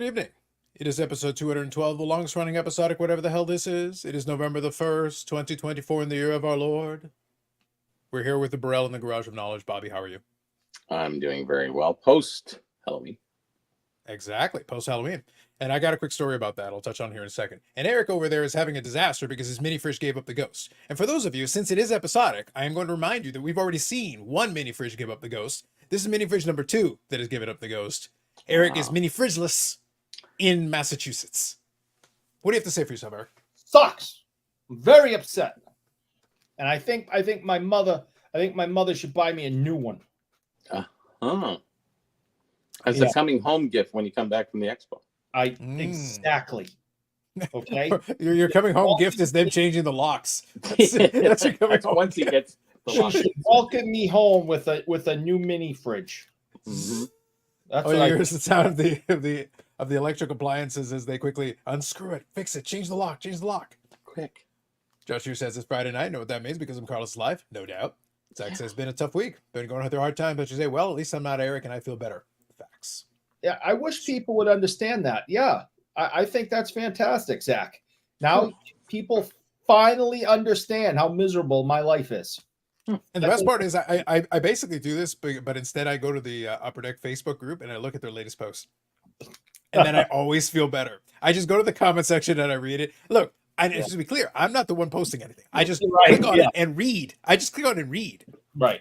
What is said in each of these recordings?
good evening. It is episode 212, the longest running episodic, whatever the hell this is. It is November the 1st, 2024, in the year of our Lord. We're here with the Burrell in the Garage of Knowledge. Bobby, how are you? I'm doing very well. Post Halloween. Exactly, post Halloween. And I got a quick story about that. I'll touch on here in a second. And Eric over there is having a disaster because his mini fridge gave up the ghost. And for those of you, since it is episodic, I am going to remind you that we've already seen one mini fridge give up the ghost. This is mini fridge number 2 that has given up the ghost. Eric is mini fridgeless in Massachusetts. What do you have to say for yourself, Eric? Sucks. I'm very upset. And I think my mother should buy me a new one. As a coming home gift when you come back from the expo. Exactly. Okay. Your coming home gift is them changing the locks. That's your coming home once he gets the lock. She should welcome me home with a new mini fridge. Mm-hmm. That's what here's the sound of the electric appliances as they quickly unscrew it, fix it, change the lock. Quick. Josh here says it's Friday night. Know what that means because I'm Carlos Live? No doubt. Zach says it's been a tough week. Been going through a hard time, but you say, well, at least I'm not Eric and I feel better. Facts. Yeah, I wish people would understand that. Yeah, I think that's fantastic, Zach. Now people finally understand how miserable my life is. And the best part is I basically do this, but instead I go to the Upper Deck Facebook group and I look at their latest post. And then I always feel better. I just go to the comment section and I read it. Look, just to be clear, I'm not the one posting anything. I just click on it and read. I just click on it and read. Right.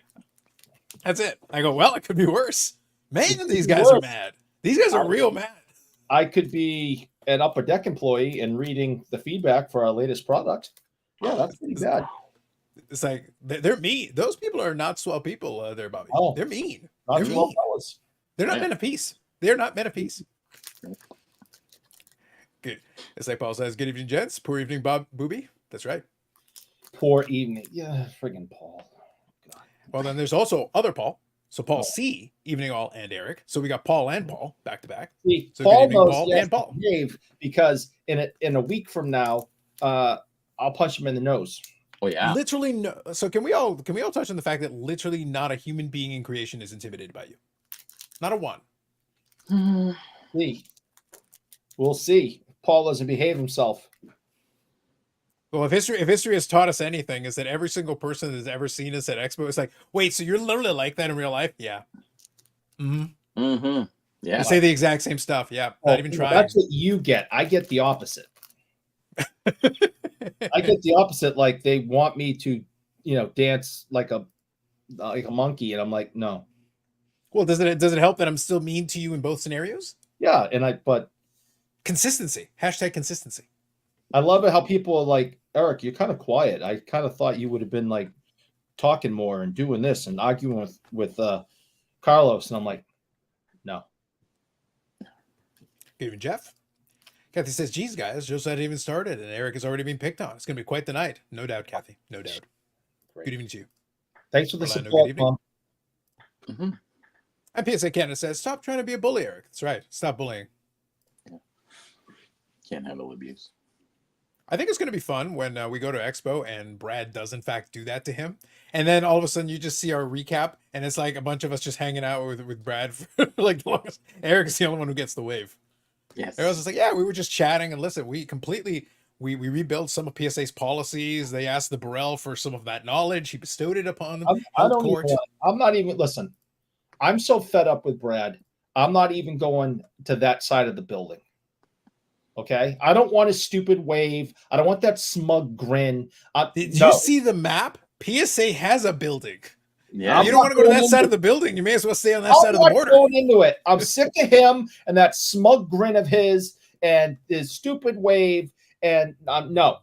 That's it. I go, well, it could be worse. Man, these guys are mad. These guys are real mad. I could be an Upper Deck employee and reading the feedback for our latest product. Yeah, that's pretty bad. It's like they're mean. Those people are not swell people there, Bobby. Oh, they're mean. They're mean. Fellas. They're not men of peace. They're not men of peace. Good. It's like Paul says, good evening, gents. Poor evening, Bob Booby. That's right. Poor evening. Yeah, friggin' Paul. God. Well, then there's also other Paul. So Paul C, evening all, and Eric. So we got Paul and Paul back to back. See, so Paul good evening, knows Paul and Paul. Because in a week from now, I'll punch him in the nose. Oh yeah. Literally no. So can we all touch on the fact that literally not a human being in creation is intimidated by you? Not a one. See. We'll see. Paul doesn't behave himself. Well, if history has taught us anything, is that every single person that's ever seen us at Expo is like, wait, so you're literally like that in real life? Yeah. Mm-hmm. Mm-hmm. Yeah. You say the exact same stuff. Yeah. Not even trying. That's what you get. I get the opposite. I get the opposite. Like they want me to, dance like a monkey, and I'm like, no. Well, does it help that I'm still mean to you in both scenarios? Yeah, but consistency. # consistency. I love it how people are like, Eric, you're kind of quiet. I kind of thought you would have been like talking more and doing this and arguing with Carlos, and I'm like, no. Good evening, Jeff. Kathy says, geez, guys, just hadn't even started, and Eric has already been picked on. It's going to be quite the night. No doubt, Kathy. No doubt. Great. Good evening to you. Thanks for the support, Mom. Mm-hmm. And PSA Canada says, stop trying to be a bully, Eric. That's right. Stop bullying. Can't handle abuse. I think it's going to be fun when we go to Expo and Brad does, in fact, do that to him. And then all of a sudden you just see our recap, and it's like a bunch of us just hanging out with Brad for like the longest. Eric is the only one who gets the wave. Yes. Everyone's just like, yeah, we were just chatting. And listen, we rebuilt some of PSA's policies. They asked the Burrell for some of that knowledge. He bestowed it upon them. Listen, I'm so fed up with Brad. I'm not even going to that side of the building. Okay, I don't want a stupid wave. I don't want that smug grin. Did you see the map? PSA has a building. Yeah, you don't want to go to that side of the building. You may as well stay on that side of the border. Going into it, I'm sick of him and that smug grin of his and his stupid wave. And no,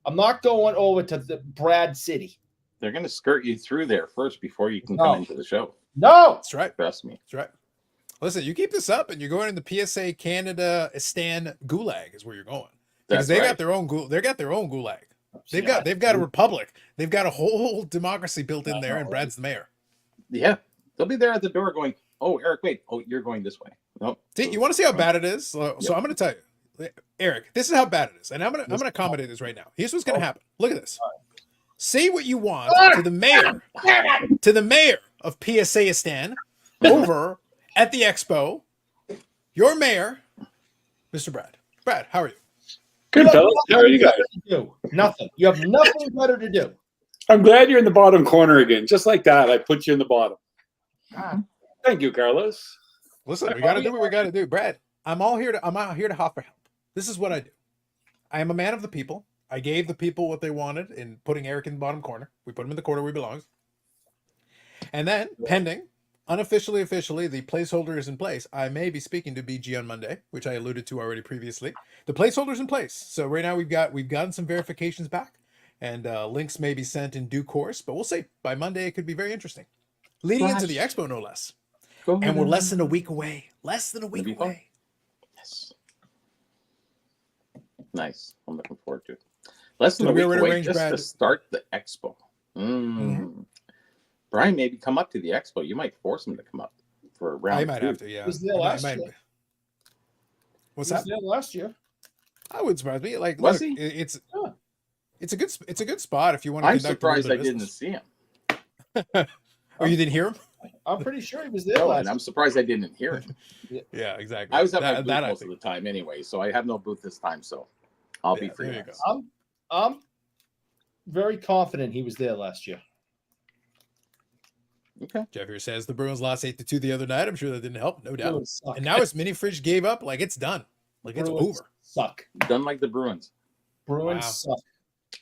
I'm not going over to the Brad City. They're going to skirt you through there first before you can come into the show. No, that's right. Trust me. That's right. Listen, you keep this up, and you're going in the PSA Canada Stan Gulag is where you're going because they got their own Gulag. They've got a republic. They've got a whole democracy built in there, and Brad's the mayor. Yeah, they'll be there at the door going, "Oh, Eric, wait. Oh, you're going this way." Nope. See, you want to see how bad it is? So I'm going to tell you, Eric. This is how bad it is, and I'm going to accommodate this right now. Here's what's going to happen. Look at this. Say what you want to the mayor of PSA Stan over at the Expo. Your mayor Mr. Brad. Brad, how are you? Good, fellas. How are you guys? Do nothing. You have nothing better to do. I'm glad you're in the bottom corner again. Just like that, I put you in the bottom. Thank you, Carlos. Listen, we got to do what we got to do. Brad, I'm out here to offer help. This is what I do. I am a man of the people. I gave the people what they wanted in putting Eric in the bottom corner. We put him in the corner where he belongs. And then, pending, officially, the placeholder is in place. I may be speaking to BG on Monday, which I alluded to already previously. The placeholder's in place. So right now we've gotten some verifications back, and links may be sent in due course. But we'll see. By Monday, it could be very interesting. Leading into the expo, no less. And we're less than a week away. Less than a week away. Yes. Nice. I'm looking forward to it. Less than a week away just to start the expo. Brian, maybe come up to the expo. You might force him to come up for a round. I might have to, yeah. He was there last year. What's He was that? there last year. I wouldn't surprise me. Like, Was look, he? it's a good spot if you want to. I'm conduct surprised a I little bit didn't of see him. business. Oh, you didn't hear him? I'm pretty sure he was there Oh, last and I'm surprised I didn't hear him. Yeah, exactly. I was at my booth most of the time anyway, so I have no booth this time, so I'll be free. There you go. I'm very confident he was there last year. Okay. Jeff here says the Bruins lost 8-2 the other night. I'm sure that didn't help, no doubt. Bruins suck. And now it's mini fridge gave up. Like it's done. Like it's Bruins over. Suck. Done like the Bruins. Bruins Wow. suck.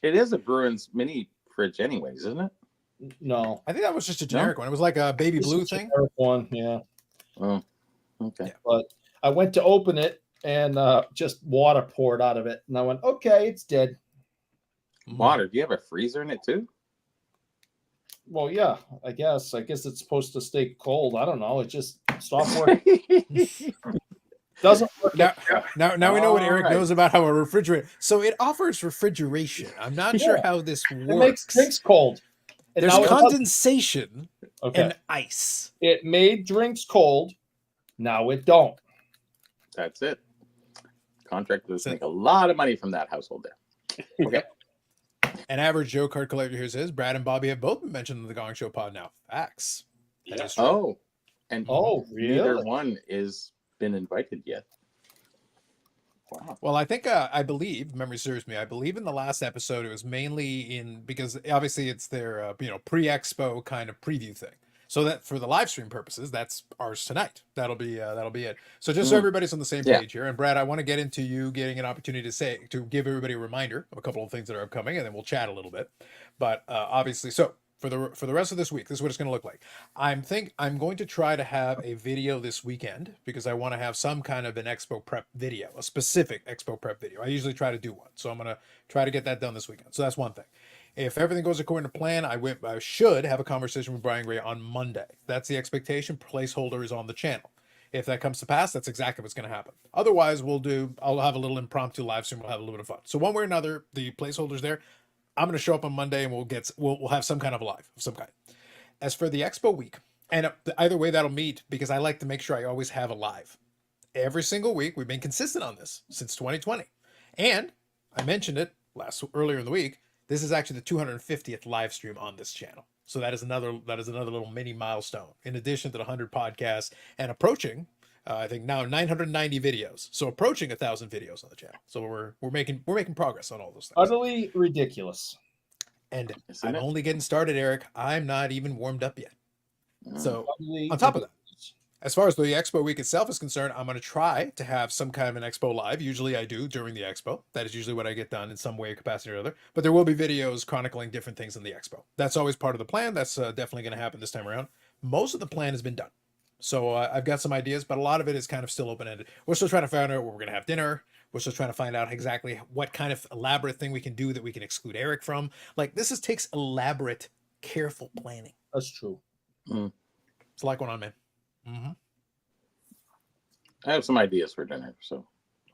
It is a Bruins mini fridge anyways, isn't it? No. I think that was just a generic one. It was like a baby It's blue a thing. generic one, yeah. Oh, okay. Yeah. But I went to open it and just water poured out of it. And I went, okay, it's dead. Water. Do you have a freezer in it too? Well, yeah, I guess. I guess it's supposed to stay cold. I don't know. It just stopped working. Doesn't work. Now we know what Eric Alright. knows about how a refrigerator. So it offers refrigeration. I'm not sure how this It works. makes drinks cold. And There's now it doesn't. condensation Okay. and ice. It made drinks cold. Now it don't. That's it. Contractors make a lot of money from that household there. Okay. An average Joe card collector here says Brad and Bobby have both been mentioned in the Gong Show pod now. Facts. That is true. Oh, and Oh, neither really? one is been invited yet. Wow. Well, I think I believe, memory serves me, I believe in the last episode it was mainly in because obviously it's their pre-expo kind of preview thing. So that for the live stream purposes, that's ours tonight. That'll be it. So just so everybody's on the same page here, and Brad, I want to get into you getting an opportunity to give everybody a reminder of a couple of things that are upcoming, and then we'll chat a little bit. But obviously, so for the rest of this week, this is what it's going to look like. I'm going to try to have a video this weekend because I want to have some kind of an expo prep video, a specific expo prep video. I usually try to do one, so I'm going to try to get that done this weekend. So that's one thing. If everything goes according to plan, I should have a conversation with Brian Gray on Monday. That's the expectation. Placeholder is on the channel. If that comes to pass, that's exactly what's going to happen. Otherwise, I'll have a little impromptu live stream. We'll have a little bit of fun. So one way or another, the placeholder's there. I'm going to show up on Monday and we'll have some kind of a live of some kind. As for the expo week, and either way that'll meet because I like to make sure I always have a live. Every single week, we've been consistent on this since 2020. And I mentioned it earlier in the week. This is actually the 250th live stream on this channel. So that is another little mini milestone in addition to the 100 podcasts and approaching, I think now 990 videos. So approaching 1,000 videos on the channel. So we're making progress on all those things. Utterly ridiculous. And Isn't I'm it? only getting started, Eric. I'm not even warmed up yet. So Utterly on top of that, ridiculous. as far as the expo week itself is concerned, I'm going to try to have some kind of an expo live. Usually I do during the expo. That is usually what I get done in some way, capacity or other. But there will be videos chronicling different things in the expo. That's always part of the plan. That's definitely going to happen this time around. Most of the plan has been done. So I've got some ideas, but a lot of it is kind of still open-ended. We're still trying to find out where we're going to have dinner. We're still trying to find out exactly what kind of elaborate thing we can do that we can exclude Eric from. Like takes elaborate, careful planning. That's true. It's a lot going on, man. Mm-hmm. I have some ideas for dinner, so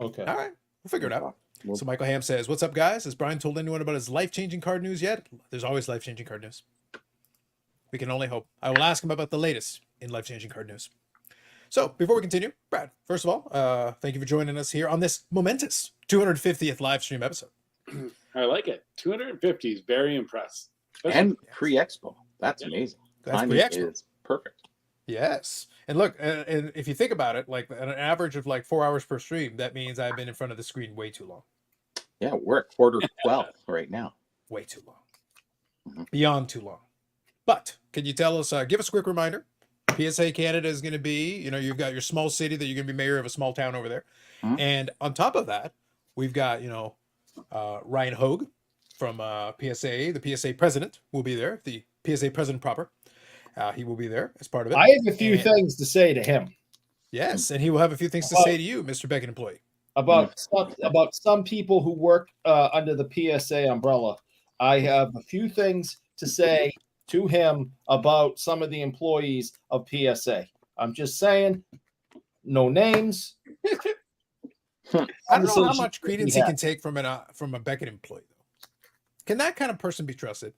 Okay. All right, we'll figure it out. So Michael Ham says, "What's up, guys? Has Brian told anyone about his life-changing card news yet? There's always life-changing card news. We can only hope. I will ask him about the latest in life-changing card news." So before we continue, Brad, first of all, thank you for joining us here on this momentous 250th live stream episode. I like it. 250 is very impressed. and pre-expo. That's amazing. That's Timing pre-expo. is perfect. Yes. And look, and if you think about it, like an average of like 4 hours per stream, that means I've been in front of the screen way too long. Yeah, we're at 11:45 right now. Way too long. Mhm. Beyond too long. But can you tell us, give us a quick reminder? PSA Canada is going to be, you've got your small city that you're going to be mayor of a small town over there. Mhm. And on top of that, we've got, Ryan Hogue from PSA. The PSA president will be there, the PSA president proper. He will be there as part of it. I have a few And- things to say to him Yes, and he will have a few things to say to you, Mr. Beckett employee. about some people who work under the PSA umbrella. I have a few things to say to him about some of the employees of PSA. I'm just saying, no names. I don't know how Conversation much we credence he had. can take from a Beckett employee, though. Can that kind of person be trusted?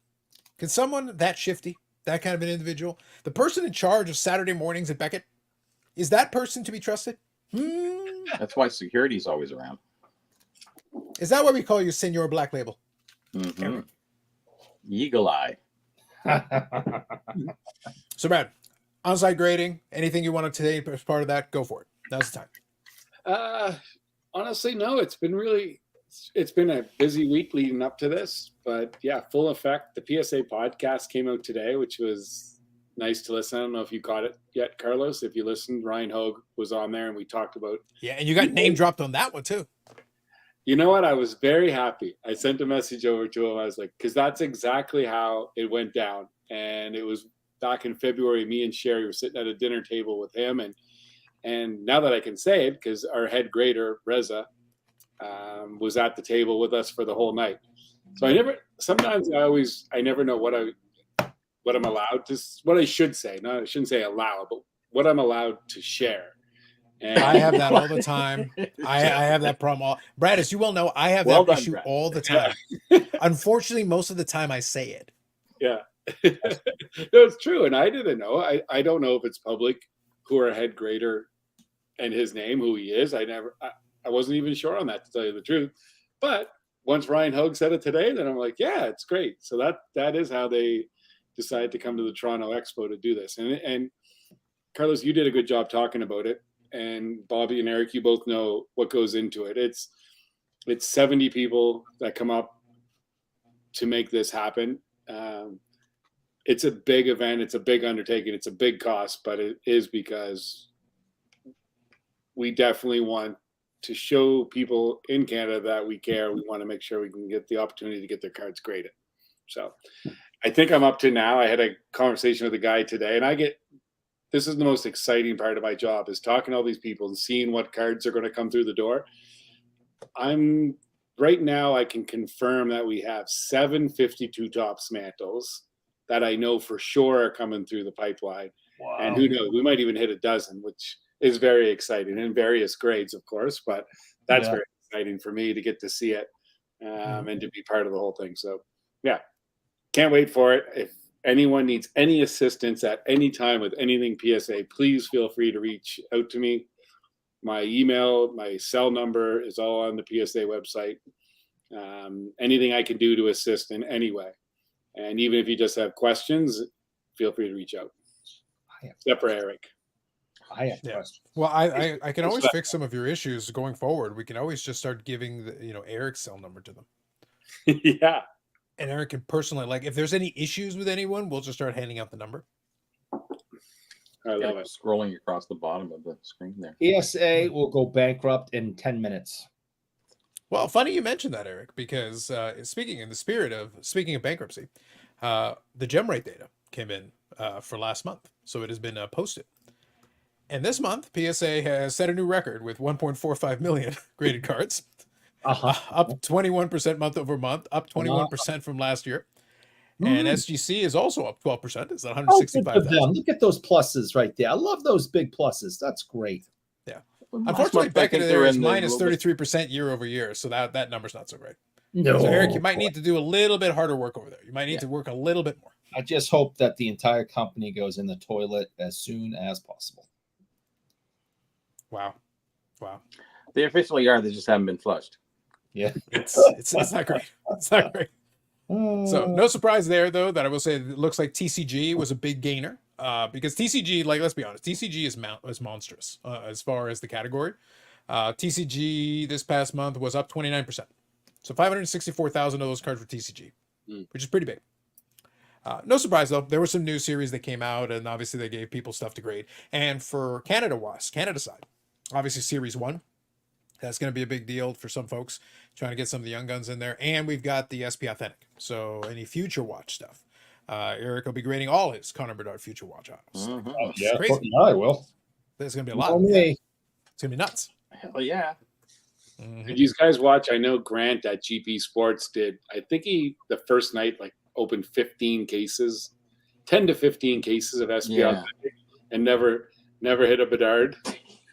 Can someone that shifty, that kind of an individual, the person in charge of Saturday mornings at Beckett, is that person to be trusted? That's why security's always around. Is that why we call you Senor Black Label? Mhm. Eagle eye. So, Brad, on-site grading, anything you want to take as part of that, go for it. Now's the time. Honestly, no. It's been a busy week leading up to this, but yeah, full effect. The PSA podcast came out today, which was nice to listen. I don't know if you caught it yet, Carlos. If you listened, Ryan Hogue was on there, and we talked about. Yeah, and you got name dropped on that one too. You know what? I was very happy. I sent a message over to him. I was like, because that's exactly how it went down. And it was back in February. Me and Sherry were sitting at a dinner table with him, and now that I can say it, because our head grader Reza was at the table with us for the whole night. So I never know what I'm allowed to, what I should say. No, I shouldn't say allow, but what I'm allowed to share. And I have that all the time. I have that problem. Brad, as you well know, I have Well that done, issue Brad. all the time. Unfortunately, most of the time I say it. yeah, no, it's true. And I didn't know. I don't know if it's public who our head grader and his name, who he is. I wasn't even sure on that, to tell you the truth. But once Ryan Hogue said it today, then I'm like, yeah, it's great. So that is how they decided to come to the Toronto Expo to do this. And Carlos, you did a good job talking about it. And Bobby and Eric, you both know what goes into it. It's 70 people that come up to make this happen. It's a big event. It's a big undertaking. It's a big cost, but it is because we definitely want to show people in Canada that we care. We want to make sure we can get the opportunity to get their cards graded. So I think I'm up to now. I had a conversation with a guy today, and this is the most exciting part of my job, is talking to all these people and seeing what cards are going to come through the door. Right now, I can confirm that we have 7 52 tops mantles that I know for sure are coming through the pipeline. Wow. And who knows, we might even hit a dozen, which is very exciting, in various grades, of course, but that's very exciting for me to get to see it and to be part of the whole thing. So yeah, can't wait for it. If anyone needs any assistance at any time with anything PSA, please feel free to reach out to me. My email, my cell number is all on the PSA website. Anything I can do to assist in any way. And even if you just have questions, feel free to reach out. Except for Eric. I have Yeah. questions. Well, I can always fix some of your issues going forward. We can always just start giving Eric's cell number to them. Yeah. And Eric can personally, like, if there's any issues with anyone, we'll just start handing out the number. I love it. Scrolling across the bottom of the screen there. PSA will go bankrupt in 10 minutes. Well, funny you mentioned that, Eric, because speaking of bankruptcy, the gem rate data came in for last month, so it has been posted. And this month, PSA has set a new record with 1.45 million graded cards, up 21% month over month, up 21% from last year. And SGC is also up 12%. It's Oh, good for 165,000. them. Look at those pluses right there. I love those big pluses. That's great. Yeah. Last Unfortunately, month, I Beckett think there they're is in the minus little bit- 33% year over year, so that number's not so great. No, So Eric, you might need to do a little bit harder work over there. You might need to work a little bit more. I just hope that the entire company goes in the toilet as soon as possible. Wow. They officially are. They just haven't been flushed. Yeah. It's not great. It's not great. So no surprise there, though, that I will say it looks like TCG was a big gainer because TCG, like, let's be honest, TCG is monstrous as far as the category. TCG this past month was up 29%. So 564,000 of those cards were TCG, which is pretty big. No surprise though, there were some new series that came out, and obviously they gave people stuff to grade. And for Canada side, obviously Series 1, that's going to be a big deal for some folks trying to get some of the young guns in there. And we've got the SP Authentic. So any Future Watch stuff. Eric will be grading all his Connor Bedard Future Watch autos. Yeah, crazy. I will. There's going to be a lot. Only. It's going to be nuts. Hell yeah. Did you guys watch? I know Grant at GP Sports did. I think he the first night like opened 15 cases, 10 to 15 cases of SP Authentic, and never hit a Bedard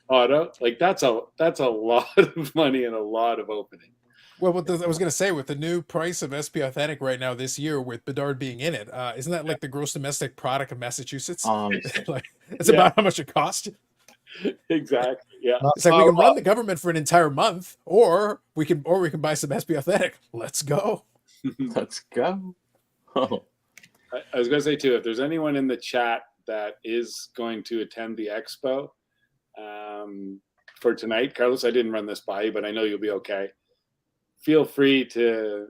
auto. Like that's a lot of money and a lot of opening. Well, I was going to say, with the new price of SP Authentic right now this year, with Bedard being in it, isn't that like the gross domestic product of Massachusetts? Like, it's about how much it costs. Exactly. Yeah. It's like we can run the government for an entire month, or we can buy some SP Authentic. Let's go. Let's go. Oh. I was going to say too, if there's anyone in the chat that is going to attend the expo for tonight, Carlos, I didn't run this by you, but I know you'll be okay. Feel free to.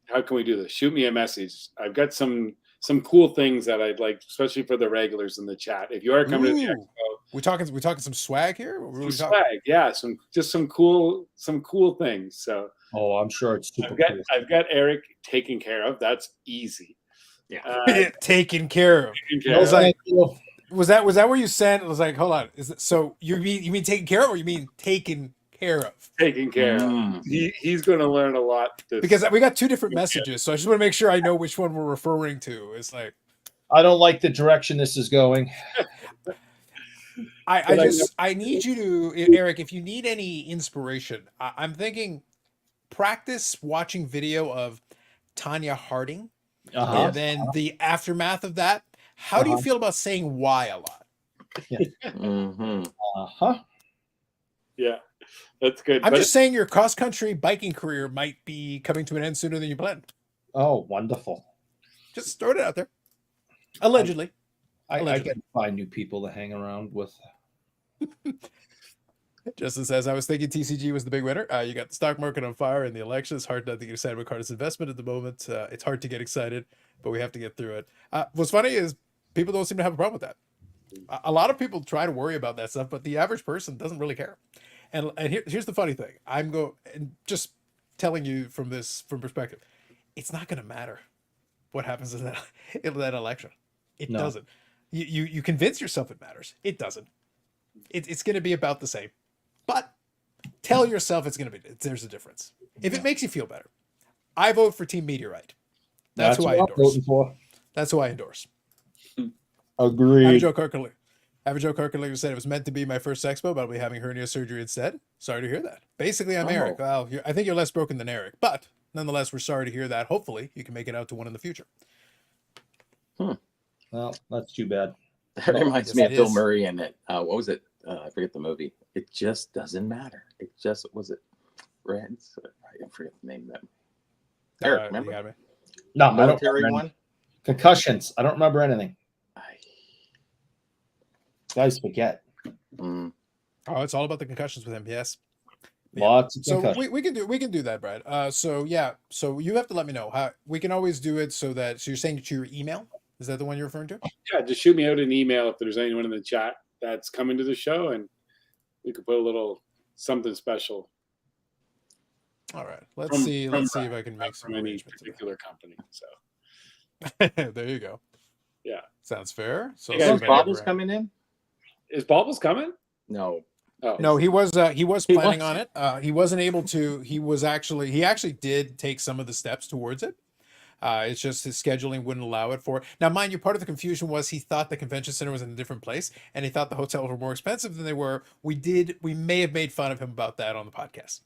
How can we do this? Shoot me a message. I've got some cool things that I'd like, especially for the regulars in the chat. If you are coming to the expo, we talking some swag here. Swag, yeah, some cool things. So. Oh, I'm sure it's super cool. I've got Eric taken care of. That's easy. Yeah. Taken care of. I was like, was that where you sent? I was like, hold on. Is it so you mean taken care of, or you mean taken care of? Taken care of. He's going to learn a lot. Because we got two different messages, so I just want to make sure I know which one we're referring to. It's like, I don't like the direction this is going. I need you to, Eric, if you need any inspiration, I'm thinking practice watching video of Tanya Harding, and then the aftermath of that. How do you feel about saying "why" a lot? Yeah, that's good. I'm just saying your cross-country biking career might be coming to an end sooner than you planned. Oh, wonderful! Just throw it out there. Allegedly. I can find new people to hang around with. Justin says, I was thinking TCG was the big winner. You got the stock market on fire and the election. It's hard not to get excited about Carter's investment at the moment. It's hard to get excited, but we have to get through it. What's funny is people don't seem to have a problem with that. A lot of people try to worry about that stuff, but the average person doesn't really care. And here's the funny thing. And just telling you from perspective, it's not going to matter what happens in that election. It doesn't. You convince yourself it matters. It doesn't. It's going to be about the same. But tell yourself it's going to be. There's a difference. If it makes you feel better, I vote for Team Meteorite. That's who I endorse. That's who I endorse. Agreed. Average Joe Kirkland said it was meant to be my first expo, but I'll be having hernia surgery instead. Sorry to hear that. Basically, I'm Eric. Well, I think you're less broken than Eric, but nonetheless, we're sorry to hear that. Hopefully, you can make it out to one in the future. Well, that's too bad. That reminds me of Bill Murray in it. What was it? I forget the movie. It just doesn't matter. It just was it Reds? I forget the name of them. Eric, remember? No, I don't remember one. Concussions. I don't remember anything. Guys forget. Oh, it's all about the concussions with him. Yes. Lots of concussions. So we can do that, Brad. So you have to let me know how we can always do it so you're saying to your email. Is that the one you're referring to? Yeah, just shoot me out an email if there's anyone in the chat that's coming to the show, and we could put a little something special. All right, let's see if I can make some any particular company. So there you go. Yeah, sounds fair. So is Bobbles coming in? Is Bobbles coming? No. Oh. No, he was planning on it. He wasn't able to. He actually did take some of the steps towards it. It's just his scheduling wouldn't allow it for it. Now, mind you, part of the confusion was he thought the convention center was in a different place, and he thought the hotels were more expensive than they were. We may have made fun of him about that on the podcast.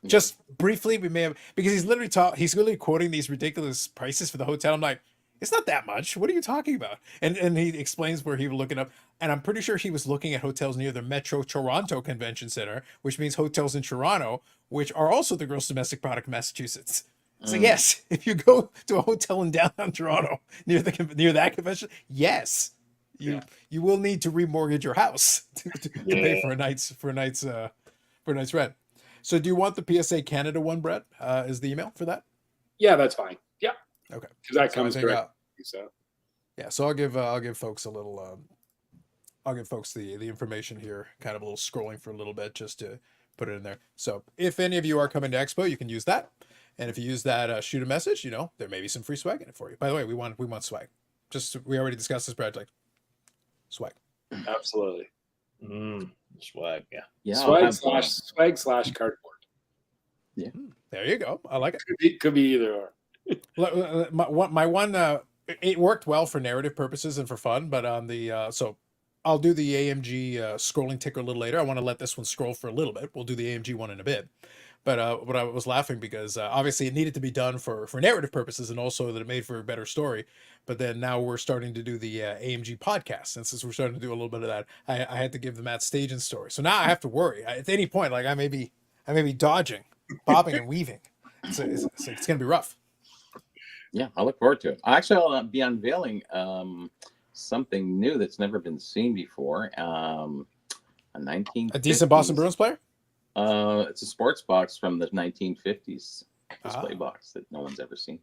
Just briefly, we may have, because he's literally quoting these ridiculous prices for the hotel. I'm like, it's not that much. What are you talking about? And he explains where he was looking up, and I'm pretty sure he was looking at hotels near the Metro Toronto Convention Center, which means hotels in Toronto, which are also the gross domestic product of Massachusetts. So yes, if you go to a hotel in downtown Toronto near that convention, yes, you will need to remortgage your house to pay for a night's rent. So do you want the PSA Canada one, Brett? Is the email for that? Yeah, that's fine. Yeah. Okay. Because that So I comes think, direct. So yeah, so I'll give folks a little I'll give folks the information here, kind of a little scrolling for a little bit just to put it in there. So if any of you are coming to Expo, you can use that. And if you use that, shoot a message. You know, there may be some free swag in it for you. By the way, we want swag. Just we already discussed this, Brad. Like swag. absolutely. Swag, yeah. Yeah. Swag/cardboard. Yeah. There you go. I like it. Could be either or. My one, it worked well for narrative purposes and for fun, but on the so I'll do the AMG scrolling ticker a little later. I want to let this one scroll for a little bit. We'll do the AMG one in a bit. But I was laughing because obviously it needed to be done for narrative purposes and also that it made for a better story. But then now we're starting to do the AMG podcast, and since we're starting to do a little bit of that, I had to give the Matt Stagen story. So now I have to worry at any point. Like I may be dodging, bobbing, and weaving. It's going to be rough. Yeah, I look forward to it. Actually, I'll be unveiling something new that's never been seen before. A decent Boston Bruins player. It's a sports box from the 1950s display box that no one's ever seen.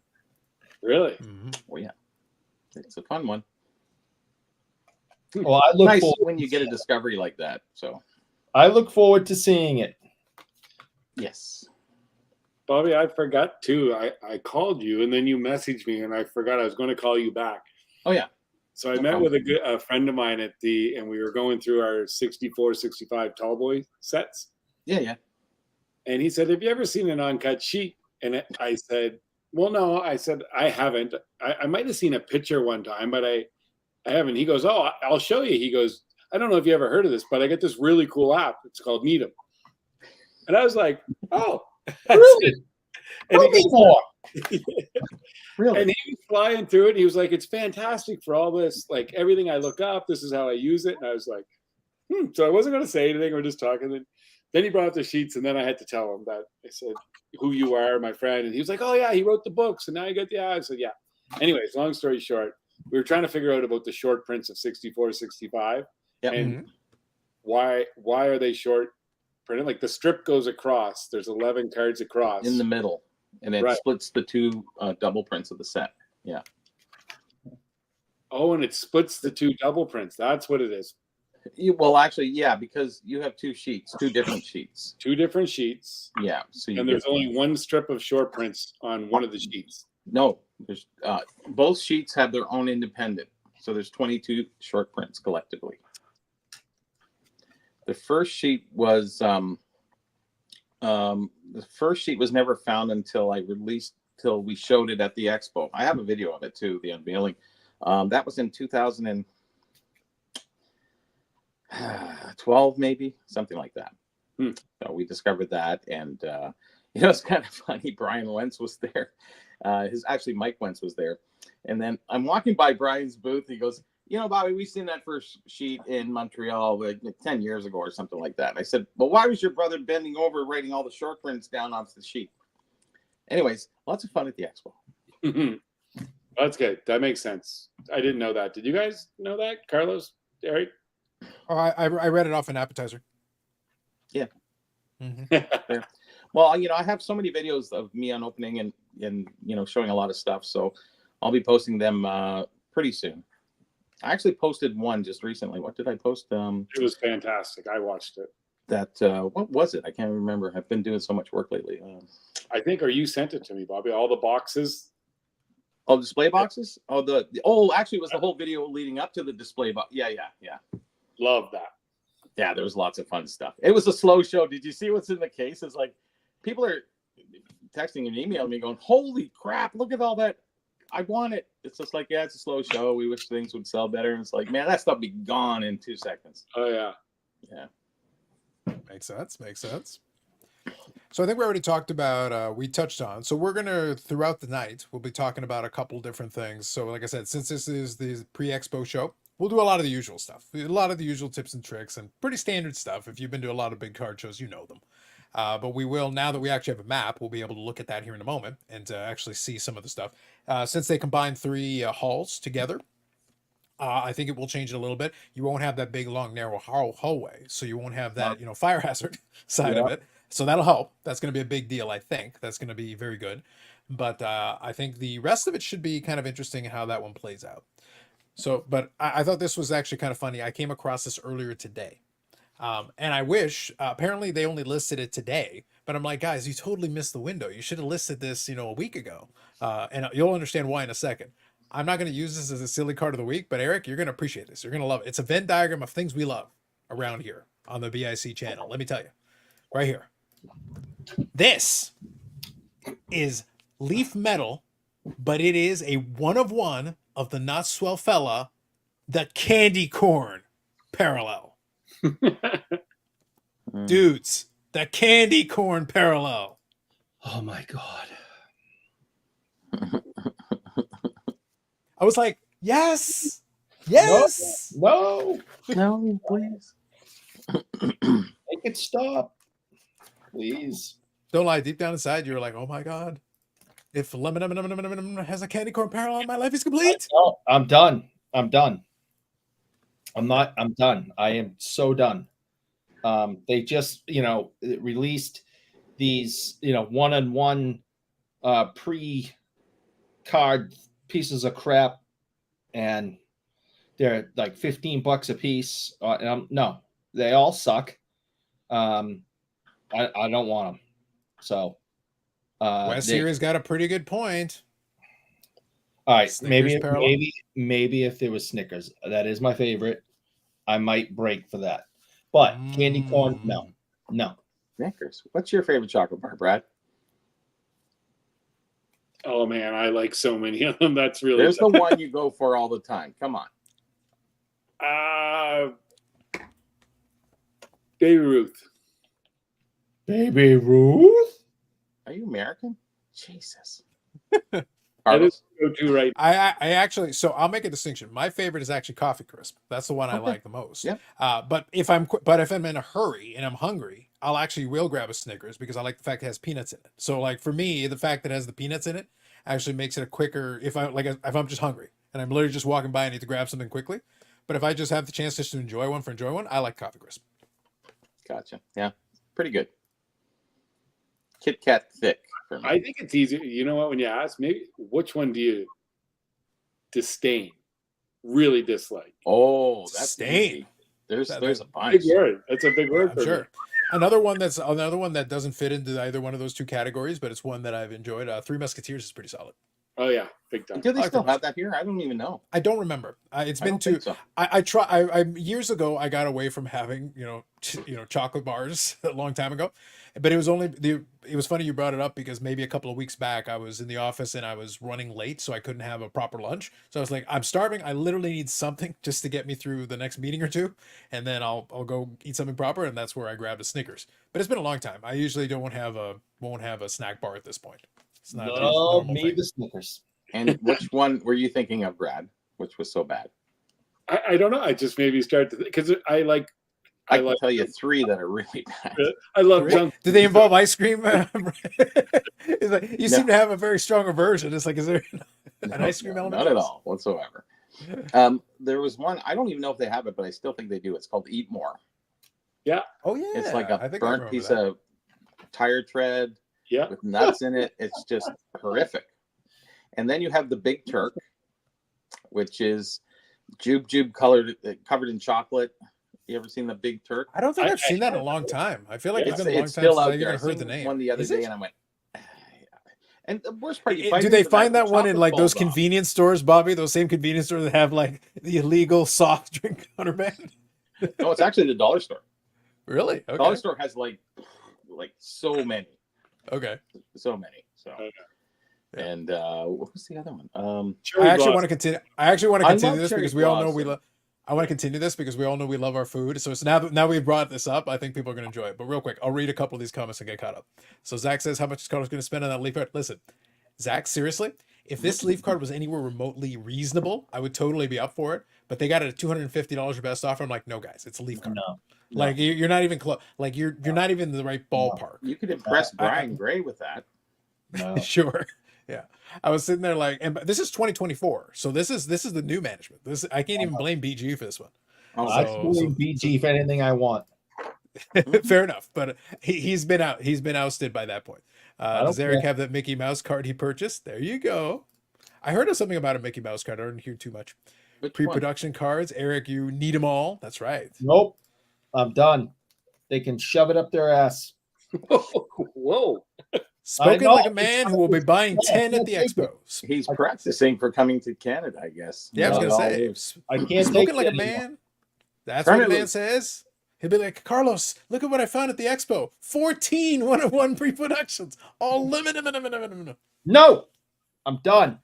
Really? Mm-hmm. Oh yeah, it's a fun one. Well, I look Nice forward when you get a discovery like that. So I look forward to seeing it. yes. Bobby, I forgot too. I called you and then you messaged me and I forgot I was going to call you back. Oh yeah. So I met with a friend of mine and we were going through our 64, 65 tall boy sets. Yeah, yeah. And he said, have you ever seen an uncut sheet? And I said, well, no. I said, I haven't. I might have seen a picture one time, but I haven't. He goes, oh, I'll show you. He goes, I don't know if you ever heard of this, but I got this really cool app. It's called Needham. And I was like, oh, Really? And Tell me more. Really? And he was flying through it. He was like, it's fantastic for all this, like everything I look up, this is how I use it. And I was like, So I wasn't going to say anything. We're just talking. Then he brought up the sheets, and then I had to tell him that I said, who you are, my friend. And he was like, oh, yeah, he wrote the books, and now you got the eye. I said, yeah. Anyways, long story short, we were trying to figure out about the short prints of 64, 65. Yep. And why are they short printed? Like the strip goes across. There's 11 cards across. In the middle. And it splits the two double prints of the set. Yeah. Oh, and it splits the two double prints. That's what it is. Well, actually, yeah, because you have two different sheets. Two different sheets. Yeah. So and there's only one strip of short prints on one of the sheets. No, there's both sheets have their own independent. So there's 22 short prints collectively. The first sheet was never found until we showed it at the expo. I have a video of it too, the unveiling. That was in 2012, maybe something like that. So we discovered that, and it's kind of funny. Brian Wentz was there. Mike Wentz was there, and then I'm walking by Brian's booth. He goes, Bobby, we've seen that first sheet in Montreal like 10 years ago or something like that. And I said, well, why was your brother bending over writing all the short prints down onto the sheet? Anyways, lots of fun at the expo. That's good. That makes sense. I didn't know that. Did you guys know that, Carlos, Eric? Oh, I read it off an appetizer. Yeah. Mm-hmm. Well, I have so many videos of me on opening and showing a lot of stuff. So I'll be posting them pretty soon. I actually posted one just recently. What did I post? It was fantastic. I watched it. What was it? I can't remember. I've been doing so much work lately. I think, or you sent it to me, Bobby. All the boxes. Oh, display boxes? Actually, it was the whole video leading up to the display box. Yeah. Love that. Yeah, there was lots of fun stuff. It was a slow show. Did you see what's in the case? It's like people are texting and emailing me going, holy crap, look at all that. I want it. It's just like, yeah, it's a slow show. We wish things would sell better. And it's like, man, that stuff be gone in 2 seconds. Oh, yeah. Yeah. Makes sense. So I think we already talked about, we touched on. So we're going to, throughout the night, we'll be talking about a couple different things. So like I said, since this is the pre-expo show, we'll do a lot of the usual stuff. A lot of the usual tips and tricks and pretty standard stuff. If you've been to a lot of big card shows, you know them. But we will, now that we actually have a map, we'll be able to look at that here in a moment and actually see some of the stuff. Since they combine 3 halls together, I think it will change it a little bit. You won't have that big, long, narrow hallway, so you won't have that, fire hazard side of Yeah. it. So that'll help. That's going to be a big deal, I think. That's going to be very good. But I think the rest of it should be kind of interesting how that one plays out. So, but I thought this was actually kind of funny. I came across this earlier today. And I wish, apparently they only listed it today, but I'm like, guys, you totally missed the window. You should have listed this, a week ago. And you'll understand why in a second. I'm not going to use this as a silly card of the week, but Eric, you're going to appreciate this. You're going to love it. It's a Venn diagram of things we love around here on the BIC channel. Let me tell you, right here. This is leaf metal, but it is a 1 of 1 of the Not Swell Fella, the candy corn parallel. Dudes, the candy corn parallel. Oh my God. I was like, yes, yes. No. No, please. Make it stop. Please. Don't lie, deep down inside, you were like, oh my God. If lemon has a candy corn parallel, my life is complete. No, I'm done. I'm done. I'm done. I am so done. They just, released these, 1-on-1 pre-card pieces of crap, and they're like $15 a piece. No, they all suck. I don't want them. So Wes here has got a pretty good point. all right, Snickers parallel? maybe if there was Snickers, that is my favorite. I might break for that. But candy corn, no. Snickers. What's your favorite chocolate bar, Brad? Oh man, I like so many of them. That's really There's the one you go for all the time. Come on. Baby Ruth. Baby Ruth. Are you American? Jesus. That Carlos? is go-to right. I actually, so I'll make a distinction. My favorite is actually Coffee Crisp. That's the one I Okay. like the most. Yep. But if I'm in a hurry and I'm hungry, I'll actually will grab a Snickers because I like the fact it has peanuts in it. So like for me, the fact that it has the peanuts in it actually makes it a quicker. If I'm just hungry and I'm literally just walking by and need to grab something quickly, but if I just have the chance just to enjoy one, I like Coffee Crisp. Gotcha. Yeah. Pretty good. Kit Kat thick for me. I think it's easier. You know what? When you ask, maybe which one do you disdain, really dislike? Oh, that's Disdain. easy. There's a Big bunch. word. That's a big word I'm for sure. me. Another one that doesn't fit into either one of those two categories, but it's one that I've enjoyed. Three Musketeers is pretty solid. Oh yeah, big time. Do they I like still them. have that here? I don't even know. I don't remember. It's I been don't too. think so. I years ago I got away from having chocolate bars a long time ago, but it was it was funny you brought it up because maybe a couple of weeks back I was in the office and I was running late, so I couldn't have a proper lunch. So I was like, I'm starving. I literally need something just to get me through the next meeting or two, and then I'll go eat something proper, and that's where I grabbed a Snickers. But it's been a long time. I usually won't have a snack bar at this point. It's not a No, normal me thing. the Snickers. And which one were you thinking of, Brad? Which was so bad? I don't know. I just maybe start to because I can tell you 3 that are really bad. I love Really? junk. Do they involve ice cream? It's like you seem to have a very strong aversion. It's like, is there an ice cream element? Not at all whatsoever. There was one, I don't even know if they have it, but I still think they do. It's called Eat More. Oh yeah, It's like I a think I burnt remember piece that. of tire tread Yeah. with nuts in it. It's just horrific. And then you have the Big Turk, which is jube covered in chocolate. You ever seen the Big Turk? I don't think I've seen that in a have. long time. I feel like Yeah, it's been a long It's time still since out I there. I even heard the seen name. one the other Is day, it? and I went. And the worst part, you Do find they it find when that one in chocolate like those falls off. convenience stores, Bobby? Those same convenience stores that have like the illegal soft drink contraband? No, it's actually the dollar store. Really? The dollar Okay. store has like so many. Okay. So many. So, Okay. Yeah. and what was the other one? Cherry I actually blossom. want to continue. I actually want to I continue love this cherry because we all know we blossom. love. I want to continue this because we all know we love our food. So it's now we've brought this up. I think people are going to enjoy it. But real quick, I'll read a couple of these comments and get caught up. So Zach says, "How much is Carlos going to spend on that leaf art?" Listen, Zach, seriously, If this Leaf card was anywhere remotely reasonable, I would totally be up for it. But they got it at $250 your best offer. I'm like, no, guys, it's a Leaf card. No. Like you're not even close. Like you're not even in the right ballpark. You could impress I- Brian Gray with that. No. Sure. Yeah. I was sitting there like, and this is 2024. So this is the new management. I can't even blame BG for this one. Oh, I So- can believe BG for anything I want. Fair enough. But he's been out. He's been ousted by that point. don't Does Eric care. have that Mickey Mouse card he purchased? There you go. I heard of something about a Mickey Mouse card. I didn't hear too much. which one? Pre-production cards. Eric, you need them all. That's right. Nope. I'm done. They can shove it up their ass. Whoa. Spoken know, like a man who will be buying Yeah, 10 at the take it. expos. He's practicing for coming to Canada, I guess. Yeah, I was No, gonna no, say. it's- I can't take Spoken like it a anymore. man. That's what the Currently- man says. He'll be like, Carlos, look at what I found at the expo. 14 one-of-one pre-productions. All limited. No, I'm done.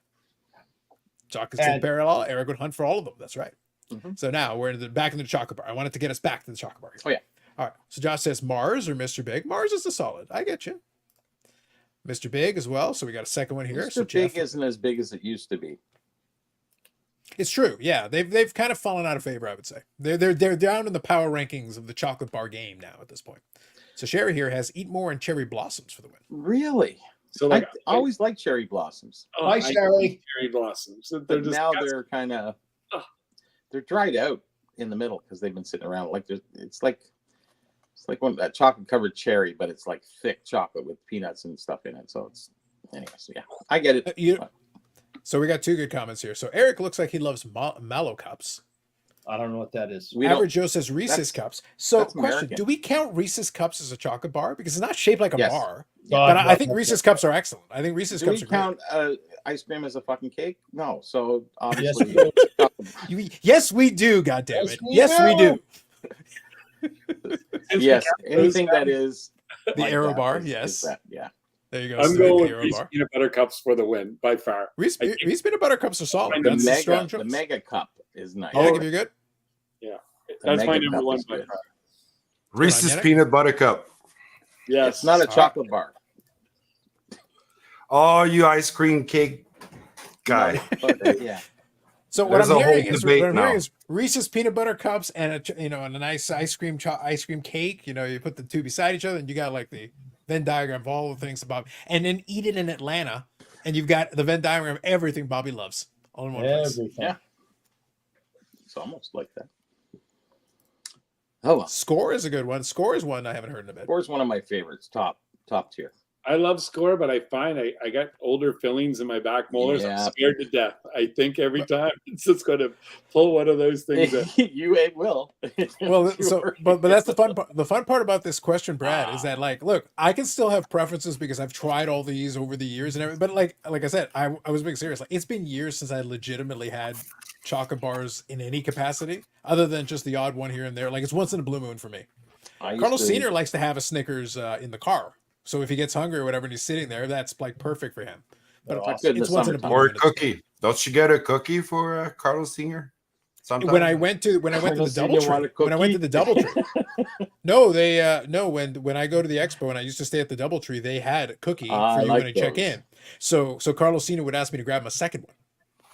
Jock is And- parallel. Eric would hunt for all of them. That's right. Mhm. So now we're back in the chocolate bar. I wanted to get us back to the chocolate bar. Here. Oh, yeah. All right. So Josh says Mars or Mr. Big. Mars is a solid. I get you. Mr. Big as well. So we got a second one here. Mr. So Big Jeff, isn't as big as it used to be. it's true. Yeah, they've kind of fallen out of favor. I would say they're down in the power rankings of the chocolate bar game now at this point. So Sherry here has Eat More and Cherry Blossoms for the win. Really? So like, I always liked cherry blossoms. Hi, I Sherry. hate cherry blossoms. They're But just now they're kind of Ugh. they're dried out in the middle because they've been sitting around. Like it's like one that chocolate covered cherry, but it's like thick chocolate with peanuts and stuff in it. So it's anyways, yeah, I get it. So we got two good comments here. So Eric looks like he loves Mallow cups. I don't know what that is. We don't- Average Joe says Reese's that's- cups. So that's question, American. do we count Reese's cups as a chocolate bar? Because it's not shaped like a Yes. bar. God, But I think God, Reese's cups are excellent. I think Reese's Do cups we are great. count ice cream as a fucking cake? No. So obviously, we do. Yes, we do. God damn Yes, it. we Yes, we do. do. yes, anything that is The like Aero that bar, is yes. that, yeah. There you go. I'm Steve, going the with Aero Reese bar. peanut butter cups for the win by far. Reese peanut butter cups are solid. The That's a strong mega, choice. the mega cup is nice. Yeah, give you good. That's my mega number cup one is by good. far. Reese's Yannick? peanut butter cup. Yes, It's not a All right. chocolate bar. Oh, you ice cream cake guy. But, yeah. So what There's I'm a whole hearing is debate what I'm hearing now. is Reese's peanut butter cups and and a nice ice cream cake. You know, you put the two beside each other, and you got like the Venn diagram of all the things about, and then eat it in Atlanta, and you've got the Venn diagram of everything Bobby loves all in one place. Everything. Yeah. It's almost like that. Oh well. Score is a good one. Score is one I haven't heard in a bit. Score's one of my favorites. Top tier. I love Score, but I find I got older fillings in my back molars. Yeah. I'm scared to death. I think every time it's just going to pull one of those things. That, It will. Well, Sure. so but that's the fun part. The fun part about this question, Brad, is that like, look, I can still have preferences because I've tried all these over the years and everything. But like I said, I was being serious. Like it's been years since I legitimately had chocolate bars in any capacity, other than just the odd one here and there. Like it's once in a blue moon for me. I used Carlos to- Senior likes to have a Snickers in the car, so if he gets hungry or whatever and he's sitting there, that's like perfect for him. But They're awesome. it's In the once in a blue summertime. Or a moon. cookie. Don't you get a cookie for Carlos Senior? Sometimes. When I went to the Carlos double Senior want a tree, when I went to cookie? the double tree, no, they no when I go to the expo and I used to stay at the double tree, they had a cookie I for you like when you check those. in. So Carlos Senior would ask me to grab him a second one.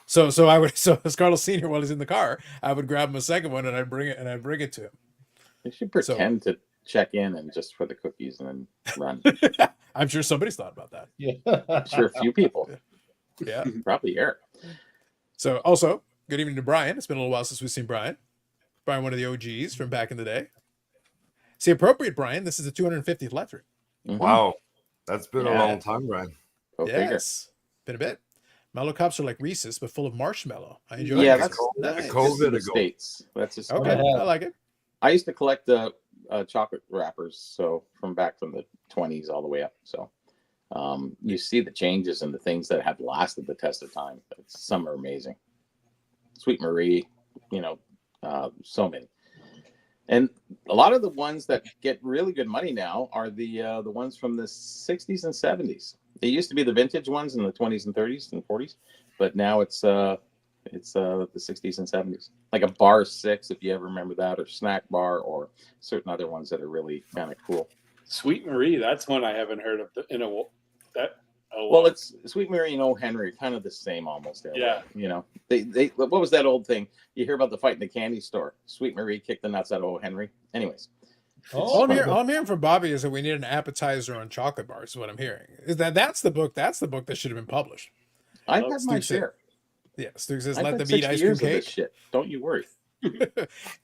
So I would so as Carlos Senior while he's in the car, I would grab him a second one and I'd bring it to him. You should pretend to check in and just for the cookies and then run. I'm sure somebody's thought about that. Yeah. Sure, a few people. Yeah. Probably Eric. So also, good evening to Brian. It's been a little while since we've seen Brian. Brian, one of the OGs from back in the day. See, appropriate, Brian. This is the 250th lecture. Mhm. Wow. That's been Yeah. a long time, Ryan. Go figure. Yes. Been a bit. Mellow cups are like Reese's, but full of marshmallow. I enjoy Yeah, it. that's Nice. cool. just in the ago. States. That's just Okay. I like it. I used to collect the chocolate wrappers, so from the 20s all the way up. So you see the changes and the things that have lasted the test of time. Some are amazing. Sweet Marie, so many. And a lot of the ones that get really good money now are the ones from the 60s and 70s. They used to be the vintage ones in the 20s and 30s and 40s, but now it's the 60s and 70s, like a bar 6, if you ever remember that, or snack bar, or certain other ones that are really kind of cool. Sweet Marie, that's one I haven't heard of. Oh, Well, wow. it's Sweet Mary and O. Henry, kind of the same almost. There, Yeah. you know, they. What was that old thing you hear about the fight in the candy store? Sweet Marie kicked the nuts out of O. Henry. Anyways, Oh, All I'm hearing from Bobby is that we need an appetizer on chocolate bars. Is what I'm hearing. Is that's the book? That's the book that should have been published. I've Oh, had my Stu said- share. Yeah, Stu says, I've let had them eat 60 ice cream years of this cake. shit. Don't you worry.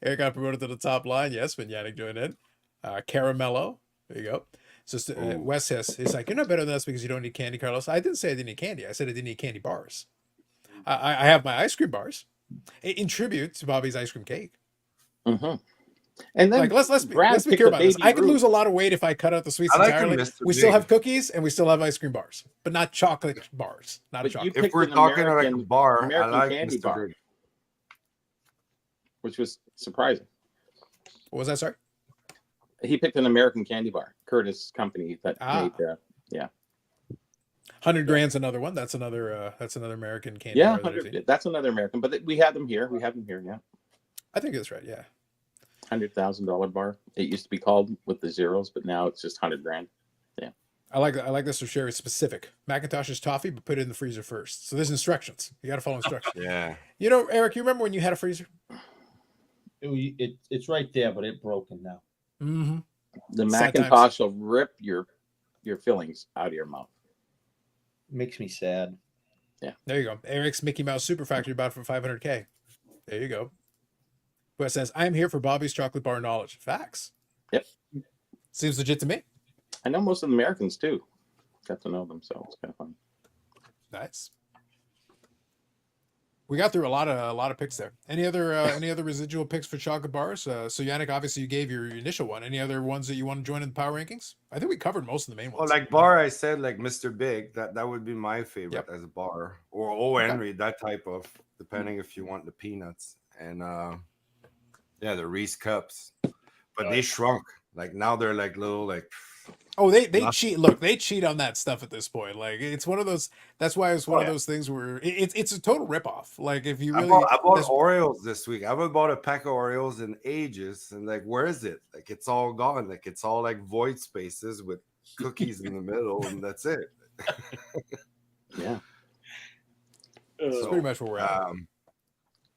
Eric got promoted to the top line. Yes, when Yannick joined in. Caramello. There you go. So Ooh. Wes says, he's like, you're not better than us because you don't need candy, Carlos. I didn't say I didn't need candy. I said I didn't need candy bars. I have my ice cream bars in tribute to Bobby's ice cream cake. Mm-hmm. And then Like let's be Brad clear picked about this. Baby I could Ruth. lose a lot of weight if I cut out the sweets I like entirely. them, Mr. We still Big. have cookies and we still have ice cream bars, but not chocolate bars. Not But chocolate. you- If we're picked an talking like a American- bar, I American like candy Mr. bar. Big. Which was surprising. What was that? Sorry. He picked an American candy bar, Curtis Company that Ah. made. 100 grand's another one. That's another American candy Yeah, bar that I've seen. that's another American, but we have them here. We have them here. Yeah, I think that's right. Yeah. $100,000 bar. It used to be called with the zeros, but now it's just 100 grand. I like this for sure. It's specific. Macintosh is toffee, but put it in the freezer first. So there's instructions. You got to follow instructions. Yeah. You know, Eric, you remember when you had a freezer? It's right there, but it's broken now. Mm-hmm. The Sad Macintosh will rip your fillings out of your mouth. Makes me sad. There you go. Eric's Mickey Mouse Super Factory bought for $500K. There you go. Wes says, I am here for Bobby's chocolate bar knowledge. Facts. Yep. Seems legit to me. I know most of the Americans too. Got to know them, so it's kind of fun. Nice. We got through a lot of picks there. Any other residual picks for chocolate bars? So Yannick, obviously you gave your initial one. Any other ones that you want to join in the power rankings? I think we covered most of the main Well, ones. like bar, I said like Mr. Big. That would be my favorite Yep. as a bar, or O. Henry, that type of, depending if you want the peanuts and yeah, the Reese cups, but they shrunk. Like now they're like little like. Oh, they Not- cheat. Look, they cheat on that stuff at this point. Like it's one of those. That's why it's one of those things where it's a total ripoff. Like if you really, I bought this- Oreos this week. I haven't bought a pack of Oreos in ages, and like, where is it? Like, it's all gone. Like, it's all like void spaces with cookies in the middle, and that's it. Yeah, that's pretty much where we're at.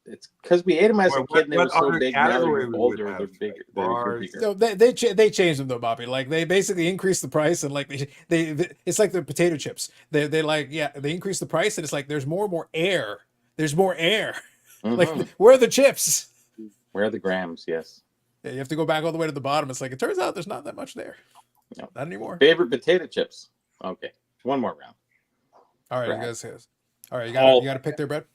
it's because we ate them as a What- kid and they what were so other big. Now category they're we older, would they're have? bigger. Like bars? Bigger. No, they changed them though, Bobby. Like they basically increased the price and like they it's like the potato chips. They like they increase the price and it's like there's more and more air. There's more air. Like Mhm. where are the chips? Where are the grams? Yes. Yeah, you have to go back all the way to the bottom. It's like it turns out there's not that much there. No. Not anymore. Favorite potato chips. Okay, one more round. All right, Brad. you guys. All right, you All- got to pick their bread.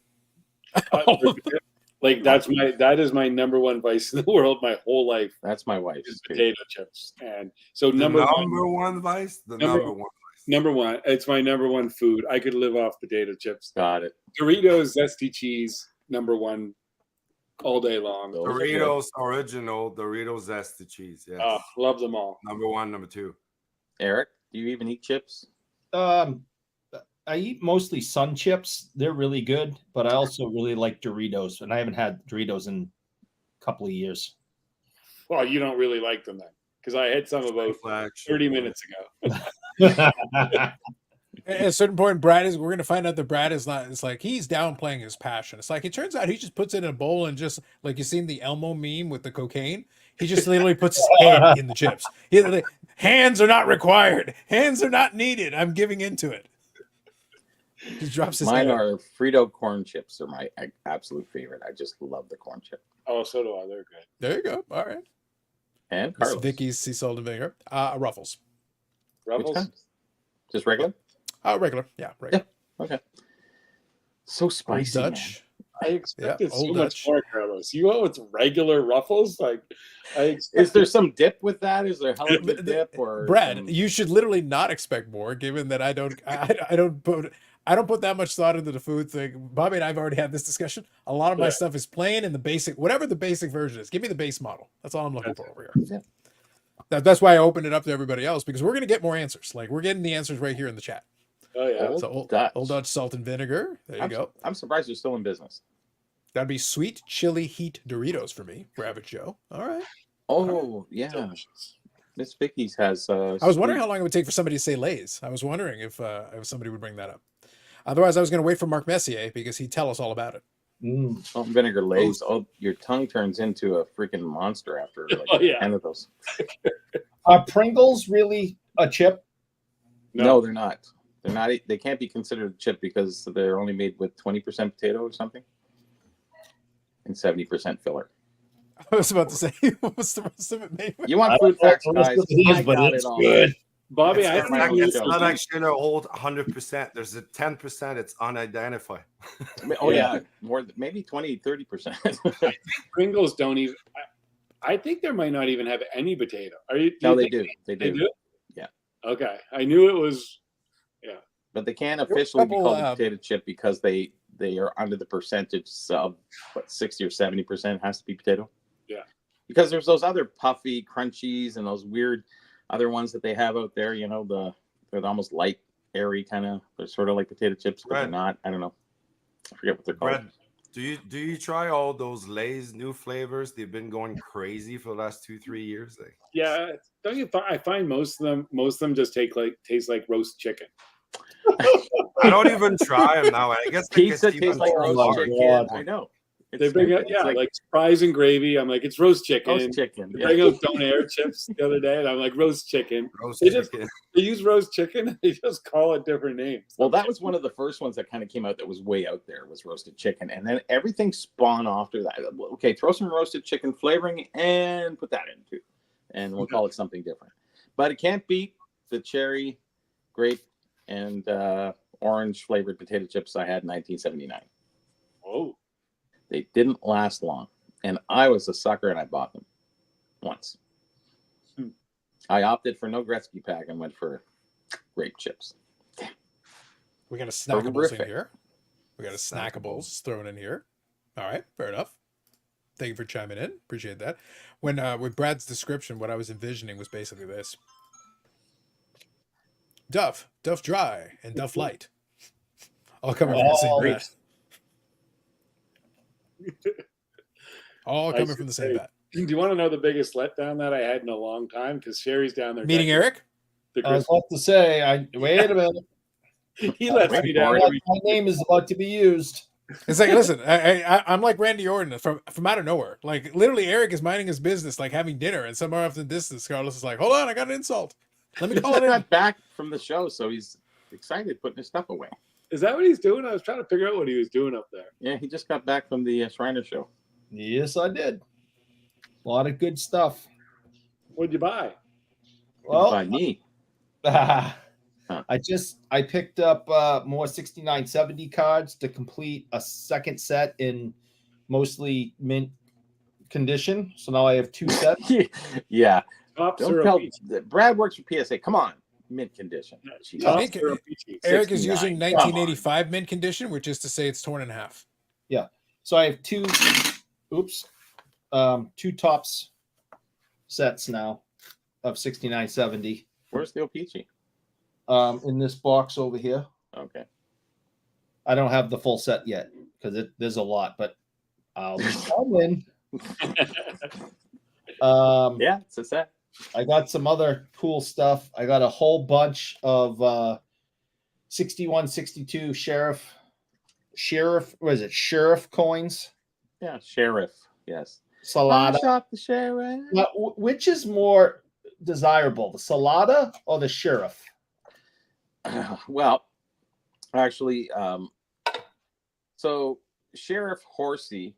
Like that is my number one vice in the world my whole life That's my wife's. is too. potato chips. And so The number one vice, the Number- number one. number one, it's my number one food. I could live off potato chips. Got it. Doritos zesty cheese, number one, all day long. Those are good. Doritos original, Doritos zesty cheese. Yes, Love them all. number one, number two. Eric, do you even eat chips? I eat mostly Sun Chips. They're really good, but I also really like Doritos, and I haven't had Doritos in a couple of years. Well, you don't really like them then, because I had some about Flag, 30 minutes ago. At a certain point, we're going to find out that Brad is not, it's like he's downplaying his passion. It's like it turns out he just puts it in a bowl and just like you seen the Elmo meme with the cocaine. He just literally puts his hand in the chips. Hands are not required. Hands are not needed. I'm giving into it. He drops his Mine hand. are Frito corn chips. Are my absolute favorite. I just love the corn chip. Oh, so do I. They're good. There you go. All right. And It's Carlos. Vicky's sea salt and vinegar. Ruffles. Which Ruffles? kind? Just regular? Regular. Yeah, regular. Okay. So spicy. Old man. Dutch. I expected Yeah, so Old much Dutch. more, Carlos. You went with regular Ruffles? Like, Is there some dip with that? Is there halibut The- dip or Brad, some- you should literally not expect more, given that I don't put that much thought into the food thing. Bobby and I've already had this discussion. A lot of my Yeah. stuff is plain and the basic, whatever the basic version is. Give me the base model. That's all I'm looking for over Yeah. here. That's why I opened it up to everybody else because we're gonna get more answers. Like we're getting the answers right here in the chat. Oh, yeah. Old So Dutch. Old Dutch salt and vinegar. There you go. I'm surprised you're still in business. That'd be sweet chili heat Doritos for me, Rabbit Joe. All right. Oh yeah. Delicious. Miss Vicky's has. I was wondering how long it would take for somebody to say Lay's. I was wondering if somebody would bring that up. Otherwise, I was going to wait for Mark Messier because he'd tell us all about it. Salt and vinegar Lay's. Oh, your tongue turns into a freaking monster after like 10 of those. Are Pringles really a chip? No, they're not. They're not. They can't be considered a chip because they're only made with 20% potato or something, and 70% filler. I was about to say, what's the rest of it made with? You want food facts, guys? I but got it's it all. good. Bobby, It's, it's show. not actually an old 100%. There's a 10%. It's unidentified. Oh yeah, more than maybe 20-30%. Pringles don't even. I think there might not even have any potato. Are you? No, they think do. They They do. do. Yeah. Okay, I knew it was. But they can't officially be couple, called a potato chip because they are under the percentage of what 60 or 70% has to be potato. Yeah. Because there's those other puffy crunchies and those weird other ones that they have out there. You know, they're almost light, airy kind of. They're sort of like potato chips, but they're not. I don't know. I forget what they're called. Brad, do you try all those Lay's new flavors? They've been going crazy for the last 2-3 years. Yeah, don't you? I find most of them just taste like roast chicken. I don't even try them now. I guess Pizza tastes like roast my chicken. God. I know. They bring out like fries and gravy. I'm like, it's roast chicken. roast chicken. They bring out Donair chips the other day, and I'm like, roast chicken. Roast They chicken. They use roast chicken. They just call it different names. Well, that was one of the first ones that kind of came out that was way out there was roasted chicken. And then everything spawned after that. Okay, throw some roasted chicken flavoring and put that in too. And we'll call it something different. But it can't beat the cherry, grape, and orange flavored potato chips I had in 1979. Oh. They didn't last long. And I was a sucker and I bought them once. I opted for no Gretzky pack and went for grape chips. We got a snackables Horrific. in here. We got a snackables thrown in here. All right, fair enough. Thank you for chiming in. Appreciate that. When with Brad's description, what I was envisioning was basically this: Duff Dry, and Duff Light, all coming from the same bat. All coming from the same bat. Do you want to know the biggest letdown that I had in a long time? Because Sherry's down there. Meeting Eric? I was about to say, wait a minute. He lets me down. My name is about to be used. It's like, listen, I'm like Randy Orton from out of nowhere. Like, literally, Eric is minding his business, like having dinner, and somewhere off in the distance, Carlos is like, hold on, I got an insult. Let me call it in. Got back from the show, so he's excited putting his stuff away. Is that what he's doing? I was trying to figure out what he was doing up there. Yeah, he just got back from the Shriner show. Yes, I did. A lot of good stuff. What'd you buy? Well, By me. I picked up more 6970 cards to complete a second set in mostly mint condition. So now I have 2 sets. Yeah. Tops Don't or tell, peachy? Brad works for PSA. Come on. Mint condition. Jeez. Tops or peachy? Eric is 69. using 1985 mint condition, which is to say it's torn in half. Yeah. So I have 2 tops sets now of 6970 Where's the Opeachy? in this box over here. Okay. I don't have the full set yet because there's a lot, but I'll be coming. Yeah, it's a set. I got some other cool stuff. I got a whole bunch of 61, 62 sheriff. What is it? Sheriff coins. Yeah, sheriff. Yes. Salada. Shop the sheriff. Now, which is more desirable, the Salada or the sheriff? Well, actually, so Sheriff Horsey,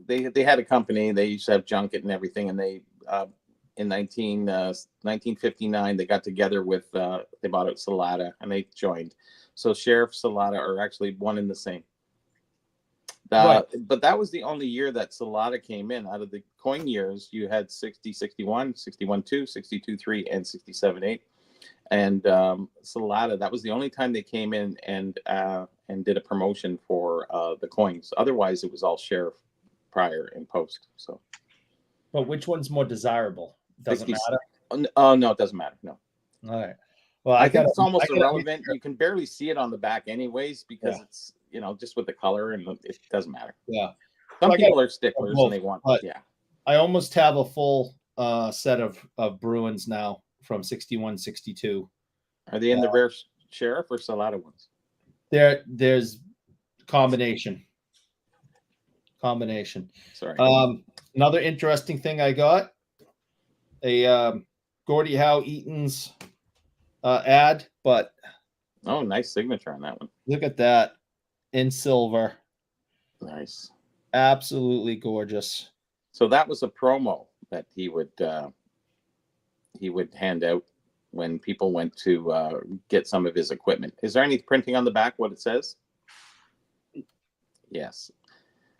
they had a company. They used to have junket and everything, and they in 1959 they got together with they bought out Salada and they joined. So Sheriff Salada are actually one and the same. Right. But that was the only year that Salada came in. Out of the coin years, you had 60, 61, 61.2, 62.3, and 67.8. And Salada, that was the only time they came in and did a promotion for the coins. Otherwise, it was all Sheriff prior and post. So, But which one's more desirable? Doesn't 60 matter. Oh no, it doesn't matter. No, All right. Well, I think it's almost irrelevant. You can barely see it on the back, anyways, because it's just with the color, and it doesn't matter. Yeah. Some I people are sticklers both, and they want. but Yeah. I almost have a full set of Bruins now from 61, 62. Are they in the rare sheriff or Salado ones? There's combination. Sorry. Another interesting thing I got a Gordie Howe Eaton's ad, but Oh, nice signature on that one. look at that in silver. Nice. Absolutely gorgeous. So that was a promo that he would hand out when people went to get some of his equipment. Is there any printing on the back what it says? Yes.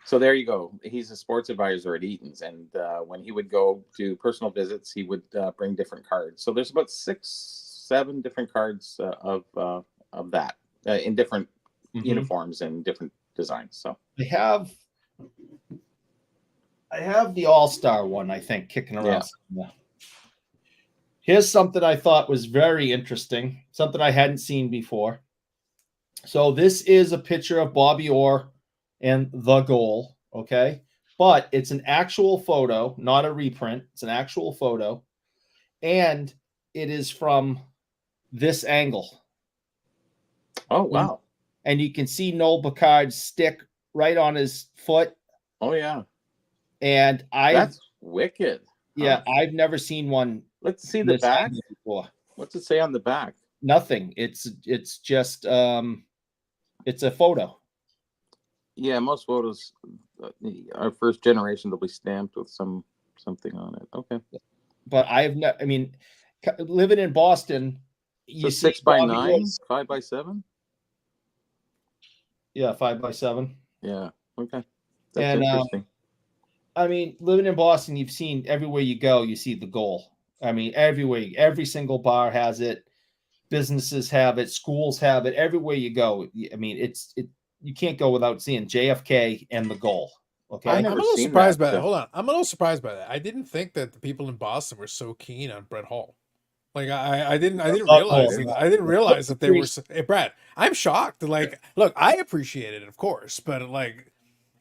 So there you go. He's a sports advisor at Eaton's, and when he would go do personal visits, he would bring different cards. So there's about 6-7 different cards of that in different uniforms and different designs. So I have the All-Star one, I think, kicking around. Yeah. Here's something I thought was very interesting, something I hadn't seen before. So this is a picture of Bobby Orr and the goal, okay? But it's an actual photo, not a reprint. It's an actual photo. And it is from this angle. Oh, wow. And you can see Noel Picard's stick right on his foot. Oh, yeah. And that's wicked. Yeah, I've never seen one. Let's see the back before. What's it say on the back? Nothing. It's just it's a photo. Yeah, most photos our first generation they'll be stamped with something on it. Okay. But living in Boston, you see 6x9, 5x7? Yeah, 5x7. Yeah. Okay. That's interesting. Living in Boston, you've seen everywhere you go, you see the goal. Everywhere, every single bar has it. Businesses have it. Schools have it. Everywhere you go, you can't go without seeing JFK and the goal. Okay, I'm a little surprised by that. Hold on, I'm a little surprised by that. I didn't think that the people in Boston were so keen on Brett Hall. Like I didn't realize that they were. Hey, Brad, I'm shocked. Like, look, I appreciate it, of course, but like.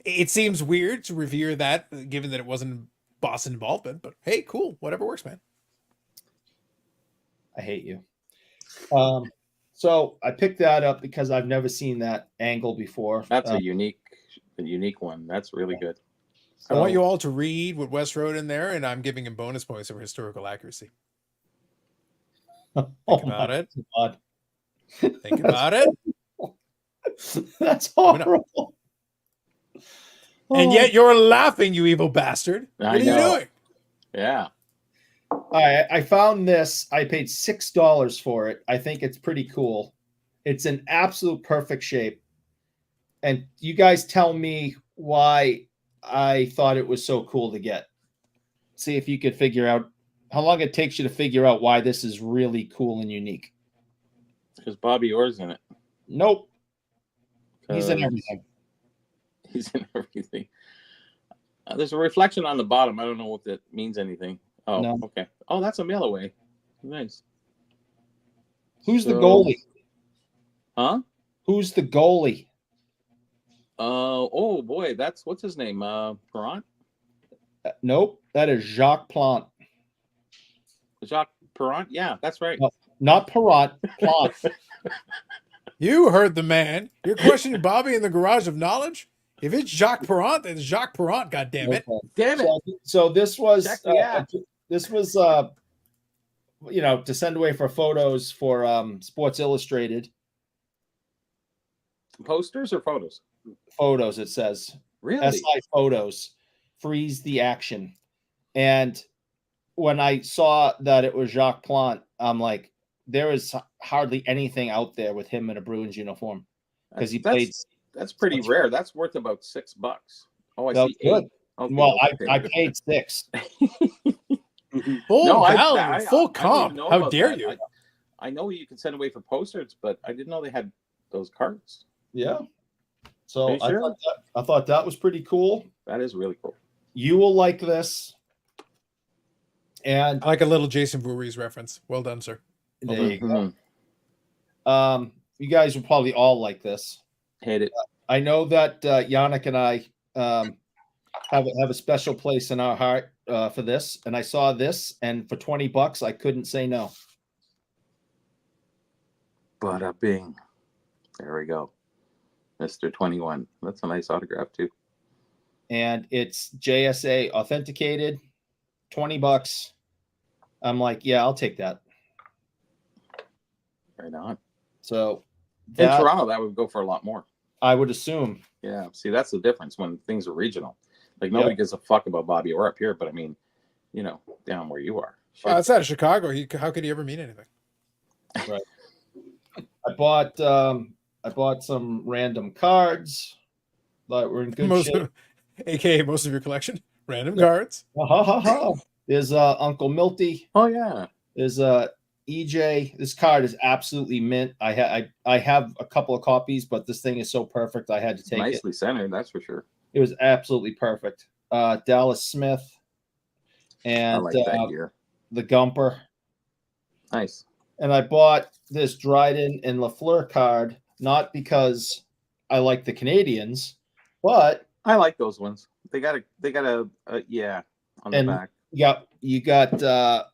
It seems weird to revere that, given that it wasn't Boston involvement. But hey, cool, whatever works, man. I hate you. So I picked that up because I've never seen that angle before. That's a unique one. That's really good. I want you all to read what Wes wrote in there, and I'm giving him bonus points over historical accuracy. Think about it. God. Think about it. That's horrible. And yet you're laughing, you evil bastard. What are you doing? Yeah. I found this. I paid $6 for it. I think it's pretty cool. It's an absolute perfect shape. And you guys tell me why I thought it was so cool to get. See if you could figure out how long it takes you to figure out why this is really cool and unique. Because Bobby Orr's in it. Nope. He's in everything. He's in everything. There's a reflection on the bottom. I don't know if that means anything. Oh, no. Okay. Oh, that's a mail away. Nice. Who's the goalie? Huh? Who's the goalie? Oh boy, what's his name? Perrant? Nope, that is Jacques Plante. Jacques Perrant? Yeah, that's right. No, not Perrant. Plante. You heard the man. You're questioning Bobby in the garage of knowledge? If it's Jacques Perrant, then it's Jacques Perrant, goddammit. Okay. Damn it. So this was to send away for photos for Sports Illustrated. Posters or photos? Photos, it says. Really? SI Photos. Freeze the action. And when I saw that it was Jacques Plante, I'm like, there is hardly anything out there with him in a Bruins uniform. Because he played. That's pretty rare. That's worth about $6. Oh, I see good. 8. Okay, well, I paid $6. Full value, full comp. How dare you? I know you can send away for posters, but I didn't know they had those cards. Yeah. So I thought that was pretty cool. That is really cool. You will like this. And I like a little Jason Voorhees reference. Well done, sir. There you go. You guys will probably all like this. Hate it. I know that Yannick and I have a special place in our heart. for this, and I saw this, and for $20, I couldn't say no. Bada bing. There we go. Mr. 21. That's a nice autograph too. And it's JSA authenticated, $20. I'm like, yeah, I'll take that. Right on. So in Toronto, that would go for a lot more. I would assume. Yeah. See, that's the difference when things are regional. Like nobody gives a fuck about Bobby Orr up here, but I mean, you know, down where you are. Well, outside of Chicago, how could he ever mean anything? Right. I bought some random cards that were in good shape. AKA most of your collection. Random cards. There's Uncle Milty. Oh yeah. There's EJ. This card is absolutely mint. I have a couple of copies, but this thing is so perfect I had to take it. Nicely centered, that's for sure. It was absolutely perfect. Dallas Smith and I like that gear. The Gumper. Nice. And I bought this Dryden and Lafleur card, not because I like the Canadians, but I like those ones. They got a yeah on the back. Yep, you got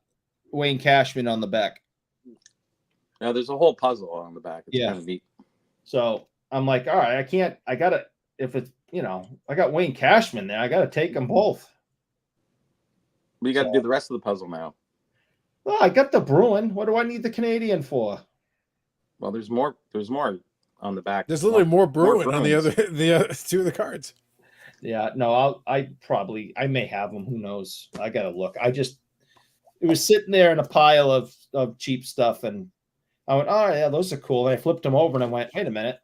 Wayne Cashman on the back. Now there's a whole puzzle on the back. It's kind of neat. So I'm like, all right, I gotta, if it's, I got Wayne Cashman there, I gotta take them both. We got to do the rest of the puzzle now. Well, I got the Bruin. What do I need the Canadian for? Well, there's more on the back. There's literally more Bruin on the other two of the cards. Yeah, no, I may have them. Who knows? I gotta look. It was sitting there in a pile of cheap stuff, and I went, oh yeah, those are cool. And I flipped them over, and I went, wait a minute.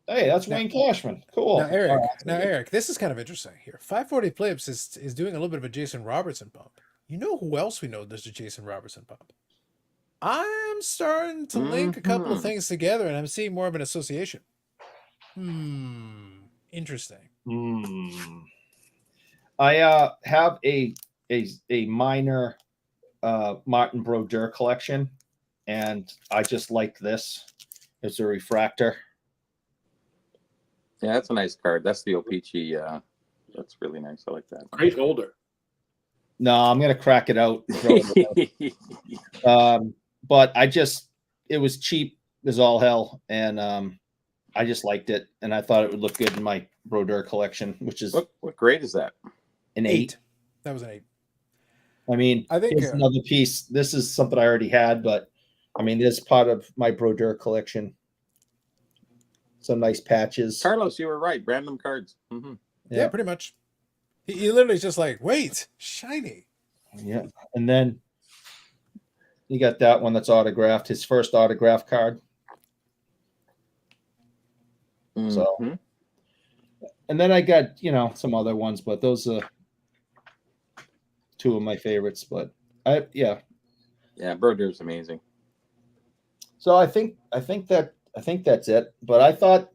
Hey, that's Wayne Cashman. Cool. Now, Eric, this is kind of interesting here. 540 Flips is doing a little bit of a Jason Robertson bump. You know who else we know does a Jason Robertson bump? I'm starting to link a couple of things together, and I'm seeing more of an association. Interesting. I have a minor Martin Brodeur collection, and I just like this. It's a refractor. Yeah, that's a nice card. That's the O-Pee-Chee. That's really nice. I like that. Great holder. No, I'm gonna crack it out. But it was cheap as all hell, and I just liked it, and I thought it would look good in my Brodeur collection, which is what grade is that? An 8. That was an 8. I mean, I think it's another piece. This is something I already had, but I mean, this is part of my Brodeur collection. Some nice patches. Carlos, you were right. Random cards. Yeah, pretty much. He literally just like, wait, shiny. Yeah, and then you got that one that's autographed. His first autograph card. So, and then I got some other ones, but those are two of my favorites. But yeah, Brodeur's amazing. So I think that's it. But I thought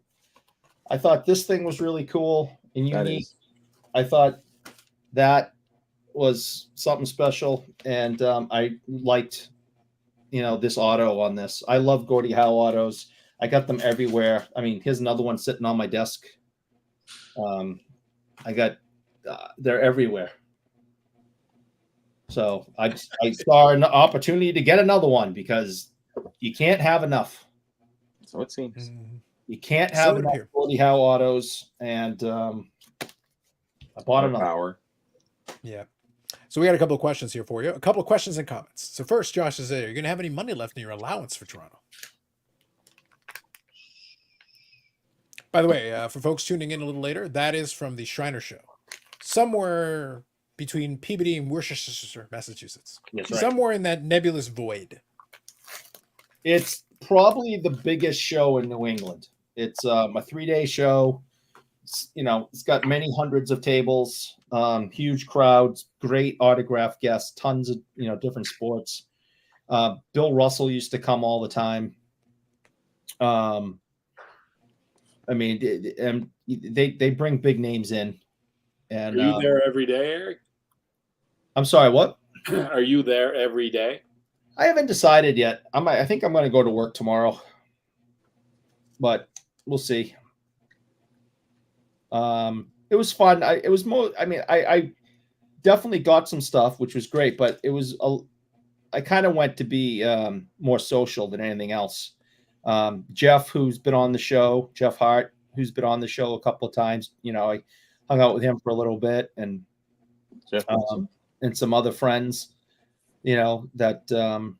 this thing was really cool and unique. I thought that was something special, and I liked this auto on this. I love Gordie Howe autos. I got them everywhere. I mean, here's another one sitting on my desk. They're everywhere. So I saw an opportunity to get another one because you can't have enough. So it seems. You can't have enough Gordie Howe autos, and I bought another. Power. Yeah. So we got a couple of questions here for you. A couple of questions and comments. So first, Josh says, are you going to have any money left in your allowance for Toronto? By the way, for folks tuning in a little later, that is from the Shriner Show. Somewhere between Peabody and Worcester, Massachusetts. That's right. Somewhere in that nebulous void. It's probably the biggest show in New England. It's a 3-day show. It's got many hundreds of tables, huge crowds, great autograph guests, tons of different sports. Bill Russell used to come all the time. I mean, they bring big names in. And are you there every day, Eric? I'm sorry, what? Are you there every day? I haven't decided yet. I think I'm going to go to work tomorrow, but we'll see. It was fun. I definitely got some stuff, which was great, but it was I kind of went to be more social than anything else. Jeff, who's been on the show, Jeff Hart, who's been on the show a couple of times, I hung out with him for a little bit, and some other friends, that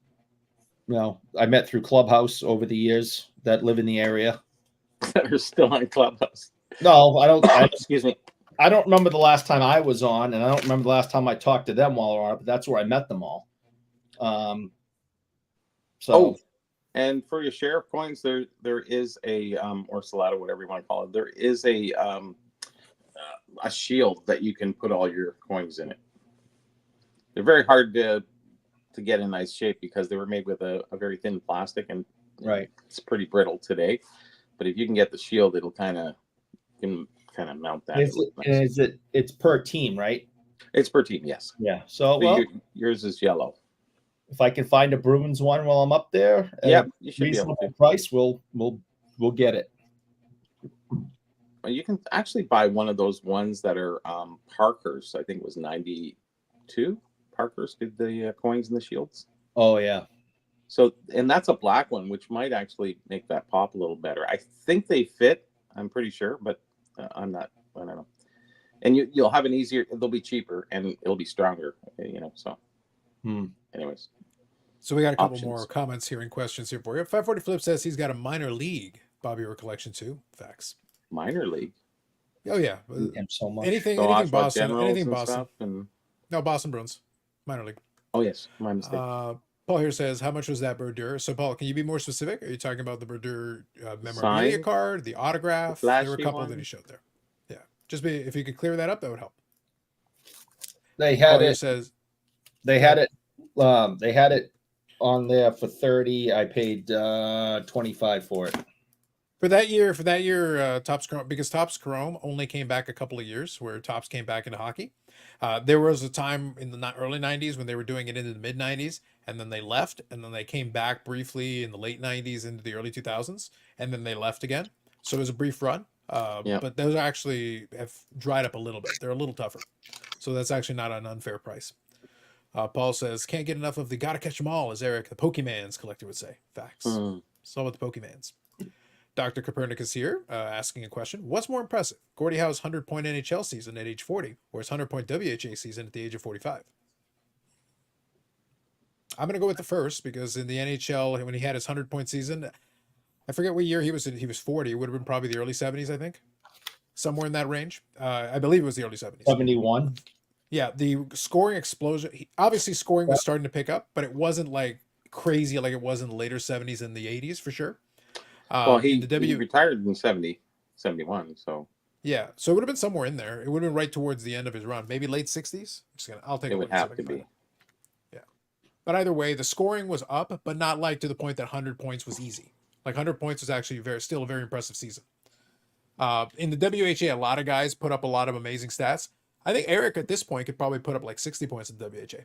I met through Clubhouse over the years that live in the area. That are still on Clubhouse. No, I don't. Excuse me. I don't remember the last time I was on, and I don't remember the last time I talked to them while on it, but that's where I met them all. And for your sheriff coins, there is a or Salado, whatever you want to call it, there is a shield that you can put all your coins in it. They're very hard to get in nice shape because they were made with a very thin plastic, and right, it's pretty brittle today. But if you can get the shield, it'll kind of mount that. It's per team, right? It's per team, yes. Yeah. So yours is yellow. If I can find a Bruins one while I'm up there, you should be able to. Price, we'll get it. You can actually buy one of those ones that are Parker's. I think it was 92. Parker's did the coins and the shields. Oh yeah. So, and that's a black one, which might actually make that pop a little better. I think they fit. I'm pretty sure, but I'm not. I don't know. And you'll have an easier. They'll be cheaper and it'll be stronger. So. Anyways. So we got a couple more comments here and questions here for you. 540 Flip says he's got a minor league Bobby Orr collection too. Facts. Minor league. Oh yeah. So much. Anything Boston. Anything Boston. No, Boston Bruins. Minor league. Oh yes, my mistake. Paul here says, how much was that Brodeur? So Paul, can you be more specific? Are you talking about the Brodeur memorabilia card, the autograph? There were a couple that he showed there. Yeah. If you could clear that up, that would help. They had Paul it. Says they had it. They had it on there for 30. I paid 25 for it. For that year, Topps Chrome, because Topps Chrome only came back a couple of years where Topps came back into hockey. There was a time in the early 90s when they were doing it into the mid 90s, and then they left, and then they came back briefly in the late 90s into the early 2000s, and then they left again. So it was a brief run. But those actually have dried up a little bit. They're a little tougher. So that's actually not an unfair price. Paul says, can't get enough of the gotta catch them all, as Eric, the Pokemans collector, would say. Facts. So with the Pokemans. Dr. Copernicus here asking a question. What's more impressive? Gordie Howe's 100-point NHL season at age 40 or his 100-point WHA season at the age of 45? I'm going to go with the first because in the NHL, when he had his 100-point season, I forget what year he was 40. It would have been probably the early 70s, I think. Somewhere in that range. I believe it was the early 70s. 71. Yeah, the scoring explosion. Obviously, scoring was starting to pick up, but it wasn't like crazy like it was in the later 70s and the 80s for sure. Well, he retired in 71, so yeah, so it would have been somewhere in there. It would have been right towards the end of his run, maybe late 60s. I'll take it would have to be. Yeah, but either way, the scoring was up, but not like to the point that 100 points was easy. Like 100 points was actually still a very impressive season. In the WHA, a lot of guys put up a lot of amazing stats. I think Eric at this point could probably put up like 60 points in the WHA.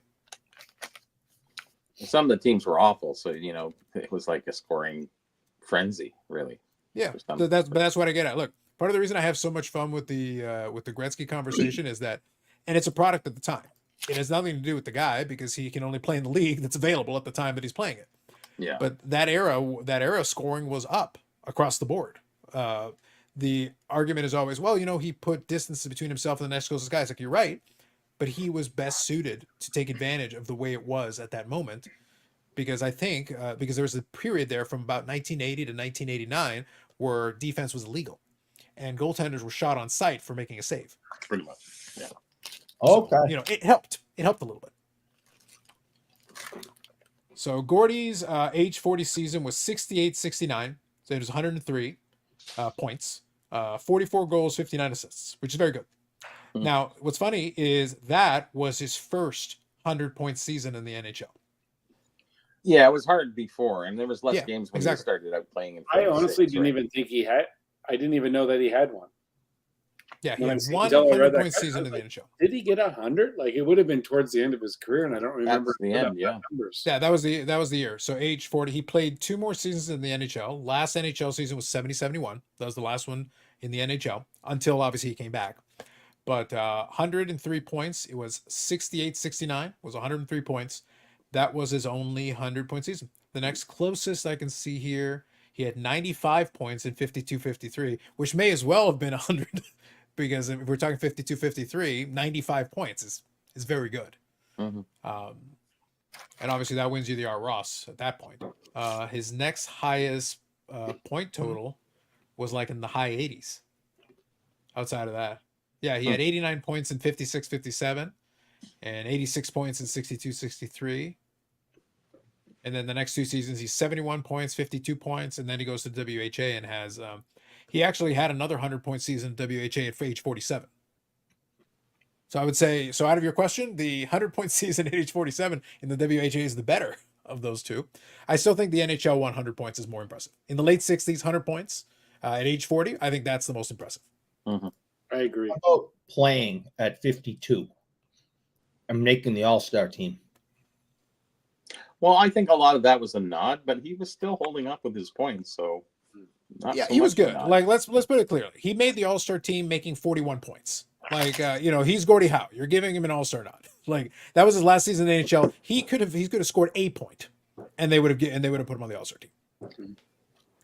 Some of the teams were awful, so it was like a scoring frenzy, really. Yeah, that's what I get at. Look, part of the reason I have so much fun with the Gretzky conversation is that, and it's a product at the time. It has nothing to do with the guy because he can only play in the league that's available at the time that he's playing it. Yeah. But that era scoring was up across the board. The argument is always, well, he put distance between himself and the next closest guy. It's like, you're right, but he was best suited to take advantage of the way it was at that moment. Because I think because there was a period there from about 1980 to 1989 where defense was illegal, and goaltenders were shot on sight for making a save. Pretty much, yeah. Okay. So, it helped. It helped a little bit. So Gordie's age 40 season was 68-69. So it was 103 points, 44 goals, 59 assists, which is very good. Now, what's funny is that was his first 100-point season in the NHL. Yeah, it was hard before, and there was less games when he started out playing. I honestly didn't even think he had. I didn't even know that he had one. Yeah, he had one 100-point season in the NHL. Did he get 100? Like, it would have been towards the end of his career, and I don't remember the end. Yeah, numbers. Yeah, that was the year. So age 40, he played 2 more seasons in the NHL. Last NHL season was 70-71. That was the last one in the NHL until obviously he came back. but 103 points. It was 68-69, was 103 points. That was his only 100-point season. The next closest I can see here, he had 95 points in 52-53, which may as well have been 100 because if we're talking 52-53, 95 points is very good. And obviously that wins you the Art Ross at that point. His next highest point total was like in the high 80s. Outside of that, yeah, he had 89 points in 56-57 and 86 points in 62-63. And then the next two seasons, he's 71 points, 52 points, and then he goes to WHA and has he actually had another 100-point season at WHA at age 47. So I would say, so out of your question, the 100-point season at age 47 in the WHA is the better of those two. I still think the NHL 100 points is more impressive. In the late 60s, 100 points at age 40, I think that's the most impressive. I agree. How about playing at 52 and making the All-Star team? Well, I think a lot of that was a nod, but he was still holding up with his points. So, yeah, he was good. Like let's put it clearly, he made the All-Star team making 41 points. Like he's Gordie Howe. You're giving him an All-Star nod. Like that was his last season in the NHL. He could have scored a point, and they would have put him on the All-Star team.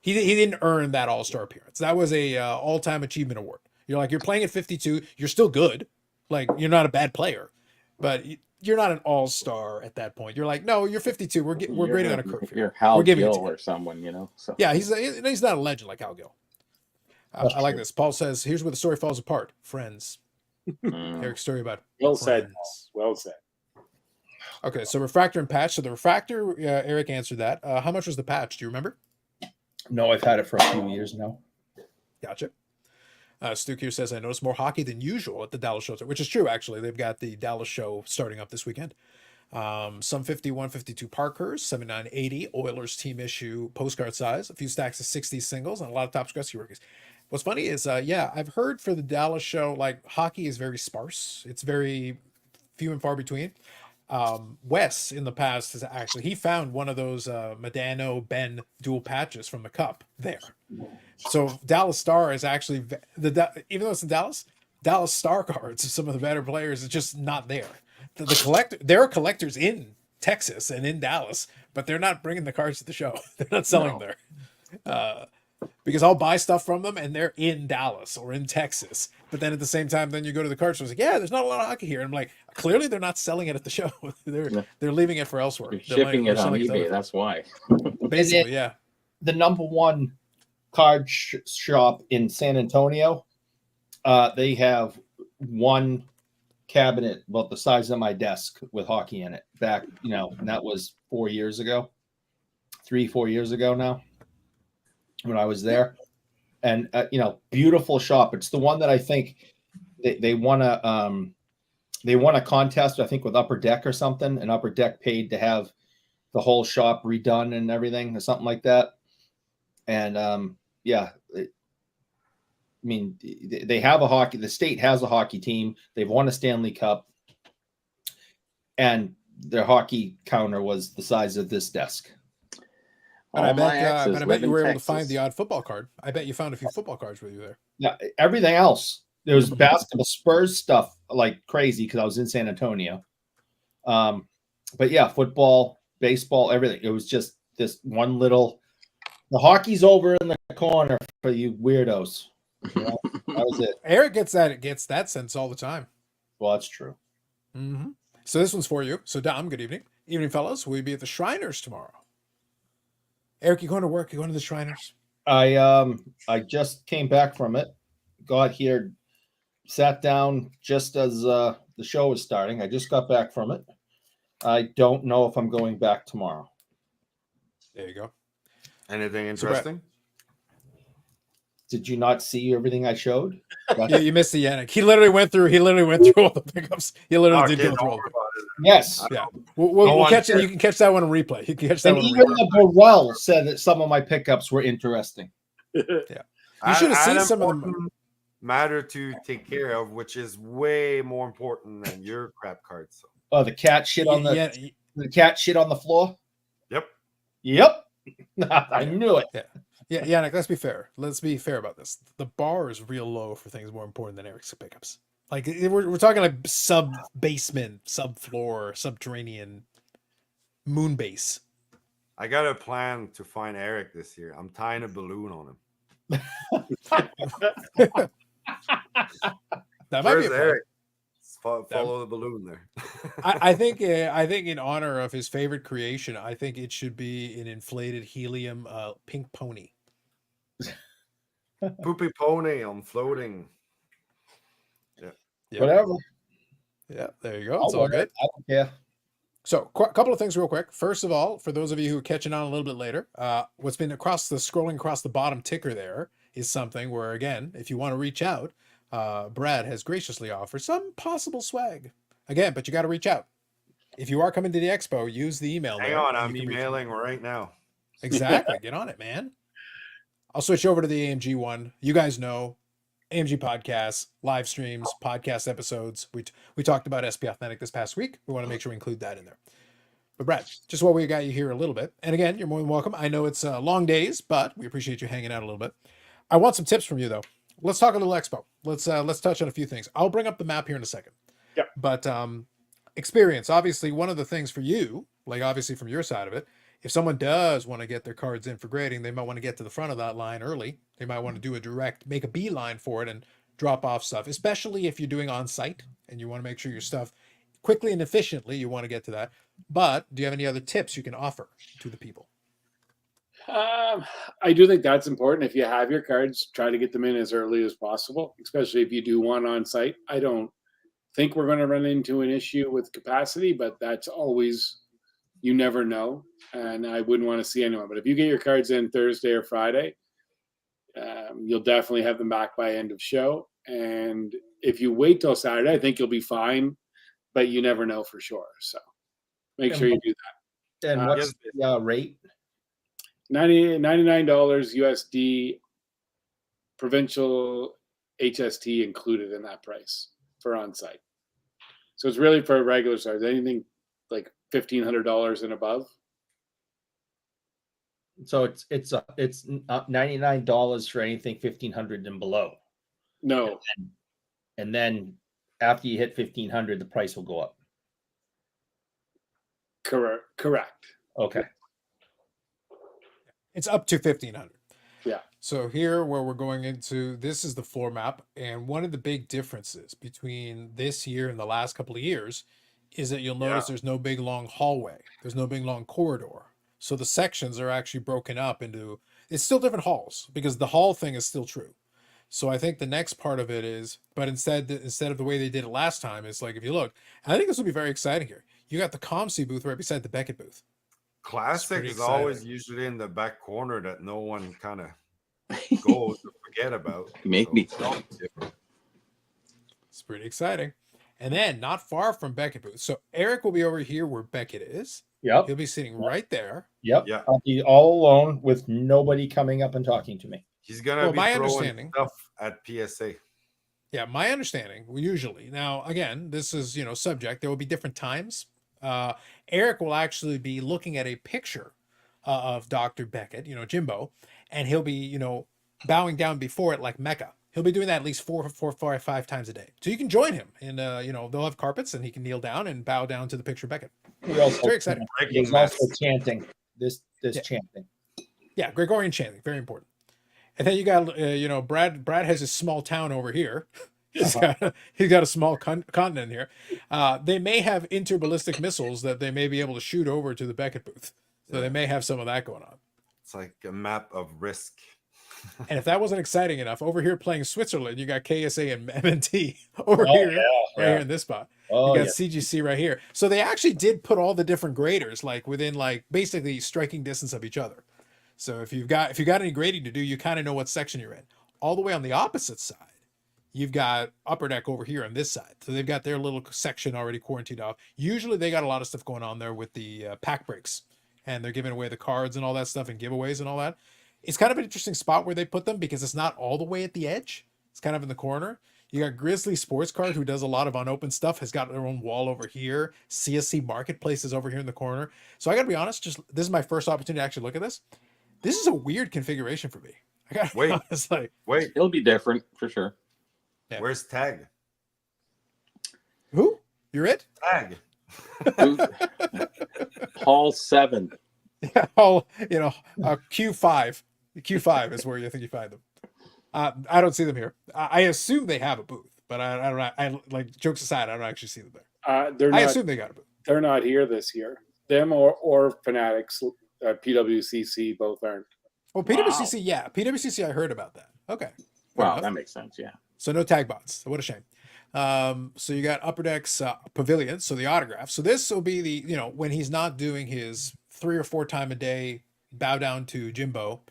He didn't earn that All-Star appearance. That was a all-time achievement award. You're playing at 52. You're still good. Like you're not a bad player, but you're not an All-Star at that point. You're like, no, you're 52. We're grading on a curve. You're Hal Gill or someone, So yeah, he's not a legend like Hal Gill. I like this. Paul says, here's where the story falls apart. Friends. Eric's story about Well friends. said. Well said. Okay, so refractor and patch. So the refractor, Eric answered that. How much was the patch? Do you remember? No, I've had it for a few years now. Gotcha. Stu here says, I noticed more hockey than usual at the Dallas show, which is true, actually. They've got the Dallas show starting up this weekend. Some 51-52 Parkers, 79-80 Oilers team issue postcard size, a few stacks of 60 singles, and a lot of Topps Gretzky rookies. What's funny is, I've heard for the Dallas show, like hockey is very sparse. It's very few and far between. Wes in the past he found one of those Medano Ben dual patches from the Cup there. So Dallas Star is actually even though it's in Dallas Star cards of some of the better players is just not there. There are collectors in Texas and in Dallas, but they're not bringing the cards to the show. They're not selling there. Because I'll buy stuff from them and they're in Dallas or in Texas. But then at the same time, then you go to the card store, it's like, yeah, there's not a lot of hockey here. And I'm like, clearly they're not selling it at the show. They're leaving it for elsewhere. They're shipping it on eBay. That's why. Basically, yeah. The number one card shop in San Antonio, they have one cabinet about the size of my desk with hockey in it back, and that was 4 years ago, 3-4 years ago now when I was there. And, beautiful shop. It's the one that I think they won a contest, I think with Upper Deck or something, and Upper Deck paid to have the whole shop redone and everything or something like that. And, they have the state has a hockey team. They've won a Stanley Cup, and their hockey counter was the size of this desk. But I bet you were able to find the odd football card. I bet you found a few football cards with you there. Yeah, everything else. There was basketball, Spurs stuff like crazy because I was in San Antonio. But yeah, football, baseball, everything. It was just this one little. The hockey's over in the corner for you weirdos. That was it. Eric gets that sense all the time. Well, that's true. Mm-hmm. So this one's for you. So Dom, good evening. Evening, fellas. We'll be at the Shriners tomorrow. Eric, you going to work? You going to the Shriners? I just came back from it. Got here, sat down just as the show was starting. I just got back from it. I don't know if I'm going back tomorrow. There you go. Anything interesting? Did you not see everything I showed? Yeah, you missed the Yannick. He literally went through all the pickups. He literally did go through all of them. Yes. Yeah. We'll catch it. You can catch that one on replay. You can catch that and one even the Burrell said that some of my pickups were interesting. Yeah. You should have seen some of them. Matter to take care of, which is way more important than your crap cards. So. Oh, the cat shit on the cat shit on the floor? Yep. I knew it. Yeah, Yannick, let's be fair. Let's be fair about this. The bar is real low for things more important than Eric's pickups. Like we're talking like sub basement, subfloor, subterranean moon base. I got a plan to find Eric this year. I'm tying a balloon on him. That might be Where's a Eric? fun. Follow the balloon there. I think in honor of his favorite creation, I think it should be an inflated helium pink pony. Poopy pony on floating. Yep. Whatever. Yeah, there you go. It's all wear good. it. I don't care. So, a couple of things real quick. First of all, for those of you who are catching on a little bit later, what's been scrolling across the bottom ticker there is something where, again, if you want to reach out, Brad has graciously offered some possible swag. Again, but you got to reach out. If you are coming to the expo, use the email. Hang there, on, and I'm you can reach out. emailing right now. Exactly. Get on it, man. I'll switch over to the AMG one. You guys know AMG podcasts, live streams, podcast episodes. We talked about SP Authentic this past week. We want to make sure we include that in there. But Brad, just while we got you here a little bit, and again, you're more than welcome. I know it's long days, but we appreciate you hanging out a little bit. I want some tips from you though. Let's talk a little expo. Let's touch on a few things. I'll bring up the map here in a second. Yeah. But experience, obviously, one of the things for you, like obviously from your side of it, if someone does want to get their cards in for grading, they might want to get to the front of that line early. They might want to do a direct, make a beeline for it and drop off stuff, especially if you're doing on site and you want to make sure your stuff quickly and efficiently, you want to get to that. But do you have any other tips you can offer to the people? I do think that's important. If you have your cards, try to get them in as early as possible, especially if you do one on site. I don't think we're going to run into an issue with capacity, but that's always, you never know. And I wouldn't want to see anyone. But if you get your cards in Thursday or Friday, you'll definitely have them back by end of show. And if you wait till Saturday, I think you'll be fine, but you never know for sure. So make sure you do that. And what's the rate? $99 USD, provincial HST included in that price for on-site. So it's really for regular size, anything like $1,500 and above. So it's $99 for anything 1,500 and below. No, And then after you hit 1,500, the price will go up. correct. Okay. It's up to 1,500. Yeah. So here where we're going into, this is the floor map. And one of the big differences between this year and the last couple of years is that you'll notice there's no big long hallway. There's no big long corridor. So the sections are actually broken up into, it's still different halls because the hall thing is still true. So I think the next part of it is, but instead of the way they did it last time, it's like, if you look, I think this will be very exciting here. You got the ComC booth right beside the Beckett booth. Classic is exciting. always usually in the back corner that no one kind of goes to forget about. Make me. it's always different. It's pretty exciting. And then not far from Beckett booth. So Eric will be over here where Beckett is. Yep. He'll be sitting right there. Yep. Yeah. I'll be all alone with nobody coming up and talking to me. He's gonna Well, be my throwing understanding- stuff at PSA. Yeah, my understanding, usually. Now, again, this is, subject. There will be different times. Eric will actually be looking at a picture of Dr. Beckett, Jimbo, and he'll be, bowing down before it like Mecca. He'll be doing that at least 5 times a day. So you can join him, and they'll have carpets, and he can kneel down and bow down to the picture Beckett. We also, Very exciting. There's also chanting. This chanting. Yeah, Gregorian chanting, very important. And then you got, Brad has a small town over here. He's got a small continent here. They may have interballistic missiles that they may be able to shoot over to the Beckett booth. So they may have some of that going on. It's like a map of risk. And if that wasn't exciting enough, over here playing Switzerland, you got KSA and MNT over here, here in this spot. You got CGC right here. So they actually did put all the different graders within basically striking distance of each other. So if you got any grading to do, you kind of know what section you're in. All the way on the opposite side, you've got Upper Deck over here on this side. So they've got their little section already quarantined off. Usually they got a lot of stuff going on there with the pack breaks, and they're giving away the cards and all that stuff and giveaways and all that. It's kind of an interesting spot where they put them because it's not all the way at the edge. It's kind of in the corner. You got Grizzly Sports Card, who does a lot of unopened stuff, has got their own wall over here. CSC Marketplace is over here in the corner. So I got to be honest, this is my first opportunity to actually look at this. This is a weird configuration for me. I got to be honest, Wait, It'll be different for sure. Yeah. where's Tag? Who? You're it? Tag. Hall 7. Yeah. Oh, Q5. Q5 is where you think you find them. I don't see them here. I assume they have a booth, but I don't know. I like, jokes aside, I don't actually see them there. They're I not. assume they got a booth. They're not here this year. Them or Fanatics, PWCC both aren't. Well, PWCC, yeah. PWCC, I heard about that. Okay. Fair Wow, enough. that makes sense. Yeah. So no tag bots. What a shame. So you got Upper Deck's pavilion, so the autograph. So this will be the, when he's not doing his 3 or 4 time a day bow down to Jimbo,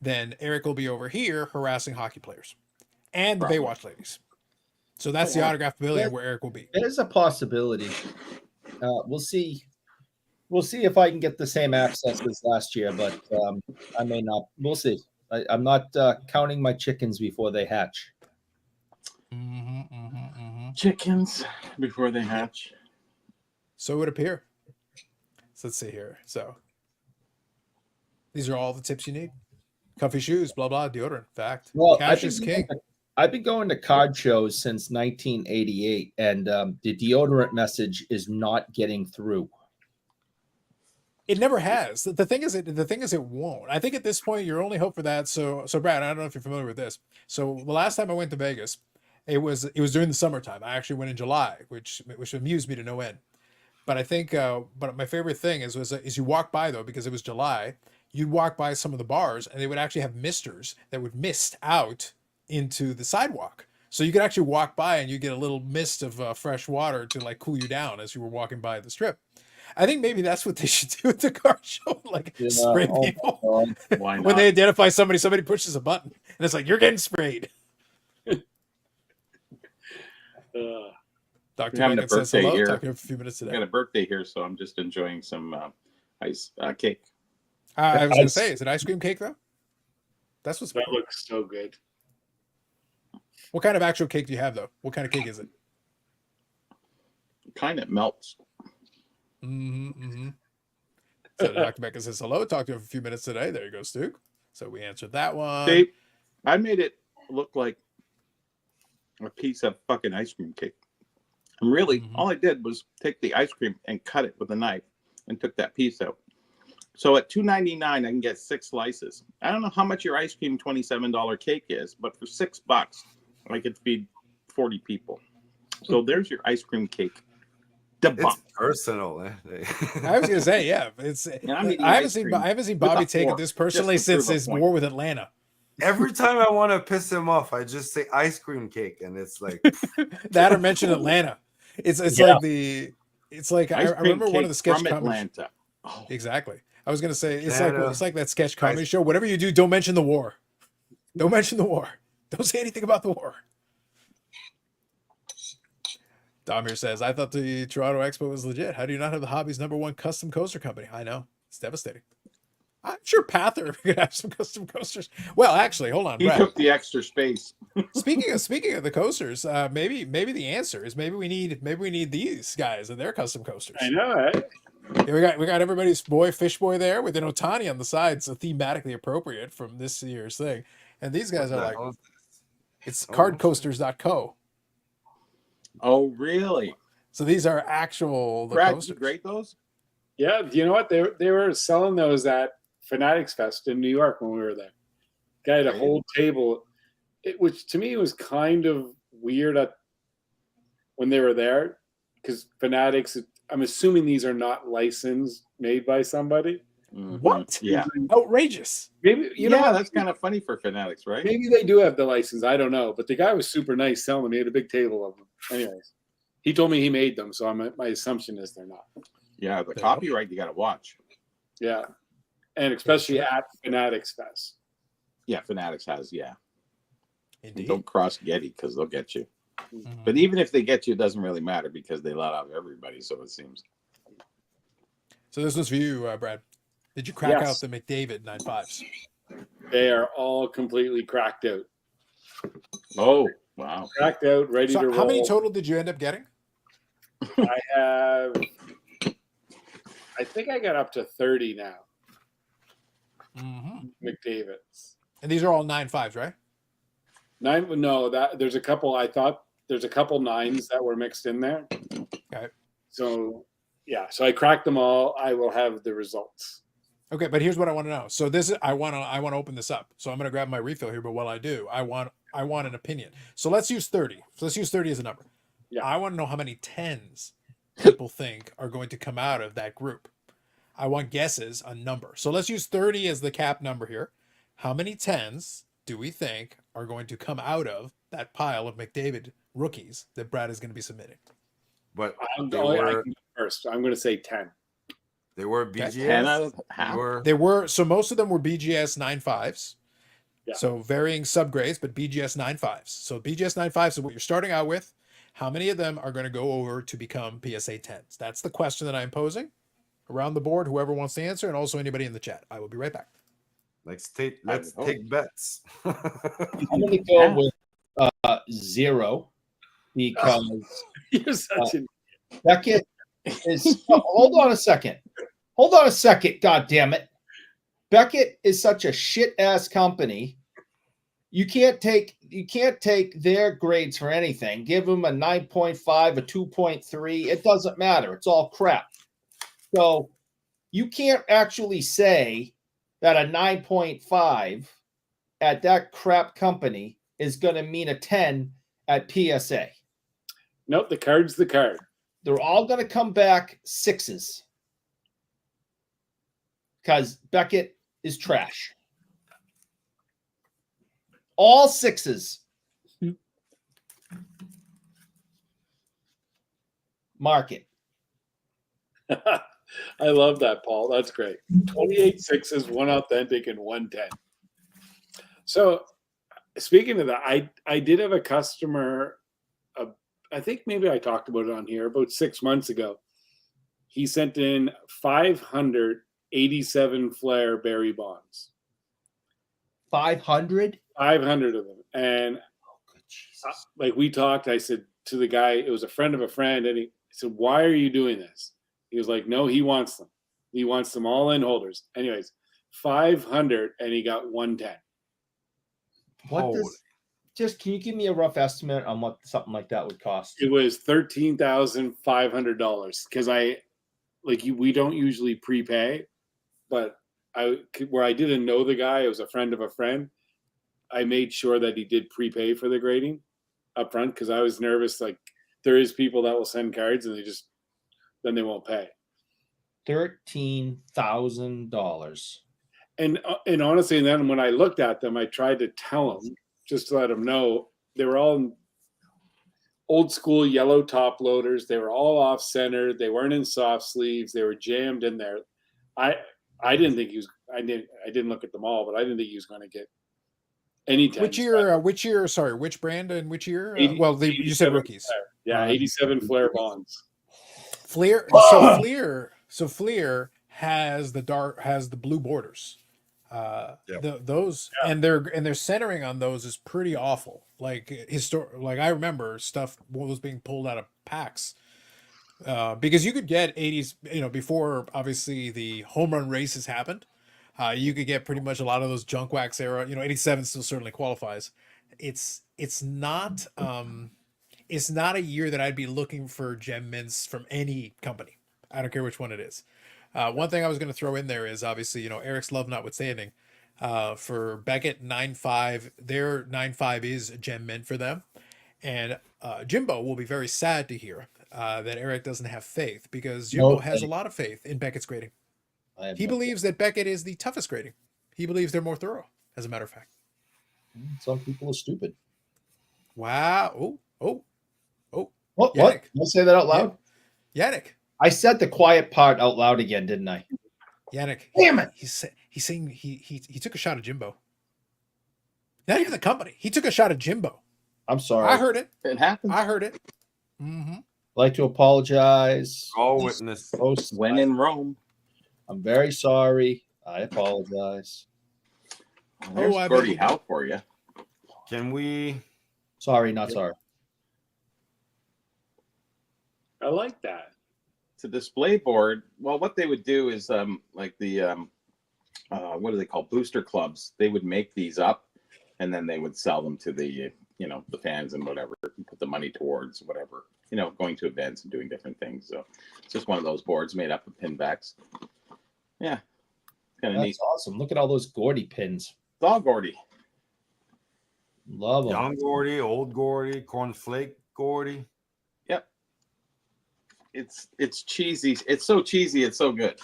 then Eric will be over here harassing hockey players and the Probably. Baywatch ladies. So that's the autograph pavilion where Eric will be. There's a possibility. We'll see. We'll see if I can get the same access as last year, but I may not. We'll see. I'm not counting my chickens before they hatch. Chickens before they hatch. So it would appear. So let's see here. So these are all the tips you need. Comfy shoes, blah, blah, deodorant. Fact. Well, Cash is king. I've been going to card shows since 1988, and the deodorant message is not getting through. It never has. The thing is, it won't. I think at this point, your only hope for that. So Brad, I don't know if you're familiar with this. So the last time I went to Vegas, it was during the summertime. I actually went in July, which amused me to no end. But I think, but my favorite thing is you walk by, though, because it was July, you'd walk by some of the bars and they would actually have misters that would mist out into the sidewalk. So you could actually walk by and you get a little mist of fresh water to like cool you down as you were walking by the strip. I think maybe that's what they should do at the car show, like spray people. Why not? When they identify somebody pushes a button and it's like, you're getting sprayed. Dr. having a Megan says birthday hello. here. Talking for a few minutes I today. got a birthday here, so I'm just enjoying some ice cake. I was going to say, is it ice cream cake, though? That's what's That looks so good. What kind of actual cake do you have, though? What kind of cake is it? Kind of melts. So Dr. Becca says hello. Talked to him for a few minutes today. There you go, Stu. So we answered that one. See, I made it look like a piece of fucking ice cream cake. And really, all I did was take the ice cream and cut it with a knife and took that piece out. So at $2.99, I can get 6 slices. I don't know how much your ice cream $27 cake is, but for $6, I could feed 40 people. So there's your ice cream cake. It's Debunk. personal. I was gonna say, yeah. It's I'm eating I haven't ice seen cream Bobby with a take fork, this personally just to since prove a his point. war with Atlanta. Every time I want to piss him off, I just say ice cream cake, and it's like That or mention Atlanta. It's Yeah. like I Ice remember cream one of the cake sketch from comedy. Atlanta. Oh, Exactly. I was gonna say it's Atlanta. like that sketch comedy show. Whatever you do, don't mention the war. Don't mention the war. Don't say anything about the war. Domir says, I thought the Toronto Expo was legit. How do you not have the hobby's #1 custom coaster company? I know. It's devastating. I'm sure Pather could have some custom coasters. Well, actually, hold on, he Brad. took the extra space. Speaking of the coasters, maybe the answer is maybe we need these guys and their custom coasters. I know, right? Yeah, we got everybody's boy Fish Boy there with an Otani on the side, so thematically appropriate from this year's thing. And these guys are like, it's cardcoasters.co. Oh, really? So these are actual Brad, you coasters. grade those? Yeah, you know what? They were selling those at Fanatics Fest in New York when we were there. Guy had a whole table, which to me was kind of weird when they were there, because Fanatics, I'm assuming these are not licensed, made by somebody. Mhm. What? Yeah. Outrageous. Maybe you know what? That's kind of funny for Fanatics, right? Maybe they do have the license. I don't know, but the guy was super nice selling them. He had a big table of them. Anyways, he told me he made them, so my assumption is they're not. Yeah, the There you copyright you got to watch. Yeah, and especially at Fanatics Fest. Yeah, Fanatics has, yeah. Indeed. Don't cross Getty because they'll get you. Mhm. But even if they get you, it doesn't really matter because they let out everybody, so it seems. So this was for you, Brad. Did you crack Yes. out the McDavid 9.5s? They are all completely cracked out. Oh, wow. Cracked out, ready to So roll. how many total did you end up getting? I have. I think I got up to 30 now. Mm-hmm. McDavid's. And these are all 9.5s, right? Nine. No, there's a couple. I thought there's a couple 9s that were mixed in there. Okay. So yeah, so I cracked them all. I will have the results. Okay, but here's what I want to know. So this is I want to open this up. So I'm going to grab my refill here, but while I do, I want an opinion. So let's use 30. So let's use 30 as a number. Yeah. I want to know how many 10s people think are going to come out of that group. I want guesses on number. So let's use 30 as the cap number here. How many 10s do we think are going to come out of that pile of McDavid rookies that Brad is going to be submitting? But I'm they going were first. I'm going to say 10. BGS. 10 out of They half. were So most of them were BGS 9.5s. Yeah. So varying subgrades, but BGS 9.5s. So BGS 9.5s is what you're starting out with. How many of them are going to go over to become PSA 10s? That's the question that I'm posing around the board. Whoever wants to answer, and also anybody in the chat. I will be right back. let's take bets. I'm going to go with 0 because You're such an Beckett is. Hold on a second. Hold on a second. God damn it. Beckett is such a shit ass company. You can't take their grades for anything. Give them a 9.5, a 2.3. It doesn't matter. It's all crap. So you can't actually say that a 9.5 at that crap company is going to mean a 10 at PSA. Nope, the card's the card. They're all going to come back 6s because Beckett is trash. All 6s. Market. I love that, Paul. That's great. 28 6s, 1 authentic, and 1 10. So, speaking of that, I did have a customer, I think maybe I talked about it on here about 6 months ago. He sent in 587 Flair Barry Bonds. 500? 500 of them. And like we talked, I said to the guy, it was a friend of a friend, and he said, "Why are you doing this?" He was like, "No, he wants them. He wants them all in holders." Anyways, 500, and he got 110. What does just can you give me a rough estimate on what something like that would cost? It was $13,500 because we don't usually prepay, but where I didn't know the guy, it was a friend of a friend. I made sure that he did prepay for the grading up front because I was nervous. Like there is people that will send cards and then they won't pay. $13,000. And honestly, and then when I looked at them, I tried to tell them just to let them know they were all old school yellow top loaders. They were all off center. They weren't in soft sleeves. They were jammed in there. I didn't think he was. I didn't look at them all, but I didn't think he was going to get any. Which year? Sorry, which brand and which year? You said rookies. Flair. Yeah, 87 Flair Bonds. Fleer. So Fleer has the blue borders. Those and their centering on those is pretty awful. Like I remember stuff was being pulled out of packs because you could get 80s, before obviously the home run races happened. You could get pretty much a lot of those junk wax era. 87 still certainly qualifies. It's not a year that I'd be looking for gem mints from any company. I don't care which one it is. One thing I was going to throw in there is obviously, Eric's love notwithstanding, for Beckett 9.5, their 9.5 is a gem mint for them. And Jimbo will be very sad to hear that Eric doesn't have faith because Jimbo has a lot of faith in Beckett's grading. He believes that Beckett is the toughest grading. He believes they're more thorough, as a matter of fact. Some people are stupid. Wow. What? Did I say that out loud? Yannick. I said the quiet part out loud again, didn't I? Yannick. Damn it. He's saying he took a shot at Jimbo. Not even the company. He took a shot at Jimbo. I'm sorry. I heard it. It happens. I heard it. Mm-hmm. I'd like to apologize. All witness. When in Rome. I'm very sorry. I apologize. There's Gordie Howe for you. Can we? Sorry, not sorry. I like that. It's a display board. Well, what they would do is like the what do they call booster clubs? They would make these up and then they would sell them to the the fans and whatever, and put the money towards whatever going to events and doing different things. So it's just one of those boards made up of pinbacks. Yeah, kind of neat. That's awesome. Look at all those Gordy pins. It's all Gordy. Love them. Young Gordy, old Gordy, cornflake Gordy. Yep. It's cheesy. It's so cheesy. It's so good.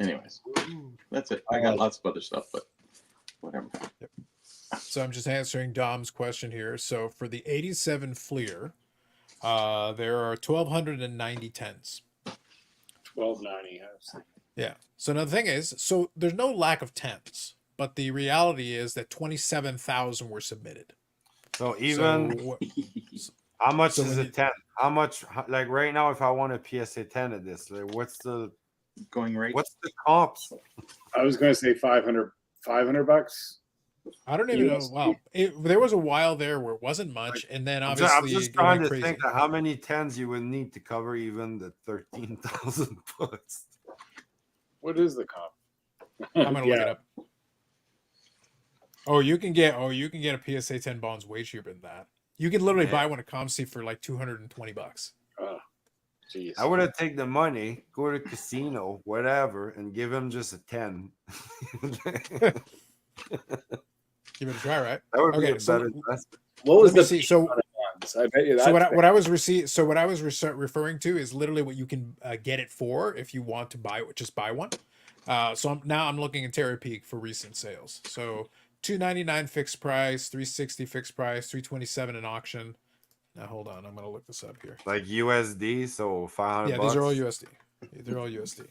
Anyways, that's it. I got lots of other stuff, but whatever. Yep. So I'm just answering Dom's question here. So for the 87 Fleer, there are 1,290 tens. 1290. Yeah. So now the thing is, so there's no lack of tens, but the reality is that 27,000 were submitted. So even how much so is a 10? How much, like right now, if I want a PSA 10 of this, like what's the going rate? What's the comps? I was going to say 500 bucks. I don't even know. Wow. There was a while there where it wasn't much. And then obviously, I'm just trying to crazy. think of how many tens you would need to cover even the 13,000 bucks. What is the comp? I'm going to look it up. Oh, you can get a PSA 10 bonds way cheaper than that. You can literally buy one at ComC for like $220. Oh, jeez. I would have taken the money, go to casino, whatever, and give him just a 10. Give it a try, right? That would be a better investment. What was the see? So, I bet you so what I was referring to is literally what you can get it for if you want to just buy one. So I'm looking at Terra Peak for recent sales. So $299 fixed price, $360 fixed price, $327 in auction. Now hold on, I'm gonna look this up here. Like USD, so 500. Yeah, these are all USD. They're all USD.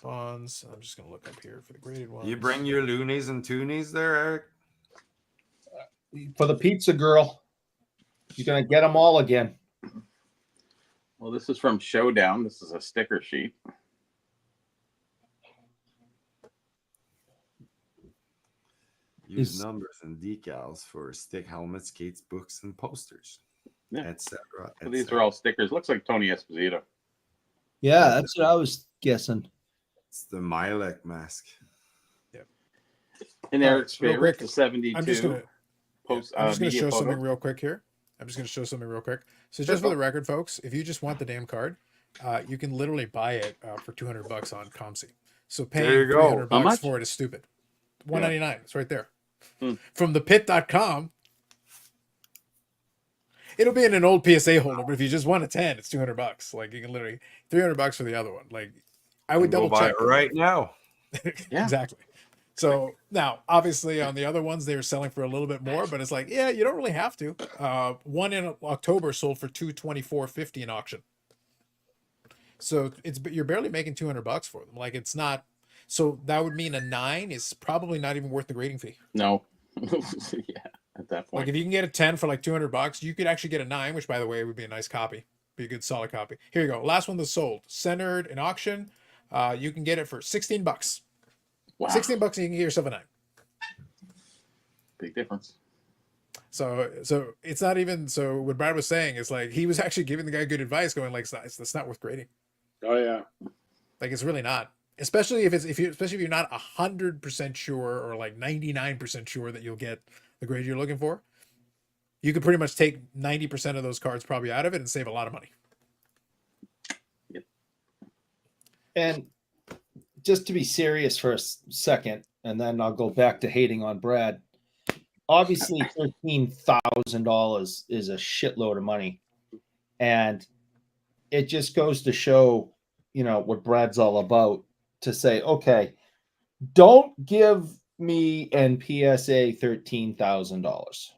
Bonds. I'm just gonna look up here for the graded ones. You bring your loonies and toonies there, Eric? For the pizza girl, you're gonna get them all again. Well, this is from Showdown. This is a sticker sheet. Use numbers and decals for stick helmets, skates, books, and posters, etc. So these are all stickers. Looks like Tony Esposito. Yeah, that's what I was guessing. It's the Milek mask. Yep. And Eric's real favorite, quick, the 72. I'm just gonna media show photo. something real quick here. So just for the record, folks, if you just want the damn card, you can literally buy it for $200 on ComC. So paying $300 for it is stupid. $199. It's right there. From thepit.com. It'll be in an old PSA holder, but if you just want a 10, it's $200. Like you can literally $300 for the other one. Like I would double check it right now. Yeah. Exactly. So now, obviously, on the other ones, they were selling for a little bit more, but it's like, yeah, you don't really have to. One in October sold for $224.50 in auction. So you're barely making $200 for them. Like it's not. So that would mean a 9 is probably not even worth the grading fee. No. Yeah, at that point. Like if you can get a 10 for like $200, you could actually get a 9, which by the way would be a nice copy, be a good solid copy. Here you go. Last one that's sold, centered in auction. You can get it for $16. Wow. $16 and you can get yourself a 9. Big difference. So it's not even. So what Brad was saying is like he was actually giving the guy good advice, going like that's not worth grading. Oh yeah. Like it's really not. Especially if you're not 100% sure or like 99% sure that you'll get the grade you're looking for, you could pretty much take 90% of those cards probably out of it and save a lot of money. Yep. And just to be serious for a second, and then I'll go back to hating on Brad. Obviously, $13,000 is a shitload of money, and it just goes to show, what Brad's all about. To say, okay, don't give me and PSA $13,000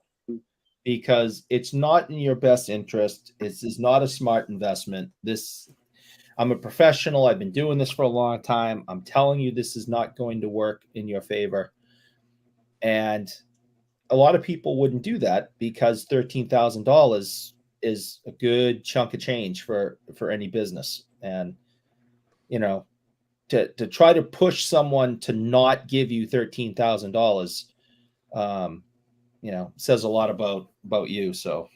because it's not in your best interest. This is not a smart investment. I'm a professional. I've been doing this for a long time. I'm telling you, this is not going to work in your favor. And a lot of people wouldn't do that because $13,000 is a good chunk of change for any business. And, to try to push someone to not give you $13,000, says a lot about you. So,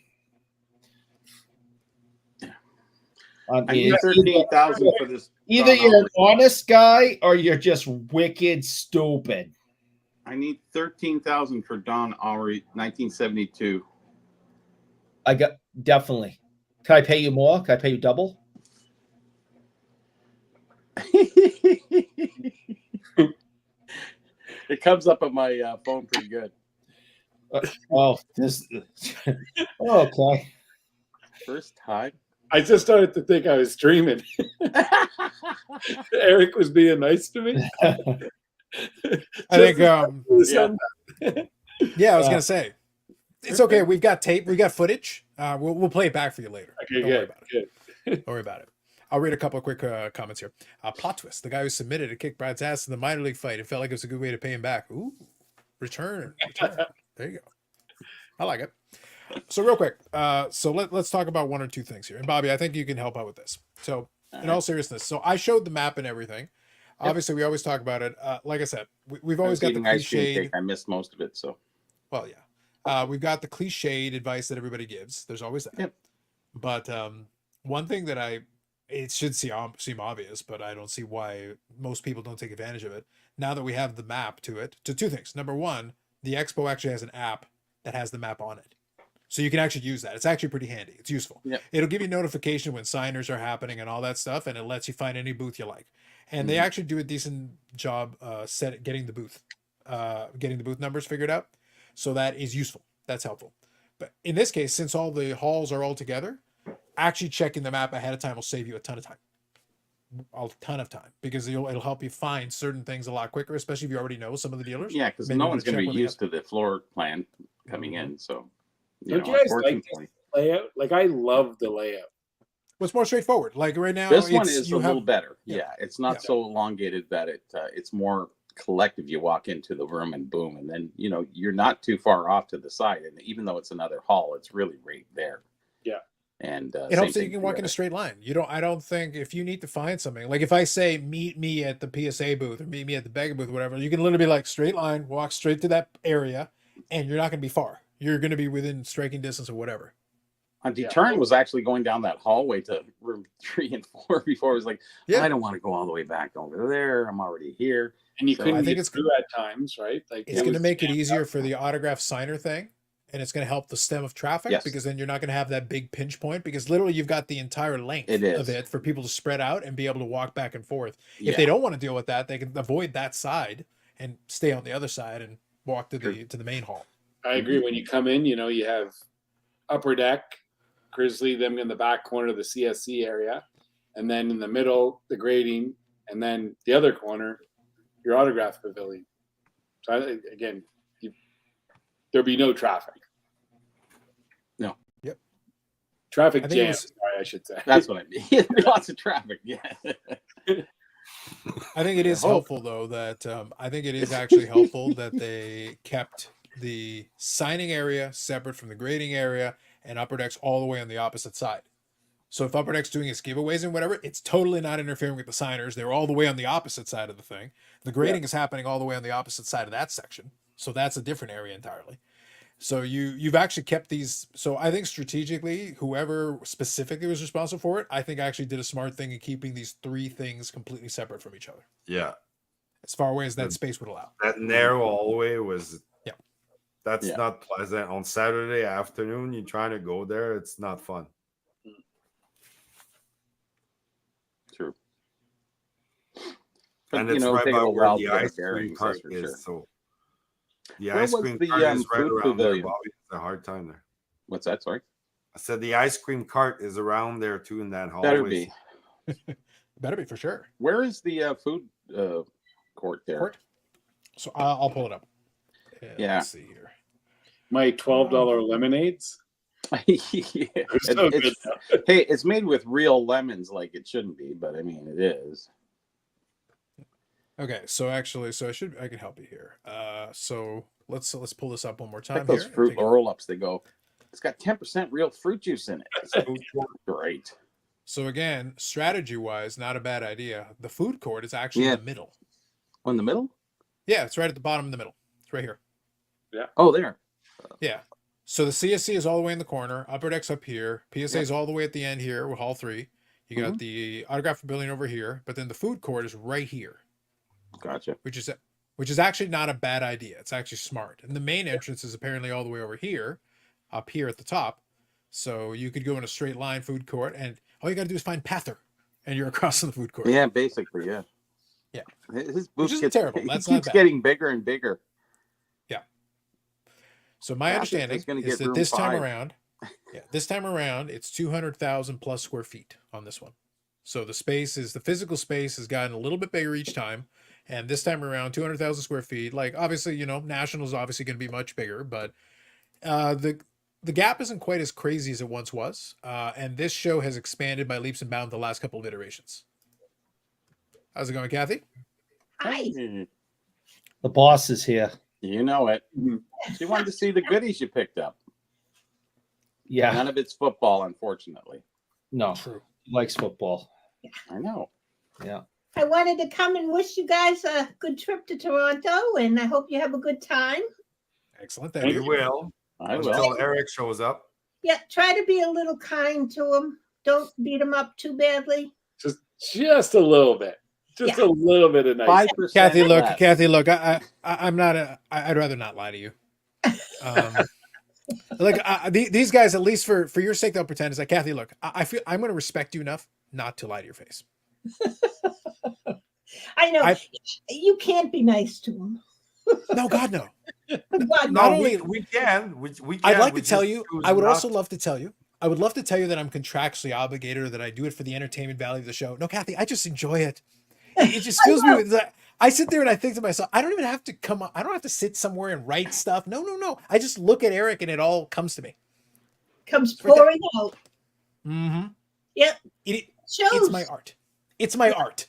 I need 13,000 for this. Either you're an honest guy or you're just wicked stupid. I need 13,000 for Don Aubrey, 1972. I got definitely. Can I pay you more? Can I pay you double? It comes up on my phone pretty good. Oh, this. Okay. First time. I just started to think I was streaming. Eric was being nice to me. I think, Yeah. yeah, I was gonna say, it's okay. We've got tape, we got footage. We'll play it back for you later. Okay, Don't worry good, about it. good. Don't worry about it. I'll read a couple of quick comments here. Plot twist: the guy who submitted to kick Brad's ass in the minor league fight, it felt like it was a good way to pay him back. Ooh, return. There you go. I like it. So real quick, so let's talk about one or two things here. And Bobby, I think you can help out with this. So in all seriousness, so I showed the map and everything. Yep. Obviously, we always talk about it. Like I said, we've always got the cliched. I missed most of it, so. Well, yeah. We've got the cliched advice that everybody gives. There's always that. Yep. But one thing that it should seem obvious, but I don't see why most people don't take advantage of it. Now that we have the map to it, to two things. Number one, the Expo actually has an app that has the map on it. So you can actually use that. It's actually pretty handy. It's useful. Yep. It'll give you notification when signers are happening and all that stuff, and it lets you find any booth you like. And they actually do a decent job getting the booth numbers figured out. So that is useful. That's helpful. But in this case, since all the halls are all together, actually checking the map ahead of time will save you a ton of time, because it'll help you find certain things a lot quicker, especially if you already know some of the dealers. Yeah, because no one's going to be used to the floor plan coming in. So, don't you guys like this layout? Like, I love the layout. Well, it's more straightforward. Like right now, this one is a little better. Yeah, it's not so elongated that it's more collective. You walk into the room and boom, and then you're not too far off to the side, and even though it's another hall, it's really right there. Yeah. And it helps that you can walk in a straight line. I don't think if you need to find something, like if I say meet me at the PSA booth or meet me at the beggar booth, whatever, you can literally be like straight line, walk straight to that area, and you're not going to be far. You're going to be within striking distance or whatever. Deterrent was actually going down that hallway to room 3 and 4 before. It was like, I don't want to go all the way back over there. I'm already here. And you couldn't get through at times, right? Like it's going to make it easier for the autograph signer thing. And it's going to help the stem of traffic because then you're not going to have that big pinch point, because literally you've got the entire length of it for people to spread out and be able to walk back and forth. Yeah. If they don't want to deal with that, they can avoid that side and stay on the other side and walk to the main hall. I agree. When you come in, you have upper deck, Grizzly, them in the back corner of the CSC area, and then in the middle, the grading, and then the other corner, your autograph pavilion. So again, there'll be no traffic. No. Yep. Traffic jams, I should say. That's what I mean. Lots of traffic. Yeah. I think it is helpful, though, that I think it is actually helpful that they kept the signing area separate from the grading area and upper deck's all the way on the opposite side. So if upper deck's doing its giveaways and whatever, it's totally not interfering with the signers. They're all the way on the opposite side of the thing. The grading is happening all the way on the opposite side of that section. So that's a different area entirely. So you've actually kept these. So I think strategically, whoever specifically was responsible for it, I think actually did a smart thing in keeping these three things completely separate from each other. Yeah. As far away as that space would allow. That narrow hallway was, that's not pleasant. On Saturday afternoon, you're trying to go there, it's not fun. True. And it's right by where the ice cream cart is. So the ice cream cart is right around there, Bobby. It's a hard time there. What's that? Sorry? I said the ice cream cart is around there too in that hallway. Better be for sure. Where is the food court there? So I'll pull it up. Let's see here. My $12 lemonades. It's made with real lemons, like it shouldn't be, but I mean it is. Okay, so actually, I can help you here. So let's pull this up one more time. Check those fruit roll-ups. They go. It's got 10% real fruit juice in it. It's great. So again, strategy-wise, not a bad idea. The food court is actually in the middle. Oh, in the middle? Yeah, it's right at the bottom in the middle. It's right here. Yeah. Oh, there. Yeah. So the CSC is all the way in the corner. Upper deck's up here. PSA is all the way at the end here with Hall 3. You got the autograph pavilion over here, but then the food court is right here. Gotcha. Which is actually not a bad idea. It's actually smart. And the main entrance is apparently all the way over here, up here at the top. So you could go in a straight line food court, and all you got to do is find Pather, and you're across from the food court. Yeah, basically, yeah. Yeah. His Which booth isn't gets terrible. he That's not keeps bad. getting bigger and bigger. So my Pather's understanding just gonna is get that room this time 5. around, this time around, it's 200,000 plus square feet on this one. So the physical space has gotten a little bit bigger each time. And this time around, 200,000 square feet. Like, obviously, National's obviously going to be much bigger, but the gap isn't quite as crazy as it once was. And this show has expanded by leaps and bounds the last couple of iterations. How's it going, Kathy? Hi. The boss is here. You know it. She wanted to see the goodies you picked up. Yeah. None of it's football, unfortunately. No. True. He likes football. I know. Yeah. I wanted to come and wish you guys a good trip to Toronto, and I hope you have a good time. Excellent. We Thank you. will. I will. Until Eric shows up. Yeah, try to be a little kind to him. Don't beat him up too badly. Just a little bit. Just a little bit of nice. 5%. Kathy, look, less. I'm not I'd rather not lie to you. Look, these guys, at least for your sake, they'll pretend it's like, Kathy, look, I feel I'm going to respect you enough not to lie to your face. I know you can't be nice to him. No, God, no. God, Not No, only- we can. We can. I'd like we to tell just you, choose I would not also to. love to tell you, I would love to tell you that I'm contractually obligated or that I do it for the entertainment value of the show. No, Kathy, I just enjoy it. It just fills me with that. I sit there and I think to myself, I don't even have to I don't have to sit somewhere and write stuff. No. I just look at Eric and it all comes to me. comes pouring out. Mm-hmm. Yep. It, Shows. it's my art. It's my art.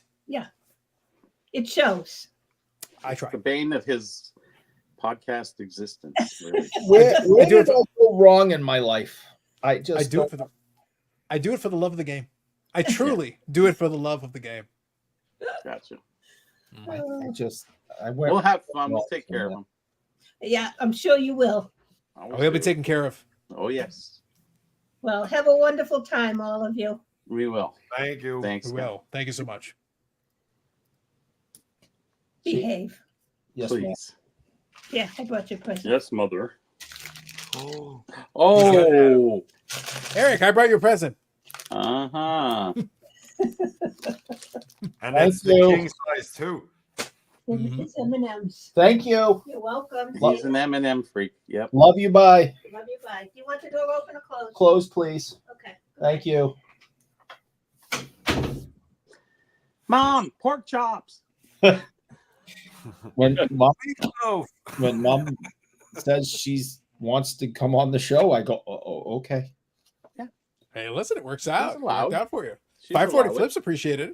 It shows. I try. The bane of his podcast existence. Really. Where I do it did I go wrong in my life? I do do it for the love of the game. I truly do it for the love of the game. Gotcha. I went. We'll have fun. We'll take care of him. Yeah, I'm sure you will. He'll be taken care of. Oh, yes. Well, have a wonderful time, all of you. We will. Thank you. Thanks. We will. Thank you so much. Behave. Yes, ma'am. Please. Yeah, I brought your present. Yes, mother. Oh, Oh. Eric, I brought you a present. Uh-huh. and Thank that's the you. king size too. Mhm. It's M&M's. Thank you. You're welcome. He's an M&M freak. Yep. Love you. Bye. Love you. Bye. Do you want the door open or closed? Close, please. Okay. Thank you. Mom, pork chops. When Oh, mom says she's wants to come on the show, I go, oh, okay. Hey, listen, it works out. It allowed. worked out for you. She's 540 allowed it. flips appreciated.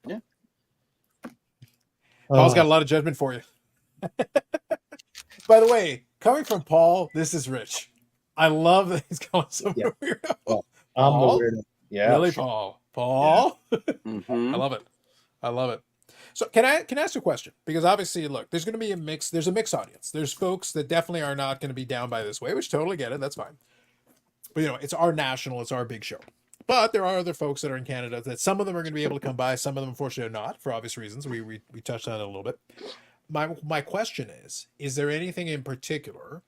Yeah. Paul's got a lot of judgment for you. By the way, coming from Paul, this is rich. I love that he's going so Yeah. weirdo. I'm Paul? the weirdo. Yeah. Really, Paul? Paul? Mhm. I love it. I love it. So can I ask you a question? Because obviously, look, there's going to be a mix. There's a mixed audience. There's folks that definitely are not going to be down by this way, which totally get it. That's fine. But it's our national, it's our big show. But there are other folks that are in Canada that some of them are going to be able to come by. Some of them, unfortunately, are not for obvious reasons. We touched on it a little bit. My question is there anything in particular?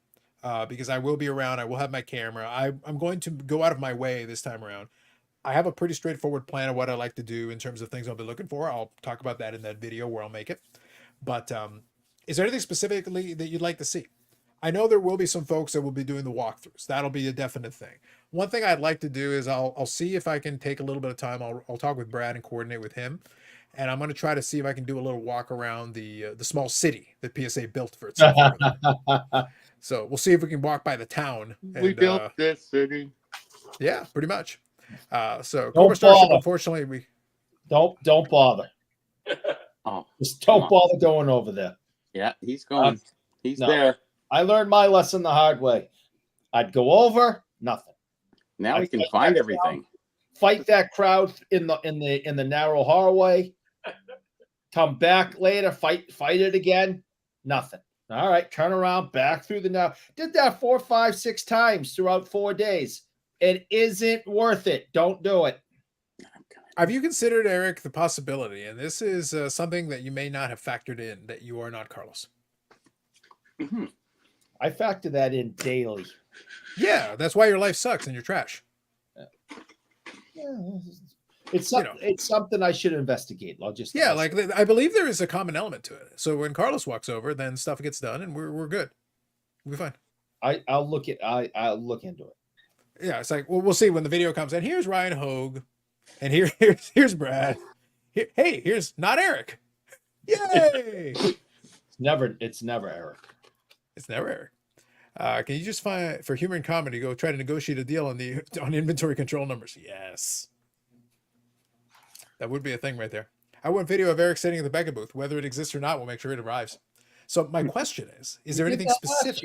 Because I will be around. I will have my camera. I'm going to go out of my way this time around. I have a pretty straightforward plan of what I like to do in terms of things I'll be looking for. I'll talk about that in that video where I'll make it. But is there anything specifically that you'd like to see? I know there will be some folks that will be doing the walkthroughs. That'll be a definite thing. One thing I'd like to do is I'll see if I can take a little bit of time. I'll talk with Brad and coordinate with him. And I'm going to try to see if I can do a little walk around the small city that PSA built for itself. So we'll see if we can walk by the town. We And, built this city. yeah, pretty much. So Don't Cobra Starship, bother. unfortunately, Don't bother. Oh, Just come don't on. bother going over there. Yeah, he's going. He's no. there. I learned my lesson the hard way. I'd go over, nothing. Now I he can think find that's everything. Fight that crowd in the narrow hallway. Come back later, fight it again. Nothing. All right, turn around, back through the now. Did that 4, 5, 6 times throughout 4 days. It isn't worth it. Don't do it. have you considered, Eric, the possibility, and this is something that you may not have factored in, that you are not Carlos? Mhm. I factor that in daily. Yeah, that's why your life sucks and you're trash. Yeah, it's something I should investigate. Yeah, like I believe there is a common element to it. So when Carlos walks over, then stuff gets done and we're good. We'll be fine. I'll look into it. Yeah, it's like, well, we'll see when the video comes. And here's Ryan Hogue, and here's Brad. Hey, here's not Eric. Yay! It's never Eric. It's never Eric. Can you just find for humor and comedy? Go try to negotiate a deal on inventory control numbers. Yes, that would be a thing right there. I want video of Eric sitting in the Becca booth, whether it exists or not. We'll make sure it arrives. So my question is there anything specific?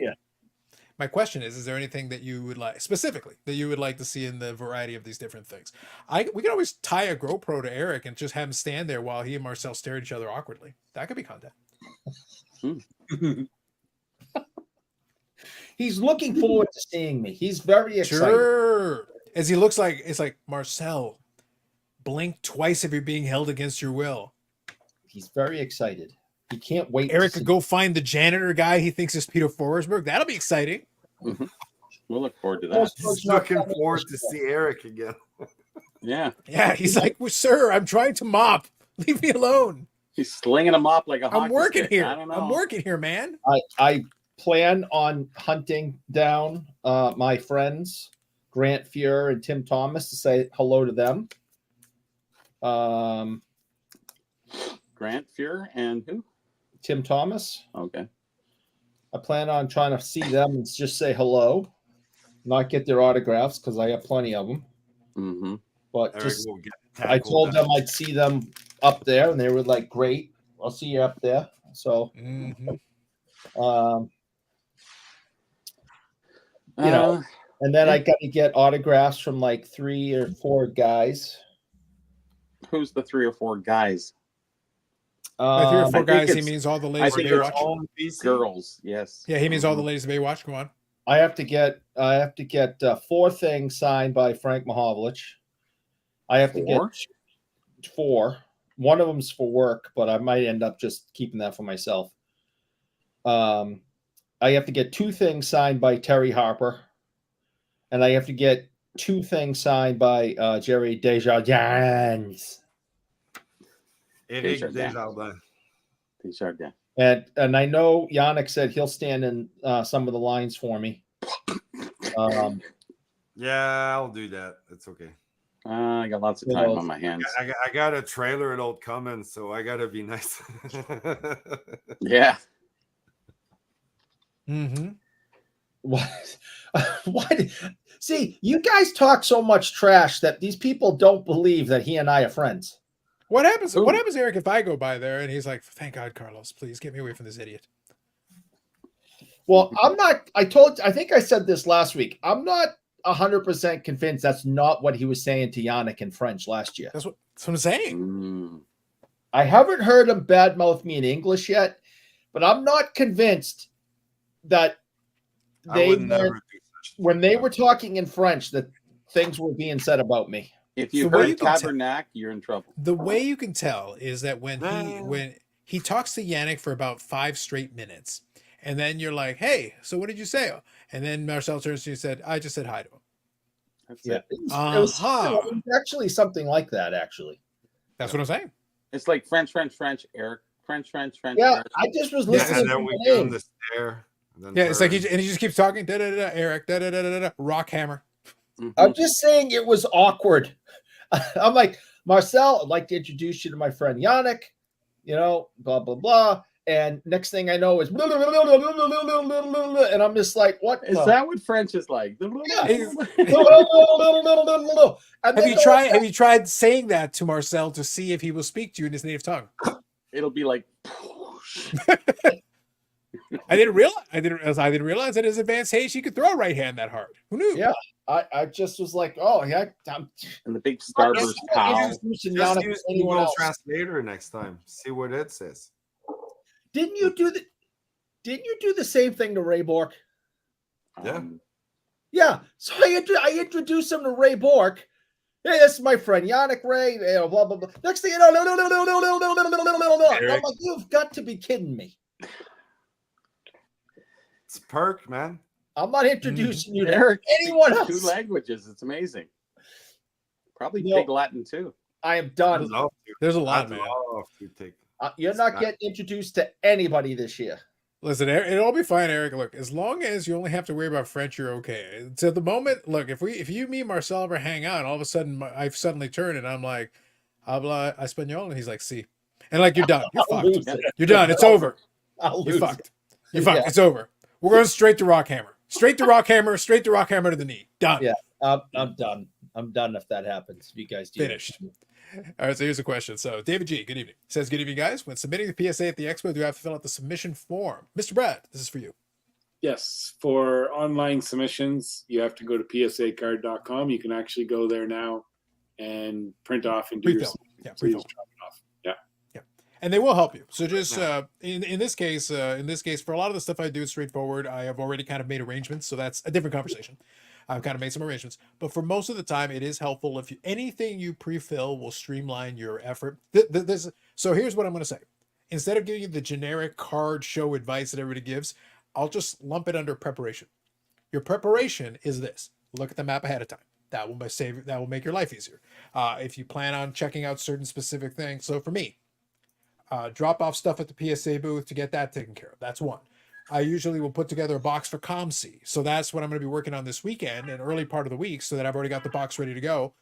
My question is there anything that you would like specifically that you would like to see in the variety of these different things? We can always tie a GoPro to Eric and just have him stand there while he and Marcel stare at each other awkwardly. That could be content. He's looking forward to seeing me. He's very excited. Sure. As he looks like, it's like, Marcel, blink twice if you're being held against your will. He's very excited. He can't wait. Eric could go find the janitor guy he thinks is Peter Forsberg. That'll be exciting. Mm-hmm. We'll look forward to that. He's looking forward to see Eric again. Yeah. Yeah, he's like, well, sir, I'm trying to mop. Leave me alone. He's slinging them up like a hockey I'm working stick. here. I don't know. I'm working here, man. I plan on hunting down my friends, Grant Fuhr and Tim Thomas, to say hello to them. Grant Fuhr and who? Tim Thomas. Okay. I plan on trying to see them and just say hello, not get their autographs because I have plenty of them. Mm-hmm. But Eric just, will get I told them I'd see them up there, and they were like, "Great, I'll see you up there." So, you know, and then I got to get autographs from like 3 or 4 guys. Who's the 3 or 4 guys? By 3 or 4 guys, he it's- means all the I ladies of think Baywatch. it's girls. Yes. Yeah, he means all the ladies of Baywatch. Come on. I have to get 4 things signed by Frank Mahovlich. I have to 4? get 4. One of them's for work, but I might end up just keeping that for myself. I have to get 2 things signed by Terry Harper, and I have to get 2 things signed by Jerry Desjardins. Desjardins. And I know Yannick said he'll stand in some of the lines for me. Yeah, I'll do that. It's okay. I got lots of time on my hands. I got a trailer load coming, so I gotta be nice. Yeah. Mm-hmm. What? See, you guys talk so much trash that these people don't believe that he and I are friends. What happens? Ooh. What happens, Eric, if I go by there and he's like, "Thank God, Carlos, please get me away from this idiot." Well, I'm not. I think I said this last week. I'm not 100% convinced that's not what he was saying to Yannick in French last year. That's what I'm saying. Mm. I haven't heard him badmouth me in English yet, but I'm not convinced that when they were talking in French that things were being said about me. If you The way heard you can Tabernac, you're in trouble. The way you can tell is that when he talks to Yannick for about 5 straight minutes, and then you're like, "Hey, so what did you say?" And then Marcel turns to you and said, "I just said hi to him." That's Yeah, it. it was actually something like that. Actually, That's what I'm saying. It's like French, Eric. French, yeah, Eric. I just was Yeah, listening. and then to we the give him name. the stare. And then Yeah, it's like turn. he just keeps talking. Da da da. Eric. Da da da da da. Rock hammer. Mhm. I'm just saying it was awkward. I'm like, Marcel, I'd like to introduce you to my friend Yannick, blah, blah, blah. And next thing I know is, and I'm just like, what? Is that what French is like? Have you tried saying that to Marcel to see if he will speak to you in his native tongue? It'll be like. I didn't realize at his advanced age he could throw a right hand that hard. Who knew? Yeah. I just was like, oh yeah, I'm And the big starburst cow. introducing Just Yannick use to anyone Google else. Translator next time. See what it says. Didn't you do the same thing to Ray Bork? Yeah. Yeah. So I introduced him to Ray Bork. Hey, this is my friend Yannick Ray. Blah blah blah. Next thing you know, I'm like, you've got to be kidding me. It's perk, man. I'm not introducing you to Eric anyone speaks else. 2 languages. It's amazing. Probably No. Pig Latin too. I am I'd done. love to. There's a lot, I'd man. love to take. You're not getting introduced to anybody this year. Listen, it'll all be fine, Eric. Look, as long as you only have to worry about French, you're okay. To the moment, look, if you, me, Marcel ever hang out, and all of a sudden I've suddenly turned and I'm like, habla español, and he's like, sí, and like you're done, you're I'll fucked, lose it. you're done, it's over, I'll you're lose fucked, it. you're fucked, Yeah. it's over. We're going straight to Rockhammer, straight to Rockhammer, straight to Rockhammer to the knee, done. Yeah. I'm done. I'm done if that happens. If you guys do Finished. All right, so here's a question. So David G, good evening. Says, good evening, guys. When submitting the PSA at the expo, do you have to fill out the submission form? Mr. Brad, this is for you. Yes, for online submissions, you have to go to psacard.com. You can actually go there now and print off and do your Pre-fill. Yeah, so you pre-fill. just drop it off. Yeah. And they will help you. So just in this case, for a lot of the stuff I do, it's straightforward. I have already kind of made arrangements, so that's a different conversation. I've kind of made some arrangements, but for most of the time, it is helpful if anything you pre-fill will streamline your effort. So here's what I'm going to say: instead of giving you the generic card show advice that everybody gives, I'll just lump it under preparation. Your preparation is this: look at the map ahead of time. That will make your life easier. If you plan on checking out certain specific things, so for me. Drop off stuff at the PSA booth to get that taken care of. That's one. I usually will put together a box for ComC. So that's what I'm going to be working on this weekend and early part of the week so that I've already got the box ready to go.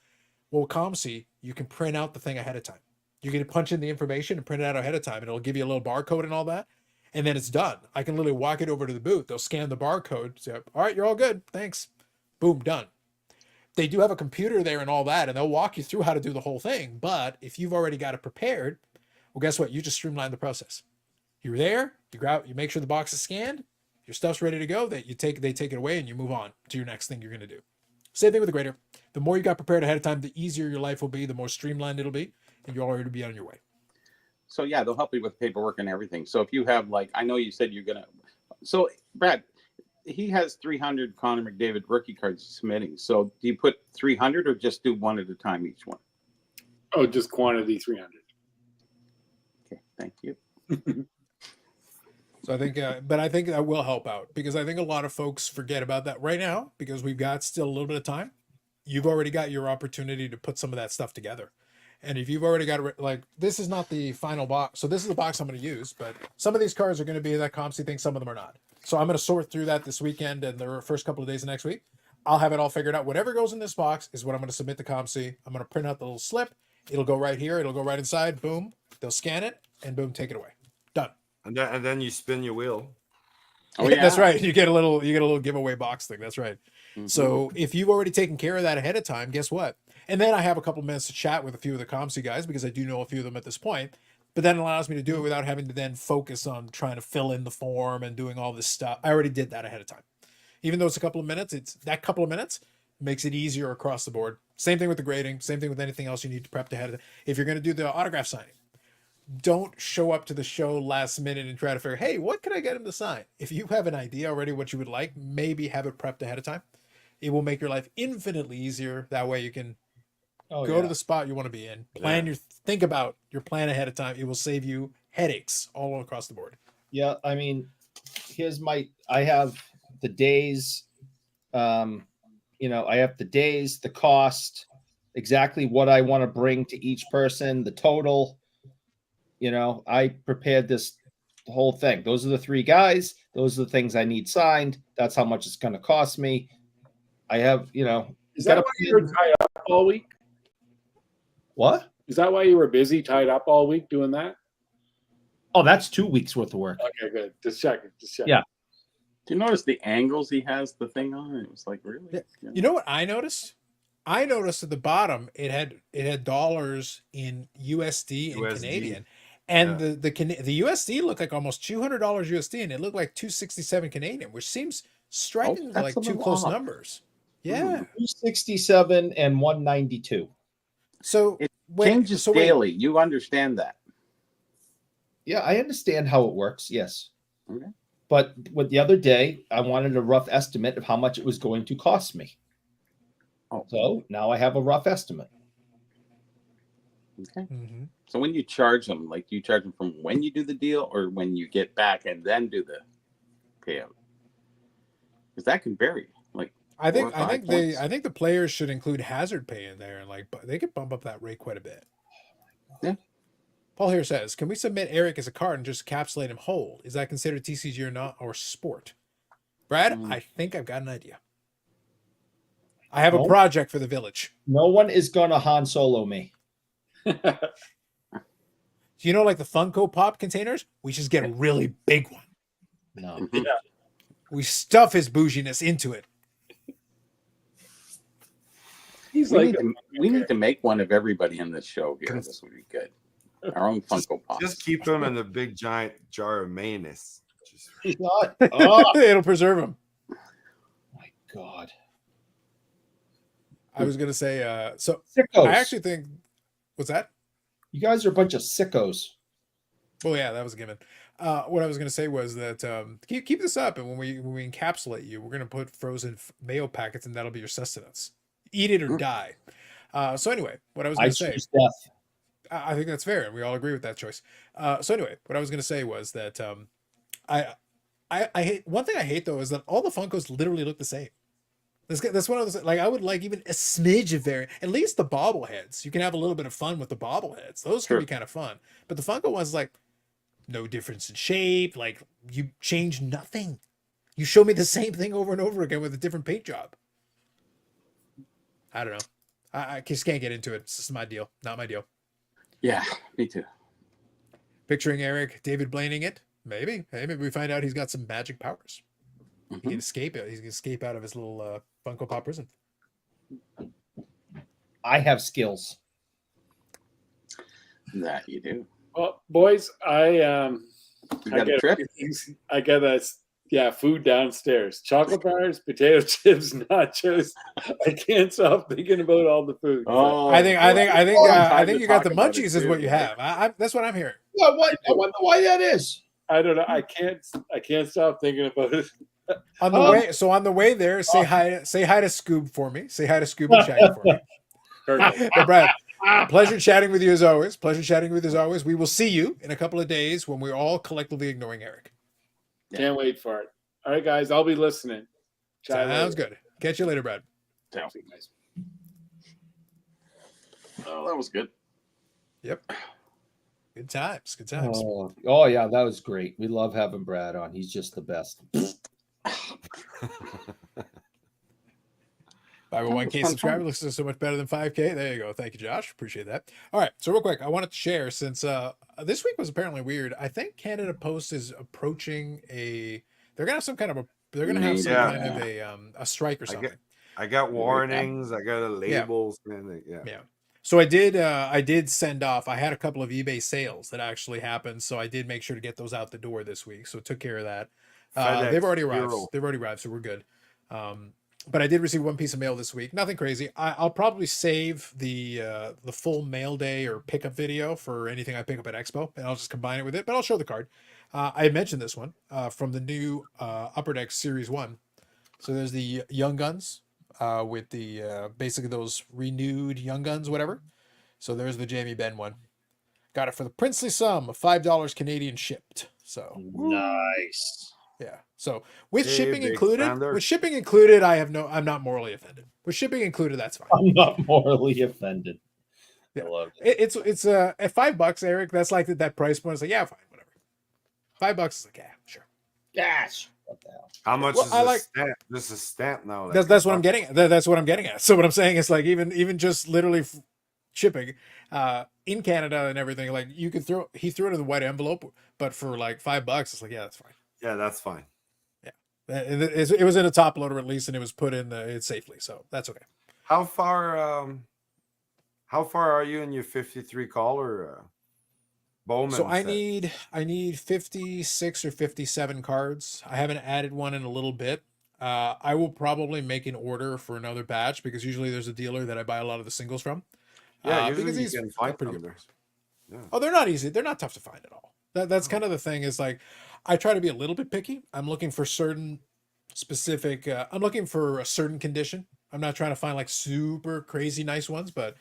Well, ComC, you can print out the thing ahead of time. You can punch in the information and print it out ahead of time. And it'll give you a little barcode and all that. And then it's done. I can literally walk it over to the booth. They'll scan the barcode. Say, all right, you're all good. Thanks. Boom, done. They do have a computer there and all that, and they'll walk you through how to do the whole thing. But if you've already got it prepared, well, guess what? You just streamline the process. You're there, you make sure the box is scanned, your stuff's ready to go, they take it away and you move on to your next thing you're going to do. Same thing with the grader. The more you got prepared ahead of time, the easier your life will be, the more streamlined it'll be, and you'll already be on your way. So yeah, they'll help you with paperwork and everything. So if you have I know you said you're going to, so Brad, he has 300 Connor McDavid rookie cards submitting. So do you put 300 or just do one at a time each one? Oh, just quantity 300. Okay, thank you. So I think, but I think that will help out because I think a lot of folks forget about that right now because we've got still a little bit of time. You've already got your opportunity to put some of that stuff together. And if you've already got this is not the final box. So this is the box I'm going to use, but some of these cards are going to be that ComC thing. Some of them are not. So I'm going to sort through that this weekend and the first couple of days of next week. I'll have it all figured out. Whatever goes in this box is what I'm going to submit to ComC. I'm going to print out the little slip. It'll go right here. It'll go right inside. Boom. They'll scan it and boom, take it away. Done. And then you spin your wheel. Oh yeah, That's right. You get a little giveaway box thing. That's right. Mhm. So if you've already taken care of that ahead of time, guess what? And then I have a couple minutes to chat with a few of the ComC guys because I do know a few of them at this point. But that allows me to do it without having to then focus on trying to fill in the form and doing all this stuff. I already did that ahead of time. Even though it's a couple of minutes, it's that couple of minutes makes it easier across the board. Same thing with the grading. Same thing with anything else you need to prep ahead of it. If you're going to do the autograph signing, don't show up to the show last minute and try to figure, hey, what can I get him to sign? If you have an idea already what you would like, maybe have it prepped ahead of time. It will make your life infinitely easier. That way you can go to the spot you want to be in. Think about your plan ahead of time. It will save you headaches all across the board. Yeah, I mean, I have the days, I have the days, the cost, exactly what I want to bring to each person, the total. I prepared the whole thing. Those are the 3 guys. Those are the things I need signed. That's how much it's going to cost me. I have, Is that why you were tied up all week? What? Is that why you were busy, tied up all week doing that? Oh, that's 2 weeks worth of work. Okay, good. Just checking. Yeah. Do you notice the angles he has the thing on? It was like, really? Yeah. You know what I noticed? I noticed at the bottom it had dollars in USD and Canadian, and the USD looked like almost $200 USD, and it looked like 267 Canadian, which seems strikingly like 2 close numbers. Yeah, 267 and 192. So it changes daily. You understand that? Yeah, I understand how it works. Yes. Okay. But with the other day, I wanted a rough estimate of how much it was going to cost me. Oh. So now I have a rough estimate. Okay. Mm-hmm. So when you charge them, do you charge them from when you do the deal or when you get back and then do the payout? because that can vary. Like I 4 or think 5 points. I think the players should include hazard pay in there, and like they could bump up that rate quite a bit. Yeah. Paul here says, "Can we submit Eric as a card and just encapsulate him whole? Is that considered TCG or not, or sport?" Brad, I think I've got an idea. I have a project for the village. No one is gonna Han Solo me. You know, like the Funko Pop containers? We just get a really big one. No. We stuff his bouginess into it. He's We, like, need to, we need to make one of everybody in this show here. This would be good. Our own Funko Pop. Just keep them in a big giant jar of mayonnaise. Just He's not. Oh It'll preserve him. my God. I was gonna say, so Sickos. I actually think, what's that? You guys are a bunch of sickos. Oh yeah, that was a given. What I was gonna say was that keep this up, and when we encapsulate you, we're gonna put frozen Mayo packets, and that'll be your sustenance. Eat it or die. So anyway, what I was I gonna say, choose death. I think that's fair, and we all agree with that choice. So anyway, what I was gonna say was that I hate one thing I hate though is that all the Funkos literally look the same. That's one of those, like I would like even a smidge of variant. At least the bobbleheads, you can have a little bit of fun with the bobbleheads. Those can be kind of fun. But the Funko ones, like no difference in shape. Like you change nothing. You show me the same thing over and over again with a different paint job. I don't know. I just can't get into it. It's just my deal, not my deal. Yeah, me too. Picturing Eric David Blaning it. Maybe we find out he's got some magic powers. He can escape it. He can escape out of his little Funko Pop prison. I have skills. That you do. well, boys, You got a trip? I got food downstairs. Chocolate bars, potato chips, nachos. I can't stop thinking about all the food. Oh, I think time you to got the talk about munchies it, is too. what you have. That's what I'm hearing. Yeah, what? I wonder why that is. I don't know. I can't stop thinking about it. On the way there, say hi to Scoob for me. Say hi to Scoob and Shaggy for me. Perfect. But Brad, pleasure chatting with you as always. We will see you in a couple of days when we're all collectively ignoring Eric. Can't wait for it. All right, guys, I'll be listening. Chat Sounds later. good. Catch you later, Brad. Ciao. See you guys. Oh, that was good. Yep. Good times. Oh yeah, that was great. We love having Brad on. He's just the best. 501k subscriber looks so much better than 5k. There you go. Thank you, Josh. Appreciate that. All right. So real quick, I wanted to share since this week was apparently weird. I think Canada Post is approaching they're gonna have some kind of a strike or something. I got warnings. I got labels. Yeah. So I did send off. I had a couple of eBay sales that actually happened, so I did make sure to get those out the door this week. So took care of that. They've already arrived. So we're good. But I did receive one piece of mail this week. Nothing crazy. I'll probably save the full mail day or pickup video for anything I pick up at Expo, and I'll just combine it with it. But I'll show the card. I had mentioned this one from the new Upper Deck Series 1. So there's the Young Guns with the basically those renewed Young Guns, whatever. So there's the Jamie Benn one. Got it for the princely sum of $5 Canadian shipped. So Nice. yeah. So with Hey, shipping big included, I'm not morally offended. With shipping included, that's fine. I'm not morally offended. Yeah. I love it. It's at $5, Eric. That's like that price point. It's like, yeah, fine, whatever. $5 is like, yeah, sure. Gosh. What the hell? How much Well, is I a like- stamp? This is a stamp now. That's what I'm getting at. That's what I'm getting at. So what I'm saying is like even just literally shipping in Canada and everything, like you could he threw it in the white envelope, but for like $5, it's like, yeah, that's fine. Yeah, that's fine. It was in a top loader at least, and it was put in it safely, so that's okay. How far are you in your 53 caller Bowman? So I set? need 56 or 57 cards. I haven't added one in a little bit. I will probably make an order for another batch because usually there's a dealer that I buy a lot of the singles from. Yeah, because usually you these can are find pretty them. good. Yeah. Oh, they're not easy. They're not tough to find at all. That's kind of the thing is like I try to be a little bit picky. I'm looking for certain specific I'm looking for a certain condition. I'm not trying to find like super crazy nice ones, but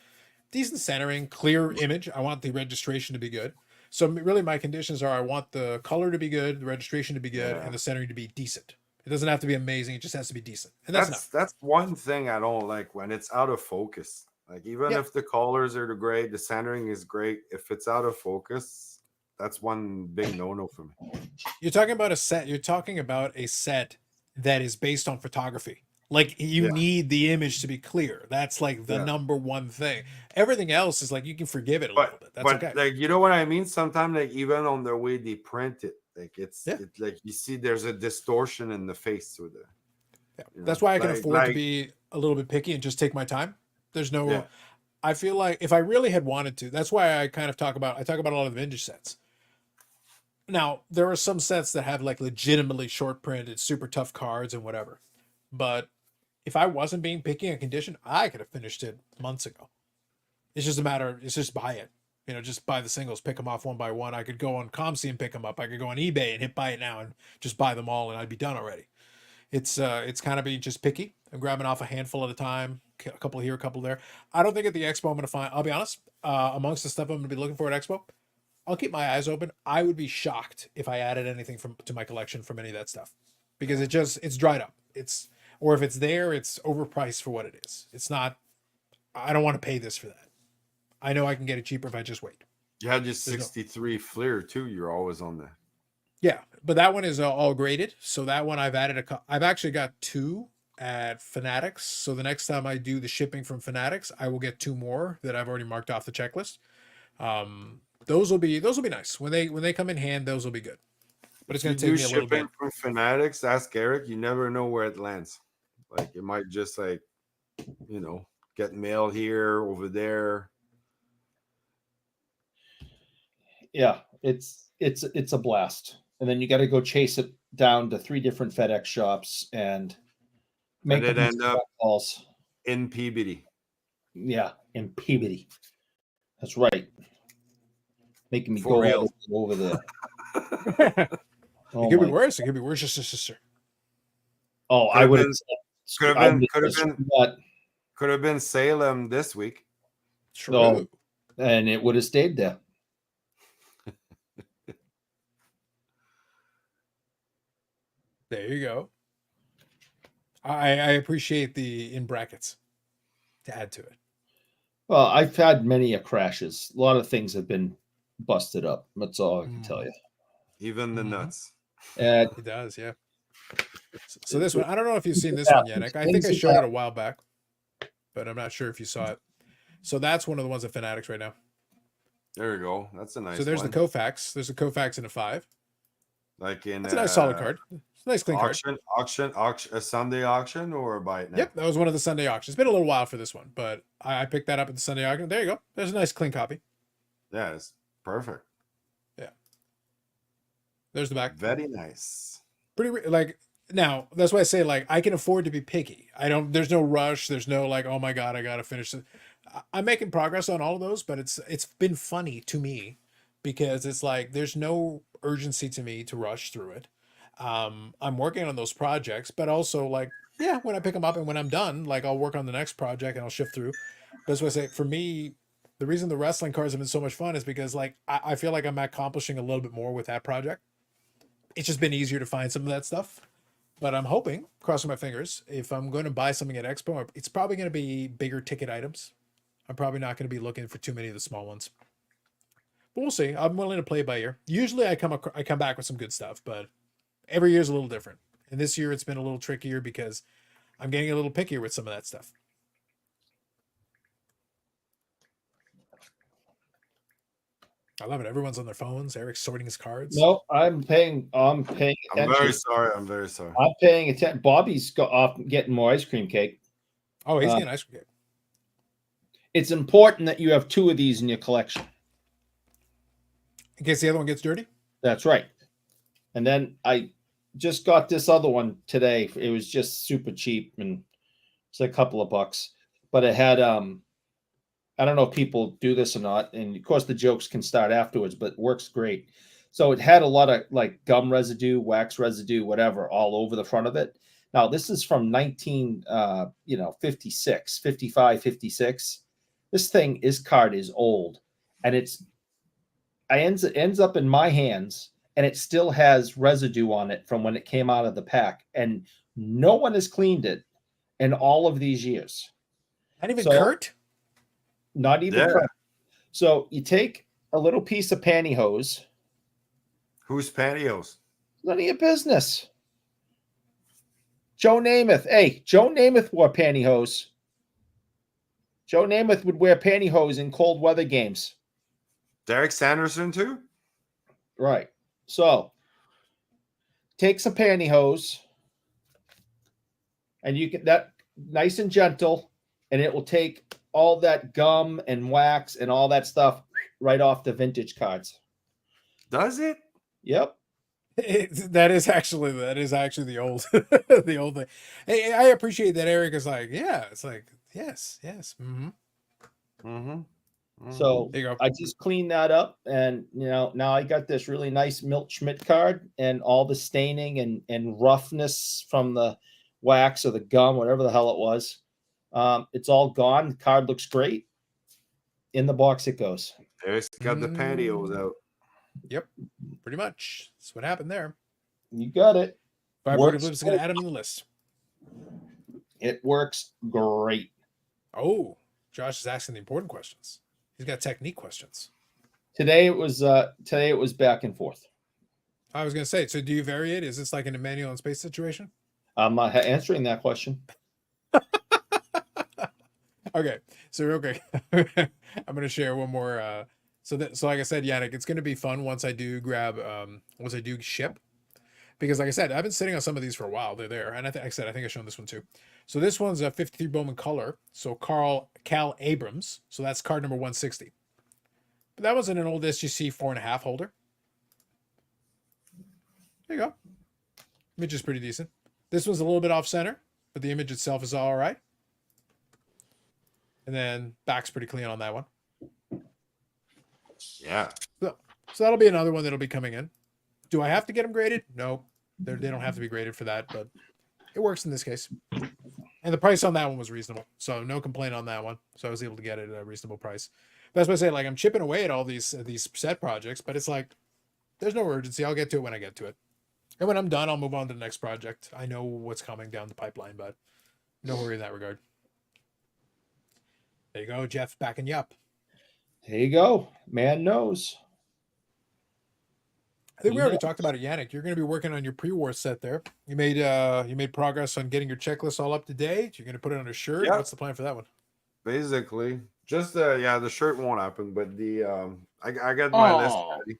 decent centering, clear image. I want the registration to be good. So really my conditions are I want the color to be good, the registration to be good, Yeah. and the centering to be decent. It doesn't have to be amazing. It just has to be decent, and that's enough. That's one thing I don't like when it's out of focus. Like even Yeah. if the colors are great, the centering is great. If it's out of focus, that's one big no-no for me. You're talking about a set. You're talking about a set that is based on photography. Like you Yeah. need the image to be clear. That's like the Yeah. number one thing. Everything else is like you can forgive it a little bit. That's But okay. like you know what I mean? Sometimes like even on the way they print it, like it's Yeah. like you see there's a distortion in the face with it. Yeah. You know, That's why I can like- afford to like- be a little bit picky and just take my time. There's no. Yeah. I feel like if I really had wanted to, that's why I kind of talk about a lot of the vintage sets. Now, there are some sets that have like legitimately short printed, super tough cards and whatever. But if I wasn't being picky on condition, I could have finished it months ago. It's just a matter, it's just buy it. You know, just buy the singles, pick them off one by one. I could go on ComC and pick them up. I could go on eBay and hit buy it now and just buy them all and I'd be done already. It's kind of being just picky. I'm grabbing off a handful at a time, a couple here, a couple there. I don't think at the expo I'm going to find, I'll be honest, amongst the stuff I'm going to be looking for at expo, I'll keep my eyes open. I would be shocked if I added anything to my collection from any of that stuff because it's dried up. Or if it's there, it's overpriced for what it is. It's not, I don't want to pay this for that. I know I can get it cheaper if I just wait. You had your There's no- 63 Fleer too. You're always on there. Yeah, but that one is all graded. So that one I've added I've actually got 2 at Fanatics. So the next time I do the shipping from Fanatics, I will get 2 more that I've already marked off the checklist. Those will be nice when they come in hand. Those will be good. But it's going You to take do me a little bit. shipping from Fanatics. Ask Eric. You never know where it lands. Like it might just like, you know, get mail here, over there. Yeah, it's a blast. And then you got to go chase it down to 3 different FedEx shops and make And it them end up calls. in Peabody. Yeah, in Peabody. That's right. Making me For go real. all over there. It Oh, could be my- worse. It could be worse, sister. oh I Could've would been- Could have been could have been Salem this week. True. No. And it would have stayed there. There you go. I appreciate the in brackets to add to it. Well, I've had many crashes. A lot of things have been busted up. That's all I can tell you. Even the Mhm. nuts. It does, yeah. So this one, I don't know if you've seen this one, Yannick. I think I showed it a while back, but I'm not sure if you saw it. So that's one of the ones at Fanatics right now. There we go. That's a nice So there's one. the Kofax. There's a Kofax and a 5. Like in That's a nice solid card. It's a nice clean card. auction, a Sunday auction or buy it now. Yep, that was one of the Sunday auctions. It's been a little while for this one, but I picked that up at the Sunday auction. There you go. There's a nice clean copy. Yeah, it's perfect. There's the back. Very nice. Like now, that's why I say like I can afford to be picky. There's no rush. There's no like, oh my God, I gotta finish it. I'm making progress on all of those, but it's been funny to me because it's like there's no urgency to me to rush through it. I'm working on those projects, but also like, yeah, when I pick them up and when I'm done, like I'll work on the next project and I'll shift through. But that's why I say for me, the reason the wrestling cards have been so much fun is because like I feel like I'm accomplishing a little bit more with that project. It's just been easier to find some of that stuff. But I'm hoping, crossing my fingers, if I'm going to buy something at Expo, it's probably going to be bigger ticket items. I'm probably not going to be looking for too many of the small ones. But we'll see. I'm willing to play by ear. Usually I come back with some good stuff, but every year is a little different. And this year it's been a little trickier because I'm getting a little pickier with some of that stuff. I love it. Everyone's on their phones. Eric's sorting his cards. No, I'm paying I'm attention. very sorry. I'm very sorry. I'm paying attention. Bobby's got off getting more ice cream cake. Oh, he's getting ice cream cake. It's important that you have 2 of these in your collection. In case the other one gets dirty. That's right. And then I just got this other one today. It was just super cheap and it's a couple of bucks. But it had I don't know if people do this or not. And of course the jokes can start afterwards, but it works great. So it had a lot of like gum residue, wax residue, whatever, all over the front of it. Now this is from 56, 55, 56. This card is old and ends up in my hands and it still has residue on it from when it came out of the pack, and no one has cleaned it in all of these years. Not even So- Kurt? Not even Yeah. Kurt. So you take a little piece of pantyhose. Whose pantyhose? None of your business. Joe Namath. Hey, Joe Namath wore pantyhose. Joe Namath would wear pantyhose in cold weather games. Derek Sanderson too? Right. So take some pantyhose, and you get that nice and gentle, and it will take all that gum and wax and all that stuff right off the vintage cards. Does it? Yep. That is actually the old the old thing. Hey, I appreciate that Eric is like, yeah, it's like, yes. Mm-hmm. Mm-hmm. So There you go. I just cleaned that up, and now I got this really nice Milt Schmidt card, and all the staining and roughness from the wax or the gum, whatever the hell it was, it's all gone. The card looks great. In the box it goes. Derek's got the pantyhose out. Yep, pretty much. That's what happened there. You got it. Five Works Word Lips is going to add him to the list. It works great. Oh, Josh is asking the important questions. He's got technique questions. Today it was back and forth. I was going to say, so do you vary it? Is this like an Emmanuel in Space situation? I'm not answering that question. Okay, so real quick, I'm going to share one more. So like I said, Yannick, it's going to be fun once I do grab, once I do ship, because like I said, I've been sitting on some of these for a while. They're there, and I think I've shown this one too. So this one's a 53 Bowman color. So Cal Abrams. So that's card number 160. But that was in an old SGC 4.5 holder. There you go. Image is pretty decent. This one's a little bit off center, but the image itself is all right. And then back's pretty clean on that one. Yeah. So that'll be another one that'll be coming in. Do I have to get them graded? No, they don't have to be graded for that, but it works in this case. And the price on that one was reasonable, so no complaint on that one. So I was able to get it at a reasonable price. But that's what I say. Like I'm chipping away at all these set projects, but it's like there's no urgency. I'll get to it when I get to it. And when I'm done, I'll move on to the next project. I know what's coming down the pipeline, but no worry in that regard. There you go, Jeff, backing you up. There you go. Man knows. I think we already talked about it, Yannick. You're going to be working on your pre-war set there. You made progress on getting your checklist all up to date. You're going to put it on a shirt. Yeah. What's the plan for that one? Basically. Just the shirt won't happen, but the I got my list Oh. ready.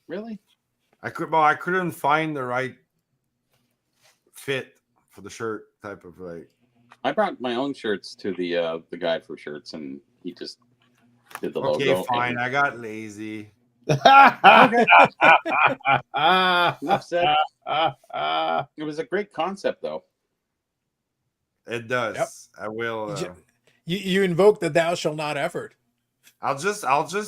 Really? I couldn't find the right fit for the shirt type of like. I brought my own shirts to the guy for shirts, and he just did the Okay, logo. fine. I got lazy. Enough said. It was a great concept, though. It does. Yep. I will. You invoke the thou shall not effort. I'll just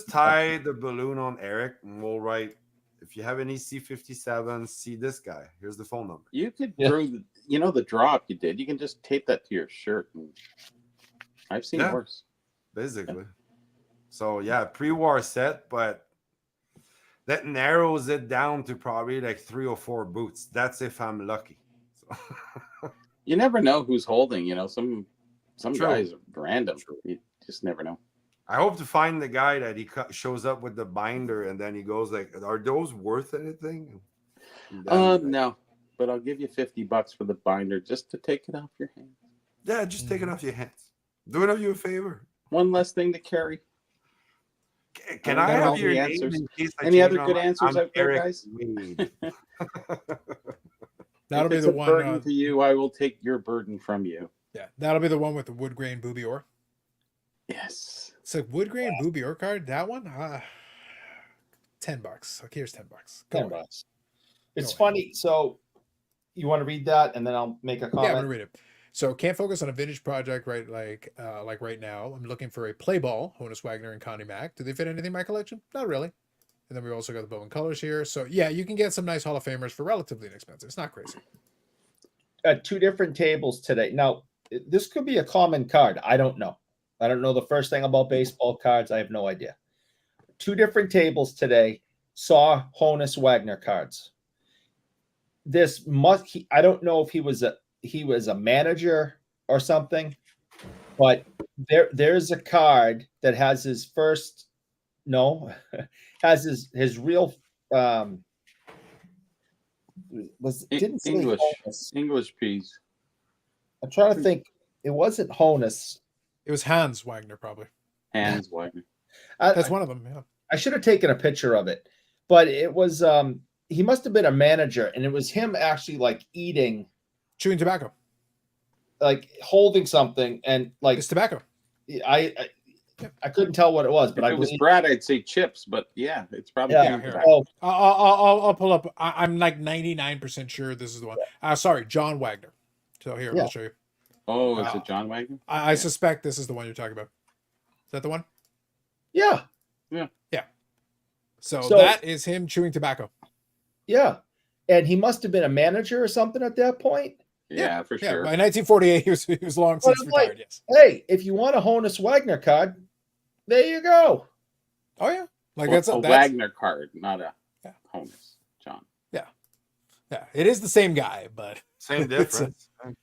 tie the balloon on Eric, and we'll write. If you have any C57, see this guy. Here's the phone number. You could Yeah. throw the drop you did. You can just tape that to your shirt. I've seen Yeah. worse. Basically. So yeah, pre-war set, but that narrows it down to probably like 3 or 4 boots. That's if I'm lucky. So. You never know who's holding. Some True. guys are random. You just never know. I hope to find the guy that shows up with the binder and then he goes like, "Are those worth anything?" And then, No, but I'll give you $50 for the binder just to take it off your hands. yeah, just take it off your hands. Doing you a favor. One less thing to carry. Can I I got all have the your name answers. in case I Any change other my good mind? answers I'm out there, Eric guys? Wade. That'll If be it's the a one. burden to you, I will take your burden from you. Yeah, that'll be the one with the wood grain booby ore. Yes. It's like wood grain booby ore card. That one, $10. Okay, here's $10. Go away. $10. It's Go funny. So you want to read that, and then I'll make a Yeah, I'm comment. gonna read it. So can't focus on a vintage project right like right now. I'm looking for a play ball, Honus Wagner and Connie Mack. Do they fit anything in my collection? Not really. And then we also got the Bowen colors here. So yeah, you can get some nice Hall of Famers for relatively inexpensive. It's not crazy. At 2 different tables today. Now, this could be a common card. I don't know. I don't know the first thing about baseball cards. I have no idea. 2 different tables today. saw Honus Wagner cards. I don't know if he was a manager or something, but there's a card that has his first has his real didn't say English Honus. English piece. I'm trying to think. It wasn't Honus. It was Hans Wagner, probably. Hans Wagner. That's one of them. Yeah. I should have taken a picture of it, but it was he must have been a manager, and it was him actually like eating, Chewing tobacco. like holding something, and like It's tobacco. I couldn't tell what it was, but If it was Brad, I'd say chips, but yeah, it's probably Yeah, Canada. oh, I'll pull up. I'm like 99% sure this is the one. Sorry, John Wagner. So here, Yeah. I'll show you. Oh, is it John Wagner? I suspect this is the one you're talking about. Is that the one? yeah, So So- that is him chewing tobacco. yeah, and he must have been a manager or something at that point. Yeah, for Yeah, sure. by 1948, he was long But since I'm like- retired. Yes. Hey, if you want a Honus Wagner card, there you go. Oh yeah, like Well, that's a that's Wagner card, not a Yeah. Honus, John. yeah. It is the same guy, but Same difference. so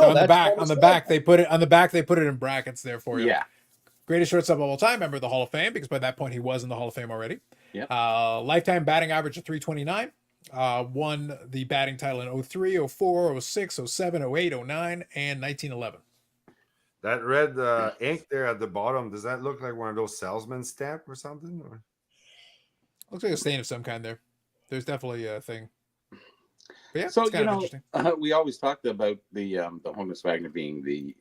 No, on the that's back, Honus on the Wagner. back they put it in brackets there for you. Yeah. Greatest shortstop of all time, member of the Hall of Fame, because by that point he was in the Hall of Fame already. Yep. Lifetime batting average of 329. Won the batting title in 03, 04, 06, 07, 08, 09, and 1911. That red ink there at the bottom, does that look like one of those salesman stamp or something? Or? Looks like a stain of some kind there. There's definitely a thing. But yeah, So it's kind of you interesting. know, we always talked about the Honus Wagner being the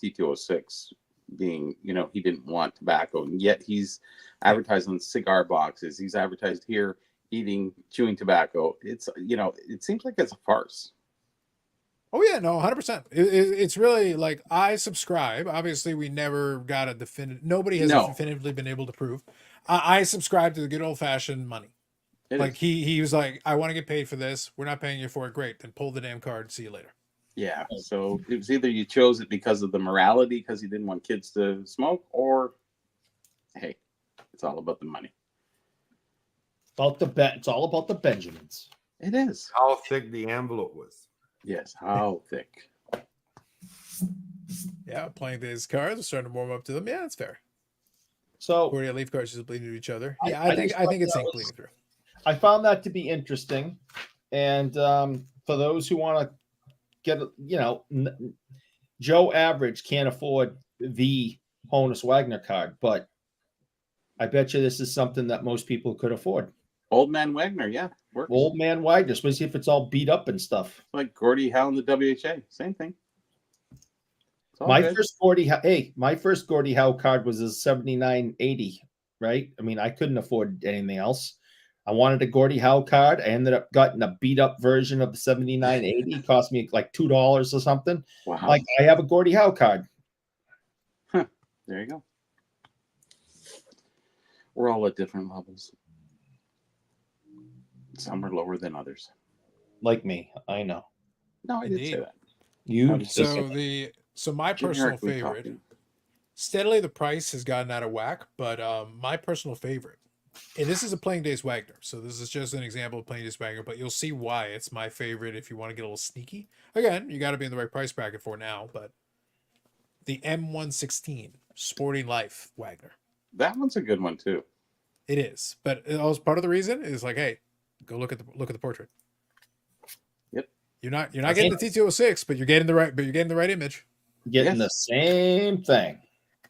T206 being, you know, he didn't want tobacco, and yet he's advertised on cigar boxes. He's advertised here chewing tobacco. It's, you know, it seems like it's a farce. Oh yeah, no, 100%. It's really like I subscribe. Obviously, we never got a definitive. Nobody has No. definitively been able to prove. I subscribe to the good old fashioned money. It Like is. he was like, I want to get paid for this. We're not paying you for it. Great, then pull the damn card. See you later. Yeah. So it was either you chose it because of the morality, because you didn't want kids to smoke, or hey, it's all about the money. It's all about the Benjamins. It is. How thick the envelope was. Yes. How thick? Yeah, playing these cards, starting to warm up to them. Yeah, that's fair. So 48 leaf cards just bleeding to each other. I- Yeah, I I think just I think thought it's that ink was- bleeding through. I found that to be interesting, and for those who want to get, Joe Average can't afford the Honus Wagner card, but I bet you this is something that most people could afford. Old man Wagner. Yeah. Works. Old man Wagner, especially if it's all beat up and stuff. Like Gordie Howe in the WHA. Same thing. It's all My good. first Gordie Howe card was a 7980, right? I mean, I couldn't afford anything else. I wanted a Gordie Howe card. I ended up getting a beat up version of the 7980. It cost me like $2 or something. Wow. Like, I have a Gordie Howe card. There you go. We're all at different levels. Some are lower than others. Like me, I know. No, I did say Indeed. that. You Okay. So my personal Generically favorite. talking. Steadily, the price has gotten out of whack, but my personal favorite, and this is a Playing Days Wagner, so this is just an example of Playing Days Wagner, but you'll see why it's my favorite if you want to get a little sneaky. Again, you got to be in the right price bracket for now, but the M116 Sporting Life Wagner. That one's a good one too. It is, but it was part of the reason is like, hey, go look at the portrait. Yep. You're not getting the T206, but you're getting the right image. getting Yes. the same thing.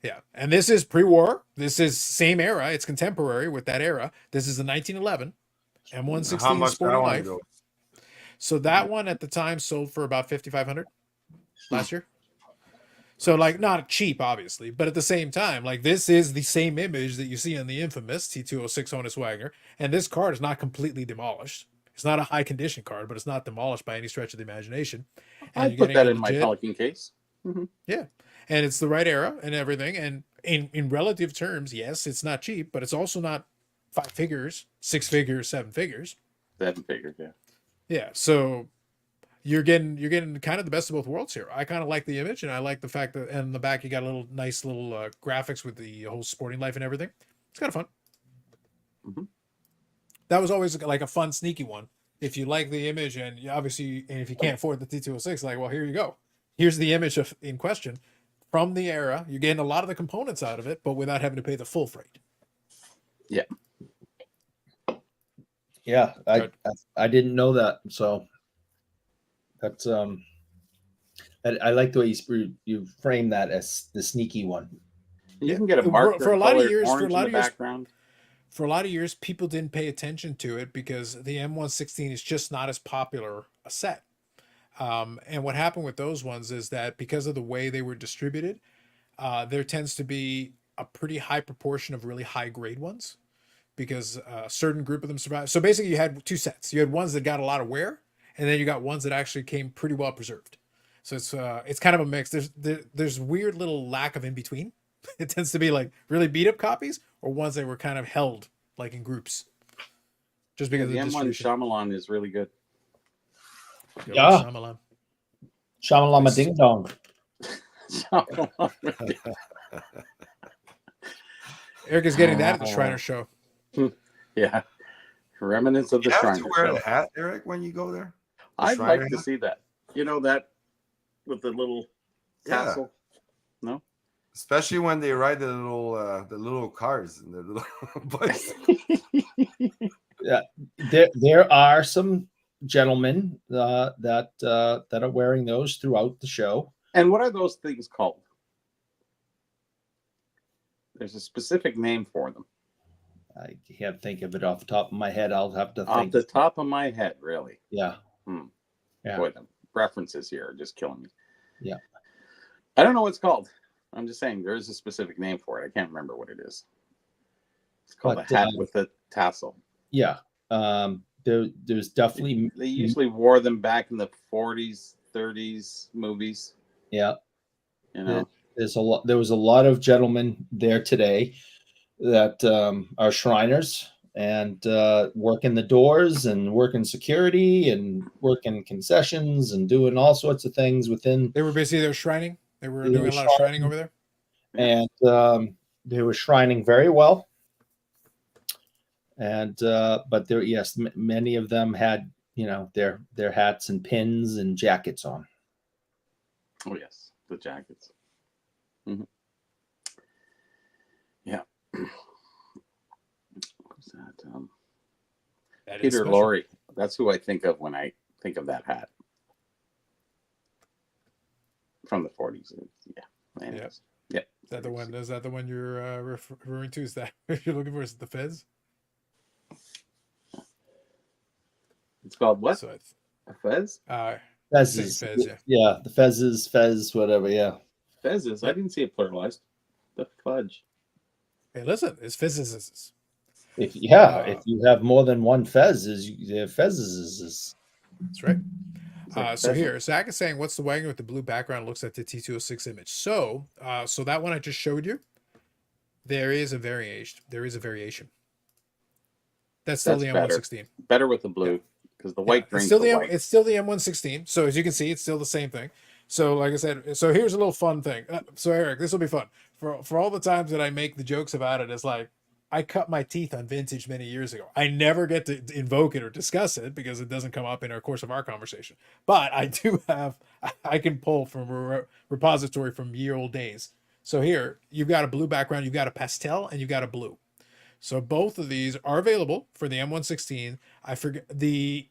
Yeah, and this is pre-war. This is same era. It's contemporary with that era. This is the 1911 How M116 much Sporting that one Life. goes? So that one at the time sold for about 5,500 last year. So like not cheap, obviously, but at the same time, like this is the same image that you see on the infamous T206 Honus Wagner, and this card is not completely demolished. It's not a high condition card, but it's not demolished by any stretch of the imagination. And I you're put getting that a in my legit- Pelican case. Yeah. And it's the right era and everything. And in relative terms, yes, it's not cheap, but it's also not 5 figures, 6 figures, 7 figures. 7 figures, yeah. Yeah. So you're getting kind of the best of both worlds here. I kind of like the image, and I like the fact that in the back you got a little graphics with the whole Sporting Life and everything. It's kind of fun. that was always like a fun, sneaky one. If you like the image and obviously, and if you can't afford the T206, like, well, here you go. Here's the image in question from the era. You're getting a lot of the components out of it, but without having to pay the full freight. Yeah. Yeah, I didn't know that. So that's I like the way you frame that as the sneaky one. You Yeah. can get a For- marker for a lot of colored years- for a orange lot in of the years- background. For a lot of years, people didn't pay attention to it because the M116 is just not as popular a set. And what happened with those ones is that because of the way they were distributed, there tends to be a pretty high proportion of really high grade ones because a certain group of them survived. So basically, you had two sets. You had ones that got a lot of wear, and then you got ones that actually came pretty well preserved. So it's kind of a mix. There's weird little lack of in between. It tends to be like really beat up copies or ones that were kind of held like in groups, just because The of the M1 distribution. Shyamalan is really good. Yo, Yeah. Shyamalan. Shamalama ding dong. Eric is getting that at the Shriner show. Yeah. Remnants of the You have Shriner to wear show. the hat, Eric, when you go there. The I'd Shriner like to hat? see that. You know that with the little Yeah. tassel? No? Especially when they ride the little cars and the little bikes. There are some gentlemen that are wearing those throughout the show. And what are those things called? There's a specific name for them. I can't think of it off the top of my head. I'll have to Off think. the top of my head, really. Yeah. Hmm. Yeah. Boy, the references here are just killing me. Yeah. I don't know what it's called. I'm just saying there is a specific name for it. I can't remember what it is. It's called But, a hat with a tassel. Yeah. There's definitely They usually wore them back in the 40s, 30s movies. yeah. You know, There was a lot of gentlemen there today that are Shriners and working the doors and working security and working concessions and doing all sorts of things within. They were busy. They were shrining. They were They doing were a lot of shrining shrining. over there. And they were shrining very well. And but there, yes, many of them had their hats and pins and jackets on. oh yes, the jackets. Mm-hmm. Yeah. Who's that? That is Peter special. Lorre. That's who I think of when I think of that hat from the 40s. Yeah. Anyways. Yeah. Is that the one? Is that the one you're referring to? Is that what you're looking for? Is it the Fez? It's called what? So it's, A fez? Fezzes. Fez, yeah. Yeah, the fezzes, fez, whatever. Yeah. Fezzes. I didn't see it pluralized. The fudge. hey, listen, it's physicists. If you have more than one fezzes, fezzes. That's right. It's like a So pheasant. here, Zach is saying, "What's the wagon with the blue background? Looks at the T206 image." So, so that one I just showed you, there is a variation. There is a variation. That's still That's the better. M116. Better with the blue because the white It's drinks still the the white. it's still the M116. So as you can see, it's still the same thing. So like I said, so here's a little fun thing. So Eric, this will be fun for all the times that I make the jokes about it. It's like I cut my teeth on vintage many years ago. I never get to invoke it or discuss it because it doesn't come up in our course of our conversation. But I do have I can pull from a repository from year old days. So here you've got a blue background, you've got a pastel, and you've got a blue. So both of these are available for the M116. I forget the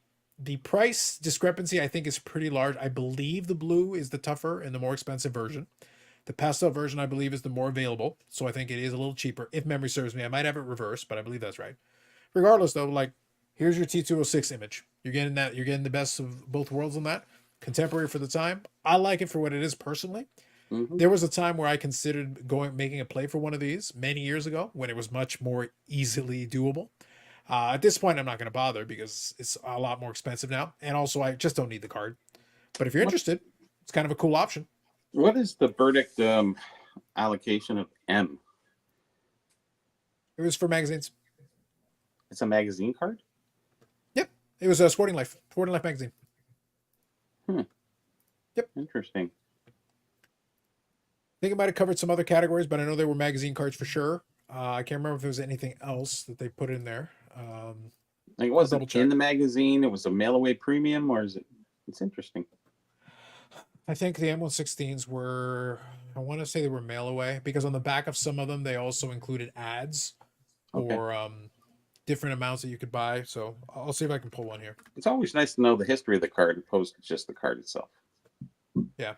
price discrepancy I think is pretty large. I believe the blue is the tougher and the more expensive version. The pastel version I believe is the more available. So I think it is a little cheaper if memory serves me. I might have it reversed, but I believe that's right. Regardless though, like here's your T206 image. You're getting the best of both worlds on that. Contemporary for the time. I like it for what it is personally. Mhm. There was a time where I considered making a play for one of these many years ago when it was much more easily doable. At this point, I'm not going to bother because it's a lot more expensive now, and also I just don't need the card. But if you're interested, it's kind of a cool option. What is the verdict allocation of M? It was for magazines. It's a magazine card? Yep, it was a Sporting Life magazine. Interesting. I think it might have covered some other categories, but I know there were magazine cards for sure. I can't remember if there was anything else that they put in there. Like it double wasn't check. in the magazine. It was a mail away premium, or is it? It's interesting. I think the M116s were, I want to say they were mail away, because on the back of some of them, they also included ads Okay. or different amounts that you could buy. So I'll see if I can pull one here. It's always nice to know the history of the card opposed to just the card itself. Yeah.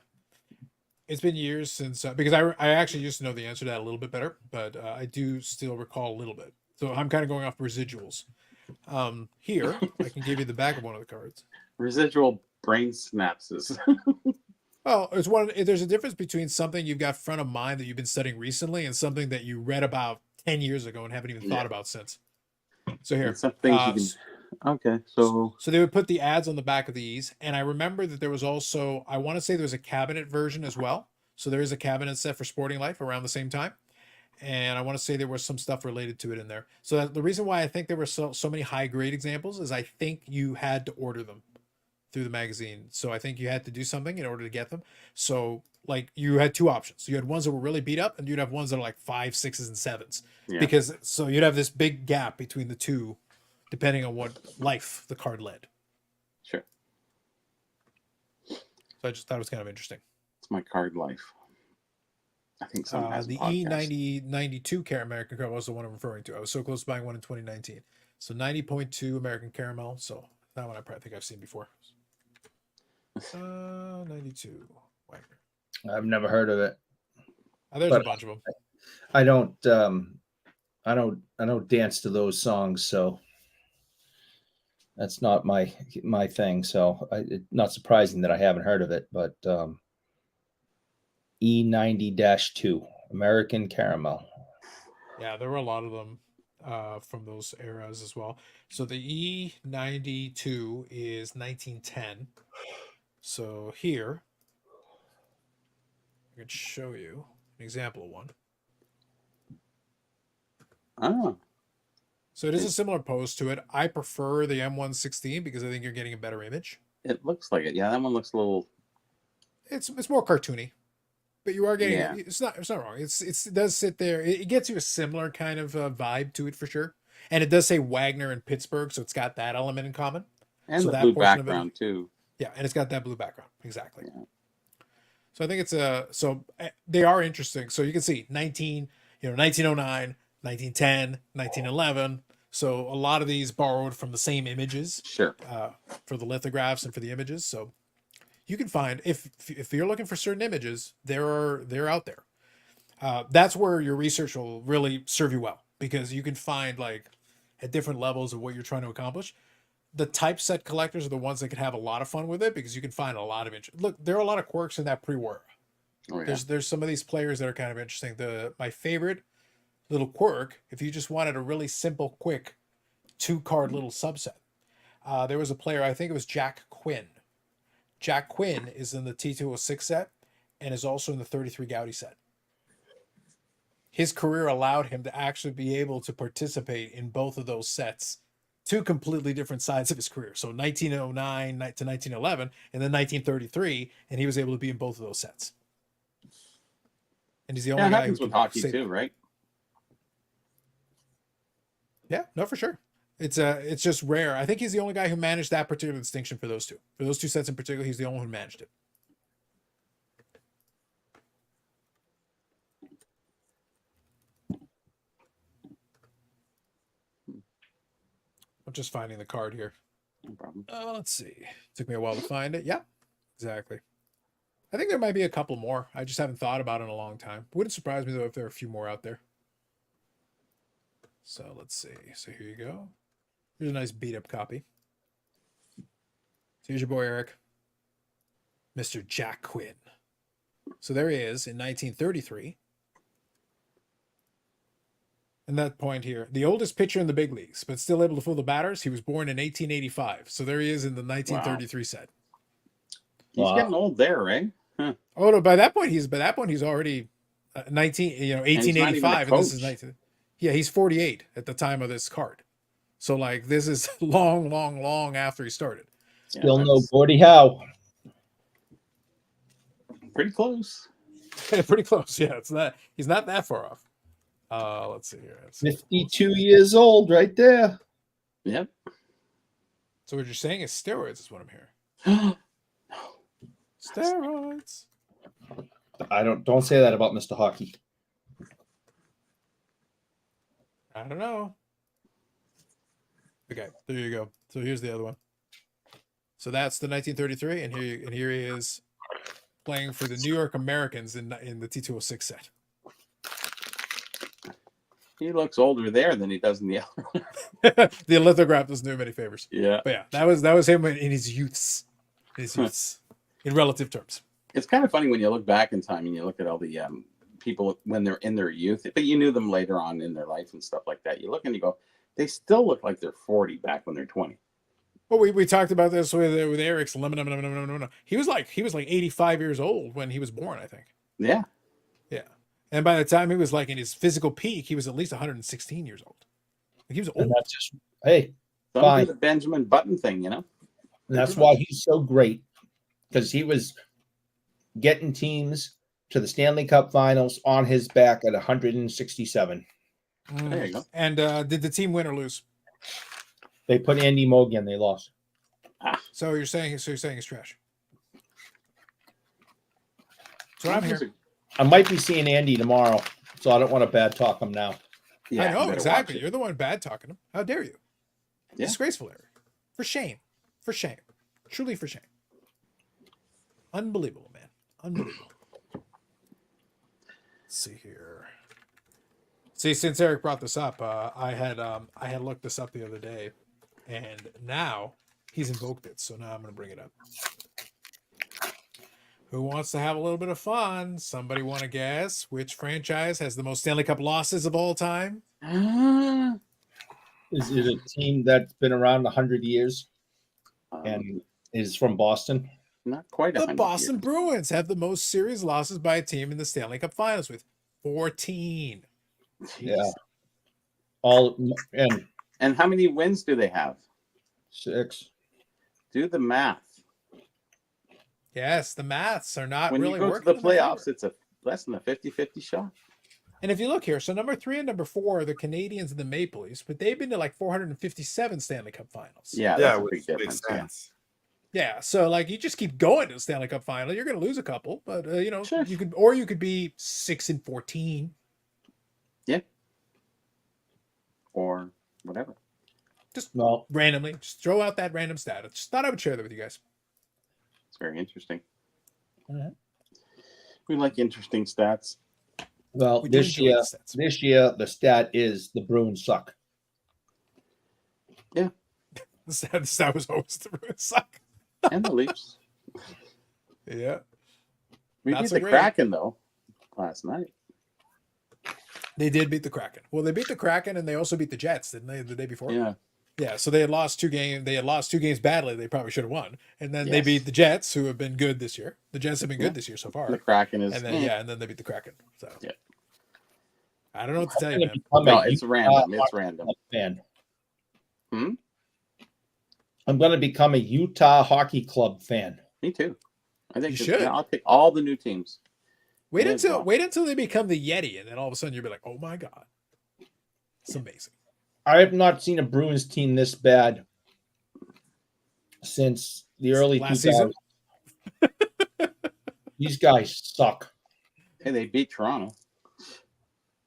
It's been years since, because I actually used to know the answer to that a little bit better, but I do still recall a little bit. So I'm kind of going off residuals. Here, I can give you the back of one of the cards. Residual brain synapses. Well, there's a difference between something you've got front of mind that you've been studying recently and something that you read about 10 years ago and haven't even thought about since. So here, And some things you can. Okay, so they would put the ads on the back of these, and I remember that there was also, I want to say there was a cabinet version as well. So there is a cabinet set for Sporting Life around the same time, and I want to say there was some stuff related to it in there. So the reason why I think there were so many high grade examples is I think you had to order them through the magazine. So I think you had to do something in order to get them. So like you had two options. You had ones that were really beat up, and you'd have ones that are like 5, 6s, and 7s. yeah. Because so you'd have this big gap between the two, depending on what life the card led. Sure. So I just thought it was kind of interesting. It's my card life. I think someone has a The podcast. E92 American Caramel was the one I'm referring to. I was so close to buying one in 2019. So 90.2 American Caramel. So that one I probably think I've seen before. 92 Wagner. I've never heard of it. There's But a bunch of them. I don't dance to those songs, so that's not my thing. So it's not surprising that I haven't heard of it. But E90-2 American Caramel. Yeah, there were a lot of them from those eras as well. So the E92 is 1910. So here, I could show you an example of one. Oh, So it is a similar pose to it. I prefer the M116 because I think you're getting a better image. it looks like it. Yeah, that one looks a little. It's more cartoony, but you are getting Yeah. it's not wrong. It does sit there. It gets you a similar kind of vibe to it for sure. And it does say Wagner in Pittsburgh, so it's got that element in common. And So the that blue portion of it- background too. Yeah, and it's got that blue background. Exactly. Yeah. So I think it's they are interesting. So you can see 1909, 1910, 1911. So a lot of these borrowed from the same images Sure. for the lithographs and for the images. So you can find if you're looking for certain images, they're out there. That's where your research will really serve you well, because you can find like at different levels of what you're trying to accomplish. The typeset collectors are the ones that can have a lot of fun with it, because you can find a lot of interest. Look, there are a lot of quirks in that pre-war. Oh, yeah. There's some of these players that are kind of interesting. My favorite little quirk, if you just wanted a really simple, quick 2-card little subset, there was a player, I think it was Jack Quinn. Jack Quinn is in the T206 set and is also in the 33 Gaudy set. His career allowed him to actually be able to participate in both of those sets, two completely different sides of his career. So 1909 to 1911 and then 1933, and he was able to be in both of those sets. And he's the only Yeah, it guy who happens with can hockey say too, that. right? Yeah, no, for sure. It's just rare. I think he's the only guy who managed that particular distinction for those two. For those two sets in particular, he's the only one who managed it. I'm just finding the card here. No problem. Let's see. Took me a while to find it. Yeah, exactly. I think there might be a couple more. I just haven't thought about it in a long time. Wouldn't surprise me though if there are a few more out there. So let's see. So here you go. Here's a nice beat up copy. So here's your boy Eric, Mr. Jack Quinn. So there he is in 1933. And that point here, the oldest pitcher in the big leagues, but still able to fool the batters. He was born in 1885. So there he is in the 1933 set. He's Wow. getting old there, right? Huh. Oh no! By that point, he's already 1885, and this is coach. 19. Yeah, he's 48 at the time of this card. So like, this is long after he started. Yeah, Still no that's Gordie Howe. pretty close. Pretty close. Yeah, it's not. He's not that far off. Let's see here. 52 years old, right there. Yep. So what you're saying is steroids is what I'm hearing. Steroids. Don't say that about Mr. Hockey. I don't know. Okay, there you go. So here's the other one. So that's the 1933, and here he is playing for the New York Americans in the T206 set. He looks older there than he does in the other one. The lithograph doesn't do him any favors. Yeah. But yeah, that was him in his youths. In relative terms. It's kind of funny when you look back in time and you look at all the people when they're in their youth, but you knew them later on in their life and stuff like that. You look and you go, they still look like they're 40 back when they're 20. Well, we talked about this with Eric's lemon. He was like 85 years old when he was born, I think. Yeah. Yeah. And by the time he was like in his physical peak, he was at least 116 years old. Like he was old. And that's just, hey, Don't fine. do the Benjamin Button thing, you know? And that's why he's so great, because he was getting teams to the Stanley Cup Finals on his back at 167. There you go. And did the team win or lose? They put Andy Mogan, they lost. So you're saying he's trash. That's what I'm hearing. I might be seeing Andy tomorrow, so I don't want to bad talk him now. Yeah, I you know better exactly. watch it. You're the one bad talking him. How dare you? Yeah. Disgraceful, Eric. For shame. For shame. Truly for shame. Unbelievable, man. Unbelievable. Let's see here. See, since Eric brought this up, I had looked this up the other day, and now he's invoked it. So now I'm going to bring it up. Who wants to have a little bit of fun? Somebody want to guess which franchise has the most Stanley Cup losses of all time? Is it a team that's been around 100 years Um, and is from Boston? not quite The 100 Boston years. Bruins have the most series losses by a team in the Stanley Cup Finals with 14. Yeah. All and And how many wins do they have? 6. Do the math. Yes, the maths are not When really you go to working. the in their playoffs, favor. it's a less than a 50-50 shot. And if you look here, so number 3 and number 4 are the Canadians and the Maple Leafs, but they've been to like 457 Stanley Cup Finals. Yeah, Yeah, that's a which big difference. makes sense. Yeah, so like you just keep going to the Stanley Cup Final, you're going to lose a couple, but you know Sure. you could be 6-14. Or whatever. Just Well, randomly, just throw out that random stat. I just thought I would share that with you guys. It's very interesting. Mhm. We like interesting stats. well, We do this enjoy year, the stats. this year the stat is the Bruins suck. The stat was always the Bruins suck. And the Leafs. Yeah, We That's beat a the great- Kraken, though, last night. they did beat the Kraken. Well, they beat the Kraken and they also beat the Jets, didn't they, the day before? Yeah. Yeah, so they had lost 2 games. They had lost 2 games badly. They probably should have won. And then they Yes. beat the Jets, who have been good this year. The Jets have been Yeah. good this year so far. The Kraken is. And then and then they beat the Kraken. So Yeah. I don't know what to tell you, man. No, it's random. It's random. Fan. Hmm? I'm going to become a Utah Hockey Club fan. Me too. I think You should. I'll pick all the new teams. Wait Yeah, until well. wait until they become the Yeti, and then all of a sudden you'll be like, oh my god, it's amazing. I have not seen a Bruins team this bad since the early Last 2000s. These guys suck. Hey, they beat Toronto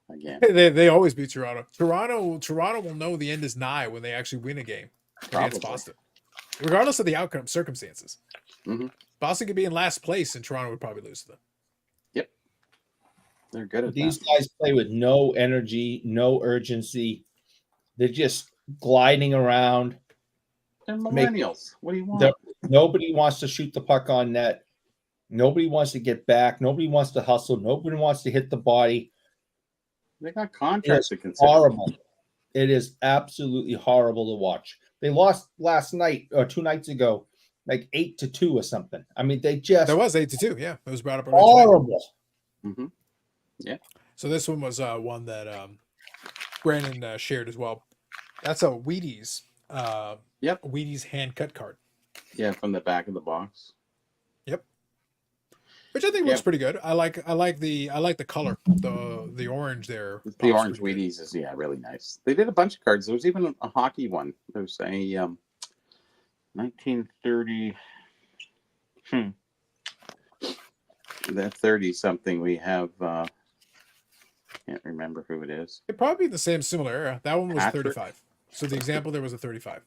again. They always beat Toronto. Toronto will know the end is nigh when they actually win a game against Probably. Boston, regardless of the outcome circumstances. Mhm. Boston could be in last place, and Toronto would probably lose to them. They're good at These that. guys play with no energy, no urgency. They're just gliding around. They're millennials. What do you want? They're- Nobody wants to shoot the puck on net. Nobody wants to get back. Nobody wants to hustle. Nobody wants to hit the body. They got contracts to consider. Horrible. It is absolutely horrible to watch. They lost last night or 2 nights ago, like 8-2 or something. I mean, they just That was 8-2. Yeah, it was brought up. earlier tonight. horrible. Hmm. So this one was one that Brandon shared as well. That's a Wheaties. Yep. Wheaties hand cut card, Yeah, from the back of the box. which I think Yeah. looks pretty good. I like the color, the orange there. The pops orange pretty good. Wheaties is really nice. They did a bunch of cards. There was even a hockey one. There's a 1930. That 30 something we have. Can't remember who it is. It'd probably be the same similar era. That one was Patrick? 35. So the example there was a 35.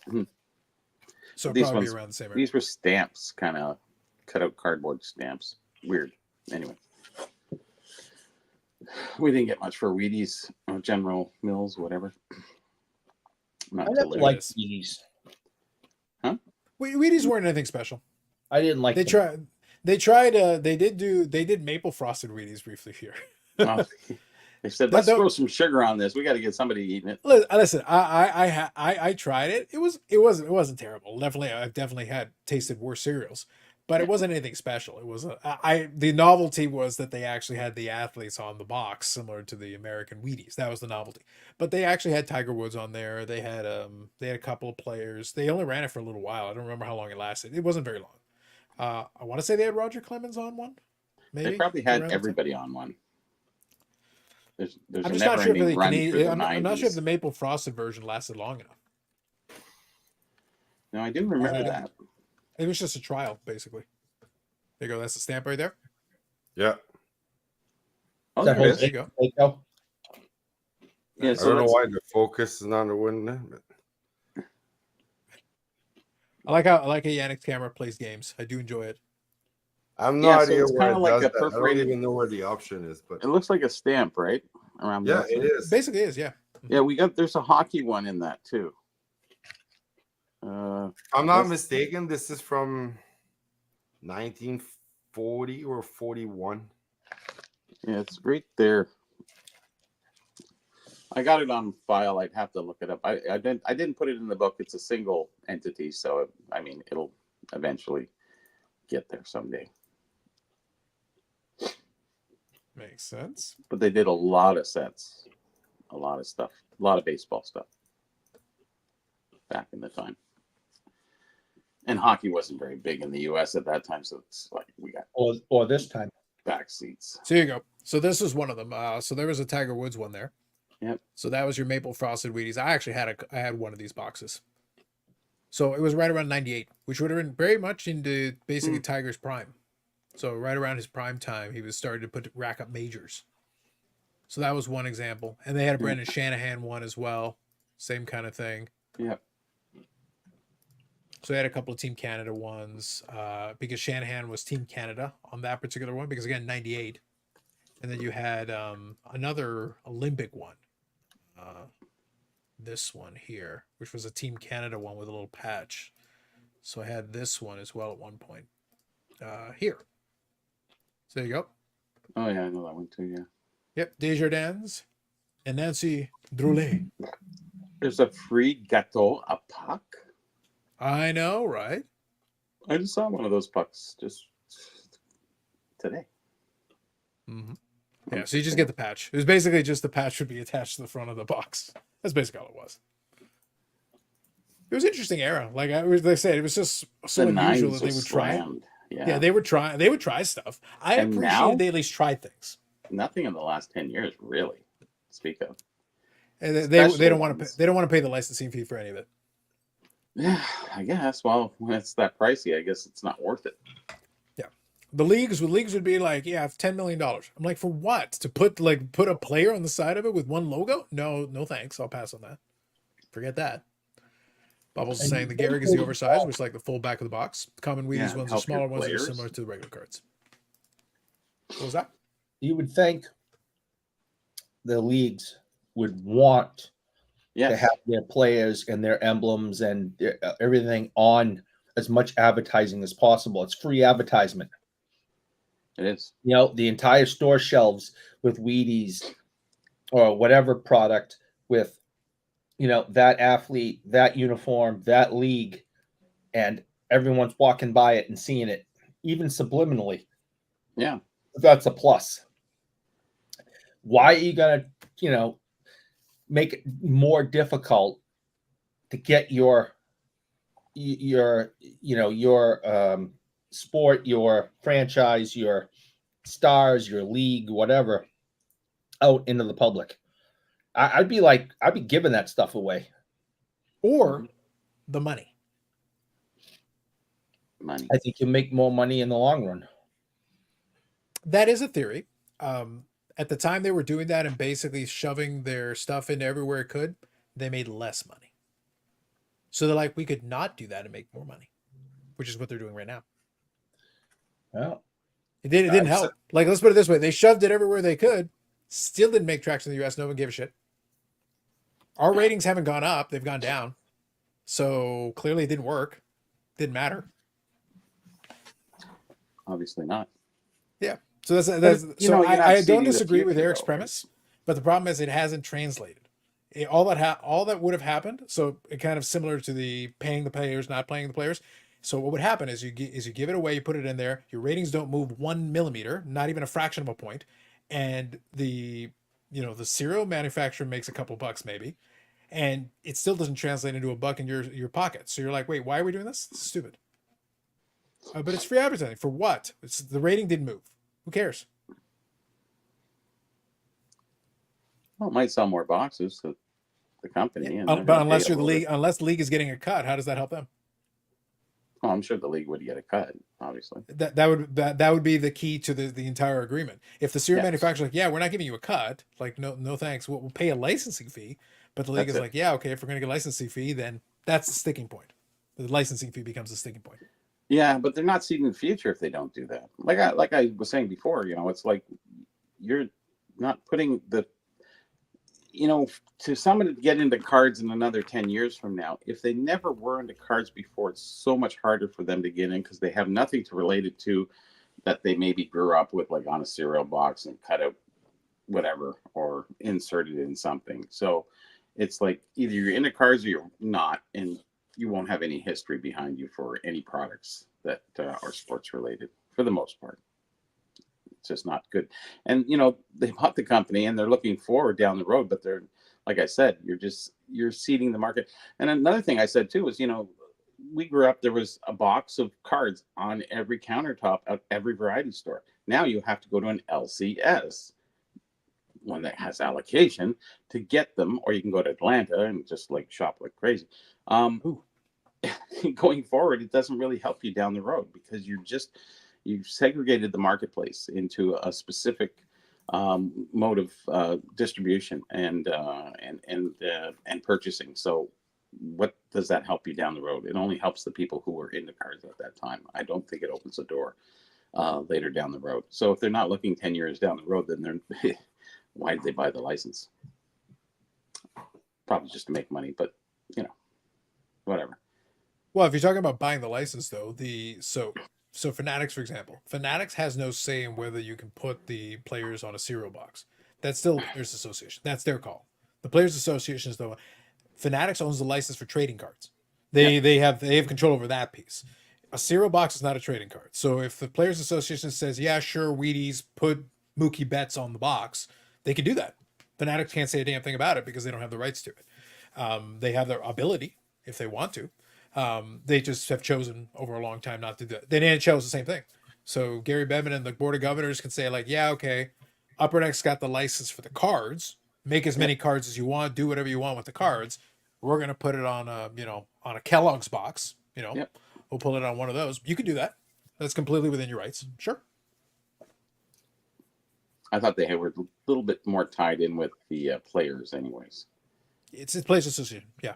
Hmm. So it'd These probably be ones- around the same era. These were stamps, kind of cut out cardboard stamps. Weird. Anyway, we didn't get much for Wheaties or General Mills, whatever. Not I till never later. liked Wheaties. Wheaties weren't anything special. I didn't like They them. they did maple frosted Wheaties briefly here. Well, they said, That let's don't- throw some sugar on this. We got to get somebody eating it. Listen, I tried it. It wasn't terrible. I've definitely had tasted worse cereals, but it wasn't anything special. It was the novelty was that they actually had the athletes on the box, similar to the American Wheaties. That was the novelty. But they actually had Tiger Woods on there. They had a couple of players. They only ran it for a little while. I don't remember how long it lasted. It wasn't very long. I want to say they had Roger Clemens on one. Maybe They probably around had the time. everybody on one. There's I'm a just not sure if never-ending the run through the Canadian. I'm not sure if 90s. the maple frosted version lasted long enough. No, I do remember I- that. It was just a trial, basically. There you go. That's the stamp right there. Yeah. Oh, That there whole it is. There you go. Waco. Yeah, I so don't know that's- why the focus is not the one there, but I like how Yannick's camera plays games. I do enjoy it. I have Yeah, no so idea it's where kinda it like does a that. I don't perforated- even know where the option is, but It looks like a stamp, right? Around yeah, that. it is. Basically, it is, yeah. Yeah, there's a hockey one in that too. If I'm not That's- mistaken, this is from 1940 or 41. Yeah, it's right there. I got it on file. I'd have to look it up. I didn't put it in the book. It's a single entity, so I mean it'll eventually get there someday. Makes sense. But they did a lot of sets, a lot of stuff, a lot of baseball stuff back in the time. And hockey wasn't very big in the U.S. at that time, so it's like we got Or this time. back seats. So here you go. So this is one of them. So there was a Tiger Woods one there. Yep. So that was your maple frosted Wheaties. I actually had one of these boxes. So it was right around 98, which would have been very much into basically Tiger's prime. So right around his prime time, he was starting to rack up majors. So that was one example. And they had a Brendan Shanahan one as well. Same kind of thing. Yep. So they had a couple of Team Canada ones because Shanahan was Team Canada on that particular one because, again, 98. And then you had another Olympic one. This one here, which was a Team Canada one with a little patch. So I had this one as well at one point. Here. So there you go. Oh yeah, I know that one too. Yeah. Yep, Desjardins and Nancy Droulet. There's a free gâteau à Pâques. I know, right? I just saw one of those pucks just today. Mm-hmm. Yeah, so you just get the patch. It was basically just the patch would be attached to the front of the box. That's basically all it was. It was an interesting era. Like I said, it was just so The unusual nines that they was would try. slammed. Yeah. Yeah, they would try stuff. I And appreciated now? they at least tried things. Nothing in the last 10 years, really. to Speak of. And they Special don't want to ones. they don't want to pay the licensing fee for any of it. Yeah, I guess. Well, when it's that pricey, I guess it's not worth it. The leagues would be like, yeah, $10 million. I'm like, for what? To put a player on the side of it with one logo? No thanks. I'll pass on that. Forget that. Bubbles is saying the Gehrig is the oversized, which is like the full back of the box. Common Wheaties Yeah, ones are help your smaller ones that are players. similar to the regular cards. What was that? You would think the leagues would want to Yes. have their players and their emblems and everything on as much advertising as possible. It's free advertisement. It is. You know, the entire store shelves with Wheaties or whatever product with, you know, that athlete, that uniform, that league, and everyone's walking by it and seeing it, even subliminally. Yeah. That's a plus. Why are you gonna, you know, make it more difficult to get your sport, your franchise, your stars, your league, whatever, out into the public? I'd be giving that stuff away. or the money. Money. I think you make more money in the long run. That is a theory. At the time they were doing that and basically shoving their stuff into everywhere it could, they made less money. So they're like, we could not do that and make more money, which is what they're doing right now. Well, It didn't help. Like, let's put it this way. They shoved it everywhere they could. Still didn't make traction in the US. No one gave a shit. Our ratings haven't gone up. They've gone down. So clearly it didn't work. Didn't matter. Obviously not. Yeah. So that's you so know, you're not I don't seeing the disagree with future, Eric's though, premise, but the problem is it hasn't translated. All that would have happened. So it kind of similar to the paying the players, not playing the players. So what would happen is you give it away, you put it in there, your ratings don't move 1 millimeter, not even a fraction of a point, and the cereal manufacturer makes a couple bucks maybe, and it still doesn't translate into a buck in your pocket. So you're like, wait, why are we doing this? This is stupid. But it's free advertising for what? The rating didn't move. Who cares? Well, it might sell more boxes to the company. Yeah, And but unless you're the league, unless the league is getting a cut, how does that help them? Oh, I'm sure the league would get a cut, obviously. That would be the key to the entire agreement. If the cereal Yes. manufacturer like, yeah, we're not giving you a cut, like no thanks, we'll pay a licensing fee, but the league That's is it. like, yeah, okay, if we're going to get a licensing fee, then that's the sticking point. The licensing fee becomes the sticking point. Yeah, but they're not seeing the future if they don't do that. Like I was saying before, it's like you're not putting to someone to get into cards in another 10 years from now, if they never were into cards before, it's so much harder for them to get in because they have nothing to relate it to that they maybe grew up with, like on a cereal box and cut out whatever or inserted in something. So it's like either you're into cards or you're not, and you won't have any history behind you for any products that are sports related for the most part. It's just not good. And they bought the company and they're looking forward down the road, but they're, like I said, you're seeding the market. And another thing I said too is, we grew up, there was a box of cards on every countertop at every variety store. Now you have to go to an LCS, one that has allocation, to get them, or you can go to Atlanta and just like shop like crazy. Going forward, it doesn't really help you down the road because you've segregated the marketplace into a specific mode of distribution and purchasing. So what does that help you down the road? It only helps the people who were into cards at that time. I don't think it opens the door later down the road. So if they're not looking 10 years down the road, then why did they buy the license? Probably just to make money, but whatever. Well, if you're talking about buying the license, though, so Fanatics, for example, Fanatics has no say in whether you can put the players on a cereal box. That's still the Players Association. That's their call. The Players Association is the one. Fanatics owns the license for trading cards. They have control over that piece. A cereal box is not a trading card. So if the Players Association says, yeah, sure, Wheaties, put Mookie Betts on the box, they can do that. Fanatics can't say a damn thing about it because they don't have the rights to it. They have their ability if they want to. They just have chosen over a long time not to do that. The NHL is the same thing. So Gary Bettman and the Board of Governors can say like, yeah, okay, Upper Deck's got the license for the cards. Make as many cards as you want. Do whatever you want with the cards. We're going to put it on a Kellogg's box. We'll pull it on one of those. You can do that. That's completely within your rights. Sure. I thought they were a little bit more tied in with the players anyways. It's Players Association. Yeah.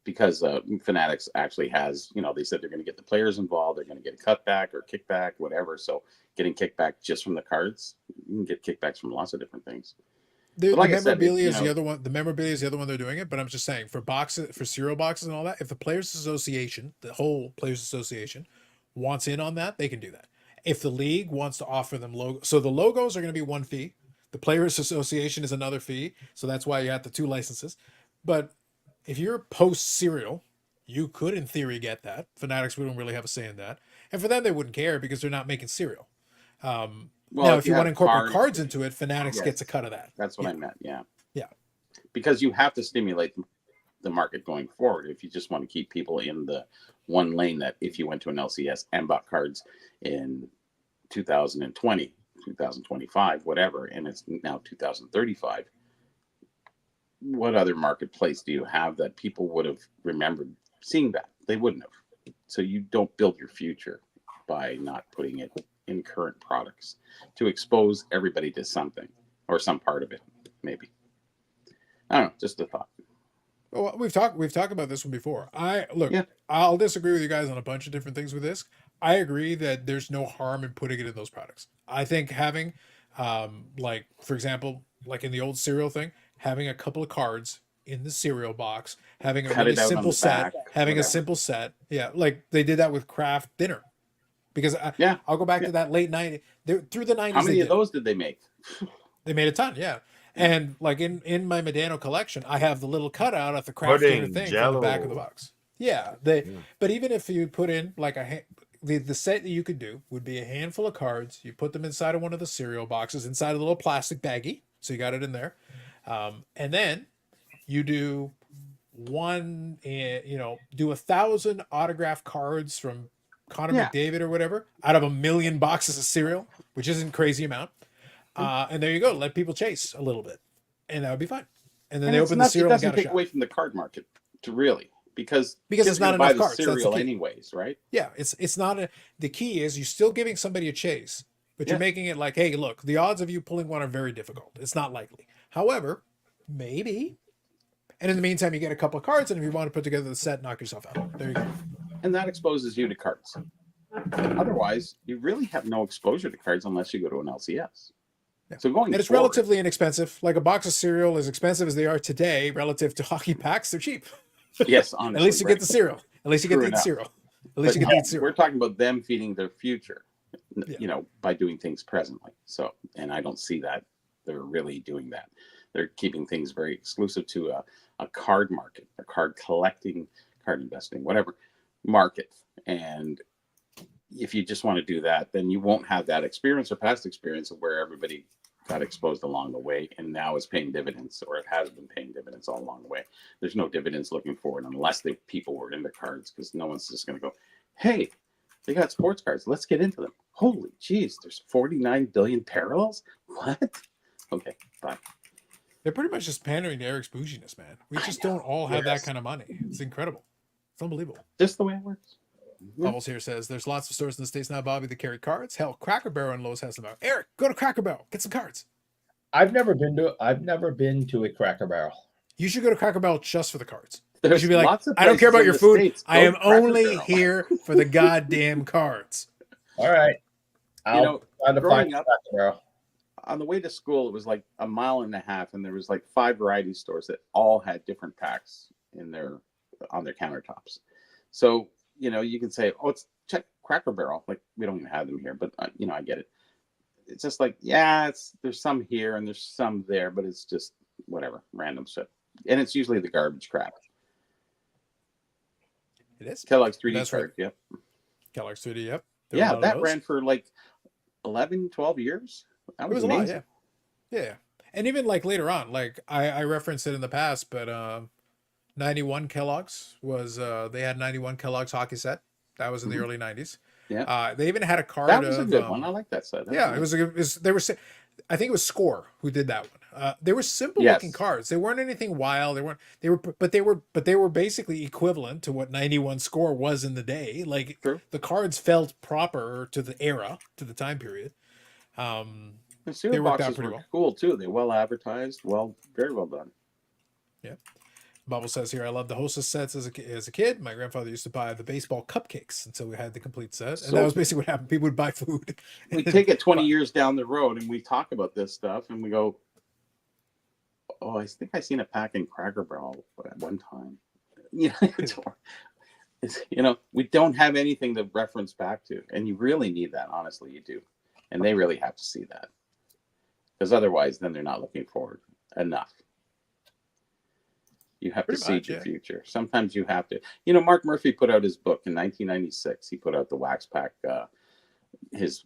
Because Fanatics actually has, they said they're going to get the players involved. They're going to get a cutback or kickback, whatever. So getting kickback just from the cards, you can get kickbacks from lots of different things. The memorabilia is the other one. The memorabilia is the other one they're doing it. But I'm just saying for cereal boxes and all that, if the Players Association, the whole Players Association, wants in on that, they can do that. If the league wants to offer them logo, so the logos are going to be one fee. The Players Association is another fee. So that's why you have the two licenses. But if you're post cereal, you could in theory get that. Fanatics wouldn't really have a say in that. And for them, they wouldn't care because they're not making cereal. Now, if you want to incorporate cards into it, Fanatics gets a cut of that. That's what I meant. Yeah. Yeah. Because you have to stimulate the market going forward. If you just want to keep people in the one lane, that if you went to an LCS and bought cards in 2020, 2025, whatever, and it's now 2035, what other marketplace do you have that people would have remembered seeing that? They wouldn't have. So you don't build your future by not putting it in current products to expose everybody to something or some part of it, maybe. I don't know, just a thought. Well, we've talked about this one before. Yeah. I'll disagree with you guys on a bunch of different things with this. I agree that there's no harm in putting it in those products. I think having, like for example, like in the old cereal thing, having a couple of cards in the cereal box, having a Cut really it out on simple the set, back, having a whatever. simple set. Yeah, like they did that with Kraft dinner. Because Yeah. I'll go back Yeah. to that late 90s. Through the 90s, How many they of did. those did they make? They made a ton, yeah. And like in my Medano collection, I have the little cutout of the Kraft dinner Pudding, thing from the back of the Jell-O. box. Yeah, but even if you put in like the set that you could do would be a handful of cards. You put them inside of one of the cereal boxes, inside a little plastic baggie, so you got it in there, and then you do do 1,000 autographed cards from Connor Yeah. McDavid or whatever out of 1,000,000 boxes of cereal, which isn't crazy amount. And there you go. Let people chase a little bit, and that would be fine. And then And they it's open the not, it cereal and doesn't got a take shot. away from the card market to really, because Because kids it's are not gonna buy enough the cards. That's the cereal key. anyways, right? Yeah, it's not the key is you're still giving somebody a chase, but you're Yeah. making it like, hey, look, the odds of you pulling one are very difficult. It's not likely. However, maybe. And in the meantime, you get a couple of cards, and if you want to put together the set, knock yourself out. There you go. And that exposes you to cards. Otherwise, you really have no exposure to cards unless you go to an LCS. Yeah. So going And it's forward, relatively inexpensive. Like a box of cereal, as expensive as they are today, relative to hockey packs, they're cheap. yes, honestly, At least you right. get the cereal. At least you get True to eat enough. cereal. At least But you get to eat we're cereal. talking about them feeding their future, Yeah. by doing things presently. So, and I don't see that they're really doing that. They're keeping things very exclusive to a card market, a card collecting, card investing, whatever market. And if you just want to do that, then you won't have that experience or past experience of where everybody got exposed along the way and now is paying dividends, or it has been paying dividends all along the way. There's no dividends looking forward unless people were into cards, because no one's just going to go, hey, they got sports cards, let's get into them. Holy geez, there's 49 billion parallels. What? Okay, bye. They're pretty much just pandering to Eric's bouginess, man. We just don't all have that kind of money. It's incredible. It's unbelievable. Just the way it works. Bubbles here says there's lots of stores in the States now, Bobby, that carry cards. Hell, Cracker Barrel and Lowe's has them out. Eric, go to Cracker Barrel. Get some cards. I've never been to a Cracker Barrel. You should go to Cracker Barrel just for the cards. You There's should be like, lots of I don't care about places in your the food. States. I Go am to Cracker only Barrel. here for the goddamn cards. All right. I'll try to growing find up- Cracker Barrel. On the way to school, it was like a mile and a half, and there was like 5 variety stores that all had different packs on their countertops. So you can say, oh, it's check Cracker Barrel. Like, we don't even have them here, but I get it. It's just like, yeah, there's some here and there's some there, but it's just whatever, random shit, and it's usually the garbage crap. It is. Kellogg's 3D That's card, yep. Kellogg's 3D, yep. There were a Yeah, lot of that those. ran for like 11, 12 years. That It was was a lot, amazing. yeah. And even like later on, like I referenced it in the past, but 91 Kellogg's was they had 91 Kellogg's hockey set. That was in the early 90s. Yeah. They even had a card That was a of good one. I like that set. That yeah, was it was they were I think it was Score who did that one. They were simple Yes. looking cards. They weren't anything wild. They were basically equivalent to what 91 Score was in the day. Like True. the cards felt proper to the era, to the time period. The They cereal worked out boxes pretty were well. cool too. They well advertised, very well done. Bubble says here, I love the Hostess sets as a kid. My grandfather used to buy the baseball cupcakes until we had the complete set. And So- that was basically what happened. People would buy food. We take it 20 years down the road and we talk about this stuff and we go, oh, I think I seen a pack in Cracker Barrel at one time. We don't have anything to reference back to, and you really need that. Honestly, you do, and they really have to see that, because otherwise, then they're not looking forward enough. You have Pretty to see much, the yeah. future. Sometimes you have to. Mark Murphy put out his book in 1996. He put out the Wax Pack, his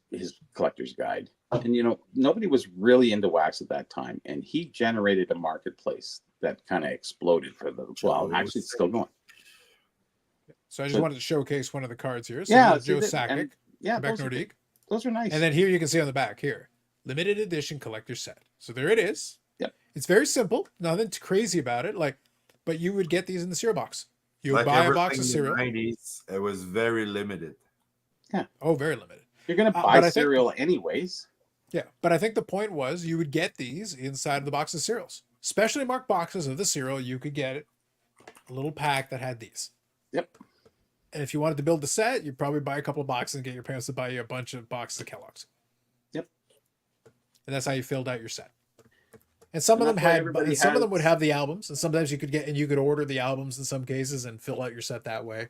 collector's guide, and nobody was really into wax at that time, and he generated a marketplace that kind of exploded for the. Well, actually, it's still going. So I just wanted to showcase one of the cards here. So Yeah, Joe see that- Sakic, and- Yeah, Quebec those are, Nordique. those are nice. And then here you can see on the back here, limited edition collector set. So there it is. Yep. It's very simple, nothing too crazy about it. Like, but you would get these in the cereal box. You would Like buy a box of everything in cereal. the 90s, it was very limited. Oh, very limited. You're gonna but buy I think- cereal anyways. Yeah, but I think the point was you would get these inside of the box of cereals, specially marked boxes of the cereal. You could get a little pack that had these. Yep. And if you wanted to build the set, you'd probably buy a couple of boxes and get your parents to buy you a bunch of boxes of Kellogg's. Yep. And that's how you filled out your set. And some And of them that's why had, everybody and some of them has- would have the albums, and sometimes you could get, and you could order the albums in some cases and fill out your set that way. It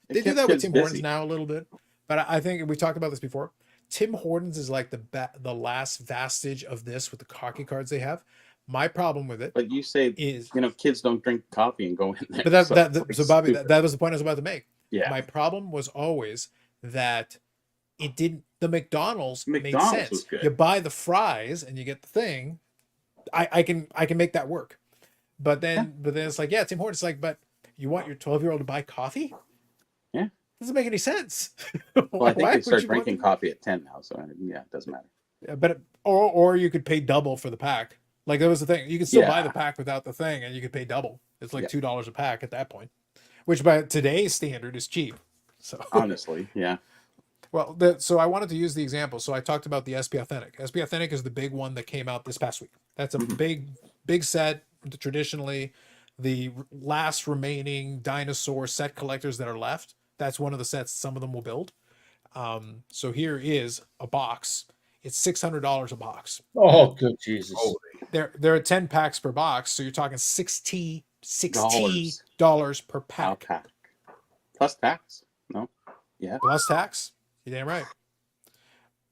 They do kept that with kids Tim busy. Hortons now a little bit, but I think we talked about this before. Tim Hortons is like the last vestige of this with the hockey cards they have. My problem with it But you say, is, kids don't drink coffee and go in there. but so so Bobby, stupid. that was the point I was about to make. Yeah. My problem was always that it didn't. The McDonald's made McDonald's sense. was good. You buy the fries and you get the thing. I can make that work, but then it's like, yeah, Tim Hortons. Like, but you want your 12-year-old to buy coffee? Yeah. Doesn't make any sense. Well, I think Why they would start you want drinking to- coffee at 10 now, so yeah, it doesn't matter. Yeah, but or you could pay double for the pack. Like that was the thing. You could still buy Yeah. the pack without the thing, and you could pay double. It's like Yeah. $2 a pack at that point, which by today's standard is cheap. So Honestly, yeah. well, so I wanted to use the example. So I talked about the SP Authentic. SP Authentic is the big one that came out this past week. That's a big set. Traditionally, the last remaining dinosaur set collectors that are left. That's one of the sets some of them will build. So here is a box. It's $600 a box. Oh, good Jesus. Oh, There are 10 packs per box, so you're talking $60 per I'll pack pack. Plus tax. No? Yeah. plus tax. You're damn right.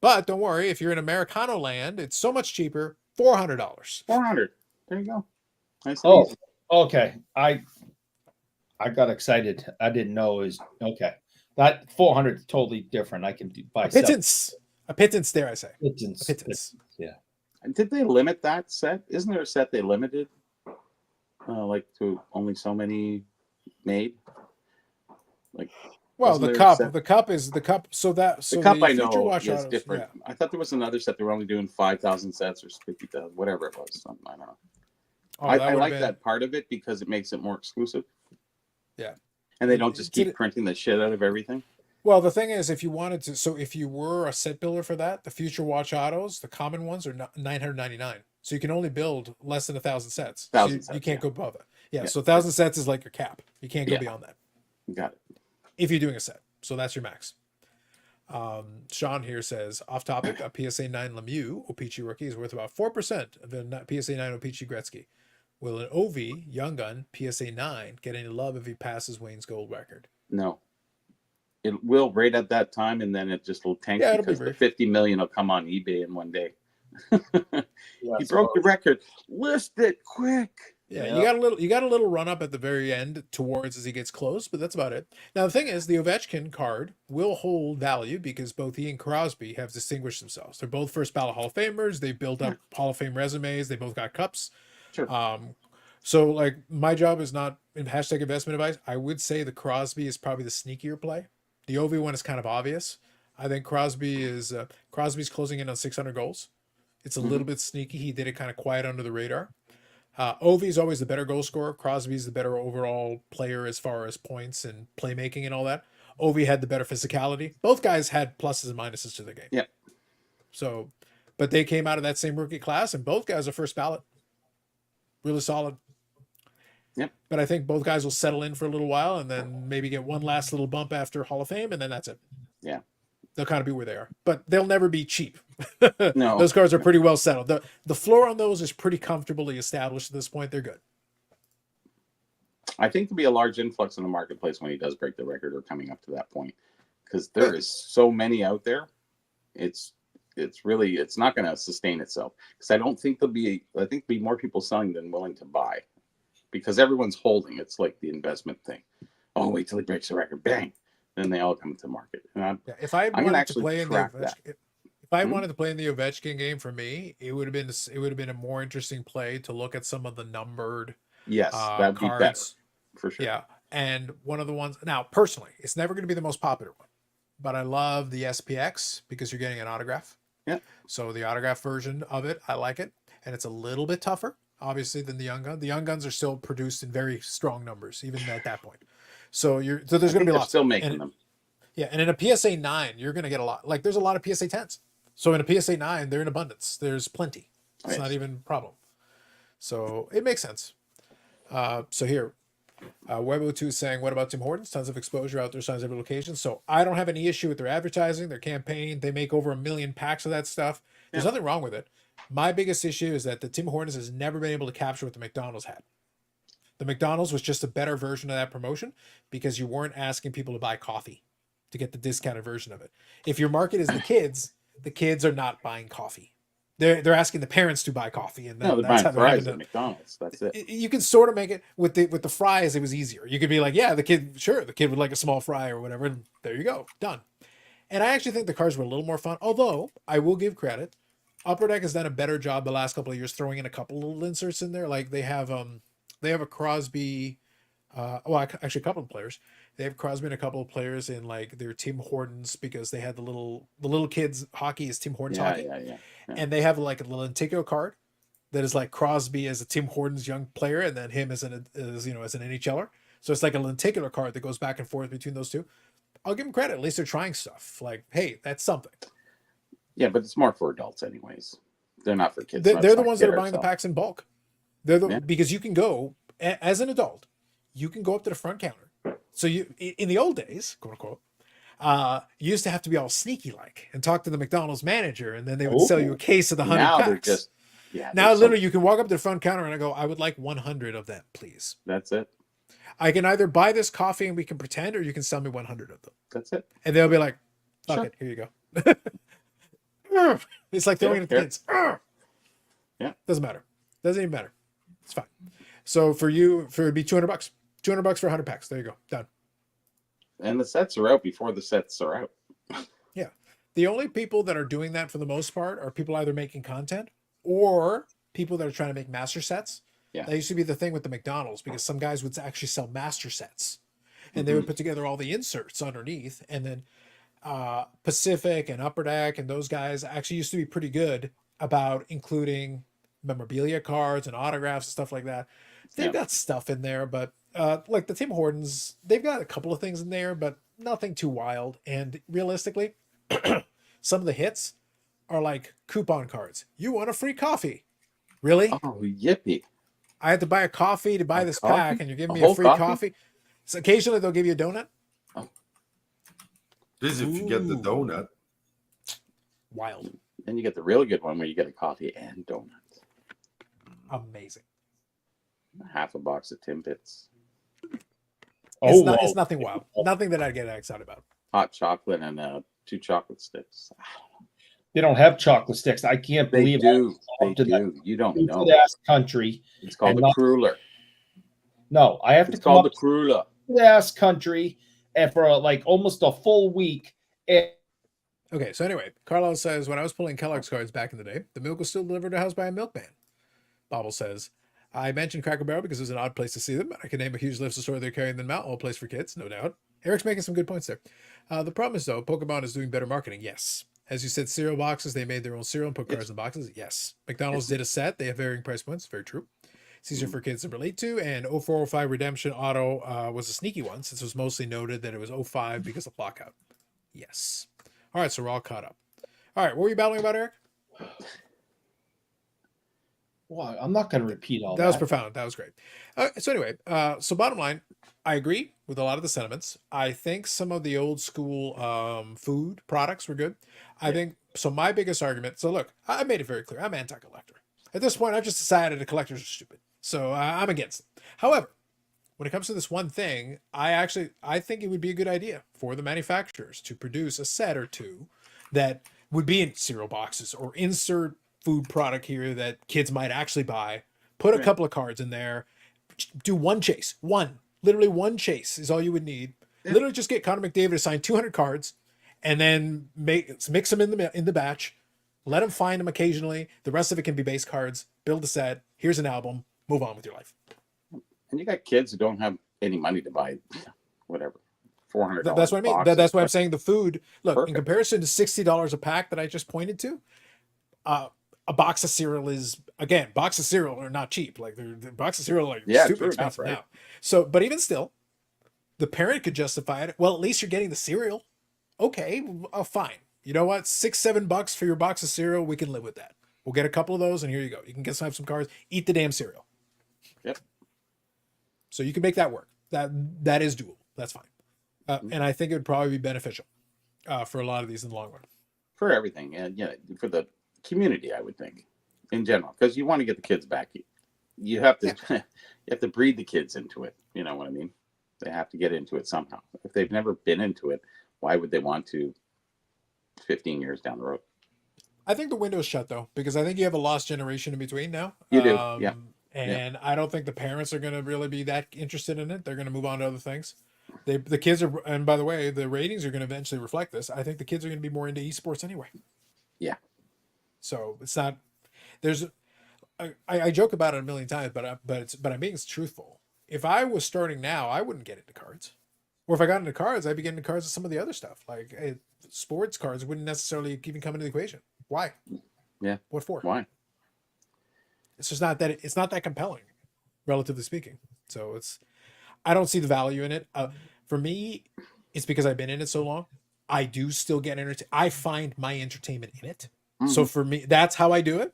But don't worry, if you're in Americano land, it's so much cheaper. $400. 400. There you go. Nice and Oh, easy. okay. I got excited. I didn't know it was okay. That 400 is totally different. I can buy A pittance, dare I say. pittance. A pittance. And did they limit that set? Isn't there a set they limited? Like to only so many made? Like Well, Wasn't the there a cup, set? the cup is the cup. So that so the cup I Future know Watch is Autos, different. yeah. I thought there was another set they were only doing 5,000 sets or 50,000, whatever it was. Something, I don't know. Oh, I would've like been- that part of it because it makes it more exclusive. Yeah. And they don't just Did keep it- printing the shit out of everything. Well, the thing is, if you wanted to, so if you were a set builder for that, the Future Watch Autos, the common ones are $999. So you can only build less than 1,000 sets. So 1,000 you sets, can't yeah. go above it. Yeah, Yeah. so 1,000 sets is like your cap. You can't go Yeah. beyond that Got it. if you're doing a set. So that's your max. Sean here says, off topic, a PSA 9 Lemieux O-Pee-Chee rookie is worth about 4% of a PSA 9 O-Pee-Chee Gretzky. Will an OV Young Gun PSA 9 get any love if he passes Wayne's gold record? No. It will right at that time, and then it just will tank Yeah, it'll be because the brief. 50 million will come on eBay in one day. Yeah, He so- broke the record. List it quick. Yeah, Yeah. you got a little run up at the very end towards as he gets close, but that's about it. Now the thing is, the Ovechkin card will hold value because both he and Crosby have distinguished themselves. They're both first ballot Hall of Famers. They built up Hall of Fame resumes. They both got cups. Sure. So like my job is not in hashtag investment advice. I would say the Crosby is probably the sneakier play. The OV one is kind of obvious. I think Crosby's closing in on 600 goals. It's a little bit sneaky. He did it kind of quiet under the radar. Ovi is always the better goal scorer. Crosby's the better overall player as far as points and playmaking and all that. Ovi had the better physicality. Both guys had pluses and minuses to their game. Yeah. So, but they came out of that same rookie class, and both guys are first ballot. Really solid. Yep. But I think both guys will settle in for a little while and then maybe get one last little bump after Hall of Fame, and then that's it. Yeah. They'll kind of be where they are, but they'll never be cheap. No. Those cards are pretty well settled. The floor on those is pretty comfortably established at this point. They're good. I think there'll be a large influx in the marketplace when he does break the record or coming up to that point, because there is so many out there. It's not going to sustain itself, because I think there'll be more people selling than willing to buy, because everyone's holding. It's like the investment thing. Oh, wait till he breaks the record, bang, then they all come to market. And Yeah, if I I'm gonna wanted to actually play in the track Ovechkin, that. if I Hmm? wanted to play in the Ovechkin game, for me, it would have been a more interesting play to look at some of the numbered yes, that would be better cards. for sure. Yeah, and one of the ones now personally, it's never going to be the most popular one, but I love the SPX because you're getting an autograph. Yeah. So the autograph version of it, I like it, and it's a little bit tougher. obviously, than the young gun. The young guns are still produced in very strong numbers, even at that point. So there's going to be they're lots. still making them. Yeah, and in a PSA 9, you're going to get a lot. Like, there's a lot of PSA 10s. So in a PSA 9, they're in abundance. There's plenty. It's not even a problem. So it makes sense. So here, Webo2 is saying, what about Tim Hortons? Tons of exposure, outdoor signs every location. So I don't have any issue with their advertising, their campaign. They make over 1 million packs of that stuff. There's nothing wrong with it. My biggest issue is that the Tim Hortons has never been able to capture what the McDonald's had. The McDonald's was just a better version of that promotion because you weren't asking people to buy coffee to get the discounted version of it. If your market is the kids are not buying coffee. They're asking the parents to buy coffee, and No, they're that's buying how fries at McDonald's. That's it. You can sort of make it with the fries. It was easier. You could be like, yeah, the kid would like a small fry or whatever, and there you go, done. And I actually think the cars were a little more fun. Although I will give credit, Upper Deck has done a better job the last couple of years throwing in a couple little inserts in there. Like they have a Crosby, actually a couple of players. They have Crosby and a couple of players in like their Tim Hortons because they had the little kids hockey is Tim Hortons hockey. Yeah. And they have like a lenticular card that is like Crosby as a Tim Hortons young player, and then him as an NHLer. So it's like a lenticular card that goes back and forth between those two. I'll give them credit. At least they're trying stuff. Like, hey, that's something. Yeah, but it's more for adults, anyways. They're not for kids. They're the ones that are buying the packs in bulk. Because you can go as an adult, you can go up to the front counter. So you in the old days, quote unquote, you used to have to be all sneaky like and talk to the McDonald's manager, and then they would sell you a case of the 100 now packs. Now literally you can walk up to the front counter and I go, I would like 100 of them, please. That's it. I can either buy this coffee and we can pretend, or you can sell me 100 of them. That's it. And they'll be like, fuck it, here you go. It's like throwing it at the kids. Yeah. Doesn't matter. Doesn't even matter. It's fine. So for you, it'd be $200. $200 for 100 packs. There you go. Done. And the sets are out before the sets are out. Yeah. The only people that are doing that for the most part are people either making content or people that are trying to make master sets. Yeah. That used to be the thing with the McDonald's because some guys would actually sell master sets and they would put together all the inserts underneath. And then Pacific and Upper Deck and those guys actually used to be pretty good about including memorabilia cards and autographs and stuff like that. They've got stuff in there, but like the Tim Hortons, they've got a couple of things in there, but nothing too wild. And realistically, some of the hits are like coupon cards. You want a free coffee? Really? Oh, yippee. I had to buy a coffee to buy this coffee? pack, and you're giving me whole a free coffee? So occasionally they'll give you a donut. This is if you get the donut. Wild. Then you get the really good one where you get a coffee and donuts. Amazing. Half a box of Timbits. It's nothing wild. Nothing that I get excited about. Hot chocolate and 2 chocolate sticks. They don't have chocolate sticks. I can't They believe do. They do. You don't know. Ass country. It's called a cruller. No, I have It's to come called up a cruller. to ass country and for like almost a full week. Okay, so anyway, Carlos says, when I was pulling Kellogg's cards back in the day, the milk was still delivered to house by a milkman. Bobble says, I mentioned Cracker Barrel because it was an odd place to see them. I can name a huge list of store they're carrying them out, all place for kids, no doubt. Eric's making some good points there. The problem is, though, Pokemon is doing better marketing. Yes. As you said, cereal boxes, they made their own cereal and put cards in boxes. Yes. McDonald's did a set. They have varying price points. Very true. It's easier for kids to relate to. And 0405 Redemption Auto was a sneaky one, since it was mostly noted that it was 05 because of lockout. Yes. All right, so we're all caught up. All right, what were you battling about, Eric? Well, I'm not going to repeat all that. That was profound. That was great. So anyway, so bottom line, I agree with a lot of the sentiments. I think some of the old school food products were good. I think, so my biggest argument, so look, I made it very clear. I'm anti-collector. At this point, I've just decided that collectors are stupid. So I'm against them. However, when it comes to this one thing, I think it would be a good idea for the manufacturers to produce a set or two that would be in cereal boxes or insert food product here that kids might actually buy. Put a couple of cards in there. Do one chase. Literally one chase is all you would need. Yeah. Literally just get Connor McDavid to sign 200 cards and then mix them in the batch. Let them find them occasionally. The rest of it can be base cards. Build a set. Here's an album. Move on with your life. And you got kids who don't have any money to buy whatever. $400. That's what I mean. That's why I'm saying the food. Look, Perfect. In comparison to $60 a pack that I just pointed to, a box of cereal is, again, box of cereal are not cheap. Like the box of cereal are like Yeah, super true enough, expensive right? now. So, but even still, the parent could justify it. Well, at least you're getting the cereal. Okay, fine. You know what? $6-7 for your box of cereal, we can live with that. We'll get a couple of those, and here you go. You can have some cards. Eat the damn cereal. Yep. So you can make that work. That is doable. That's fine. And I think it would probably be beneficial for a lot of these in the long run. For everything, and yeah, for the community, I would think, in general, because you want to get the kids back. You have to, you have to breed the kids into it. You know what I mean? They have to get into it somehow. If they've never been into it, why would they want to 15 years down the road? I think the window's shut though, because I think you have a lost generation in between now. You do, yeah. And I don't think the parents are going to really be that interested in it. They're going to move on to other things. The kids are, and by the way, the ratings are going to eventually reflect this. I think the kids are going to be more into esports anyway. Yeah. So it's not. There's, I joke about it a million times, but I'm being truthful. If I was starting now, I wouldn't get into cards. Or if I got into cards, I'd be getting into cards with some of the other stuff. Like sports cards wouldn't necessarily even come into the equation. Why? Yeah. What for? Why? It's just not that it's not that compelling, relatively speaking. So I don't see the value in it. For me, it's because I've been in it so long. I do still get entertained. I find my entertainment in it. Mm-hmm. So for me, that's how I do it.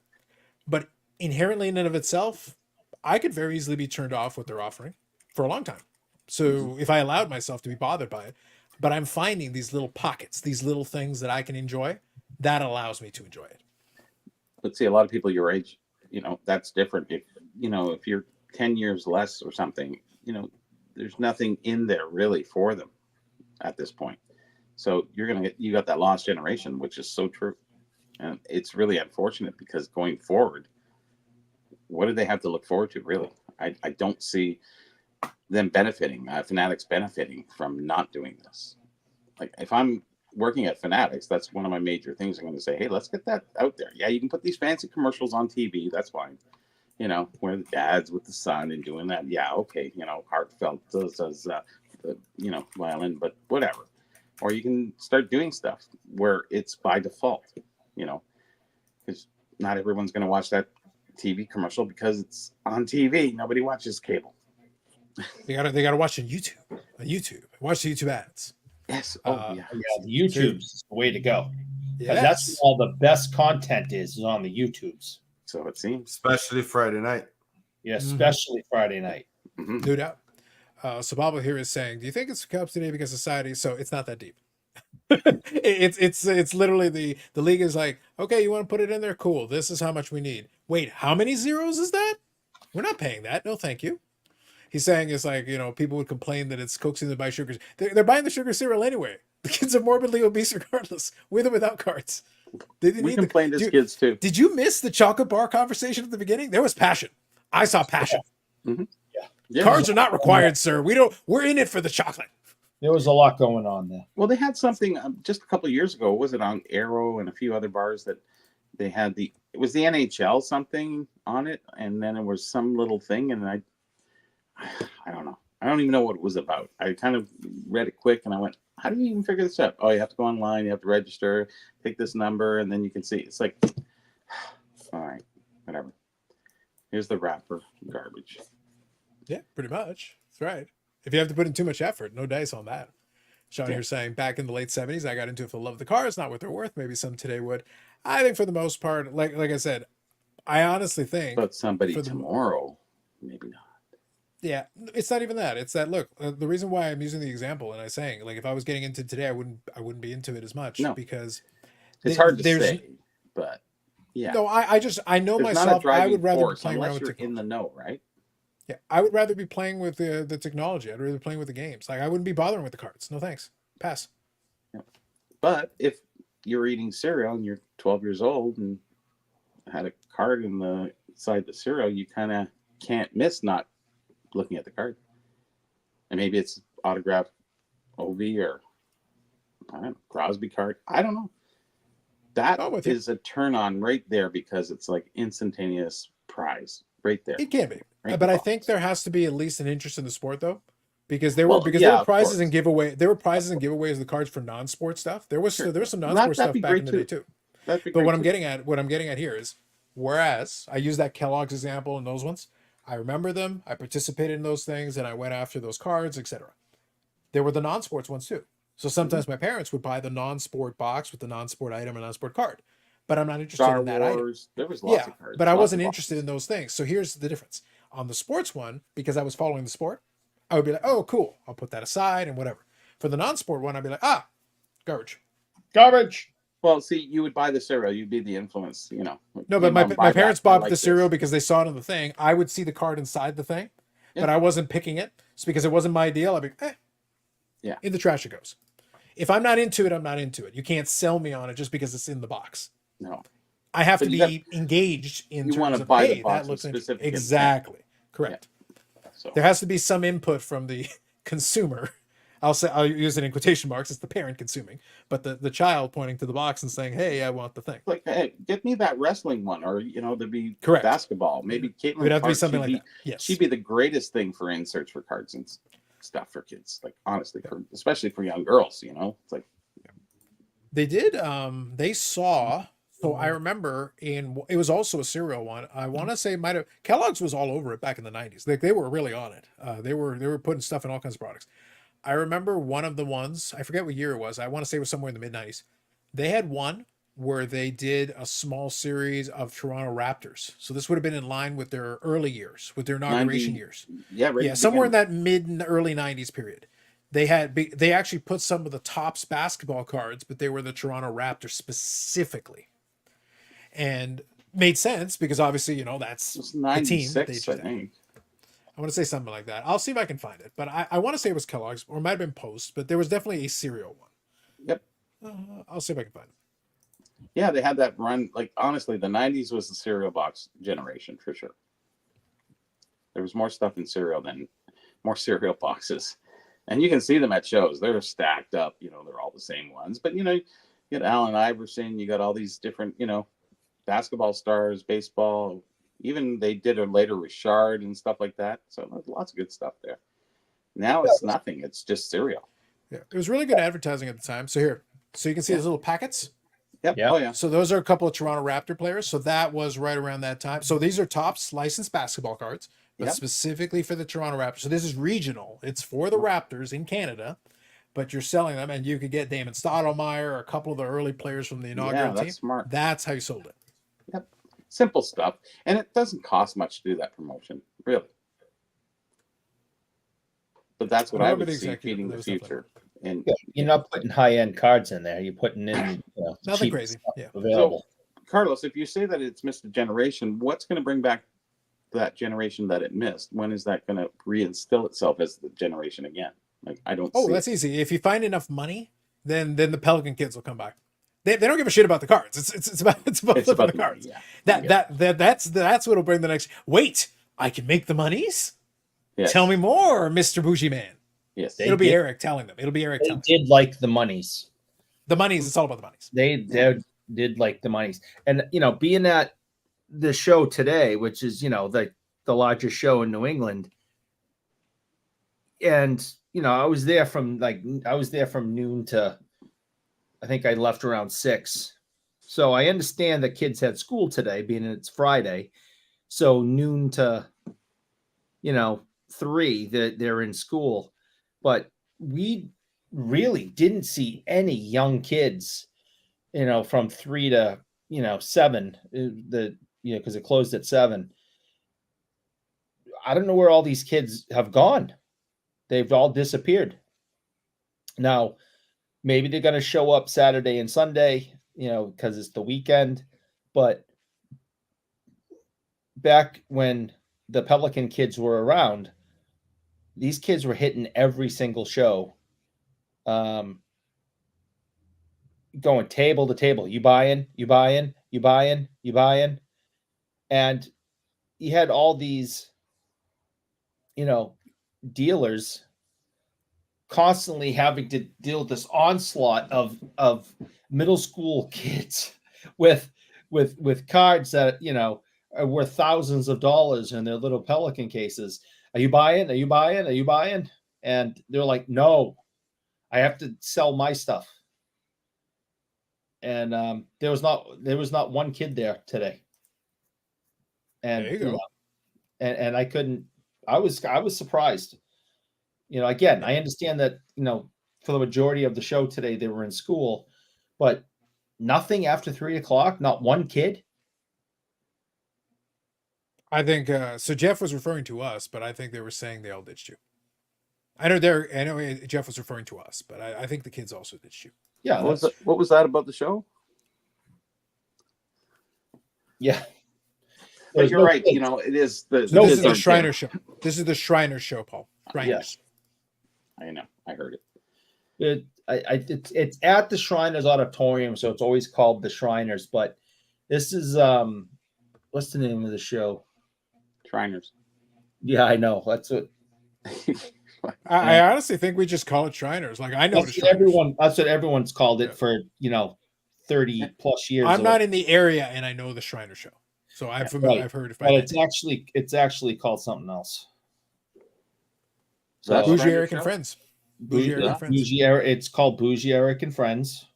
But inherently in and of itself, I could very easily be turned off what they're offering for a long time. So if I allowed myself to be bothered by it, but I'm finding these little pockets, these little things that I can enjoy, that allows me to enjoy it. But see, a lot of people your age, that's different. If you're 10 years less or something, there's nothing in there really for them at this point. So you got that lost generation, which is so true. And it's really unfortunate because going forward, what do they have to look forward to, really? I don't see them benefiting, Fanatics benefiting from not doing this. Like, if I'm working at Fanatics, that's one of my major things. I'm going to say, hey, let's get that out there. Yeah, you can put these fancy commercials on TV. That's fine. Where the dad's with the son and doing that. Yeah, okay. Heartfelt does violin, but whatever. Or you can start doing stuff where it's by default, because not everyone's going to watch that TV commercial because it's on TV. Nobody watches cable. They gotta watch on YouTube. Watch the YouTube ads. Yes. Yeah, the YouTube's the way to go. Because that's where Yes. all the best content is on the YouTubes. So it seems. Especially Friday night. Yeah, especially Friday night. Mm-hmm. No doubt. So Bob here is saying, do you think it's Cubs today because society? So it's not that deep. it's literally the league is like, okay, you want to put it in there? Cool. This is how much we need. Wait, how many zeros is that? We're not paying that. No, thank you. He's saying it's like, people would complain that it's coaxing them to buy sugars. They're buying the sugar cereal anyway. The kids are morbidly obese regardless, with or without cards. We complained as kids too. Did you miss the chocolate bar conversation at the beginning? There was passion. I saw passion. Mm-hmm. Yeah. Cards are not required, sir. We're in it for the chocolate. There was a lot going on there. Well, they had something just a couple of years ago. Was it on Arrow and a few other bars that they had it was the NHL something on it, and then it was some little thing, and I don't know. I don't even know what it was about. I kind of read it quick, and I went, how do you even figure this out? Oh, you have to go online, you have to register, take this number, and then you can see. It's like, all right, whatever. Here's the wrapper, garbage. Yeah, pretty much. That's right. If you have to put in too much effort, no dice on that. Sean here saying, back in the late 70s, I got into it for the love of the cars, not what they're worth. Maybe some today would. I think for the most part, like I said, I honestly think. But somebody tomorrow, maybe not. Yeah, it's not even that. It's that, look, the reason why I'm using the example and I'm saying, like, if I was getting into today, I wouldn't be into it as much. No. Because it's hard to say, but yeah. No, I know There's myself. I would rather be force playing around unless with you're in the know, right? Yeah, I would rather be playing with the technology. I'd rather be playing with the games. Like, I wouldn't be bothering with the cards. No thanks. Pass. Yeah. But if you're eating cereal and you're 12 years old and had a card inside the cereal, you kind of can't miss not looking at the card. And maybe it's autographed OV or I don't know, Crosby card. I don't know. That is a turn on right there because it's like instantaneous prize right there. It can be. Right But I think there has to be at least an interest in the sport though. Because there were prizes and giveaways. There were prizes and giveaways of the cards for non-sport stuff. There was some non-sport stuff back in the day too. But what I'm getting at here is Whereas I use that Kellogg's example and those ones. I remember them. I participated in those things, and I went after those cards, etc. There were the non-sports ones too. So sometimes my parents would buy the non-sport box with the non-sport item and non-sport card, but I'm not interested Star in that item. Wars. There was lots Yeah, of cards. but I lots wasn't of interested in boxes. those things. So here's the difference. On the sports one, because I was following the sport, I would be like, oh, cool. I'll put that aside and whatever. For the non-sport one, I'd be like, ah, garbage. Garbage. Well, see, you would buy the cereal. You'd be the influence, you know. like, No, "Hey, but my, Mom, buy my that. parents I bought like the cereal this." because they saw it in the thing. I would see the card inside the thing, Yeah. but I wasn't picking it. It's because it wasn't my deal. I'd be, Yeah. in the trash it goes. If I'm not into it, I'm not into it. You can't sell me on it just because it's in the box. No. I have But to you be engaged in you wanna terms of, buy the hey, box that looks with interesting. specific intent. Exactly. Correct. So There has to be some input from the consumer. I'll use it in quotation marks. It's the parent consuming, but the child pointing to the box and saying, hey, I want the thing. like, hey, get me that wrestling one, or you know, there'd be Correct. basketball. Maybe Caitlin It would have to be Clark, something she'd like be, that. Yes. She'd be the greatest thing for inserts for cards and stuff for kids. Like honestly, for especially for young girls, you know, it's like They did. They saw. So I remember it was also a cereal one. I want to say might have Kellogg's was all over it back in the 90s. Like they were really on it. They were putting stuff in all kinds of products. I remember one of the ones. I forget what year it was. I want to say it was somewhere in the mid 90s. They had one where they did a small series of Toronto Raptors. So this would have been in line with their early years, with their inauguration 90 years. yeah, right. Yeah, somewhere in that mid and early 90s period. They actually put some of the tops basketball cards, but they were the Toronto Raptors specifically. And made sense because obviously, that's It's the team that they 96, just I had. think. I want to say something like that. I'll see if I can find it. But I want to say it was Kellogg's or it might have been Post, but there was definitely a cereal one. Yep. I'll see if I can find it. Yeah, they had that run. Like honestly, the 90s was the cereal box generation for sure. There was more stuff in cereal than more cereal boxes. And you can see them at shows. They're stacked up, they're all the same ones. But you got Allen Iverson, you got all these different, basketball stars, baseball. Even they did it later with Shard and stuff like that. So there's lots of good stuff there. Now it's nothing. It's just cereal. Yeah. It was really good advertising at the time. So here. So you can see those little packets. Yep. Yeah. Oh yeah. So those are a couple of Toronto Raptor players. So that was right around that time. So these are Topps licensed basketball cards, but Yep. specifically for the Toronto Raptors. So this is regional. It's for the Raptors in Canada, but you're selling them, and you could get Damon Stoudemire or a couple of the early players from the inaugural Yeah, that's team. smart. That's how you sold it. Yep. Simple stuff. And it doesn't cost much to do that promotion, really. But that's what I I remember would the see executive, feeding there the was stuff like future. And You're not putting high end cards in there. You're putting in Nothing cheap crazy. stuff Yeah. available. Carlos, if you say that it's missed a generation, what's going to bring back that generation that it missed? When is that going to reinstill itself as the generation again? Like I don't Oh, see that's it. easy. If you find enough money, then the Pelican kids will come back. They don't give a shit about the cards. It's about It's flipping about the the cards. money, yeah. That's what'll bring the next. Wait, I can make the monies. Yes. Tell me more, Mr. Bougie Man. Yes. They It'll be did- Eric telling them. It'll be Eric They telling them. did like the monies. The monies. It's all about the monies. They did like the monies. And being at the show today, which is the largest show in New England, and I was there from noon to I think I left around 6. So I understand that kids had school today, being it's Friday. So noon to 3 that they're in school. But we really didn't see any young kids, from 3 to 7. Because it closed at 7. I don't know where all these kids have gone. They've all disappeared. Now, maybe they're going to show up Saturday and Sunday, because it's the weekend. But back when the Pelican kids were around, these kids were hitting every single show, going table to table. You buying? And you had all these, dealers constantly having to deal with this onslaught of middle school kids with cards that are worth thousands of dollars in their little Pelican cases. Are you buying? And they're like, no, I have to sell my stuff. And there was not one kid there today. And There you go. And I couldn't. I was surprised. Again, I understand that for the majority of the show today they were in school, but nothing after 3:00. Not one kid. I think so. Jeff was referring to us, but I think they were saying they all ditched you. I know Jeff was referring to us, but I think the kids also ditched you. Yeah. What was that about the show? Yeah. But you're right. It is the. So this is the Shriner show. This is the Shriner show, Paul. Yes. I know. I heard it. It's at the Shriners Auditorium, so it's always called the Shriners. But this is what's the name of the show? Shriners. Yeah, I know. That's what. I honestly think we just call it Shriners. Like I know That's what everyone's called it for 30 plus years. I'm not in the area, and I know the Shriner show, so I'm familiar. Right. I've heard of it. But it's actually called something else. So Bougie Eric and Friends. Bougie Eric and Friends. It's called Bougie Eric and Friends.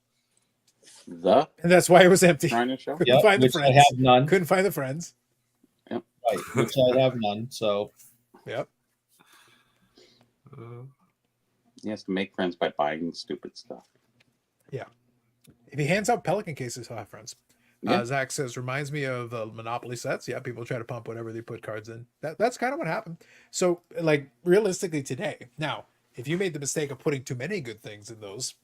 And that's why it was empty. Shriner show. Couldn't find the which friends. I have none. Couldn't find the friends. Yep. Right, which I have none. So. Yep. He has to make friends by buying stupid stuff. Yeah. If he hands out Pelican cases, he'll have friends. Yeah. Zach says, reminds me of Monopoly sets. Yeah, people try to pump whatever they put cards in. That's kind of what happened. So, like, realistically today, now, if you made the mistake of putting too many good things in those,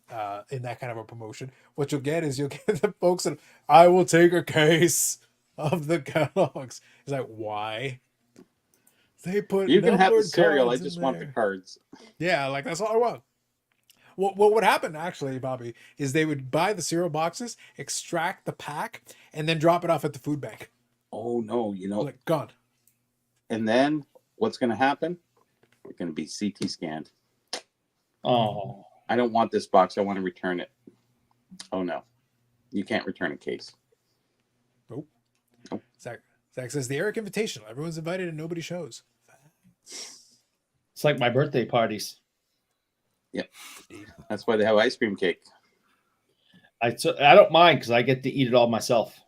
in that kind of a promotion, what you'll get the folks that, I will take a case of the catalogs. It's like, why? They put You can have the numbered cereal. I cards just in want there. the cards. Yeah, like that's all I want. What would happen actually, Bobby, is they would buy the cereal boxes, extract the pack, and then drop it off at the food bank. Oh no, Like gone. And then what's going to happen? We're going to be CT scanned. Oh. I don't want this box. I want to return it. Oh no, you can't return a case. Nope. Nope. Zach says the Eric Invitational. Everyone's invited and nobody shows. It's like my birthday parties. Yep. That's why they have ice cream cake. I don't mind because I get to eat it all myself.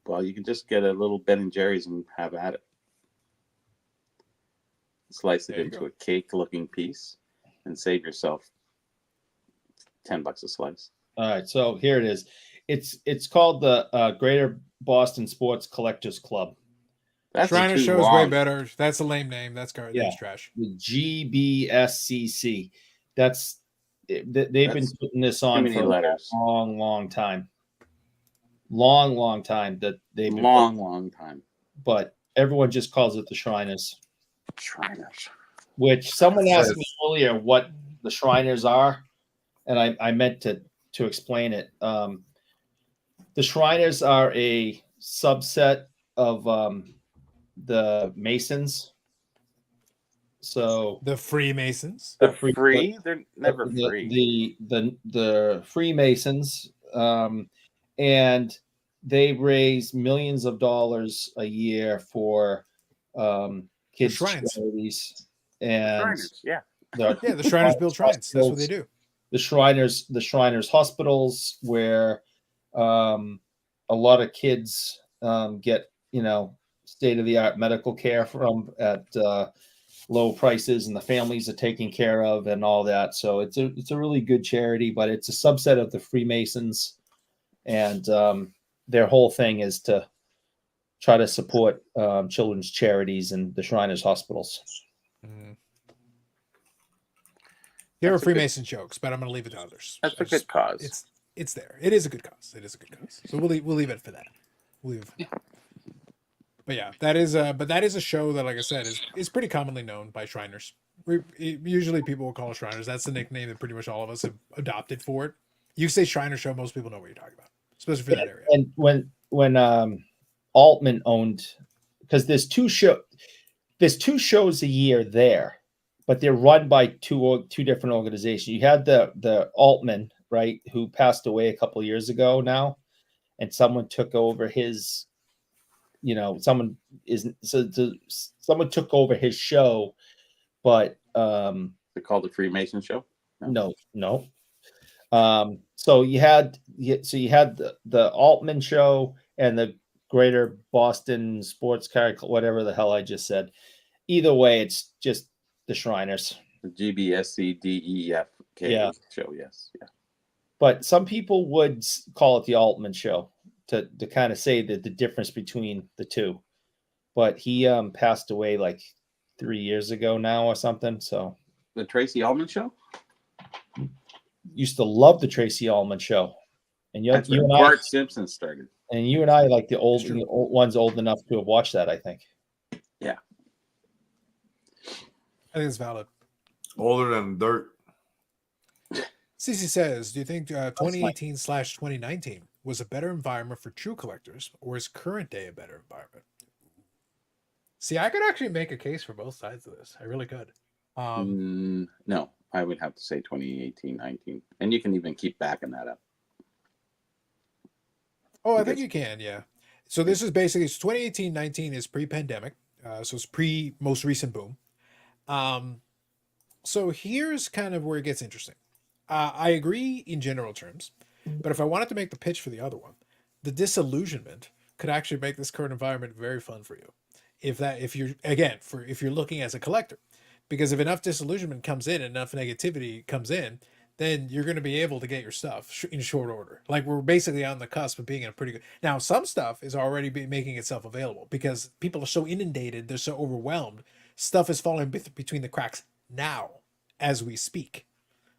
Well, you can just get a little Ben and Jerry's and have at it. Slice it into a cake-looking piece and save yourself $10 a slice. All right, so here it is. It's called the Greater Boston Sports Collectors Club. That's Shriner too show is long. way better. That's a lame name. That's trash. The GBSCC. They've been putting this on for a long time. Long time that they've been long time. But everyone just calls it the Shriners. Shriners. Which someone asked me earlier what the Shriners are, and I meant to explain it. The Shriners are a subset of the Masons. So the Freemasons. They're free? They're never free. The Freemasons, and they raise millions of dollars a year for kids' charities. And the Shriners build shrines. That's what they do. The Shriners hospitals, where a lot of kids get state-of-the-art medical care from at low prices, and the families are taken care of and all that. So it's a really good charity, but it's a subset of the Freemasons, and their whole thing is to try to support children's charities and the Shriners hospitals. There are Freemason jokes, but I'm going to leave it to others. That's a good cause. It's there. It is a good cause. So we'll leave it for that. But yeah, that is a show that, like I said, is pretty commonly known by Shriners. Usually people will call it Shriners. That's the nickname that pretty much all of us have adopted for it. You say Shriner show, most people know what you're talking about, especially for that area. And when Altman owned, because there's two shows a year there, but they're run by two different organizations. You had the Altman, right, who passed away a couple of years ago now, and someone took over his. Someone took over his show, but they called the Freemason show. No. So you had the Altman show and the Greater Boston Sports Car, whatever the hell I just said. Either way, it's just the Shriners. The GBSCDEFK Yeah. show, yes. Yeah. But some people would call it the Altman show to kind of say that the difference between the two. But he passed away like 3 years ago now or something. So The Tracy Ullman show? used to love the Tracy Ullman show. And That's you where and Bart Simpson started. I like the old, It's true. the old ones old enough to have watched that, I think. Yeah. I think it's valid. Older than dirt. CC says, do you think 2018/2019 was a better environment for true collectors, or is current day a better environment? See, I could actually make a case for both sides of this. I really could. No, I would have to say 2018-19. And you can even keep backing that up. Oh, I think you can, yeah. So this is basically 2018-19 is pre-pandemic. So it's pre-most recent boom. So here's kind of where it gets interesting. I agree in general terms, but if I wanted to make the pitch for the other one, the disillusionment could actually make this current environment very fun for you. If you're looking as a collector, because if enough disillusionment comes in, enough negativity comes in, then you're going to be able to get your stuff in short order. Like we're basically on the cusp of being in a pretty good. Now, some stuff is already making itself available because people are so inundated, they're so overwhelmed. Stuff is falling between the cracks now as we speak.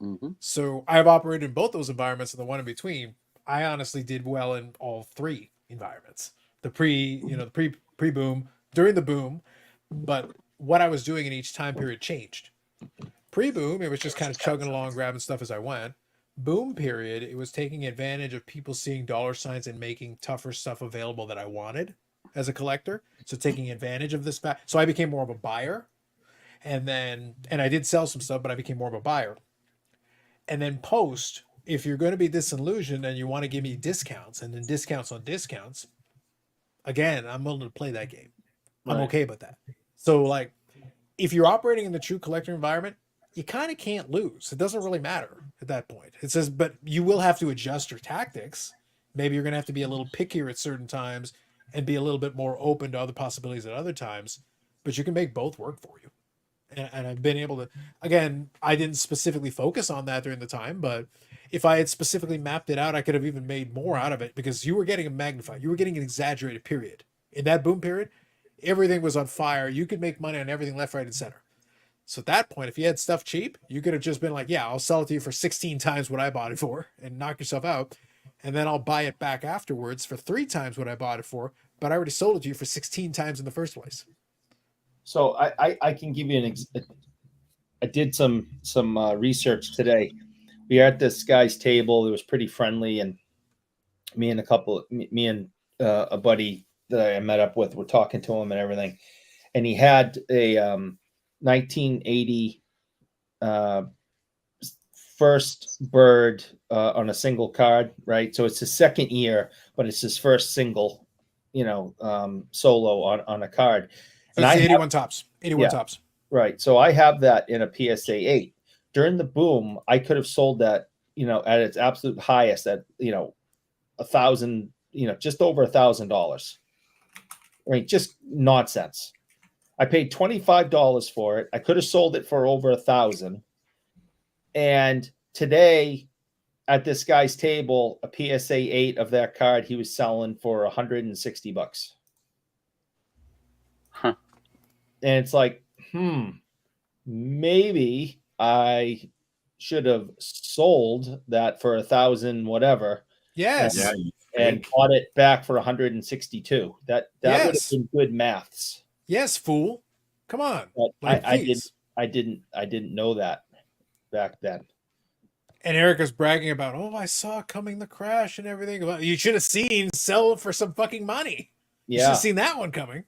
Mm-hmm. So I've operated in both those environments and the one in between. I honestly did well in all three environments. The pre-boom, during the boom, but what I was doing in each time period changed. Pre-boom, it was just kind of chugging along, grabbing stuff as I went. Boom period, it was taking advantage of people seeing dollar signs and making tougher stuff available that I wanted as a collector. So taking advantage of this fact. So I became more of a buyer. And I did sell some stuff, but I became more of a buyer. And then post, if you're going to be disillusioned and you want to give me discounts and then discounts on discounts, again, I'm willing to play that game. I'm Right. okay with that. So like, if you're operating in the true collector environment, you kind of can't lose. It doesn't really matter at that point. It says, but you will have to adjust your tactics. Maybe you're going to have to be a little pickier at certain times and be a little bit more open to other possibilities at other times, but you can make both work for you. And I've been able to, again, I didn't specifically focus on that during the time, but if I had specifically mapped it out, I could have even made more out of it because you were getting a magnified, you were getting an exaggerated period. In that boom period, everything was on fire. You could make money on everything left, right, and center. So at that point, if you had stuff cheap, you could have just been like, yeah, I'll sell it to you for 16 times what I bought it for and knock yourself out. And then I'll buy it back afterwards for 3 times what I bought it for, but I already sold it to you for 16 times in the first place. So I can give you I did some research today. We were at this guy's table. It was pretty friendly, and me and a buddy that I met up with were talking to him and everything. And he had a 1980 first bird on a single card, right? So it's his second year, but it's his first single, solo on a card. So And it's I 81 tops. 81 Yeah. tops. Right. So I have that in a PSA 8. During the boom, I could have sold that, at its absolute highest at, $1,000, just over $1,000. I mean, just nonsense. I paid $25 for it. I could have sold it for over $1,000. And today at this guy's table, a PSA 8 of that card, he was selling for $160. Huh. And it's like, maybe I should have sold that for $1,000 whatever Yes. Yeah, and bought it back for 162. That would have Yes. been good maths. Yes, fool. Come on. But Like, please. I didn't know that back then. And Eric was bragging about, I saw coming the crash and everything. Well, you should have seen sell for some fucking money. You should Yeah. have seen that one coming.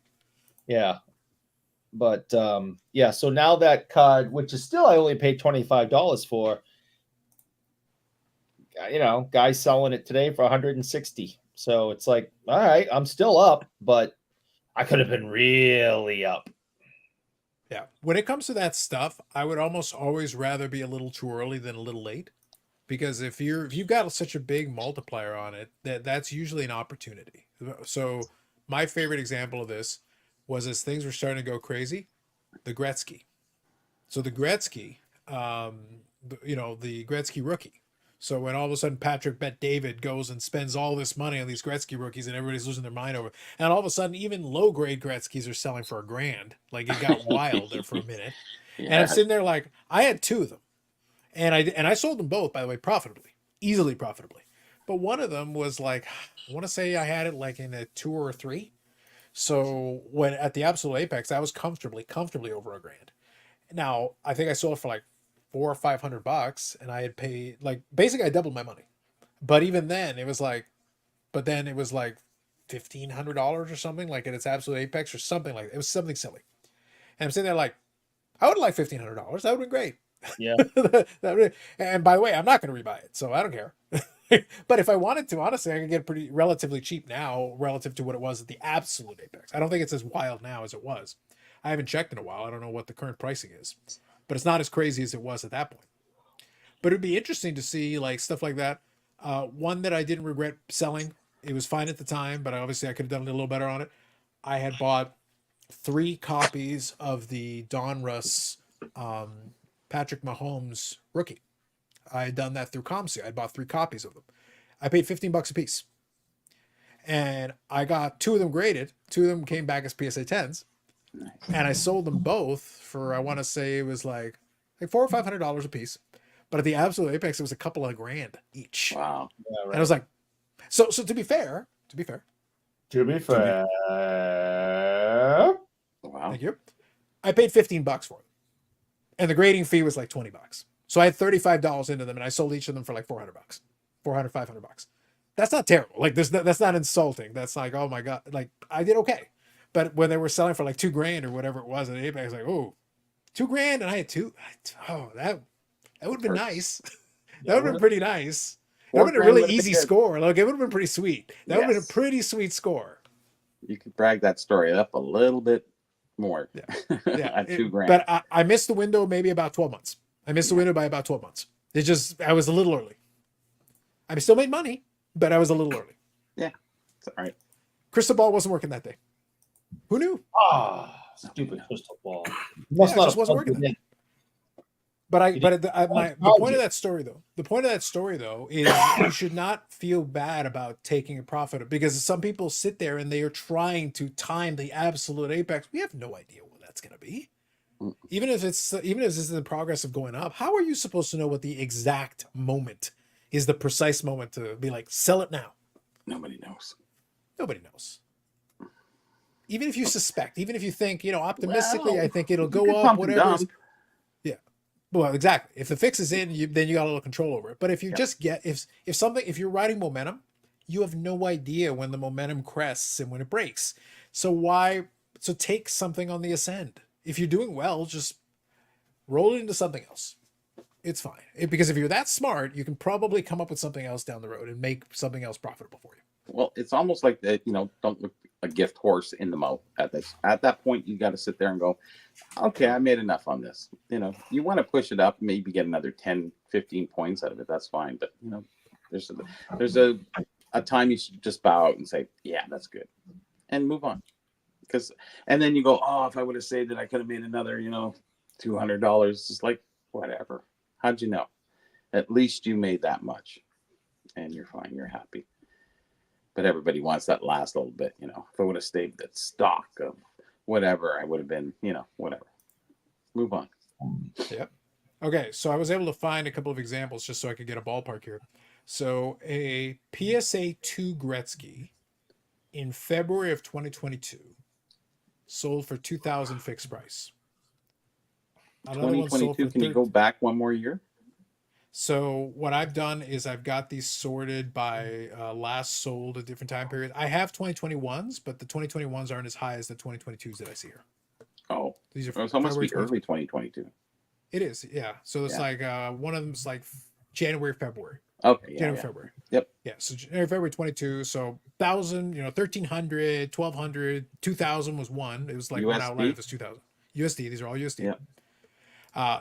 Yeah. But so now that card, which is still I only paid $25 for, guys selling it today for 160. So it's like, all right, I'm still up, but I could have been really up. Yeah. When it comes to that stuff, I would almost always rather be a little too early than a little late. Because if you've got such a big multiplier on it, that's usually an opportunity. So my favorite example of this was as things were starting to go crazy, the Gretzky. So the Gretzky, the Gretzky rookie. So when all of a sudden Patrick Bet David goes and spends all this money on these Gretzky rookies and everybody's losing their mind over it. And all of a sudden, even low grade Gretzky's are selling for $1,000. Like it got wild there for a minute. And I'm sitting there like, I had 2 of them. And I sold them both, by the way, profitably, easily profitably. But one of them was like, I want to say I had it like in a 2 or a 3. So when at the absolute apex, I was comfortably over $1,000. Now I think I sold it for like $400 or $500, and I had paid like basically I doubled my money. But even then, it was like, $1,500 or something, like at its absolute apex or something like that. It was something silly. And I'm sitting there like, I would like $1,500. That would have been great. Yeah. And by the way, I'm not going to rebuy it, so I don't care. But if I wanted to, honestly, I can get it pretty relatively cheap now relative to what it was at the absolute apex. I don't think it's as wild now as it was. I haven't checked in a while. I don't know what the current pricing is, but it's not as crazy as it was at that point. But it'd be interesting to see like stuff like that. One that I didn't regret selling. It was fine at the time, but obviously I could have done a little better on it. I had bought 3 copies of the Donruss Patrick Mahomes rookie. I had done that through ComC. I bought 3 copies of them. I paid $15 a piece. And I got 2 of them graded. 2 of them came back as PSA 10s. And I sold them both for, I want to say it was like $400 or $500 a piece. But at the absolute apex, it was a couple of $grand each. Wow. Yeah, right. And I was like, so to be fair. Wow. Thank you. I paid $15 for it. And the grading fee was like $20. So I had $35 into them and I sold each of them for like $400, $500. That's not terrible. Like that's not insulting. That's like, oh my God, like I did okay. But when they were selling for like $2,000 or whatever it was at Apex, like, oh, $2,000 and I had 2. Oh, that would have been nice. That would have been pretty nice. That would have been a really easy score. Like it would have been pretty sweet. That would have been a pretty sweet score. You could brag that story up a little bit more. Yeah. At $2,000. But I missed the window maybe about 12 months. I missed the window by about 12 months. I was a little early. I still made money, but I was a little early. Yeah. It's all right. Crystal ball wasn't working that day. Who knew? Stupid crystal ball. It just wasn't working. The point of that story though, is you should not feel bad about taking a profit because some people sit there and they are trying to time the absolute apex. We have no idea what that's going to be. Even if it's in the progress of going up, how are you supposed to know what the exact moment is, the precise moment to be like, sell it now? Nobody knows. Nobody knows. Even if you suspect, even if you think, optimistically, I think it'll go up, whatever. Yeah. Well, exactly. If the fix is in, then you got a little control over it. But if you just if you're riding momentum, you have no idea when the momentum crests and when it breaks. So take something on the ascend. If you're doing well, just roll it into something else. It's fine. Because if you're that smart, you can probably come up with something else down the road and make something else profitable for you. Well, it's almost like that, don't look a gift horse in the mouth at this. At that point, you got to sit there and go, okay, I made enough on this. You want to push it up, maybe get another 10, 15 points out of it. That's fine. But, there's a time you should just bow out and say, yeah, that's good. And move on. And then you go, oh, if I would have saved it, I could have made another, $200. Just like, whatever. How'd you know? At least you made that much. And you're fine. You're happy. But everybody wants that last little bit, If I would have stayed that stock of whatever, I would have been, whatever. Move on. Yep. Okay, so I was able to find a couple of examples just so I could get a ballpark here. So a PSA 2 Gretzky in February of 2022 sold for $2,000 fixed price. 2022, can you go back one more year? So what I've done is I've got these sorted by last sold at different time periods. I have 2021s, but the 2021s aren't as high as the 2022s that I see here. Oh, these are so it must be early 2022. It is, yeah. So it's like one of them's like January, February. Okay, January, February. Yep. Yeah, so January, February 22. So 1,000, 1,300, 1,200, 2,000 was one. It was like one outlier. It was 2,000 USD. These are all USD. Yeah.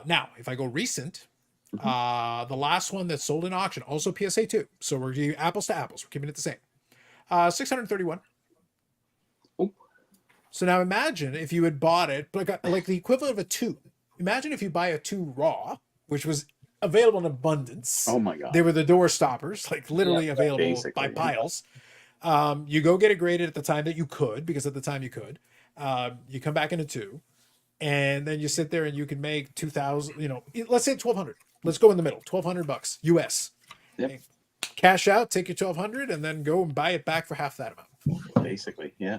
Now, if I go recent. The last one that sold in auction, also PSA 2. So we're giving apples to apples. We're keeping it the same. 631. So now imagine if you had bought it like the equivalent of a 2. Imagine if you buy a 2 raw, which was available in abundance. Oh my god. They were the door stoppers, like literally available by basically, yeah. piles. You go get it graded at the time that you could, because at the time you could. You come back in a 2, and then you sit there and you can make 2,000. Let's say 1,200. Let's go in the middle, $1,200 US. Yep. Cash out, take your 1,200, and then go and buy it back for half that amount. Basically, yeah.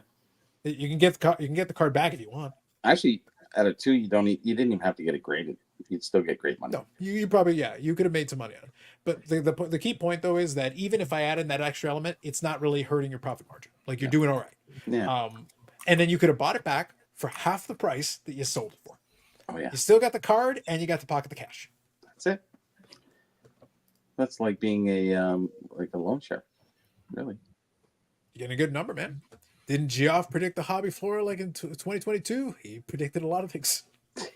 You can get the card back if you want. Actually, at a 2, you didn't even have to get it graded. You'd still get great money. No, you probably, you could have made some money on it. But the key point though is that even if I add in that extra element, it's not really hurting your profit margin. Like you're doing all right. Yeah. And then you could have bought it back for half the price that you sold it for. Oh yeah. You still got the card and you got to pocket the cash. That's it. That's like being a loan shark, really. You're getting a good number, man. Didn't Geoff predict the hobby floor like in 2022? He predicted a lot of things.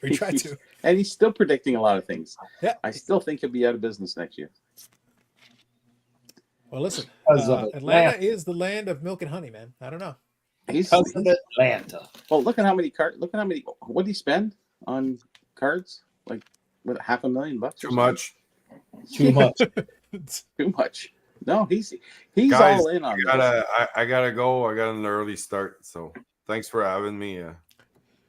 Or he tried to. And he's still predicting a lot of things. Yeah. I still think he'll be out of business next year. Well, listen, Because of Atlanta Atlanta. is the land of milk and honey, man. I don't know. Because of Atlanta. Well, look at how many cards. Look at how many. What did he spend on cards? Like, what, $500,000? Too much. Too much. Too much. No, he's Guys, all in on this. I gotta go. I got an early start. So thanks for having me. All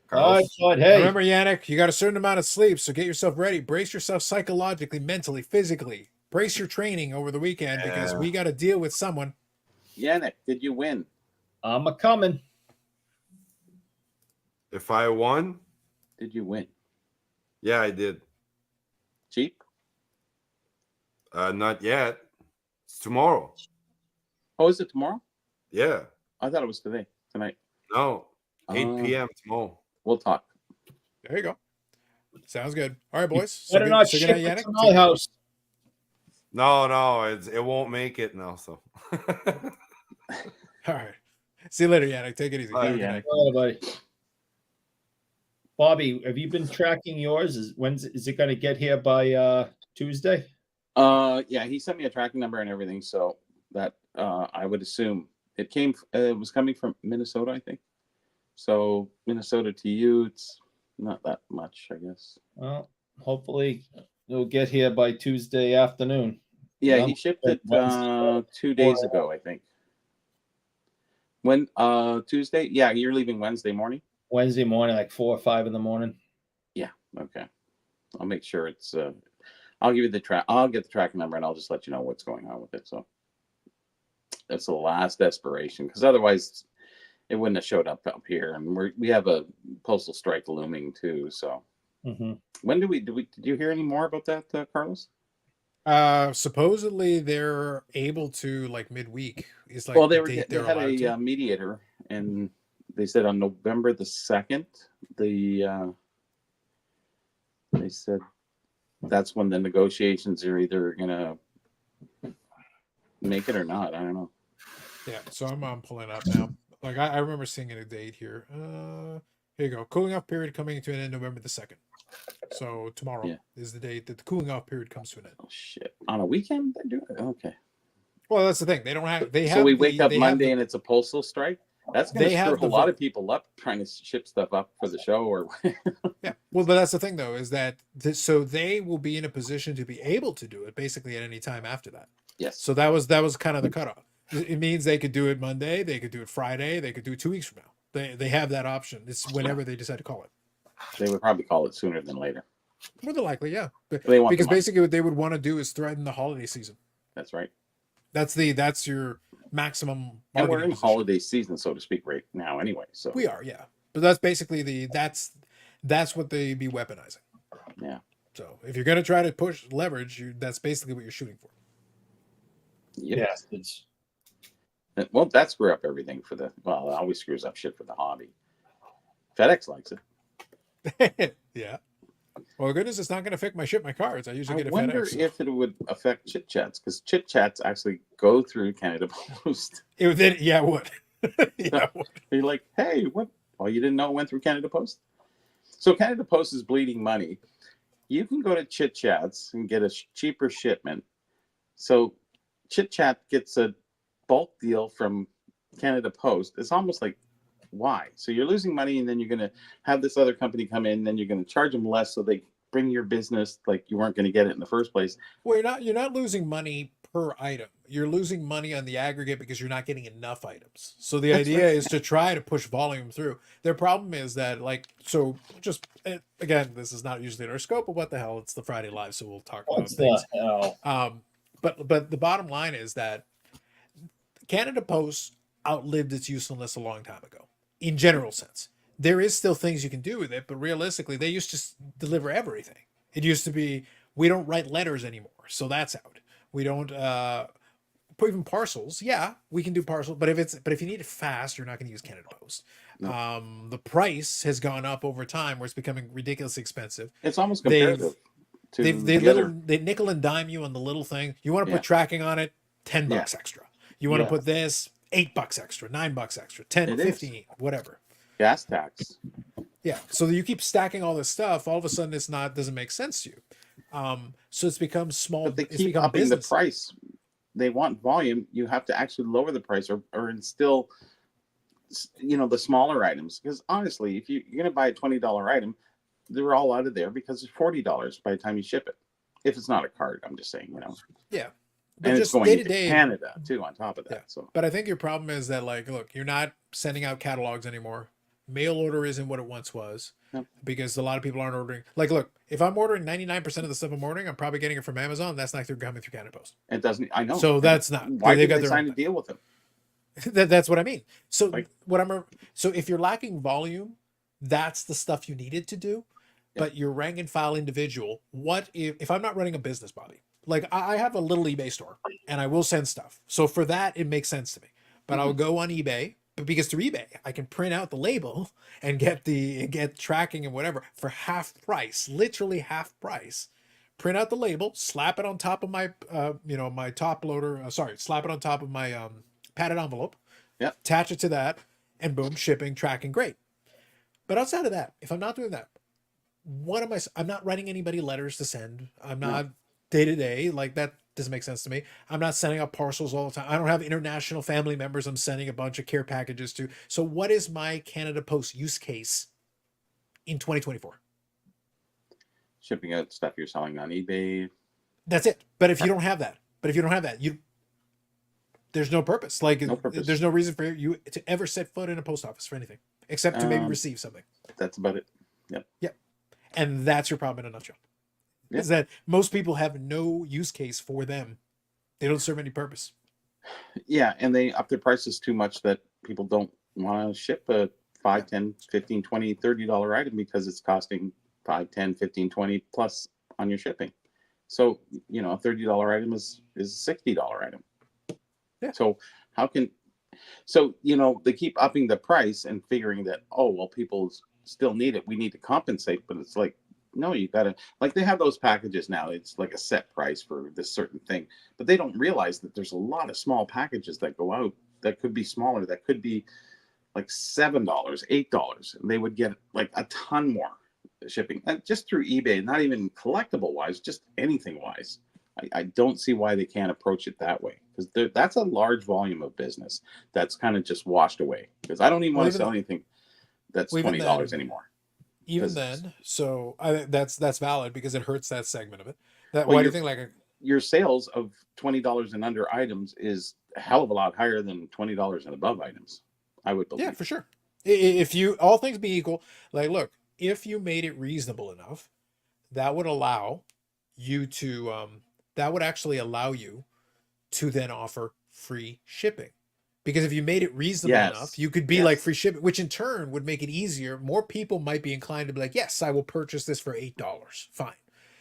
Carlos. right, but hey, Remember, Yannick, you got a certain amount of sleep, so get yourself ready. Brace yourself psychologically, mentally, physically. Brace your training over the weekend because we got to deal with someone. Yannick, did you win? I'm a coming. If I won, Did you win? yeah, I did. Cheap? Not yet. It's tomorrow. Oh, is it tomorrow? Yeah. I thought it was tonight. No. 8 Oh. p.m. tomorrow. We'll talk. There you go. Sounds good. All right, boys. Better not good ship night, it Yannick. to my house. No, it won't make it now. So. All right. See you later, Yannick. Take it easy. Bye, Have a good Yannick. night. All right, buddy. Bobby, have you been tracking yours? Is it going to get here by Tuesday? Yeah, he sent me a tracking number and everything, so that I would assume it was coming from Minnesota, I think. So Minnesota to you, it's not that much, I guess. Well, hopefully it'll get here by Tuesday afternoon. Yeah, Yeah. he shipped it Wednesday. 2 days ago, I think. When Tuesday? Yeah, you're leaving Wednesday morning. Wednesday morning, like 4 or 5 in the morning. Yeah, okay. I'll make sure it's. I'll give you the track. I'll get the tracking number and I'll just let you know what's going on with it. So that's the last desperation, because otherwise it wouldn't have showed up here. And we have a postal strike looming too. So when did you hear any more about that, Carlos? Supposedly they're able to like midweek. Is like Well, they had allowed a mediator, and they said on November the 2nd, they said that's when the negotiations are either gonna make it or not. I don't know. Yeah, so I'm pulling up now. Like I remember seeing a date here. Here you go. Cooling off period coming to an end November the 2nd. So tomorrow is the date that the cooling off period comes to an end. Oh shit! On a weekend they do it. Okay. Well, that's the thing. They don't have. They have. So we wake up Monday and it's a postal strike. That's going to stir a lot of people up trying to ship stuff up for the show. Or yeah. Well, but that's the thing though, is that so they will be in a position to be able to do it basically at any time after that. Yes. So that was kind of the cutoff. It means they could do it Monday, they could do it Friday, they could do it 2 weeks from now. They have that option. It's whenever they decide to call it. They would probably call it sooner than later. More than likely, yeah. They want because basically what they would want to do is threaten the holiday season. That's right. That's your maximum. And we're in position. holiday season, so to speak, right now anyway. So we are, yeah. But that's basically that's what they be weaponizing. Yeah. So if you're gonna try to push leverage, that's basically what you're shooting for. Yep. Yes, it's well, that screw up everything for the. Well, it always screws up shit for the hobby. FedEx likes it. Yeah. Well, goodness, it's not going to affect my cards. I usually get a FedEx. I wonder if it would affect Chit Chats, because Chit Chats actually go through Canada Post. It would. Yeah, it would. Yeah, it would. You're like, hey, what? Oh, you didn't know it went through Canada Post? So Canada Post is bleeding money. You can go to Chit Chats and get a cheaper shipment. So Chit Chat gets a bulk deal from Canada Post. It's almost like Why? So you're losing money, and then you're going to have this other company come in, and then you're going to charge them less so they bring your business like you weren't going to get it in the first place. Well, you're not losing money per item. You're losing money on the aggregate because you're not getting enough items. So the That's idea right. is to try to push volume through. Their problem is that, like, so just again, this is not usually in our scope, but what the hell? It's the Friday Live, so we'll talk about What's things. the hell? But the bottom line is that Canada Post outlived its usefulness a long time ago. In general sense, there is still things you can do with it, but realistically, they used to deliver everything. It used to be we don't write letters anymore, so that's out. We don't even parcels. Yeah, we can do parcels, but if you need it fast, you're not going to use Canada Post. No. The price has gone up over time, where it's becoming ridiculously expensive. It's almost They've comparative to they the other. they nickel and dime you on the little thing. You want to Yeah. put tracking on it, $10 Yeah. extra. You want to Yeah. put this, $8 extra, $9 extra, 10, It is. 15, whatever. Gas tax. Yeah. So you keep stacking all this stuff. All of a sudden, doesn't make sense to you. So it's become small. But they It's keep become upping business. the price. They want volume. You have to actually lower the price or instill, the smaller items. Because honestly, if you're going to buy a $20 item, they're all out of there because it's $40 by the time you ship it. If it's not a card, I'm just saying, Yeah. But and it's just going day into to day. Canada too on top of that. Yeah. So But I think your problem is that, like, look, you're not sending out catalogs anymore. Mail order isn't what it once was, Yep. because a lot of people aren't ordering. Like, look, if I'm ordering 99% of the stuff I'm ordering, I'm probably getting it from Amazon. That's not coming through Canada Post. it doesn't. I know. So that's not. Why they did got they their sign own a deal with them? That's what I mean. So Like- so if you're lacking volume, that's the stuff you needed to do. Yeah. But your rank and file individual, what if I'm not running a business, Bobby? Like, I have a little eBay store and I will send stuff. So for that, it makes sense to me. But I'll go on eBay, but because through eBay, I can print out the label and get tracking and whatever for half price, literally half price. Print out the label, slap it on top of my my top loader. Slap it on top of my padded envelope. Yep. Attach it to that, and boom, shipping, tracking, great. But outside of that, if I'm not doing that, what am I? I'm not writing anybody letters to send. I'm not day to day. Like, that doesn't make sense to me. I'm not sending out parcels all the time. I don't have international family members I'm sending a bunch of care packages to. So what is my Canada Post use case in 2024? Shipping out stuff you're selling on eBay. That's it. But if you don't have that, there's no purpose. Like, No purpose. there's no reason for you to ever set foot in a post office for anything except to maybe receive something. That's about it. Yep. And that's your problem in a nutshell. Yeah. Is that most people have no use case for them. They don't serve any purpose. Yeah, and they up their prices too much that people don't want to ship a $5, $10, $15, $20, $30 item because it's costing $5, $10, $15, $20 plus on your shipping. So, a $30 item is a $60 item. Yeah. So they keep upping the price and figuring that, people still need it. We need to compensate, but it's like, no, you gotta, like, they have those packages now. It's like a set price for this certain thing, but they don't realize that there's a lot of small packages that go out that could be smaller, that could be like $7, $8, and they would get like a ton more shipping, and just through eBay, not even collectible wise, just anything wise. I don't see why they can't approach it that way, because that's a large volume of business that's kind of just washed away. Because I don't even want to sell anything that's $20 anymore. Even then, so that's valid because it hurts that segment of it. Why do you think, like, your sales of $20 and under items is a hell of a lot higher than $20 and above items, I would believe. Yeah, for sure. If you, all things being equal, like, look, if you made it reasonable enough, that would allow you to that would actually allow you to then offer free shipping. Because if you made it reasonable enough, you could be like free shipping, which in turn would make it easier. More people might be inclined to be like, yes, I will purchase this for $8. Fine.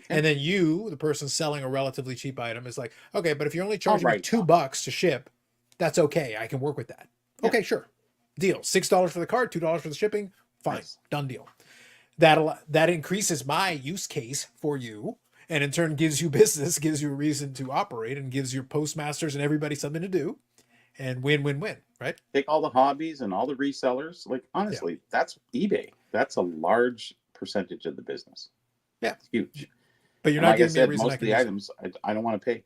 And then you, the person selling a relatively cheap item, is like, okay, but if you're only charging me $2 to ship, that's okay. I can work with that. Yeah. Okay, sure. Deal. $6 for the card, $2 for the shipping. Fine. Nice. Done deal. That increases my use case for you, and in turn gives you business, gives you a reason to operate, and gives your postmasters and everybody something to do. And win, right? Take all the hobbies and all the resellers. Like, honestly, that's eBay. That's a large percentage of the business. Yeah. It's huge. But you're not giving me a reason. Most of the items, I don't want to pay.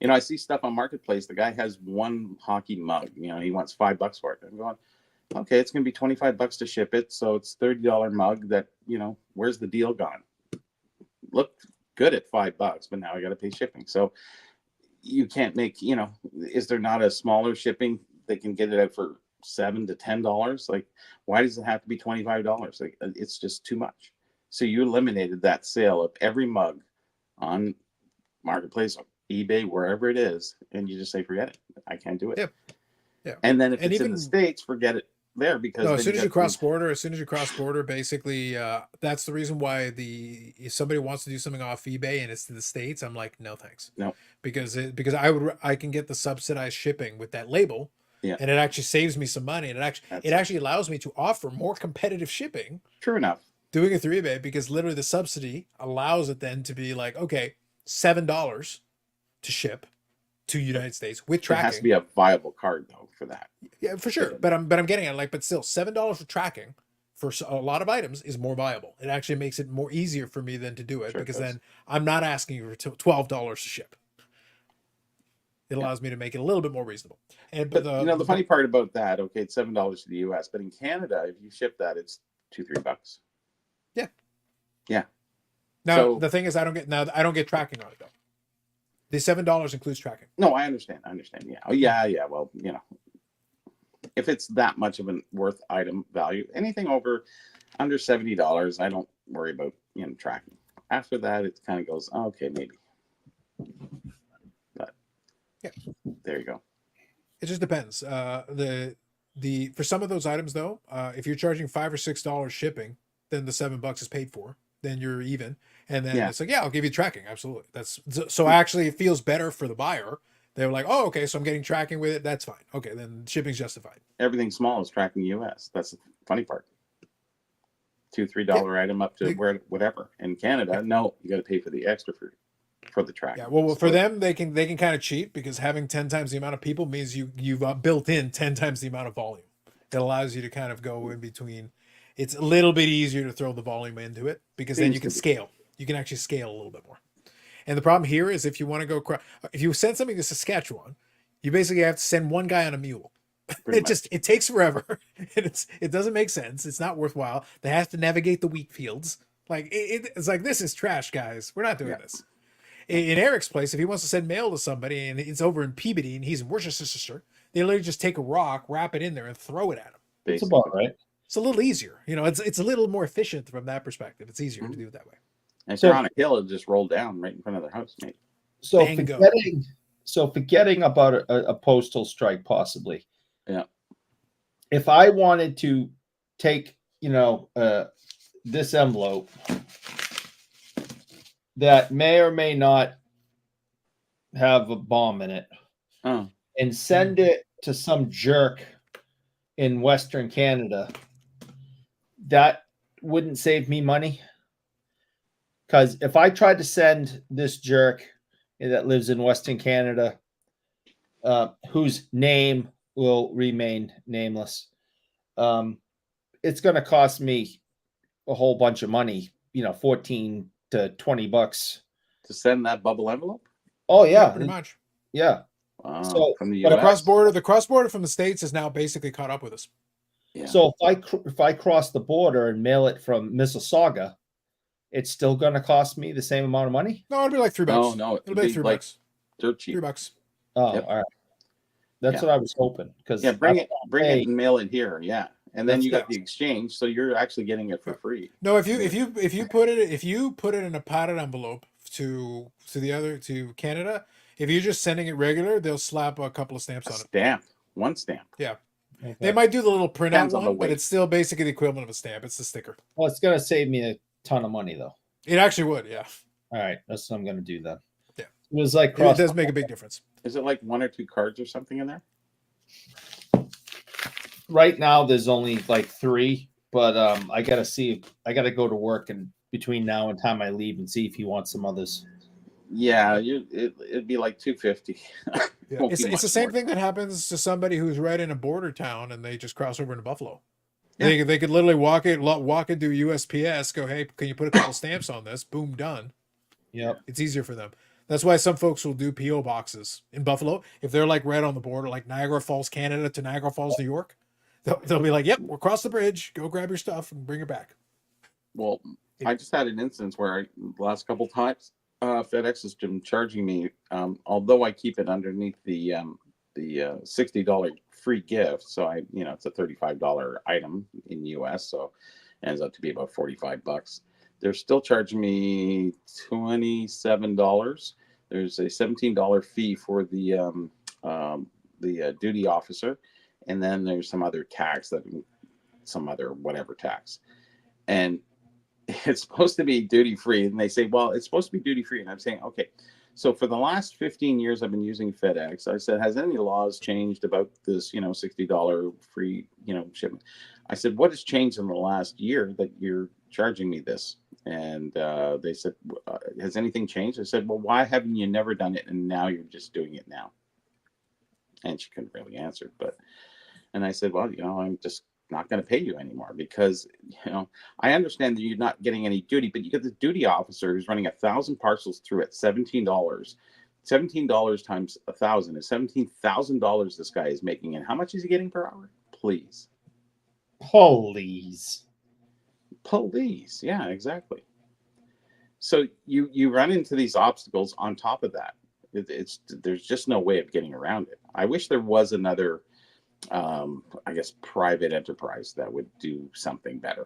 I see stuff on Marketplace. The guy has one hockey mug. He wants $5 for it. I'm going, Okay, it's going to be $25 to ship it, so it's $30 mug. That, where's the deal gone? Looked good at $5, but now I got to pay shipping. So you can't make, is there not a smaller shipping? They can get it out for $7 to $10. Like, why does it have to be $25? Like, it's just too much. So you eliminated that sale of every mug on Marketplace, eBay, wherever it is, and you just say, forget it. I can't do it. Yeah. Yeah. And then if And it's in even- the States, forget it there, because No, then as soon as you got cross border, basically, that's the reason why if somebody wants to do something off eBay and it's to the States, I'm like, no thanks. No. Because I can get the subsidized shipping with that label, Yeah. and it actually saves me some money, and it actually allows me to offer more competitive shipping. True enough. Doing it through eBay, because literally the subsidy allows it then to be like, okay, $7 to ship to United States with It tracking. has to be a viable card though for that. Yeah, for sure. But I'm getting at, like, but still, $7 for tracking for a lot of items is more viable. It actually makes it more easier for me than to do it, Sure it because does. then I'm not asking you for $12 to ship. It allows me to make it a little bit more reasonable. And But the funny part about that, okay, it's $7 to the US, but in Canada, if you ship that, it's $2-3. Yeah. Yeah. Now So- the thing is, I don't get tracking on it though. The $7 includes tracking. No, I understand. Yeah. Oh, yeah. Well, if it's that much of a worth item value, anything under $70, I don't worry about tracking. After that, it kind of goes, oh, okay, maybe. But yeah, there you go. It just depends. For some of those items though, if you're charging $5 or $6 shipping, then the $7 is paid for. Then you're even, and then it's like, yeah, I'll give you tracking. Absolutely. So actually it feels better for the buyer. They were like, oh, okay, so I'm getting tracking with it. That's fine. Okay, then shipping's justified. Everything small is tracking US. That's the funny part. $2-3 item up to whatever. In Canada, no, you got to pay for the extra for the tracking. Yeah, well, for them, they can kind of cheat, because having 10 times the amount of people means you've built in 10 times the amount of volume. It allows you to kind of go in between. It's a little bit easier to throw the volume into it, because then you can scale. You can actually scale a little bit more. And the problem here is, if you want to go, if you send something to Saskatchewan, you basically have to send one guy on a mule. It takes forever. It doesn't make sense. It's not worthwhile. They have to navigate the wheat fields. Like it's like, this is trash, guys. We're not doing this. In Eric's place, if he wants to send mail to somebody and it's over in Peabody and he's in Worcestershire, they literally just take a rock, wrap it in there, and throw it at him. It's about right. It's a little easier. It's a little more efficient from that perspective. It's easier to do it that way. And if you're on a hill, it'll just roll down right in front of their house, mate. So forgetting about a postal strike, possibly. Yeah. If I wanted to take, this envelope that may or may not have a bomb in it, and send it to some jerk in Western Canada, that wouldn't save me money. Because if I tried to send this jerk that lives in Western Canada, whose name will remain nameless, it's going to cost me a whole bunch of money, $14 to $20 to send that bubble envelope. Oh yeah, pretty much. Yeah. So from the but US, the cross border from the States is now basically caught up with us. Yeah. So if I cross the border and mail it from Mississauga, it's still going to cost me the same amount of money? No, it'll be like $3. No, it'll be $3. like dirt cheap. $3. Oh, all right. That's what I was hoping. Because bring it and mail it here. Yeah. And then you got the exchange, so you're actually getting it for free. No, if you put it in a padded envelope to Canada, if you're just sending it regular, they'll slap a couple of stamps on it. Stamp. One stamp. Yeah. Okay. They might do the little printout Depends on the one, but weight. it's still basically the equivalent of a stamp. It's the sticker. Well, it's going to save me a ton of money, though. It actually would, yeah. All right, that's what I'm going to do then. Yeah. It was like It does make a big difference. Is it like 1 or 2 cards or something in there? Right now, there's only like 3, but I got to see. I got to go to work and between now and time I leave and see if he wants some others. Yeah, it'd be like $250. Yeah. It's the same thing that happens to somebody who's right in a border town and they just cross over into Buffalo. Yeah. They could literally walk into USPS, go, hey, can you put a couple stamps on this? Boom, done. Yep. It's easier for them. That's why some folks will do PO boxes in Buffalo if they're like right on the border, like Niagara Falls, Canada to Niagara Falls, New York. They'll be like, "Yep, we'll cross the bridge. Go grab your stuff and bring it back." Well, I just had an instance where the last couple times FedEx has been charging me, although I keep it underneath the $60 free gift. So it's a $35 item in US, so it ends up to be about $45. They're still charging me $27. There's a $17 fee for the duty officer, and then there's some other tax some other whatever tax, and it's supposed to be duty free. And they say, well, it's supposed to be duty free, and I'm saying, okay. So for the last 15 years I've been using FedEx, I said, has any laws changed about this, $60 free, shipment? I said, what has changed in the last year that you're charging me this? And they said, has anything changed? I said, well, why haven't you never done it? And now you're just doing it now. And she couldn't really answer. And I said, well, I'm just not going to pay you anymore because, I understand that you're not getting any duty, but you get the duty officer who's running 1,000 parcels through it, $17. $17 times 1,000 is $17,000 this guy is making. And how much is he getting per hour? Please. Police. Yeah, exactly. So you run into these obstacles on top of that. There's just no way of getting around it. I wish there was another private enterprise that would do something better.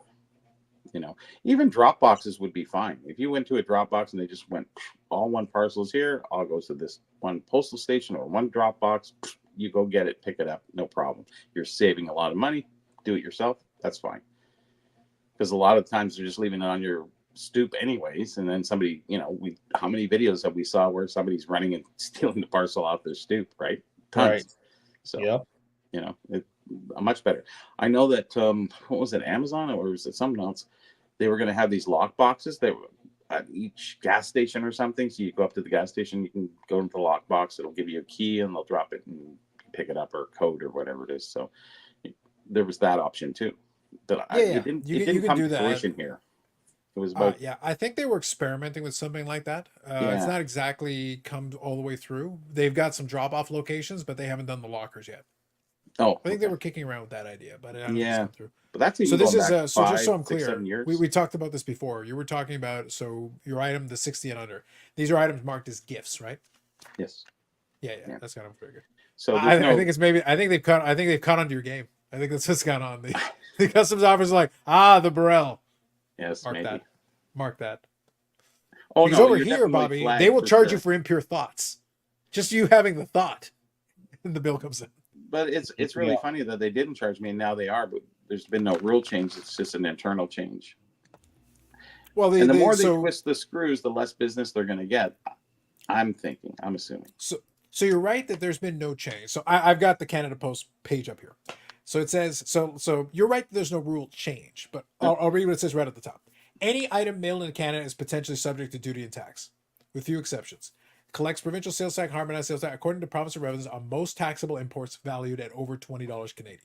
Even drop boxes would be fine. If you went to a drop box and they just went, all one parcels here, all goes to this one postal station or one drop box, you go get it, pick it up, no problem. You're saving a lot of money. Do it yourself. That's fine. Because a lot of times they're just leaving it on your stoop anyways. And then somebody, how many videos have we saw where somebody's running and stealing the parcel off their stoop, right? Tons. Right. So, Yep. Much better. I know that, what was it, Amazon or was it something else? They were going to have these lock boxes that were at each gas station or something. So you go up to the gas station, you can go into the lock box. It'll give you a key and they'll drop it and pick it up, or a code or whatever it is. So there was that option too. But it didn't come to fruition here. It was about I think they were experimenting with something like that. It's not exactly come all the way through. They've got some drop-off locations, but they haven't done the lockers yet. Oh, I think they were kicking around with that idea, but I don't know if it's come through. But that's So this is back so 5, just so I'm 6, clear, 7 years. we talked about this before. You were talking about your item, the 60 and under. These are items marked as gifts, right? Yes. Yeah, that's kind of very good. So I think they've caught onto your game. I think that's what's gone on. The customs officer's like, the Burrell. Yes, Mark that. Oh, because over here, Bobby, they will charge you for impure thoughts. Just you having the thought, and the bill comes in. But it's really funny that they didn't charge me, and now they are. But there's been no rule change. It's just an internal change. Well, the more they twist the screws, the less business they're going to get. I'm assuming. So you're right that there's been no change. So I've got the Canada Post page up here. So it says, so you're right that there's no rule change, but I'll read what it says right at the top. Any item mailed in Canada is potentially subject to duty and tax, with few exceptions. Collects provincial sales tax, harmonized sales tax, according to provincial revenues on most taxable imports valued at over $20 Canadian.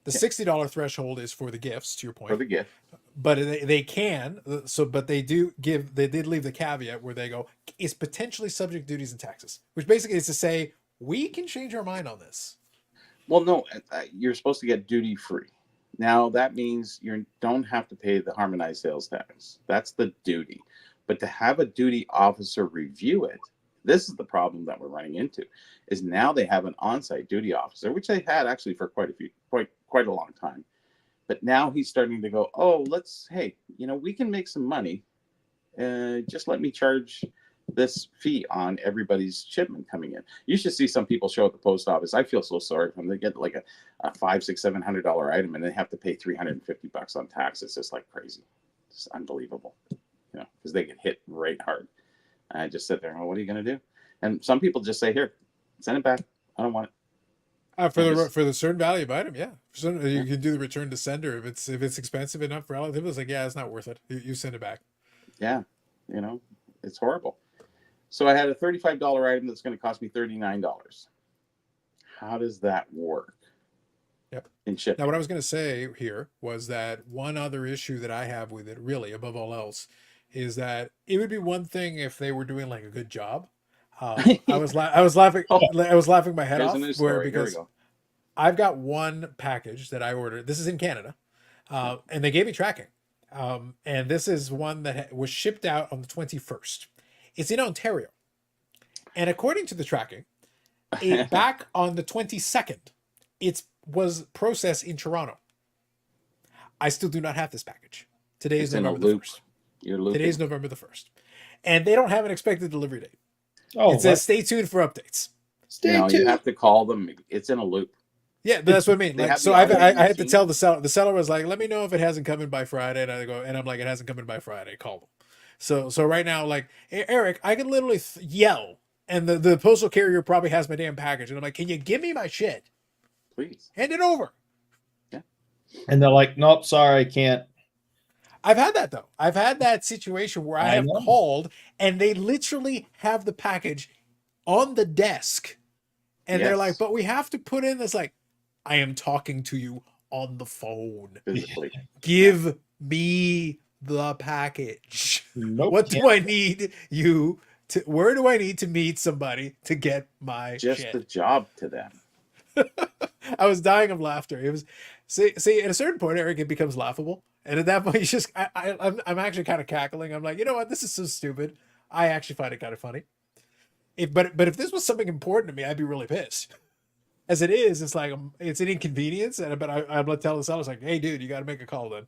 The $60 threshold is for the gifts, to your point. For the gift. But they can, but they did leave the caveat where they go, is potentially subject to duties and taxes, which basically is to say, we can change our mind on this. Well, no, you're supposed to get duty free. Now that means you don't have to pay the harmonized sales tax. That's the duty. But to have a duty officer review it, this is the problem that we're running into, is now they have an on-site duty officer, which they had actually for quite a long time. But now he's starting to go, we can make some money. Just let me charge this fee on everybody's shipment coming in. You should see some people show at the post office. I feel so sorry for them. They get like a $500, $600, $700 item and they have to pay $350 on tax. It's just like crazy. It's unbelievable, because they get hit right hard. And I just sit there and go, what are you going to do? And some people just say, here, send it back. I don't want it. For the certain value of item, you can do the return to sender if it's expensive enough relative. It's like, it's not worth it. You send it back. Yeah, it's horrible. So I had a $35 item that's going to cost me $39. How does that work? Yep. In shipping. Now, what I was going to say here was that one other issue that I have with it, really, above all else, is that it would be one thing if they were doing like a good job. I was laughing my head off Here we go. I've got one package that I ordered. This is in Canada, and they gave me tracking. And this is one that was shipped out on the 21st. It's in Ontario. And according to the tracking, back on the 22nd, it was processed in Toronto. I still do not have this package. Today is It's in a November the loop. 1st. You're looping. Today is November the 1st. And they don't have an expected delivery date. Oh, It says stay tuned for updates. stay You tuned. have to call them. It's in a loop. Yeah, that's what I mean. They Like, have so the I automated had to machine. tell the seller. The seller was like, "Let me know if it hasn't come in by Friday." And I go, and I'm like, "It hasn't come in by Friday." Call them. So right now, like, "Hey, Eric, I can literally yell, and the postal carrier probably has my damn package, and I'm like, "Can you give me my shit? Please. Hand it over." And they're like, nope, sorry, I can't. I've had that though. I've had that situation where I I have know. called, and they literally have the package on the desk, and they're Yes. like, "But we have to put in this." Like, I am talking to you on the phone. Physically. Give me the package. Nope. What do I need you to? Where do I need to meet somebody to get my Just shit? a job to them. I was dying of laughter. It was see at a certain point, Eric, it becomes laughable, and at that point, you just I'm actually kind of cackling. I'm like, you know what? This is so stupid. I actually find it kind of funny. But if this was something important to me, I'd be really pissed. As it is, it's like it's an inconvenience, but I'm gonna tell the sellers like, hey, dude, you got to make a call then.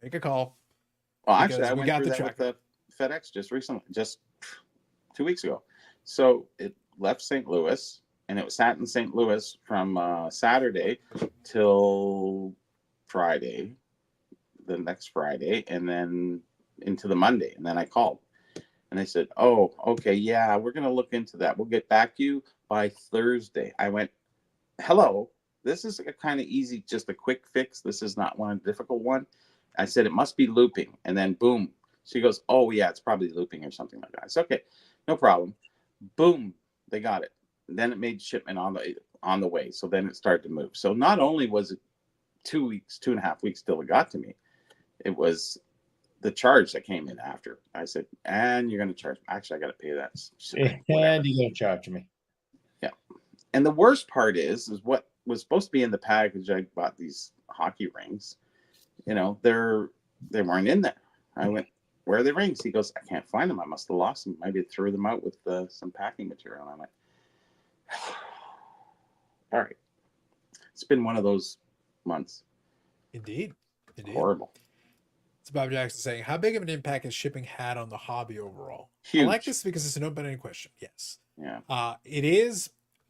Make a call. Well, Because actually, I we went got through the that track. with the FedEx just recently, just 2 weeks ago. So it left St. Louis, and it sat in St. Louis from Saturday till Friday, the next Friday, and then into the Monday. And then I called, and they said, "Oh, okay, yeah, we're gonna look into that. We'll get back to you by Thursday." I went, "Hello, this is a kind of easy, just a quick fix. This is not one difficult one." I said, "It must be looping." And then boom, she goes, "Oh yeah, it's probably looping or something like that." I said, "Okay, no problem." Boom, they got it. Then it made shipment on the way. So then it started to move. So not only was it 2 weeks, 2.5 weeks till it got to me, it was the charge that came in after. I said, "And you're going to charge me." Actually, I got to pay that. Whatever. And you're gonna charge me. And the worst part is what was supposed to be in the package. I bought these hockey rings. You know, they weren't in there. I went, "Where are the rings?" He goes, "I can't find them. I must have lost them. Maybe threw them out with some packing material." And I went, "All right." It's been one of those months. Indeed. Horrible. It's Bob Jackson saying, how big of an impact has shipping had on the hobby overall? Huge. I like this because it's an open-ended question. Yes. Yeah.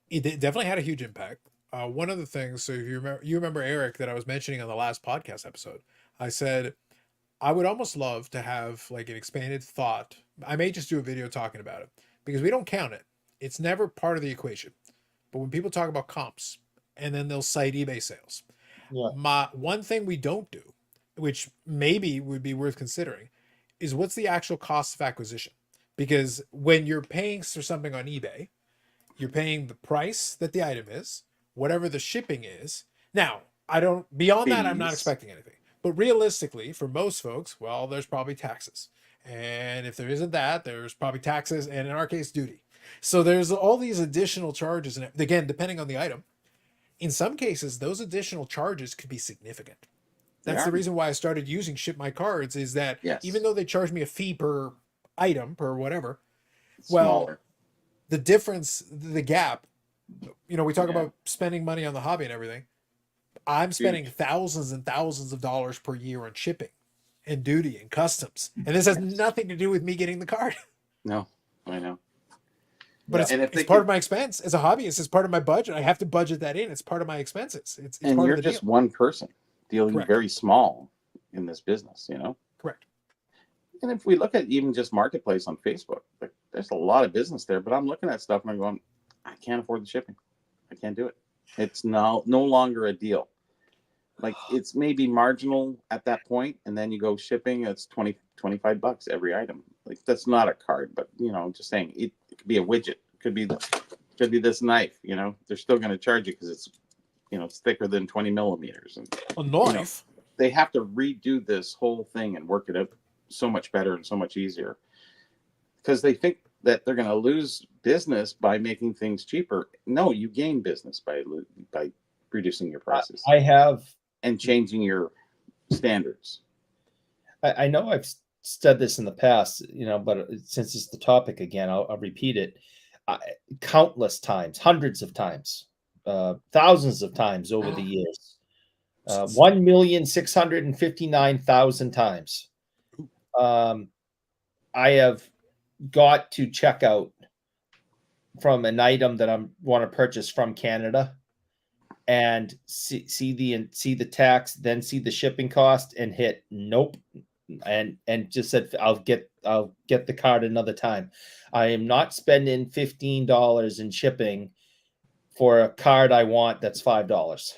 It definitely had a huge impact. One of the things, so if you remember Eric that I was mentioning on the last podcast episode, I said, I would almost love to have like an expanded thought. I may just do a video talking about it because we don't count it. It's never part of the equation. But when people talk about comps and then they'll cite eBay sales, Yeah. one thing we don't do, which maybe would be worth considering, is what's the actual cost of acquisition? Because when you're paying for something on eBay, you're paying the price that the item is, whatever the shipping is. Now, beyond that, I'm not Fees. expecting anything. But realistically, for most folks, well, there's probably taxes. And if there isn't that, there's probably taxes, and in our case, duty. So there's all these additional charges. And again, depending on the item, in some cases, those additional charges could be significant. That's the reason why I started using Ship My Cards, is that even though they charge me a fee per item, per whatever, Smaller. the difference, the gap, we talk about spending money on the hobby and everything. I'm spending thousands and thousands of dollars per year on shipping and duty and customs. And this has nothing to do with me getting the card. No, I know. But it's part of my expense. As a hobbyist, it's part of my budget. I have to budget that in. It's part of my expenses. It's and part you're of the just deal. one person dealing Correct. very small in this business, Correct. And if we look at even just marketplace on Facebook, like, there's a lot of business there, but I'm looking at stuff and I'm going, I can't afford the shipping. I can't do it. It's no longer a deal. Like, it's maybe marginal at that point, and then you go shipping, it's $25 every item. Like, that's not a card, but just saying, it could be a widget, could be this knife. They're still going to charge you because it's thicker than 20 millimeters, and A knife. they have to redo this whole thing and work it out so much better and so much easier, because they think that they're going to lose business by making things cheaper. No, you gain business by reducing your prices I have. and changing your standards. I know I've said this in the past, but since it's the topic again, I'll repeat it. Countless times, hundreds of times, thousands of times over the years. 1,659,000 times. I have got to check out from an item that I want to purchase from Canada and see the tax, then see the shipping cost and hit nope. And just said I'll get the card another time. I am not spending $15 in shipping for a card I want that's $5.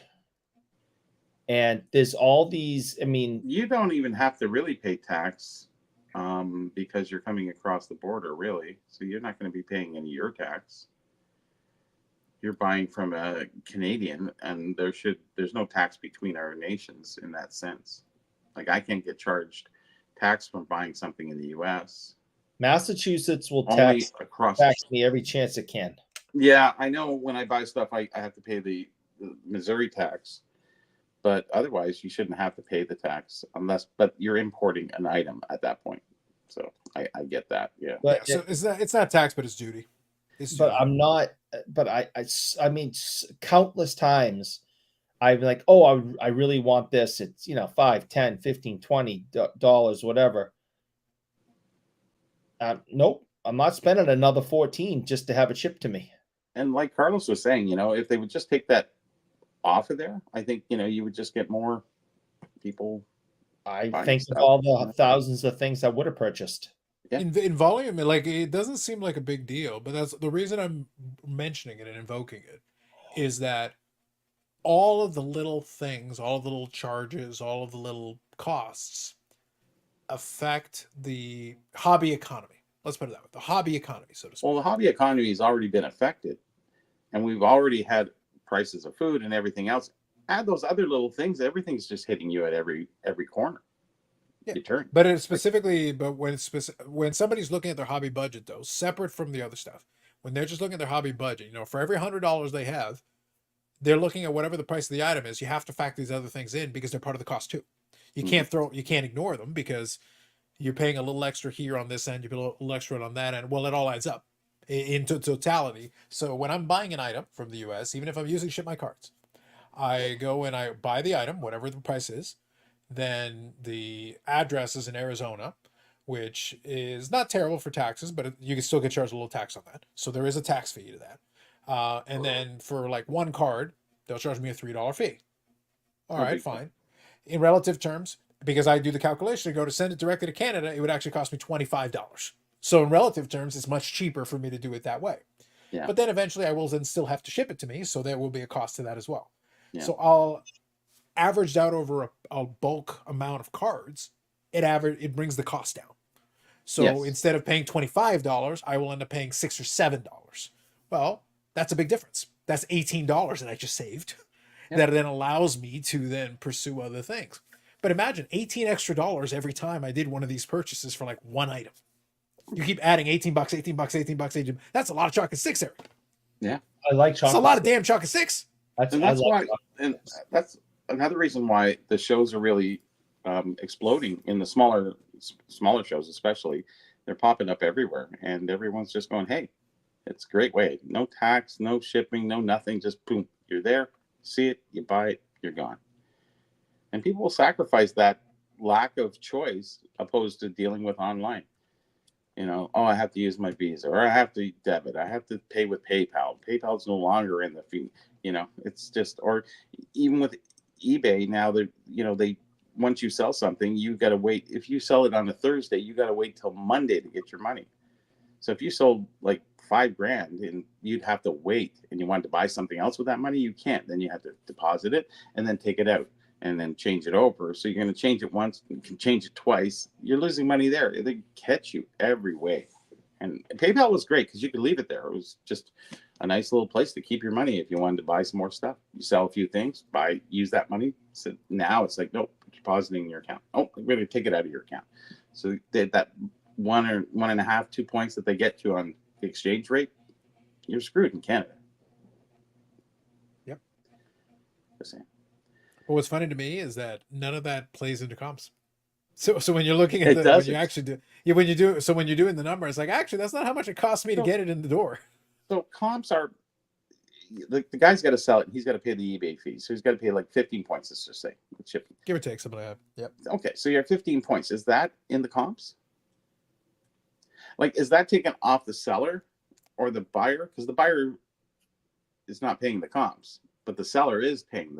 And there's all these. I mean, You don't even have to really pay tax because you're coming across the border, really. So you're not going to be paying any of your tax. You're buying from a Canadian, and there's no tax between our nations in that sense. Like I can't get charged tax from buying something in the U.S. Massachusetts will Only tax across. me every chance it can. Yeah, I know. When I buy stuff, I have to pay the Missouri tax, but otherwise you shouldn't have to pay the tax but you're importing an item at that point. So I get that. Yeah. But So it's not tax, but it's duty. It's but duty. I'm not. But I mean, countless times I'm like, oh, I really want this. It's $5, $10, $15, $20, whatever. Nope, I'm not spending another 14 just to have it shipped to me. And like Carlos was saying, if they would just take that off of there, I think you would just get more people. I buying think of stuff. all the thousands of things I would have purchased. Yeah. In volume, like it doesn't seem like a big deal, but that's the reason I'm mentioning it and invoking it is that all of the little things, all of the little charges, all of the little costs affect the hobby economy. Let's put it that way, the hobby economy, so to speak. Well, the hobby economy has already been affected, and we've already had prices of food and everything else. Add those other little things, everything's just hitting you at every corner. Yeah. You turn. But it's specifically, but when somebody's looking at their hobby budget, though, separate from the other stuff, when they're just looking at their hobby budget, for every $100 they have, they're looking at whatever the price of the item is. You have to factor these other things in because they're part of the cost too. You can't ignore them because you're paying a little extra here on this end, you pay a little extra on that end. Well, it all adds up in totality. So when I'm buying an item from the US, even if I'm using Ship My Cards, I go and I buy the item, whatever the price is. Then the address is in Arizona, which is not terrible for taxes, but you can still get charged a little tax on that. So there is a tax fee to that. And then for like one card, they'll charge me a $3 fee. All right, fine. In relative terms, because I do the calculation to go to send it directly to Canada, it would actually cost me $25. So in relative terms, it's much cheaper for me to do it that way. Yeah. But then eventually I will then still have to ship it to me. So there will be a cost to that as well. Yeah. So I'll averaged out over a bulk amount of cards, it brings the cost down. So instead of paying $25, I will end up paying $6 or $7. Well, that's a big difference. That's $18 that I just saved. That then allows me to then pursue other things. But imagine 18 extra dollars every time I did one of these purchases for like one item. You keep adding $18, $18, $18, $18. That's a lot of chocolate sticks, Eric. Yeah. I like chocolate. That's a lot of damn chocolate sticks. That's another reason why the shows are really exploding in the smaller shows, especially. They're popping up everywhere, and everyone's just going, "Hey, it's a great way. No tax, no shipping, no nothing. Just boom, you're there. See it, you buy it, you're gone." And people will sacrifice that lack of choice opposed to dealing with online. I have to use my Visa, or I have to debit, I have to pay with PayPal. PayPal's no longer in the fee. It's just, or even with eBay now, they once you sell something, you got to wait. If you sell it on a Thursday, you got to wait till Monday to get your money. So if you sold like $5,000 and you'd have to wait, and you wanted to buy something else with that money, you can't. Then you have to deposit it and then take it out and then change it over. So you're going to change it once, you can change it twice. You're losing money there. They catch you every way. And PayPal was great because you could leave it there. It was just a nice little place to keep your money if you wanted to buy some more stuff. You sell a few things, use that money. So now it's like, nope, depositing in your account. Oh, we're going to take it out of your account. So that 1 or 1.5, 2 points that they get to on the exchange rate, you're screwed in Canada. Yep. Just saying. But what's funny to me is that none of that plays into comps. So when you're looking at It when doesn't. you actually do, yeah, when you're doing the number, it's like, actually, that's not how much it costs me to So- get it in the door. So comps are the guy's got to sell it. And he's got to pay the eBay fee, so he's got to pay like 15 points. Let's just say with shipping. Give or take something like that. Yep. Okay, so you're 15 points. Is that in the comps? Like, is that taken off the seller or the buyer? Because the buyer is not paying the comps, but the seller is paying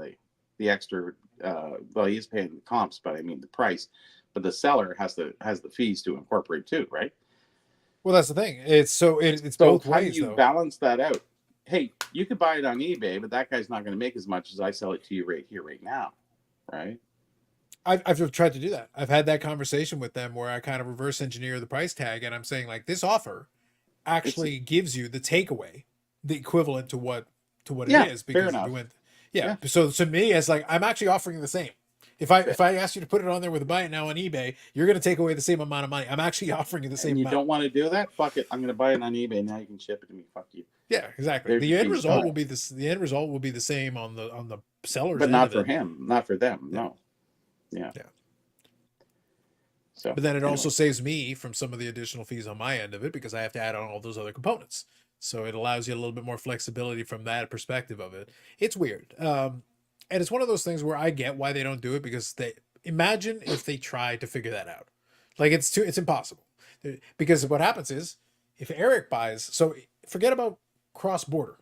the extra. Well, he is paying the comps, but I mean the price. But the seller has the fees to incorporate too, right? Well, that's the thing. It's So both how ways do you though. balance that out? Hey, you could buy it on eBay, but that guy's not going to make as much as I sell it to you right here, right now, right? I've tried to do that. I've had that conversation with them where I kind of reverse engineer the price tag, and I'm saying like this offer actually gives you the takeaway, the equivalent to what Yeah, it is fair because enough. you went. Yeah. So to me, it's like I'm actually offering the same. If I ask you to put it on there with a buy it now on eBay, you're going to take away the same amount of money. I'm actually offering you the same And you amount. don't want to do that? Fuck it. I'm going to buy it on eBay. Now you can ship it to me. Fuck you. Yeah, exactly. There's The your end fees result gone. will be this. The end result will be the same on the seller's But end not of for it. him, not for them. Yeah. No. Yeah. Yeah. So, But then it anyway. also saves me from some of the additional fees on my end of it because I have to add on all those other components. So it allows you a little bit more flexibility from that perspective of it. It's weird. And it's one of those things where I get why they don't do it because they imagine if they tried to figure that out. Like it's impossible. Because what happens is if Eric buys, so forget about cross border.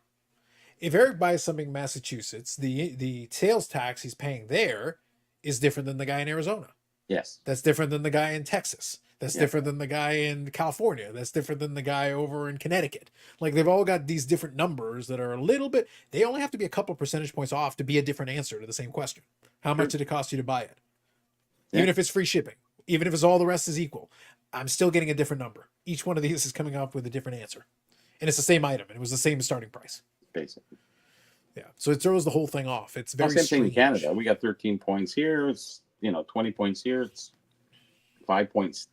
If Eric buys something in Massachusetts, the sales tax he's paying there is different than the guy in Arizona. Yes. That's different than the guy in Texas. That's Yeah. different than the guy in California. That's different than the guy over in Connecticut. Like they've all got these different numbers that are a little bit, they only have to be a couple percentage points off to be a different answer to the same question. How much did it cost you to buy it? Yeah. Even if it's free shipping, even if it's all the rest is equal, I'm still getting a different number. Each one of these is coming up with a different answer. And it's the same item. And it was the same starting price. Basically. Yeah. So it throws the whole thing off. It's Well, very same thing in strange. Canada. We got 13 points here. It's 20 points here. It's 5 points.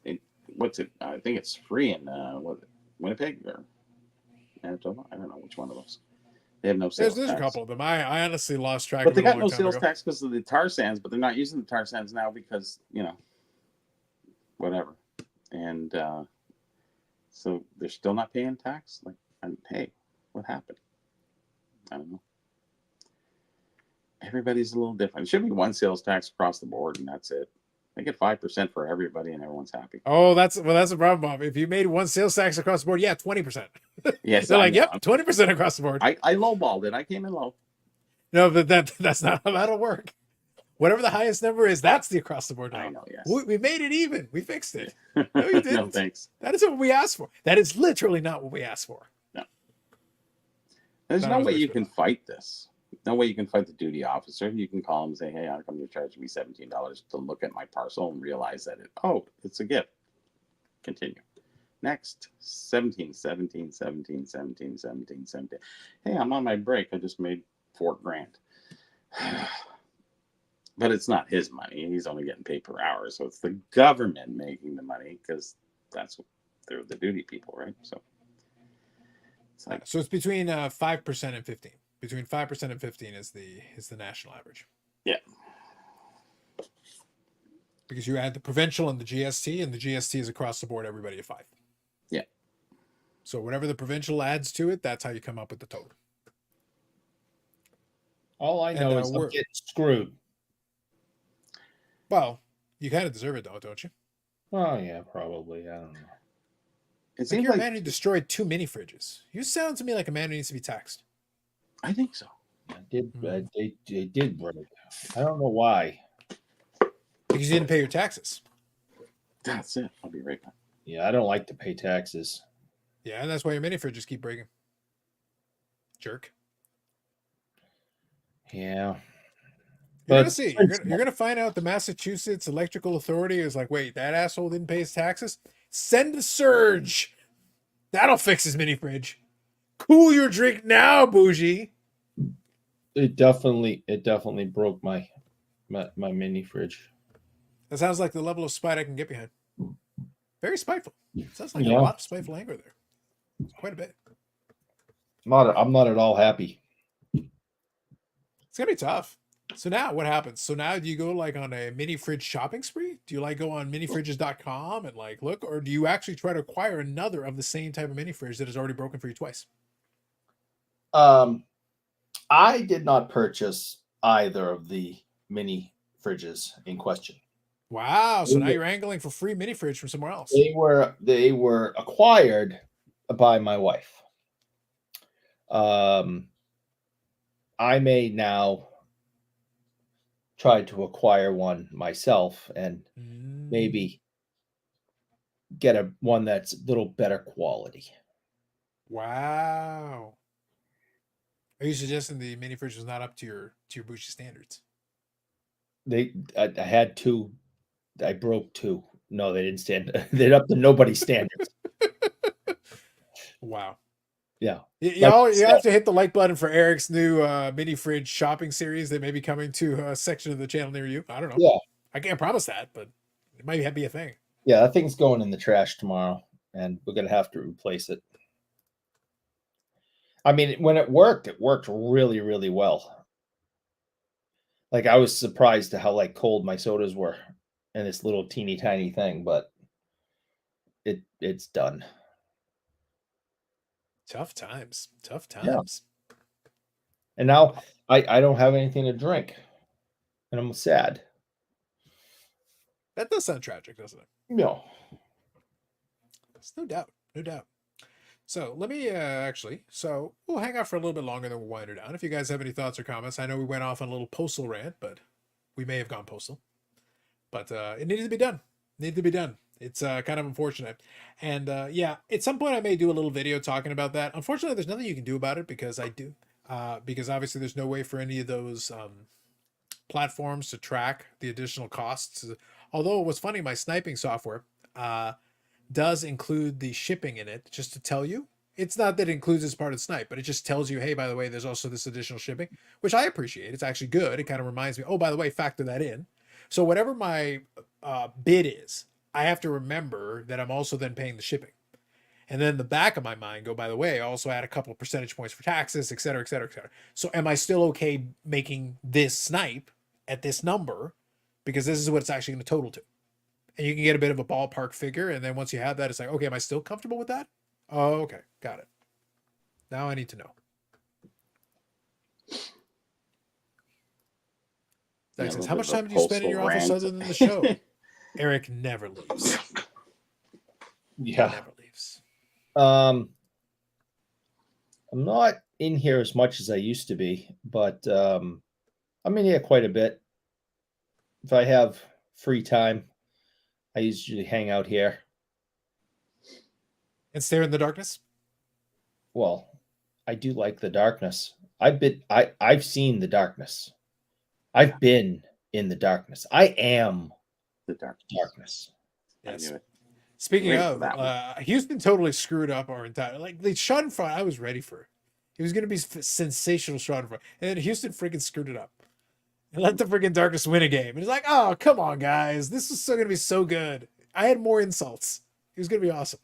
What's it? I think it's free in Winnipeg or Manitoba. I don't know which one of those. They have no sales There's tax. a couple of them. I honestly lost track But of they it a got long no time sales ago. tax because of the tar sands, but they're not using the tar sands now because, whatever. And so they're still not paying tax? Like, hey, what happened? I don't know. Everybody's a little different. It should be one sales tax across the board, and that's it. They get 5% for everybody, and everyone's happy. Oh, that's a problem, Bob. If you made one sales tax across the board, yeah, 20%. Yes, They're I like, know. yep, 20% across the board. I lowballed it. I came in low. No, but that's not how that'll work. Whatever the highest number is, that's the across the board now. I know, yes. We made it even. We fixed it. No, you didn't. No, thanks. That isn't what we asked for. That is literally not what we asked for. There's That no was way my you spirit. can fight this. No way you can fight the duty officer. You can call him and say, hey, how come you're charging me $17 to look at my parcel and realize that it's a gift. Continue. Next, 17. Hey, I'm on my break. I just made $4,000. But it's not his money. He's only getting paid per hour. So it's the government making the money because they're the duty people, right? So it's like, So it's between 5% and 15. Between 5% and 15 is the national average. yeah. Because you add the provincial and the GST, and the GST is across the board, everybody at 5. Yeah. So whatever the provincial adds to it, that's how you come up with the total. All I know And, is I'm we're- getting screwed. Well, you kind of deserve it though, don't you? Oh yeah, probably. I don't know. It Like seems you're a like man who destroyed 2 mini fridges. You sound to me like a man who needs to be taxed. I think so. I did. They did break. I don't know why. Because you didn't pay your taxes. That's it. I'll be right back. Yeah, I don't like to pay taxes. Yeah, and that's why your mini fridges keep breaking. Jerk. Yeah. You're gonna But- see. You're gonna find out the Massachusetts Electrical Authority is like, wait, that asshole didn't pay his taxes. Send a surge. That'll fix his mini fridge. Cool your drink now, bougie. It definitely broke my mini fridge. That sounds like the level of spite I can get behind. Very spiteful. Sounds like a Yeah. lot of spiteful anger there. Quite a bit. I'm not at all happy. It's gonna be tough. So now what happens? So now do you go like on a mini fridge shopping spree? Do you like go on minifridges.com and like look, or do you actually try to acquire another of the same type of mini fridge that is already broken for you twice? I did not purchase either of the mini fridges in question. Wow. So now you're angling for free mini fridge from somewhere else. They were acquired by my wife. I may now try to acquire one myself and maybe get one that's a little better quality. Wow. Are you suggesting the mini fridge was not up to your Bushi standards? I had two. I broke two. No, they didn't stand. They're up to nobody's standards. Wow. Yeah. You have to hit the like button for Eric's new mini fridge shopping series that may be coming to a section of the channel near you. I don't know. Yeah. I can't promise that, but it might be a thing. Yeah, that thing's going in the trash tomorrow, and we're gonna have to replace it. I mean, when it worked really, really well. Like I was surprised to how like cold my sodas were in this little teeny tiny thing, but it's done. Tough times. Yeah. And now I don't have anything to drink, and I'm sad. That does sound tragic, doesn't it? No. There's no doubt. So let me so we'll hang out for a little bit longer, then we'll wind it down. If you guys have any thoughts or comments, I know we went off on a little postal rant, but we may have gone postal. But it needed to be done. It's kind of unfortunate. And yeah, at some point I may do a little video talking about that. Unfortunately, there's nothing you can do about it because because obviously there's no way for any of those platforms to track the additional costs. Although what's funny, my sniping software does include the shipping in it, just to tell you. It's not that it includes as part of Snipe, but it just tells you, hey, by the way, there's also this additional shipping, which I appreciate. It's actually good. It kind of reminds me, oh, by the way, factor that in. So whatever my bid is, I have to remember that I'm also then paying the shipping. And then the back of my mind go, by the way, I also add a couple of percentage points for taxes, et cetera, et cetera, et cetera. So am I still okay making this Snipe at this number? Because this is what it's actually going to total to. And you can get a bit of a ballpark figure. And then once you have that, it's like, okay, am I still comfortable with that? Oh, okay. Got it. Now I need to know. Zach says, how much time do you spend in your office other than the show? Eric never leaves. Yeah. Never leaves. I'm not in here as much as I used to be, but I'm in here quite a bit. If I have free time, I usually hang out here. And stare in the darkness? Well, I do like the darkness. I've seen the darkness. I've been in the darkness. I am The darkness. Yes. I knew it. Speaking Wait of, for that Houston totally screwed up our entire, like the Schadenfreude, I was ready for it. It was going to be sensational Schadenfreude. And then Houston freaking screwed it up. And let the freaking darkness win a game. And it's like, oh, come on, guys. This is so going to be so good. I had more insults. It was going to be awesome.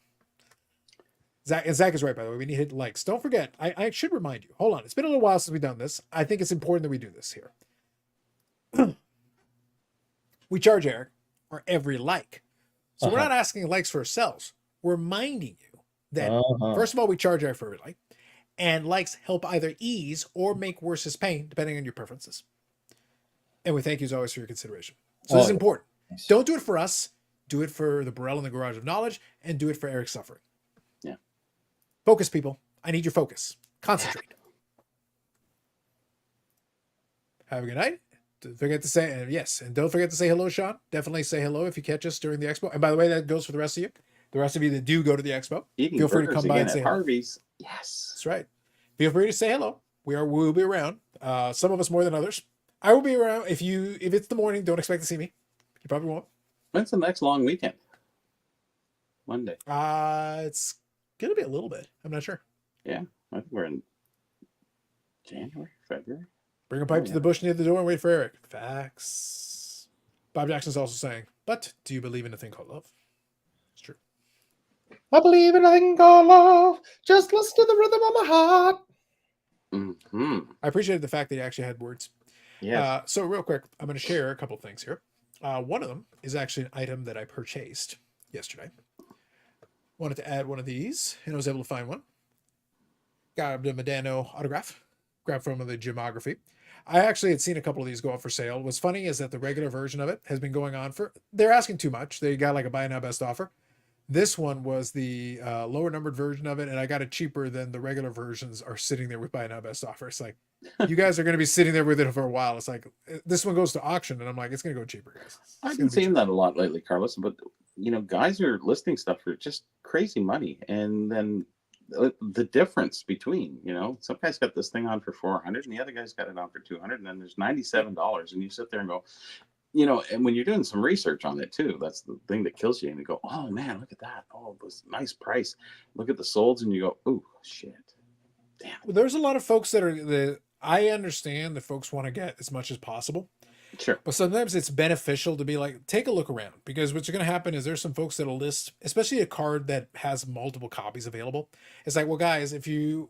Zach is right, by the way. We need to hit likes. Don't forget, I should remind you. Hold on. It's been a little while since we've done this. I think it's important that we do this here. We charge Eric for every like. So we're not asking likes for ourselves. We're reminding you that, first of all, we charge Eric for every like. And likes help either ease or make worse his pain, depending on your preferences. And we thank you as always for your consideration. So this is important. Nice. Don't do it for us. Do it for the Burrell in the Garage of Knowledge, and do it for Eric's suffering. Yeah. Focus, people. I need your focus. Concentrate. Have a good night. Don't forget to say, yes, and don't forget to say hello, Sean. Definitely say hello if you catch us during the expo. And by the way, that goes for the rest of you. The rest of you that do go to the expo, Eating feel free to burgers come by again and say at hello. Harvey's. Yes. That's right. Feel free to say hello. We'll be around. Some of us more than others. I will be around. If it's the morning, don't expect to see me. You probably won't. When's the next long weekend? Monday. It's gonna be a little bit. I'm not sure. Yeah, I think we're in January, February. Bring a pipe to the bush near the door and wait for Eric. Facts. Bob Jackson's also saying, but do you believe in a thing called love? It's true. I believe in a thing called love. Just listen to the rhythm of my heart. Mm-hmm. I appreciated the fact that he actually had words. Yes. So real quick, I'm going to share a couple things here. One of them is actually an item that I purchased yesterday. Wanted to add one of these, and I was able to find one. Got a Medano autograph, grabbed from the Gemography. I actually had seen a couple of these go up for sale. What's funny is that the regular version of it has been going on for, they're asking too much. They got like a buy now best offer. This one was the lower numbered version of it, and I got it cheaper than the regular versions are sitting there with buy now best offer. It's like, you guys are going to be sitting there with it for a while. It's like, this one goes to auction, and I'm like, it's going to go cheaper, guys. I've been seeing that a lot lately, Carlos. But guys are listing stuff for just crazy money, and then the difference between, some guy's got this thing on for 400, and the other guy's got it on for 200, and then there's $97, and you sit there and go, and when you're doing some research on it too, that's the thing that kills you. And you go, oh man, look at that. Oh, this nice price. Look at the solds, and you go, oh shit. Damn. Well, there's a lot of folks I understand that folks want to get as much as possible. Sure. But sometimes it's beneficial to be like, take a look around, because what's going to happen is there's some folks that'll list, especially a card that has multiple copies available. It's like, well, guys, if you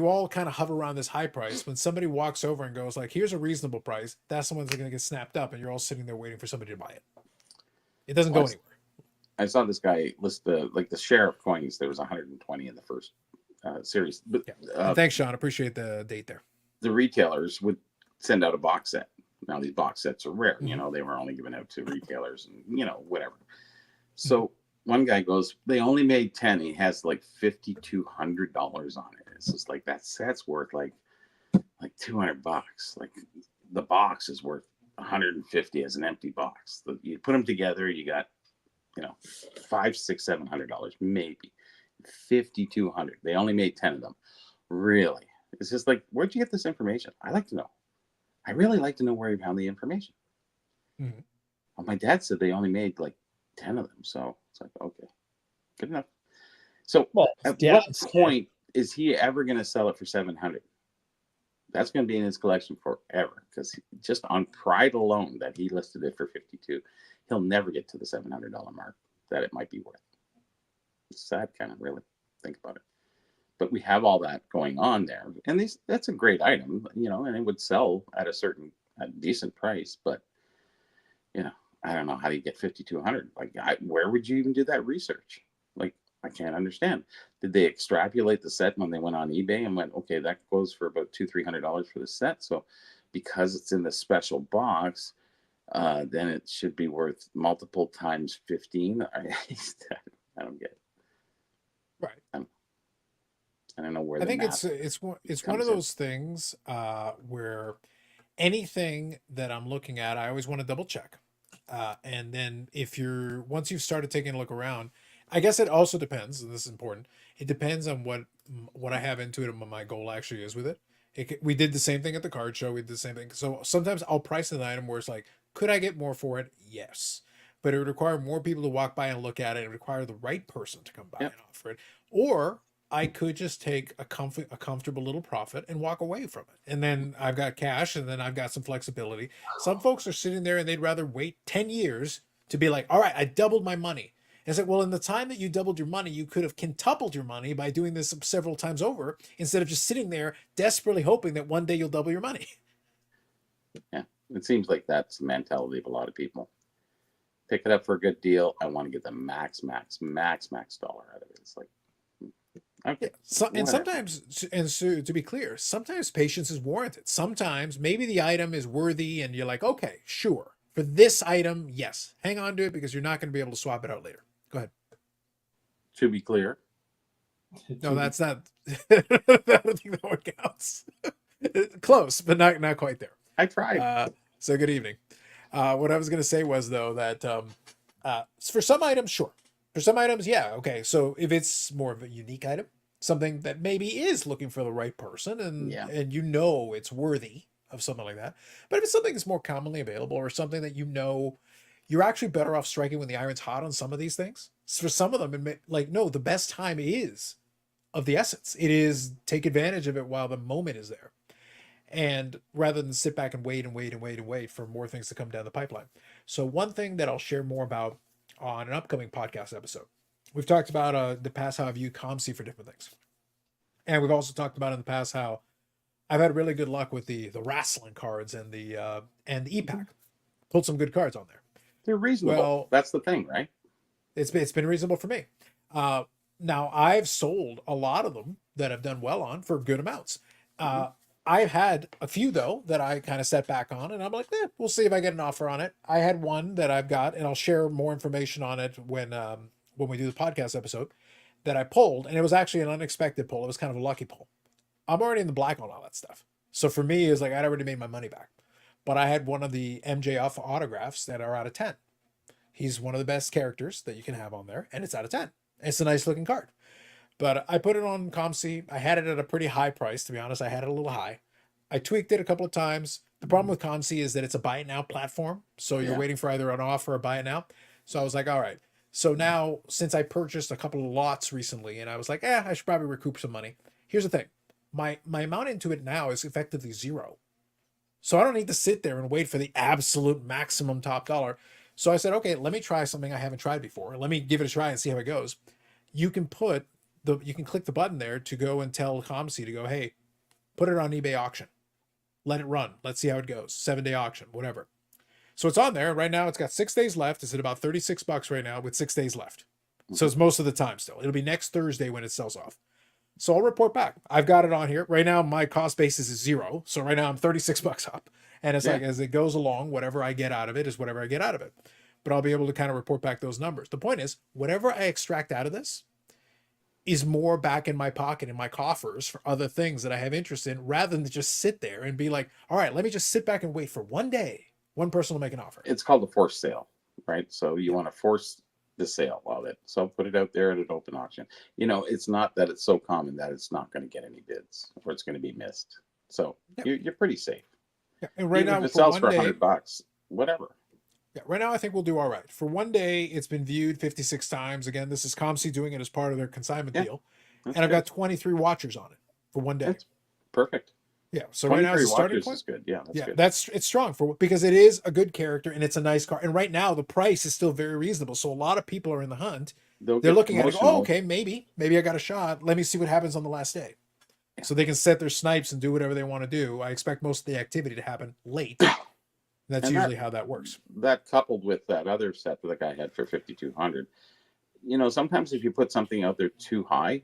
all kind of hover around this high price, when somebody walks over and goes like, here's a reasonable price, that's the ones that are going to get snapped up, and you're all sitting there waiting for somebody to buy it. It doesn't go anywhere. I saw this guy list the sheriff coins. There was 120 in the first series. But yeah. Thanks, Sean. Appreciate the date there. The retailers would send out a box set. Now these box sets are rare. They were only given out to retailers and whatever. So one guy goes, they only made 10. He has like $5,200 on it. It's just like that set's worth like $200. Like the box is worth 150 as an empty box. You put them together, you got $500, $600, $700 maybe. 5,200. They only made 10 of them. Really? It's just like, where'd you get this information? I like to know. I really like to know where you found the information. Mm-hmm. Well, my dad said they only made like 10 of them. So it's like, okay, good enough. So at what point is he ever going to sell it for 700? That's going to be in his collection forever, because just on pride alone that he listed it for 52, he'll never get to the $700 mark that it might be worth. It's sad, kind of, really think about it. But we have all that going on there, and that's a great item, and it would sell at a decent price. But I don't know how do you get 5,200. Like, where would you even do that research? Like, I can't understand. Did they extrapolate the set when they went on eBay and went, okay, that goes for about $200-300 for the set, so because it's in the special box, then it should be worth multiple times 15. I don't get it. Right. I don't know where. I think it's one of those things where anything that I'm looking at, I always want to double check. And then once you've started taking a look around, I guess it also depends, and this is important. It depends on what I have into it and what my goal actually is with it. We did the same thing at the card show. We did the same thing. So sometimes I'll price an item where it's like, could I get more for it? Yes. But it would require more people to walk by and look at it. It would require the right person to come by and offer it. Or I could just take a comfortable little profit and walk away from it. And then I've got cash, and then I've got some flexibility. Some folks are sitting there and they'd rather wait 10 years to be like, all right, I doubled my money. And it's like, well, in the time that you doubled your money, you could have quintupled your money by doing this several times over, instead of just sitting there desperately hoping that one day you'll double your money. Yeah, it seems like that's the mentality of a lot of people. Pick it up for a good deal. I want to get the max dollar out of it. It's like, okay. And sometimes, and so to be clear, sometimes patience is warranted. Sometimes maybe the item is worthy and you're like, okay, sure. For this item, yes, hang on to it, because you're not going to be able to swap it out later. Go ahead. To be clear. No, that's not. I don't think that one counts. Close, but not quite there. I tried. So good evening. What I was going to say was, though, that for some items, sure. For some items, yeah, okay. So if it's more of a unique item, something that maybe is looking for the right person, and it's worthy of something like that. But if it's something that's more commonly available, or something that you're actually better off striking when the iron's hot on some of these things. So for some of them, the best time is of the essence. It is take advantage of it while the moment is there. And rather than sit back and wait for more things to come down the pipeline. So one thing that I'll share more about on an upcoming podcast episode, we've talked about the past how I view COMC for different things. And we've also talked about in the past how I've had really good luck with the wrestling cards and the e-pack. Pulled some good cards on there. They're reasonable. Well, That's the thing, right? it's been reasonable for me. Now I've sold a lot of them that I've done well on for good amounts. I've had a few though that I kind of set back on, and I'm like, we'll see if I get an offer on it. I had one that I've got, and I'll share more information on it when we do the podcast episode that I pulled, and it was actually an unexpected pull. It was kind of a lucky pull. I'm already in the black on all that stuff, so for me, it's like I'd already made my money back. But I had one of the MJF autographs that are out of 10. He's one of the best characters that you can have on there, and it's out of 10. It's a nice looking card. But I put it on ComC. I had it at a pretty high price, to be honest. I had it a little high. I tweaked it a couple of times. The problem with ComC is that it's a buy it now platform. So you're waiting for either an offer or buy it now. So I was like, all right. So now, since I purchased a couple of lots recently, and I was like, I should probably recoup some money. Here's the thing. My amount into it now is effectively zero. So I don't need to sit there and wait for the absolute maximum top dollar. So I said, okay, let me try something I haven't tried before. Let me give it a try and see how it goes. You can click the button there to go and tell ComC to go, hey, put it on eBay auction. Let it run. Let's see how it goes. 7-day auction, whatever. So it's on there right now. It's got 6 days left. It's at about $36 right now with 6 days left. So it's most of the time still. It'll be next Thursday when it sells off. So I'll report back. I've got it on here right now. My cost basis is zero. So right now I'm $36 up, and it's like, as it goes along, whatever I get out of it is whatever I get out of it, but I'll be able to kind of report back those numbers. The point is, whatever I extract out of this is more back in my pocket, in my coffers for other things that I have interest in, rather than just sit there and be like, all right, let me just sit back and wait for one day. One person will make an offer. It's called a forced sale, right? So you want to force the sale of it. So put it out there at an open auction. It's not that it's so common that it's not going to get any bids or it's going to be missed. So you're pretty safe. Yeah. And right Even now, if it for sells one for day, $100, whatever. Yeah, right now I think we'll do all right. For one day, it's been viewed 56 times. Again, this is ComC doing it as part of their consignment deal. And I've got 23 watchers on it for one day. That's perfect. Yeah. So right now it's a starting point. Is good. Yeah, that's good. It's strong because it is a good character and it's a nice card. And right now the price is still very reasonable. So a lot of people are in the hunt. They're looking at it. Oh, okay, maybe I got a shot. Let me see what happens on the last day. So they can set their snipes and do whatever they want to do. I expect most of the activity to happen late. That's usually how that works. That coupled with that other set that the guy had for 5,200. Sometimes if you put something out there too high,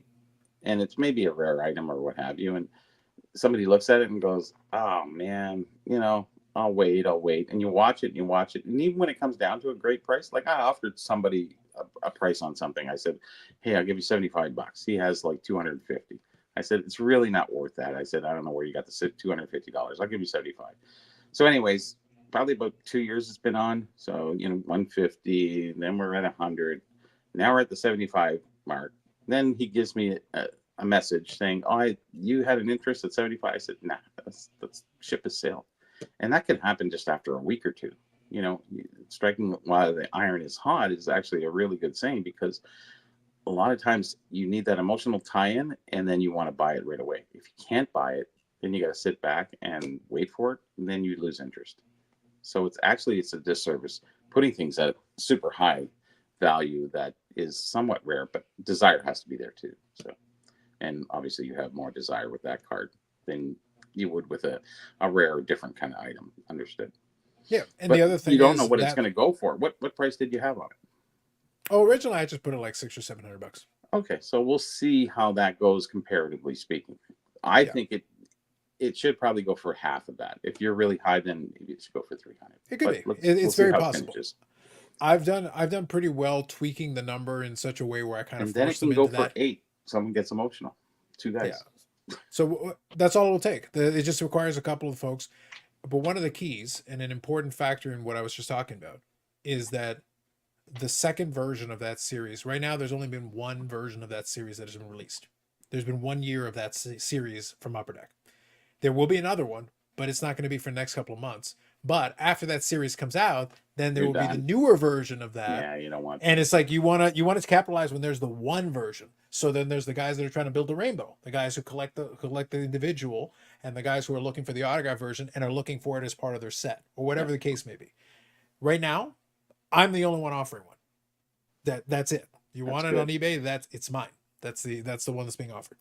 and it's maybe a rare item or what have you, and somebody looks at it and goes, oh man, I'll wait. And you watch it. And even when it comes down to a great price, like I offered somebody a price on something. I said, hey, I'll give you $75. He has like 250. I said, it's really not worth that. I said, I don't know where you got the $250. I'll give you 75. So anyways, probably about 2 years it's been on. So, 150, then we're at 100. Now we're at the 75 mark. Then he gives me a message saying, you had an interest at 75. I said, nah, that's ship is sale. And that can happen just after a week or two. Striking while the iron is hot is actually a really good saying, because a lot of times you need that emotional tie-in and then you want to buy it right away. If you can't buy it, then you got to sit back and wait for it, and then you lose interest. So it's a disservice putting things at super high value that is somewhat rare, but desire has to be there too. So, and obviously you have more desire with that card than you would with a rare, different kind of item. Understood. Yeah, and but the other thing you don't know what it's going to go for. What price did you have on it? Oh, originally I just put it like $600 or $700. Okay, so we'll see how that goes comparatively speaking. I think it should probably go for half of that. If you're really high, then it should go for 300. It could be. It's very possible. I've done pretty well tweaking the number in such a way where I kind of then it can go for 8. Someone gets emotional. 2 guys. Yeah. So that's all it will take. It just requires a couple of folks. But one of the keys and an important factor in what I was just talking about is that the second version of that series, right now, there's only been one version of that series that has been released. There's been 1 year of that series from Upper Deck. There will be another one, but it's not going to be for the next couple of months. But after that series comes out, then there will be the newer version of that. Yeah, you don't want that. And it's like you want to capitalize when there's the one version. So then there's the guys that are trying to build the rainbow, the guys who collect the individual, and the guys who are looking for the autograph version and are looking for it as part of their set, or whatever the case may be. Right now, I'm the only one offering one. That's it. You want it on eBay? It's mine. That's the one that's being offered.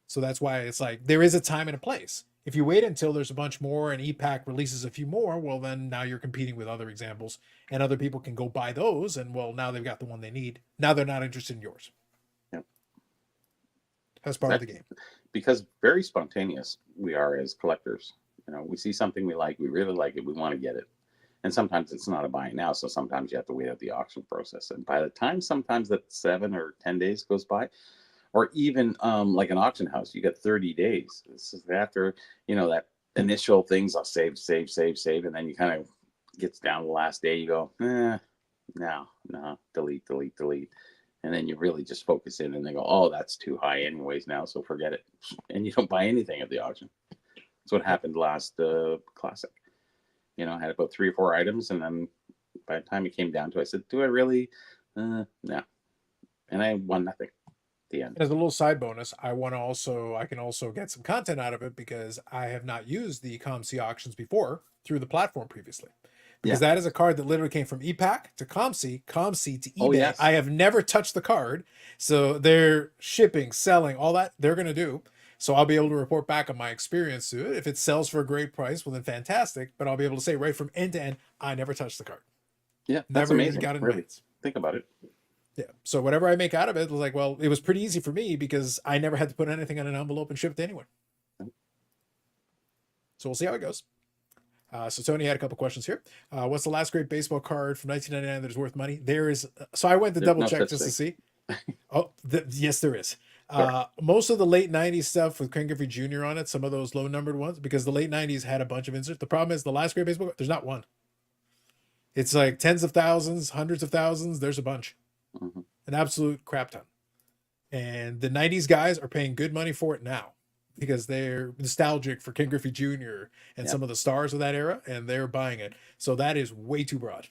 So that's why it's like there is a time and a place. If you wait until there's a bunch more and EPAC releases a few more, well, then now you're competing with other examples and other people can go buy those. And well, now they've got the one they need. Now they're not interested in yours. Yep. That's part of the game. Because very spontaneous we are as collectors. You know, we see something we like, we really like it, we want to get it. And sometimes it's not a buy now. So sometimes you have to wait out the auction process. And by the time sometimes that 7 or 10 days goes by, or even like an auction house, you got 30 days. This is after, you know, that initial things, I'll save. And then you kind of gets down to the last day, you go, no, delete. And then you really just focus in and they go, oh, that's too high anyways now, so forget it. And you don't buy anything at the auction. That's what happened last Classic. You know, I had about 3 or 4 items, and then by the time it came down to it, I said, do I really? No. And I won nothing. The end. As a little side bonus, I can also get some content out of it because I have not used the COMC auctions before through the platform previously. Because that is a card that literally came from EPAC to COMC to eBay. Oh, yes. I have never touched the card. So they're shipping, selling, all that they're going to do. So I'll be able to report back on my experience to it. If it sells for a great price, well then fantastic. But I'll be able to say right from end to end, I never touched the card. Yeah, that's never amazing. got it really. hands. Think about it. Yeah. So whatever I make out of it was like, well, it was pretty easy for me because I never had to put anything on an envelope and ship it to anyone. So we'll see how it goes. So Tony had a couple questions here. What's the last great baseball card from 1999 that is worth money? There is. So I went to double check just to see. Oh, yes, there is. Most of the late 90s stuff with Ken Griffey Jr. on it, some of those low numbered ones, because the late 90s had a bunch of inserts. The problem is the last great baseball card, there's not one. It's like tens of thousands, hundreds of thousands. There's a bunch. Mm-hmm. An absolute crap ton. And the 90s guys are paying good money for it now because they're nostalgic for Ken Griffey Jr. and some of the stars of that era, and they're buying it. So that is way too broad.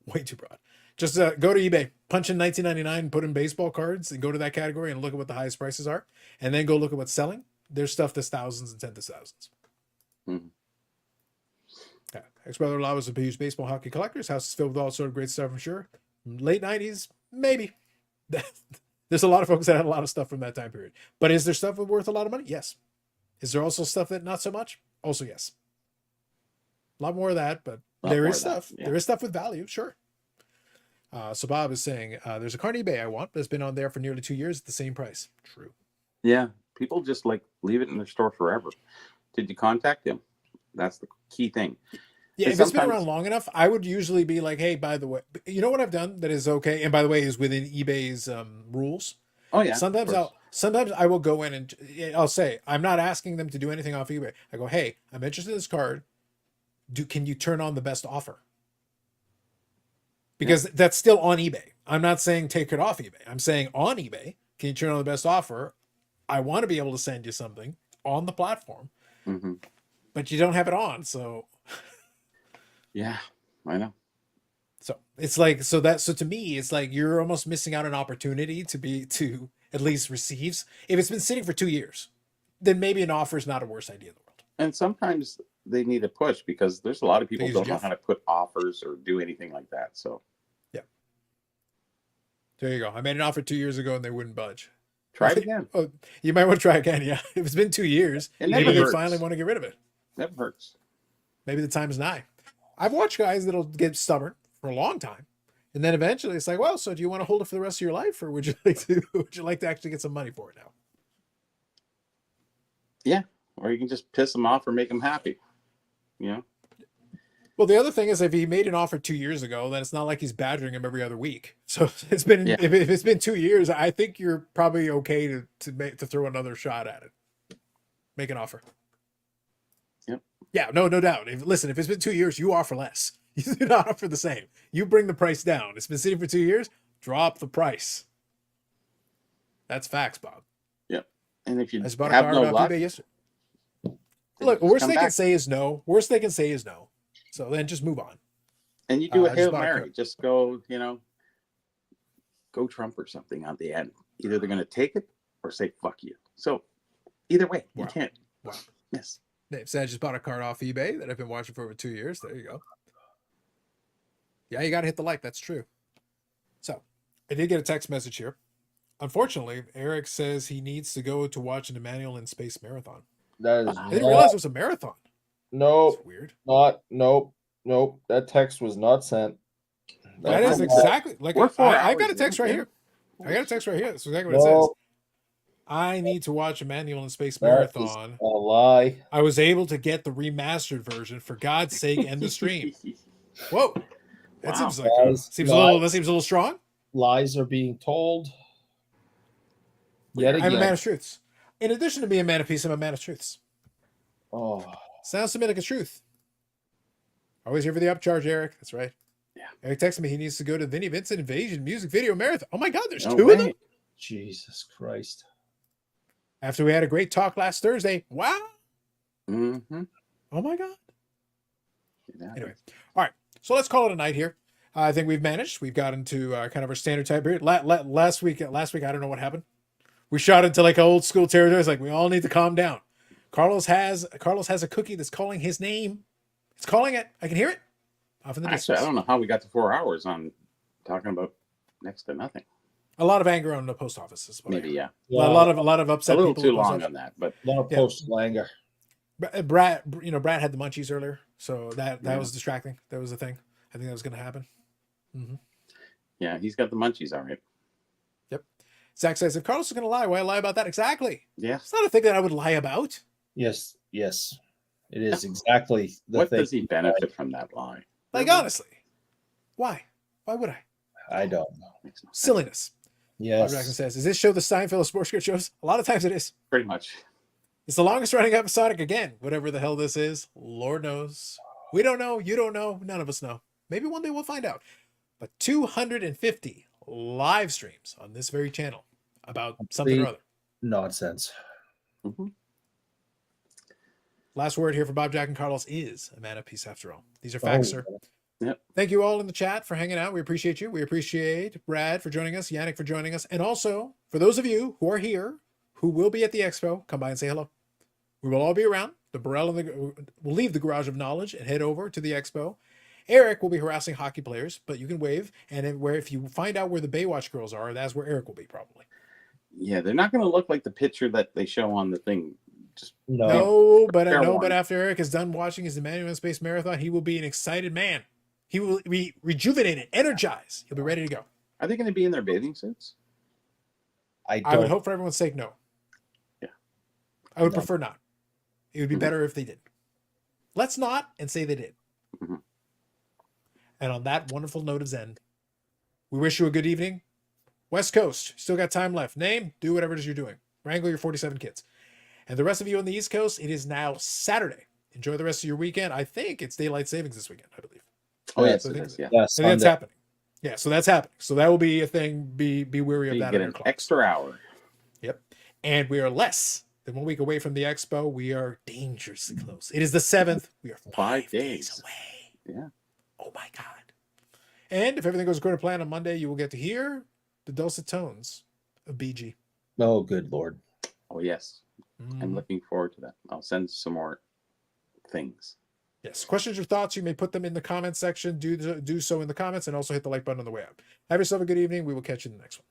Way too broad. Just go to eBay, punch in 1999, put in baseball cards, and go to that category and look at what the highest prices are, and then go look at what's selling. There's stuff that's thousands and tens of thousands. Mm-hmm. Yeah. Ex-brother-in-law was a huge baseball hockey collector. His house is filled with all sort of great stuff, I'm sure. Late 90s, maybe. There's a lot of folks that had a lot of stuff from that time period. But is there stuff worth a lot of money? Yes. Is there also stuff that not so much? Also, yes. A lot more of that, but there is stuff. Yeah. There is stuff with value, sure. So Bob is saying, there's a card eBay I want, but it's been on there for nearly 2 years at the same price. True. Yeah. People just like leave it in their store forever. Did you contact him? That's the key thing. Yeah, if it's been around long enough, I would usually be like, hey, by the way, you know what I've done that is okay? And by the way, is within eBay's rules. Oh, yeah. Sometimes I will go in and I'll say, I'm not asking them to do anything off eBay. I go, hey, I'm interested in this card. Can you turn on the best offer? Because that's still on eBay. I'm not saying take it off eBay. I'm saying on eBay, can you turn on the best offer? I want to be able to send you something on the platform, but you don't have it on. So yeah, I know. So it's like, so to me, it's like you're almost missing out an opportunity to at least receive. If it's been sitting for 2 years, then maybe an offer is not a worse idea in the world. And sometimes they need a push because there's a lot of people who don't know how to put offers or do anything like that. So yeah, there you go. I made an offer 2 years ago and they wouldn't budge. Try it again. Oh, you might want to try again. Yeah, if it's been 2 years, maybe they finally want to get rid of it. Never hurts. Maybe the time is nigh. I've watched guys that'll get stubborn for a long time, and then eventually it's like, well, so do you want to hold it for the rest of your life, or would you like to actually get some money for it now? Yeah, or you can just piss them off or make them happy. You know. Well, the other thing is, if he made an offer 2 years ago, then it's not like he's badgering him every other week. So it's been if it's been 2 years, I think you're probably okay to throw another shot at it. Make an offer. Yep. Yeah, no doubt. Listen, if it's been 2 years, you offer less. You do not offer the same. You bring the price down. It's been sitting for 2 years. Drop the price. That's facts, Bob. Yep. And if you have no luck, eBay yesterday. Look, worst they can say is no. Worst they can say is no. So then just move on. And you do a Hail Mary. Just go, go Trump or something on the end. Either they're going to take it or say, fuck you. So either way, you can't. Wow. Yes. Dave said I just bought a card off eBay that I've been watching for over 2 years. There you go. Yeah, you got to hit the like. That's true. So I did get a text message here. Unfortunately, Eric says he needs to go to watch an Emmanuel in Space marathon. That is I didn't realize it was a marathon. nope, It's weird. nope. That text was not sent. That We're is four- exactly like we're 4 I got hours a text in, right yeah. here. I got a text right here. That's exactly what it says. No, I need to watch Emmanuel in Space that is Marathon. a lie. I was able to get the remastered version. For God's sake, end the stream. Whoa, that Wow. seems like Guys, seems a little. That seems a little strong. Lies are being told. Yet I'm a man again. of truths. In addition to being a man of peace, I'm a man of truths. Oh, Sounds to me like a truth. Always here for the upcharge, Eric. That's right. Yeah. Eric texted me he needs to go to Vinnie Vincent Invasion music video marathon. Oh my God, there's No two of them. way. Jesus Christ. After we had a great talk last Thursday. Wow. Mm-hmm. Oh my God. Yeah. Anyway, all right. So let's call it a night here. I think we've managed. We've gotten to kind of our standard time period. Last week, I don't know what happened. We shot into like old school territory. It's like we all need to calm down. Carlos has a cookie that's calling his name. It's calling it. I can hear it. Off in the Actually, I distance. don't know how we got to 4 hours on talking about next to nothing. A lot of anger on the post office. Is what I Maybe, heard. yeah. A lot of A upset little people. too at the post long office. on that, but A lot of Yeah. post Langer. Brad had the munchies earlier, so that Yeah. was distracting. That was the thing. I think that was going to happen. Mm-hmm. yeah, he's got the munchies, all right. Zach says, if Carlos is going to lie, why lie about that? Exactly. Yeah. It's not a thing that I would lie about. Yes. It is exactly the What thing. does he benefit from that lie? Like, honestly, why? Why would I? I don't know. Makes no sense. Silliness. Bob Jackson Yes. says, is this show the Steinfeld of sports card shows? A lot of times it is. Pretty much. It's the longest running episodic again. Whatever the hell this is, Lord knows. We don't know. You don't know. None of us know. Maybe one day we'll find out. But 250 live streams on this very channel about something or other. Nonsense. Mhm. Last word here for Bob, Jack, and Carlos is a man of peace after all. These are facts, sir. Yep. Thank you all in the chat for hanging out. We appreciate you. We appreciate Brad for joining us, Yannick for joining us, and also for those of you who are here, who will be at the expo, come by and say hello. We will all be around. The Burrell and we'll leave the Garage of Knowledge and head over to the expo. Eric will be harassing hockey players, but you can wave. And if you find out where the Baywatch girls are, that's where Eric will be probably. Yeah, they're not going to look like the picture that they show on the thing. Just No, but I fair know. warning. But after Eric is done watching his Emmanuel in Space Marathon, he will be an excited man. He will be rejuvenated, energized. He'll be ready to go. Are they going to be in their bathing suits? I I would don't. hope for everyone's sake, no. Yeah. I would No. prefer not. It would be Mhm. better if they did. Let's not and say they did. Mhm. And on that wonderful note of Zen, we wish you a good evening. West Coast, still got time left. Name, do whatever it is you're doing. Wrangle your 47 kids. And the rest of you on the East Coast, it is now Saturday. Enjoy the rest of your weekend. I think it's daylight savings this weekend, I believe. Oh, Yeah, yes, so I it think is. Yeah. Yeah, I think that's Sunday. happening. Yeah, so that's happening. So that will be a thing. Be wary of You that. get on your an clocks. extra hour. Yep. And we are less than 1 week away from the expo. We are dangerously close. It is the 7th. We are 5 days days. away. Yeah. Oh my God. And if everything goes according to plan on Monday, you will get to hear the dulcet tones of BG. Oh, good Lord. Oh, yes. I'm looking forward to that. I'll send some more things. Yes. Questions or thoughts, you may put them in the comments section. Do so in the comments and also hit the like button on the way out. Have yourself a good evening. We will catch you in the next one.